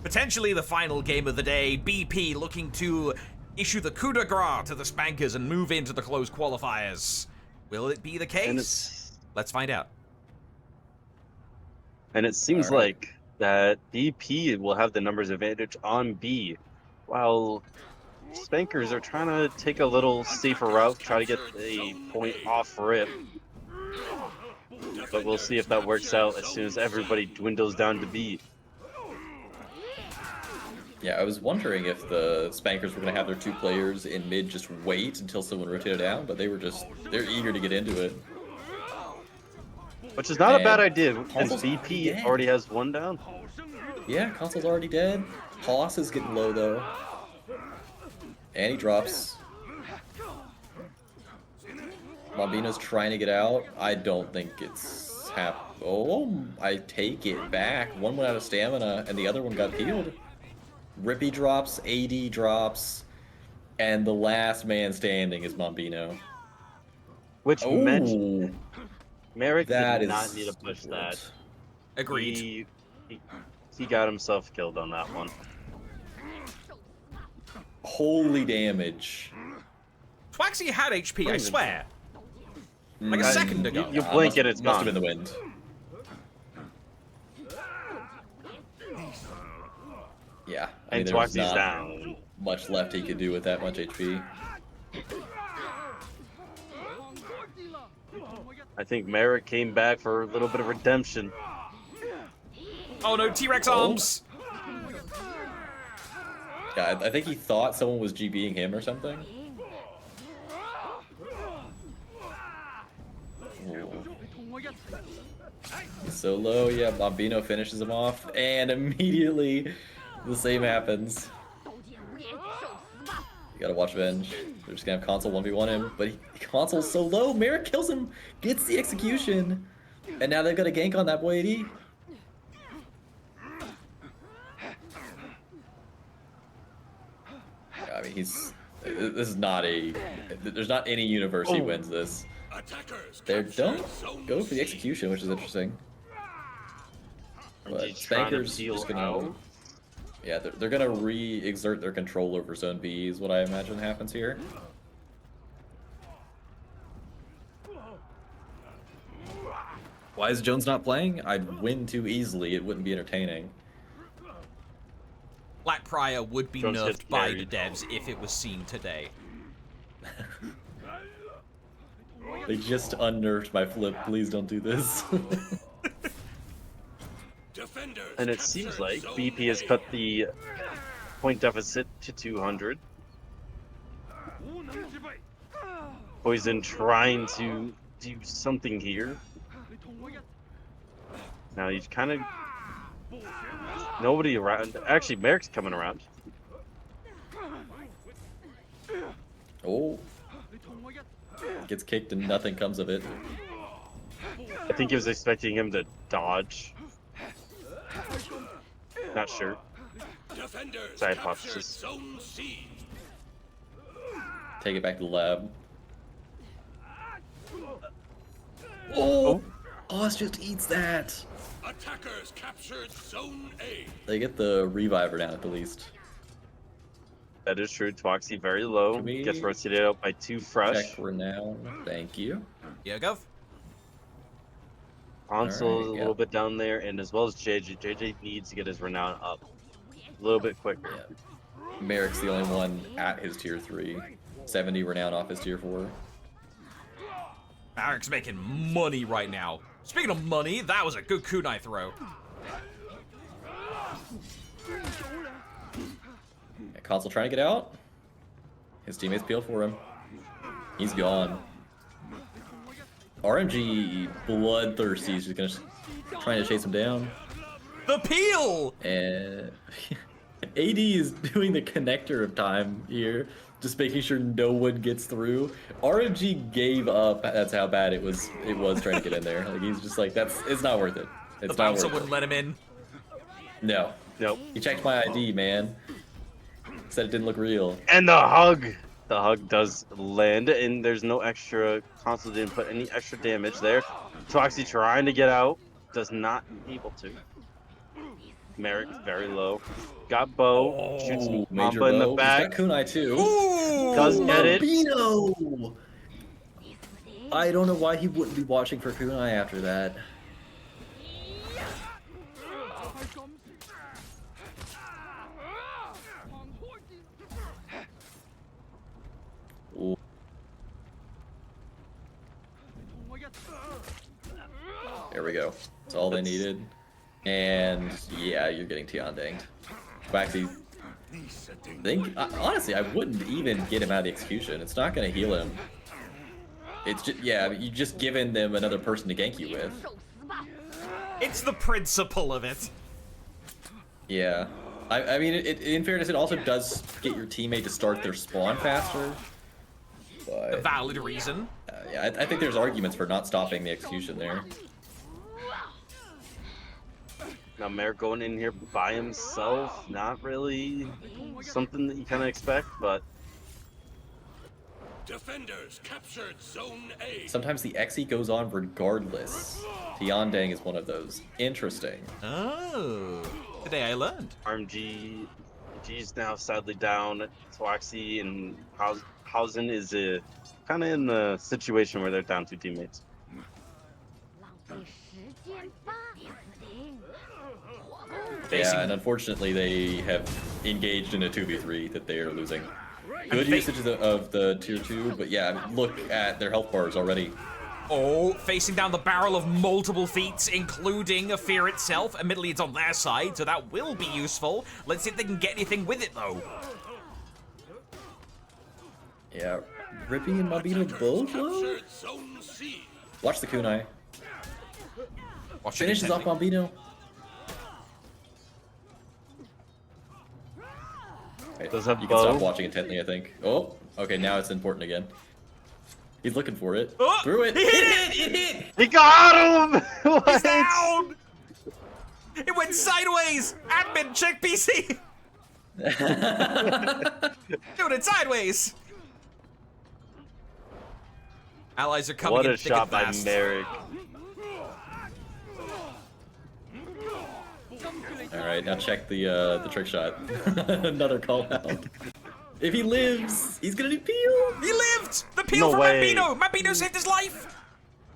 [SPEAKER 1] potentially the final game of the day. BP looking to issue the coup de grace to the Spankers and move into the closed qualifiers. Will it be the case? Let's find out.
[SPEAKER 3] And it seems
[SPEAKER 2] All right.
[SPEAKER 3] like that BP will have the numbers advantage on B, while Spankers are trying to take a little safer route, try to get a point off rip. But we'll see if that works out as soon as everybody dwindles down to B.
[SPEAKER 2] Yeah, I was wondering if the Spankers were going to have their 2 players in mid just wait until someone rotated down, but they're eager to get into it.
[SPEAKER 3] Which is not a bad
[SPEAKER 2] And
[SPEAKER 3] idea, as
[SPEAKER 2] Console's
[SPEAKER 3] BP
[SPEAKER 2] dead.
[SPEAKER 3] already has 1 down.
[SPEAKER 2] Yeah, Console's already dead. Hoss is getting low, though. And he drops. Mambino's trying to get out. I don't think it's Oh, I take it back. One went out of stamina, and the other one got healed. Rippy drops, AD drops, and the last man standing is Mambino.
[SPEAKER 3] Which meant
[SPEAKER 2] Oh,
[SPEAKER 3] Merrick
[SPEAKER 2] that
[SPEAKER 3] did not
[SPEAKER 2] is
[SPEAKER 3] need to push that.
[SPEAKER 1] Agreed.
[SPEAKER 3] He got himself killed on that one.
[SPEAKER 2] holy damage.
[SPEAKER 1] Twaxi had HP, I swear. Like a
[SPEAKER 2] Mm,
[SPEAKER 1] second ago.
[SPEAKER 3] You blink and it's
[SPEAKER 2] must
[SPEAKER 3] gone.
[SPEAKER 2] have been the wind. Yeah, I mean,
[SPEAKER 3] And
[SPEAKER 2] there was
[SPEAKER 3] Twaxi's
[SPEAKER 2] not
[SPEAKER 3] down.
[SPEAKER 2] much left he could do with that much HP.
[SPEAKER 3] I think Merrick came back for a little bit of redemption.
[SPEAKER 1] Oh no, T-Rex arms!
[SPEAKER 2] Yeah, I think he thought someone was GBing him or something. He's so low, yeah, Mambino finishes him off, and immediately the same happens. You gotta watch Venge. They're just gonna have Console 1v1 him, but Console's so low, Merrick kills him, gets the execution, and now they've got a gank on that boy AD. I mean, this is not there's not any universe he wins this. They don't go for the execution, which is interesting. But
[SPEAKER 3] He's trying to
[SPEAKER 2] Spanker's
[SPEAKER 3] peel
[SPEAKER 2] just gonna,
[SPEAKER 3] out.
[SPEAKER 2] yeah, they're gonna re-exert their control over Zone B is what I imagine happens here. Why is Jones not playing? I'd win too easily. It wouldn't be entertaining.
[SPEAKER 1] Black Prior would be
[SPEAKER 3] Jones gets
[SPEAKER 1] nerfed by the
[SPEAKER 3] carried.
[SPEAKER 1] devs if it was seen today.
[SPEAKER 2] They just unnerved my flip. Please don't do this.
[SPEAKER 3] And it seems like BP has cut the point deficit to 200. Poison trying to do something here. Now he's kind of... Nobody around. Actually, Merrick's coming around.
[SPEAKER 2] Oh. Gets kicked and nothing comes of it.
[SPEAKER 3] I think he was expecting him to dodge. Not sure. It's a hypothesis.
[SPEAKER 2] Take it back to the lab. Oh! Oz just eats that!
[SPEAKER 4] Attackers captured Zone A.
[SPEAKER 2] They get the reviver down at the least.
[SPEAKER 3] That is true. Twoxy very low.
[SPEAKER 2] Can we
[SPEAKER 3] Gets rotated out by 2 fresh.
[SPEAKER 2] Check renown. Thank you.
[SPEAKER 1] Yeah, Gov.
[SPEAKER 3] Consul is a
[SPEAKER 2] Alright,
[SPEAKER 3] little bit down there, and as well as JJ. JJ needs to get his renown up a little bit quicker.
[SPEAKER 2] Yeah. Merrick's the only one at his tier 3. 70 renown off his tier 4.
[SPEAKER 1] Eric's making money right now. Speaking of money, that was a good kunai throw.
[SPEAKER 2] Yeah, Consul trying to get out. His teammates peel for him. He's gone. RMG bloodthirsty. He's just gonna trying to chase him down.
[SPEAKER 1] The peel!
[SPEAKER 2] And AD is doing the connector of time here, just making sure no one gets through. RMG gave up. That's how bad it was. It was trying to get in there. Like he's just like, it's not worth it. It's
[SPEAKER 1] The
[SPEAKER 2] not
[SPEAKER 1] bouncer
[SPEAKER 2] worth
[SPEAKER 1] wouldn't
[SPEAKER 2] it.
[SPEAKER 1] let him in.
[SPEAKER 2] No.
[SPEAKER 3] Nope.
[SPEAKER 2] He checked my ID, man. Said it didn't look real.
[SPEAKER 3] And the hug. The hug does land, and there's no extra. Consul didn't put any extra damage there. Twaxi trying to get out, does not able to. Merrick very low. Got bow, shoots
[SPEAKER 2] Ooh,
[SPEAKER 3] Mamba in the
[SPEAKER 2] bow. He's
[SPEAKER 3] back.
[SPEAKER 2] got kunai too.
[SPEAKER 1] Ooh!
[SPEAKER 3] Does get it.
[SPEAKER 2] Mambino! I don't know why he wouldn't be watching for kunai after that. Ooh. There we go. That's all they needed. And yeah, you're getting Tian danged. Waxy, honestly, I wouldn't even get him out of the execution. It's not going to heal him. It's just, yeah, you just given them another person to gank you with.
[SPEAKER 1] It's the principle of it.
[SPEAKER 2] Yeah. I mean, in fairness, it also does get your teammate to start their spawn faster.
[SPEAKER 1] A
[SPEAKER 2] But,
[SPEAKER 1] valid reason.
[SPEAKER 2] yeah, I think there's arguments for not stopping the execution there.
[SPEAKER 3] Now Merrick going in here by himself, not really something that you kind of expect, but
[SPEAKER 4] Defenders captured Zone A.
[SPEAKER 2] Sometimes the Xe goes on regardless. Tiandang is one of those. Interesting.
[SPEAKER 1] Oh. Today I learned.
[SPEAKER 3] G's now sadly down. Twaxi and Hausen is kind of in the situation where they're down 2 teammates.
[SPEAKER 2] Yeah, and unfortunately they have engaged in a 2v3 that they are losing. Good usage of the tier 2, but yeah, look at their health bars already.
[SPEAKER 1] Oh, facing down the barrel of multiple feats, including a fear itself. Admittedly, it's on their side, so that will be useful. Let's see if they can get anything with it, though.
[SPEAKER 2] Yeah, Rippy and Mabino both low?
[SPEAKER 4] Captured Zone C.
[SPEAKER 2] Watch the kunai.
[SPEAKER 1] Watch it
[SPEAKER 2] Finishes off
[SPEAKER 1] intently.
[SPEAKER 2] Mabino. Wait,
[SPEAKER 3] Does have
[SPEAKER 2] you can
[SPEAKER 3] bow.
[SPEAKER 2] stop watching intently, I think. Oh, okay, now it's important again. He's looking for it.
[SPEAKER 1] Oh,
[SPEAKER 2] Threw it.
[SPEAKER 1] he hit
[SPEAKER 2] It hit!
[SPEAKER 3] He got him!
[SPEAKER 1] He's
[SPEAKER 3] What?
[SPEAKER 1] down! It went sideways! Admin, check PC! Doing it sideways! Allies are coming
[SPEAKER 3] What
[SPEAKER 1] in
[SPEAKER 3] a
[SPEAKER 1] thick
[SPEAKER 3] shot
[SPEAKER 1] and
[SPEAKER 3] by
[SPEAKER 1] fast.
[SPEAKER 3] Merrick.
[SPEAKER 2] Alright, now check the trick shot. Another call out. If he lives, he's gonna do peel!
[SPEAKER 1] He lived! The peel
[SPEAKER 3] No
[SPEAKER 1] from
[SPEAKER 3] way.
[SPEAKER 1] Mambino! Mambino saved his life!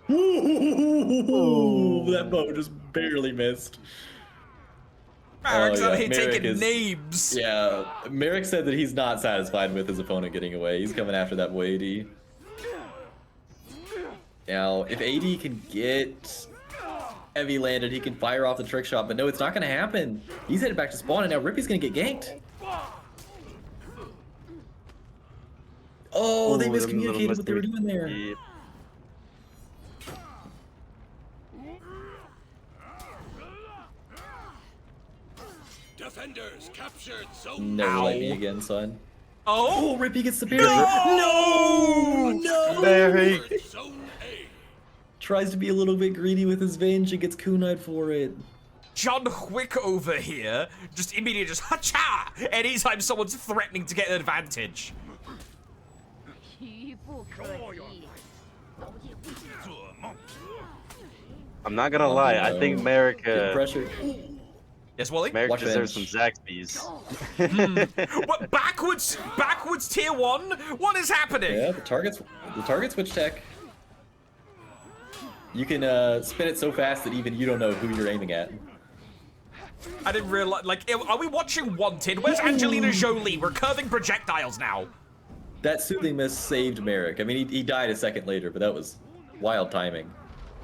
[SPEAKER 2] Ooh, that bow just barely missed.
[SPEAKER 1] Merrick's
[SPEAKER 2] Oh,
[SPEAKER 1] out
[SPEAKER 2] yeah,
[SPEAKER 1] here
[SPEAKER 2] Merrick
[SPEAKER 1] taking
[SPEAKER 2] is-
[SPEAKER 1] names.
[SPEAKER 2] Yeah, Merrick said that he's not satisfied with his opponent getting away. He's coming after that boy AD. Now, if AD can get heavy landed, he can fire off the trick shot, but no, it's not gonna happen. He's headed back to spawn, and now Rippy's gonna get ganked. Oh, they
[SPEAKER 3] Ooh, the little
[SPEAKER 2] miscommunicated what they were
[SPEAKER 3] mystery.
[SPEAKER 2] doing there.
[SPEAKER 3] Yeah.
[SPEAKER 4] Defenders captured Zone
[SPEAKER 2] Never
[SPEAKER 1] Ow.
[SPEAKER 2] like me again, son.
[SPEAKER 1] Oh!
[SPEAKER 2] Oh, Rippy gets the parry.
[SPEAKER 1] No!
[SPEAKER 2] No!
[SPEAKER 3] Merrick.
[SPEAKER 4] captured Zone A.
[SPEAKER 2] Tries to be a little bit greedy with his venge and gets kunai'd for it.
[SPEAKER 1] John Wick over here just immediately just ha-cha! Anytime someone's threatening to get an advantage.
[SPEAKER 3] I'm not gonna lie, I think
[SPEAKER 2] no.
[SPEAKER 3] Merrick,
[SPEAKER 2] Getting pressure.
[SPEAKER 1] Yes, Wally?
[SPEAKER 3] Merrick
[SPEAKER 2] Watch
[SPEAKER 3] deserves some
[SPEAKER 2] bench.
[SPEAKER 3] Zaxby's.
[SPEAKER 1] What, backwards tier 1? What is happening?
[SPEAKER 2] Yeah, the target's switch tech. You can spin it so fast that even you don't know who you're aiming at.
[SPEAKER 1] I didn't realize. Like, are we watching Wanted? Where's Angelina Jolie? We're curving projectiles now.
[SPEAKER 2] That soothing miss saved Merrick. I mean, he died a second later, but that was wild timing.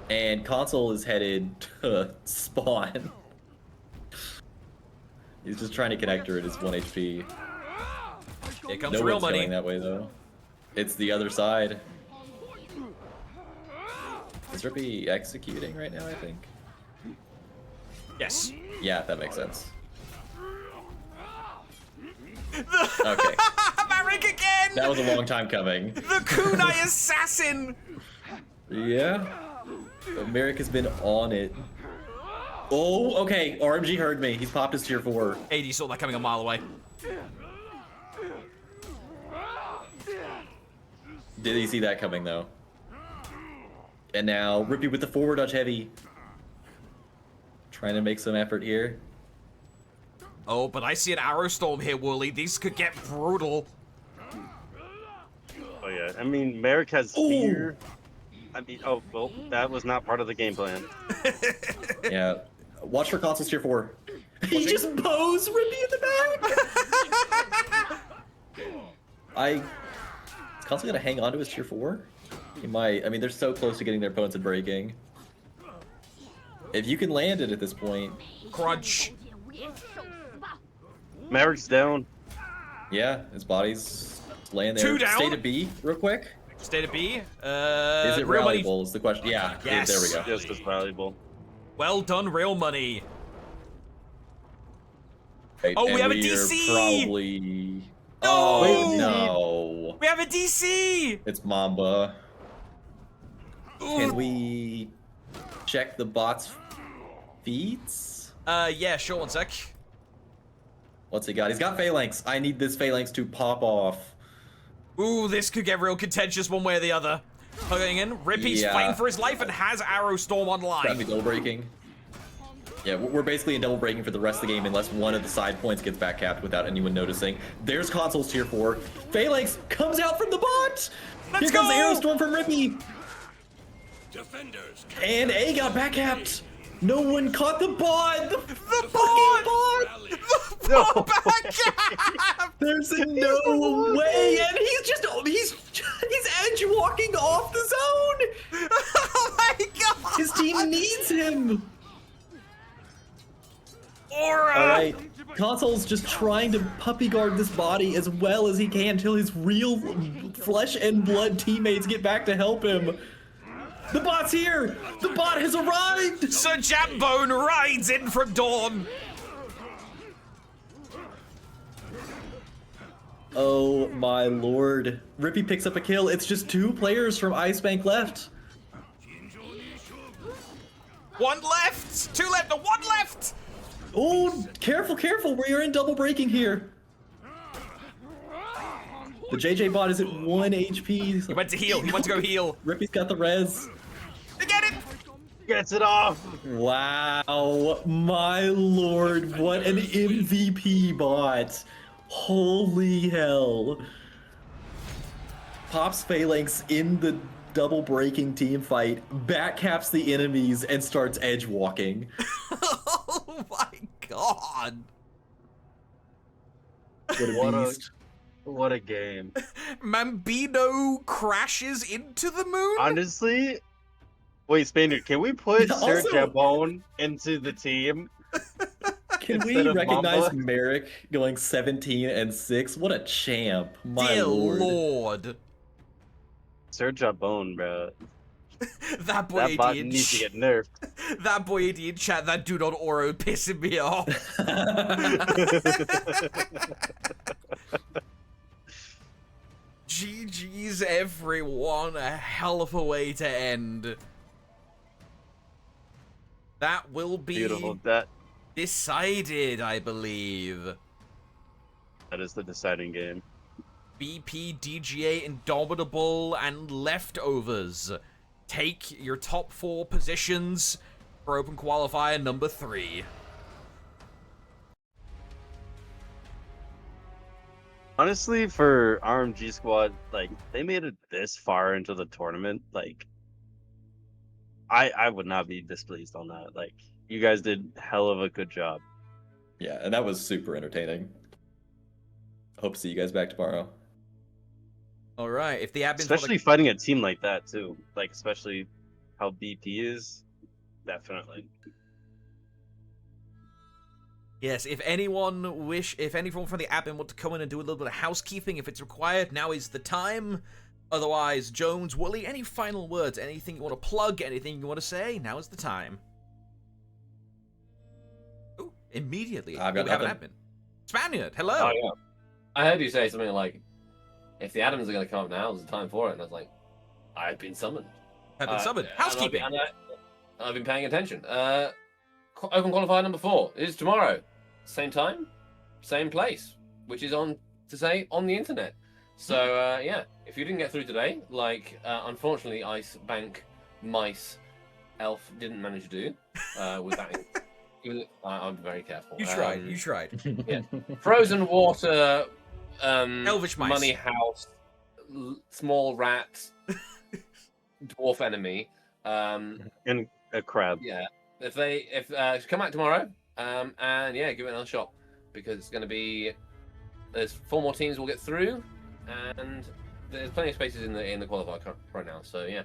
[SPEAKER 2] And Console is headed to spawn. He's just trying to connect her at his 1 HP.
[SPEAKER 1] Here comes
[SPEAKER 2] No
[SPEAKER 1] real
[SPEAKER 2] one's
[SPEAKER 1] money.
[SPEAKER 2] going that way, though. It's the other side. Is Rippy executing right now, I think?
[SPEAKER 1] Yes.
[SPEAKER 2] Yeah, that makes sense. Okay.
[SPEAKER 1] Merrick again!
[SPEAKER 2] That was a long time coming.
[SPEAKER 1] The kunai assassin!
[SPEAKER 2] Yeah. Merrick has been on it. Oh, okay. RMG heard me. He's popped his tier 4.
[SPEAKER 1] AD saw that coming a mile away.
[SPEAKER 2] Did he see that coming, though? And now, Rippy with the forward dodge heavy. Trying to make some effort here.
[SPEAKER 1] Oh, but I see an arrow storm here, Wooly. These could get brutal.
[SPEAKER 3] Oh yeah, I mean Merrick has fear. I mean, oh well, that was not part of the game plan.
[SPEAKER 2] Yeah. Watch for Console's tier 4. He just bows Rippy in the back! Is Console gonna hang on to his tier 4? He might. I mean, they're so close to getting their opponents and breaking. If you can land it at this point.
[SPEAKER 1] Crunch.
[SPEAKER 3] Merrick's down.
[SPEAKER 2] Yeah, his body's laying there.
[SPEAKER 1] 2 down.
[SPEAKER 2] Stay to B, real quick.
[SPEAKER 1] State of B.
[SPEAKER 2] Is it
[SPEAKER 1] real money.
[SPEAKER 2] valuable is the question. Yeah,
[SPEAKER 1] Yes.
[SPEAKER 2] there we go.
[SPEAKER 3] Just as valuable.
[SPEAKER 1] Well done, real money.
[SPEAKER 2] Right,
[SPEAKER 1] Oh, we
[SPEAKER 2] and
[SPEAKER 1] have a
[SPEAKER 2] we're
[SPEAKER 1] DC!
[SPEAKER 2] Probably...
[SPEAKER 1] No!
[SPEAKER 2] Oh, no.
[SPEAKER 1] We have a DC!
[SPEAKER 2] It's Mamba.
[SPEAKER 1] Ooh.
[SPEAKER 2] Can we check the bot's feeds?
[SPEAKER 1] Yeah, sure, one sec.
[SPEAKER 2] What's he got? He's got Phalanx. I need this Phalanx to pop off.
[SPEAKER 1] Ooh, this could get real contentious one way or the other. Going in, Rippy's
[SPEAKER 2] Yeah.
[SPEAKER 1] fighting for his life and has Arrow Storm
[SPEAKER 2] That'd be
[SPEAKER 1] online.
[SPEAKER 2] double breaking. Yeah, we're basically in double breaking for the rest of the game unless one of the side points gets back capped without anyone noticing. There's Console's tier 4. Phalanx comes out from the bot!
[SPEAKER 1] Let's
[SPEAKER 2] Here comes the
[SPEAKER 1] go!
[SPEAKER 2] Arrow Storm from Rippy!
[SPEAKER 4] Defenders.
[SPEAKER 2] And A got back capped! No one caught the bot! The fucking
[SPEAKER 1] bot!
[SPEAKER 2] bot!
[SPEAKER 4] Rally.
[SPEAKER 3] No.
[SPEAKER 1] Back up!
[SPEAKER 2] There's no way! And he's edge walking off the zone!
[SPEAKER 1] Oh my god!
[SPEAKER 2] His team needs him!
[SPEAKER 1] Aura!
[SPEAKER 2] Alright, Console's just trying to puppy guard this body as well as he can until his real flesh and blood teammates get back to help him. The bot's here! The bot has arrived!
[SPEAKER 1] Sir Jambone rides in from dawn.
[SPEAKER 2] Oh my lord. Rippy picks up a kill. It's just 2 players from Ice Bank left.
[SPEAKER 1] 1 left! 2 left! No, 1 left!
[SPEAKER 2] Oh, careful, careful. We are in double breaking here. The JJ bot is at 1 HP.
[SPEAKER 1] He went to heal. He went to go heal.
[SPEAKER 2] Rippy's got the res.
[SPEAKER 1] Get it!
[SPEAKER 3] Gets it off.
[SPEAKER 2] Wow, my lord, what an MVP bot. Holy hell. Pops Phalanx in the double breaking team fight, backcaps the enemies, and starts edge walking.
[SPEAKER 1] Oh my god!
[SPEAKER 2] What a
[SPEAKER 3] What a-
[SPEAKER 2] beast.
[SPEAKER 3] What a game.
[SPEAKER 1] Mambino crashes into the moon?
[SPEAKER 3] Honestly, wait, Spaniard, can we put Sir
[SPEAKER 2] Also-
[SPEAKER 3] Jabone into the team?
[SPEAKER 2] Can we
[SPEAKER 3] Instead of
[SPEAKER 2] recognize
[SPEAKER 3] Mamba?
[SPEAKER 2] Merrick going 17-6? What a champ. My
[SPEAKER 1] Dear
[SPEAKER 2] lord.
[SPEAKER 1] lord.
[SPEAKER 3] Sir Jabone, bro.
[SPEAKER 1] That boy
[SPEAKER 3] That bot
[SPEAKER 1] AD in
[SPEAKER 3] needs to get nerfed.
[SPEAKER 1] that boy AD in chat, that dude on Oro pissing me off. GG's everyone, a hell of a way to end. That will be
[SPEAKER 3] Beautiful. That
[SPEAKER 1] decided, I believe.
[SPEAKER 3] is the deciding game.
[SPEAKER 1] BP, DGA, Indomitable, and Leftovers. Take your top 4 positions for Open Qualifier number 3.
[SPEAKER 3] Honestly, for RMG squad, like they made it this far into the tournament, like I would not be displeased on that. Like, you guys did hell of a good job.
[SPEAKER 2] Yeah, and that was super entertaining. Hope to see you guys back tomorrow.
[SPEAKER 1] All right. If the admins want
[SPEAKER 3] Especially fighting a team like that too. Like, especially how BP is. Definitely.
[SPEAKER 1] Yes, if anyone from the admin want to come in and do a little bit of housekeeping, if it's required, now is the time. Otherwise, Jones, Wooly, any final words? Anything you want to plug? Anything you want to say? Now is the time. Oh, immediately.
[SPEAKER 2] I've got
[SPEAKER 1] we have an
[SPEAKER 2] nothing.
[SPEAKER 1] admin. Spaniard, hello.
[SPEAKER 5] Oh, yeah. I heard you say something like, if the Adams are going to come up now, is the time for it. And I was like, I've been summoned.
[SPEAKER 1] Have been summoned.
[SPEAKER 5] And
[SPEAKER 1] Housekeeping.
[SPEAKER 5] I've been paying attention. Open qualifier number 4 is tomorrow. Same time, same place, which is on the internet. So, yeah, if you didn't get through today, like, unfortunately, Ice Bank Mice Elf didn't manage to do with that. I'm very careful.
[SPEAKER 1] You tried. You tried.
[SPEAKER 5] Yeah. Frozen water,
[SPEAKER 1] Elvish mice.
[SPEAKER 5] money house, small rat, dwarf enemy.
[SPEAKER 3] And a crab.
[SPEAKER 5] Yeah. If come out tomorrow, and yeah, give it another shot because it's going to be. There's 4 more teams will get through, and there's plenty of spaces in the qualifier right now. So yeah.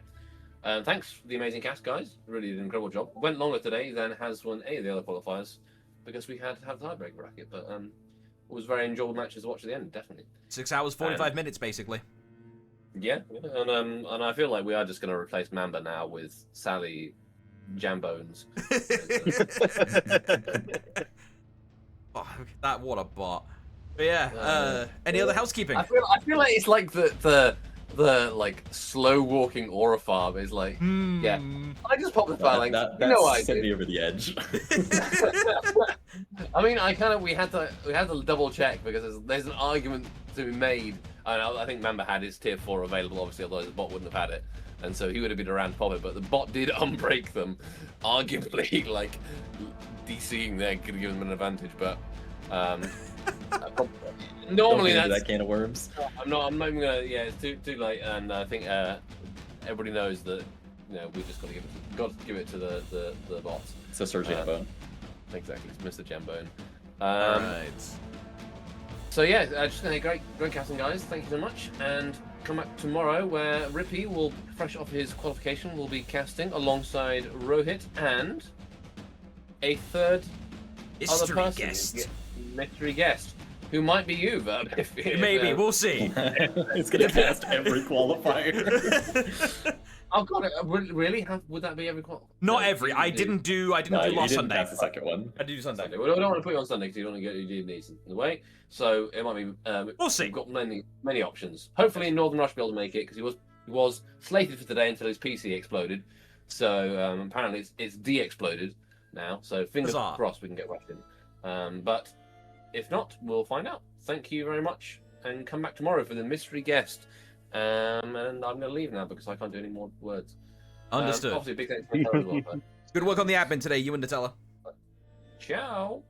[SPEAKER 5] Thanks for the amazing cast, guys. Really did an incredible job. Went longer today than has won any of the other qualifiers because we had to have the tiebreak bracket. But it was very enjoyable matches to watch at the end, definitely.
[SPEAKER 1] 6 hours, 45 minutes, basically.
[SPEAKER 5] Yeah, and I feel like we are just going to replace Mamba now with Sally Jambones.
[SPEAKER 1] Oh, that what a bot. But yeah, any other housekeeping?
[SPEAKER 5] I feel like it's like the like slow walking aura farm is like yeah. I just popped the file like
[SPEAKER 2] that
[SPEAKER 5] you know what I
[SPEAKER 2] sent
[SPEAKER 5] did.
[SPEAKER 2] me over the edge.
[SPEAKER 5] I mean, we had to double check because there's an argument to be made. I think Mamba had his tier 4 available, obviously, otherwise the bot wouldn't have had it, and so he would have been around to pop it. But the bot did unbreak them, arguably like DCing there could give them an advantage, but normally
[SPEAKER 2] Don't get into
[SPEAKER 5] that's
[SPEAKER 2] that can of worms.
[SPEAKER 5] I'm not even gonna. Yeah, it's too late, and I think everybody knows that we just got to give it to the bots.
[SPEAKER 2] So Sir Jambone.
[SPEAKER 5] Exactly, it's Mr. Jambone.
[SPEAKER 1] Alright.
[SPEAKER 5] So yeah, just gonna great casting, guys. Thank you so much, and come back tomorrow where Rippy will, fresh off his qualification, will be casting alongside Rohit and a third other
[SPEAKER 1] Mystery
[SPEAKER 5] person,
[SPEAKER 1] guest.
[SPEAKER 5] mystery guest, who might be you, Verb.
[SPEAKER 1] Maybe, we'll see.
[SPEAKER 2] It's gonna cast every qualifier.
[SPEAKER 5] Oh god, really? Would that be every qual?
[SPEAKER 1] Not
[SPEAKER 5] No,
[SPEAKER 1] every.
[SPEAKER 5] you
[SPEAKER 1] I
[SPEAKER 5] didn't
[SPEAKER 1] didn't do
[SPEAKER 2] No,
[SPEAKER 1] last
[SPEAKER 2] you didn't
[SPEAKER 1] Sunday.
[SPEAKER 2] cast the second one.
[SPEAKER 1] I did do Sunday.
[SPEAKER 5] Sunday. We don't want to put you on Sunday because you don't want to get your needs in the way. So it might be.
[SPEAKER 1] We'll see.
[SPEAKER 5] We've got many options. Hopefully, Northern Rush will be able to make it because he was slated for today until his PC exploded. So apparently it's de-exploded now. So fingers
[SPEAKER 1] Huzzah.
[SPEAKER 5] crossed we can get Rush in. But if not, we'll find out. Thank you very much, and come back tomorrow for the mystery guest. And I'm going to leave now because I can't do any more words.
[SPEAKER 1] Understood.
[SPEAKER 5] Obviously, big thanks to Nutella as well.
[SPEAKER 1] Good work on the admin today, you and Nutella.
[SPEAKER 5] Ciao.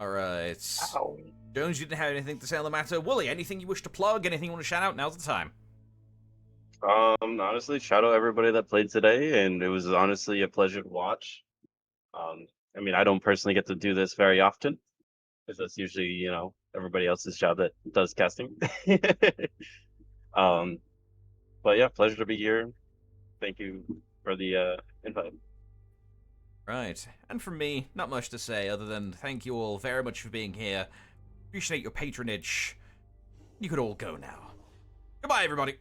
[SPEAKER 1] Alright.
[SPEAKER 3] Ow.
[SPEAKER 1] Jones, you didn't have anything to say on the matter. Wooly, anything you wish to plug? Anything you want to shout out? Now's the time.
[SPEAKER 3] Honestly, shout out everybody that played today, and it was honestly a pleasure to watch. I mean, I don't personally get to do this very often, because that's usually, everybody else's job that does casting. But yeah, pleasure to be here. Thank you for the invite.
[SPEAKER 1] Right. And from me, not much to say other than thank you all very much for being here. Appreciate your patronage. You could all go now. Goodbye, everybody.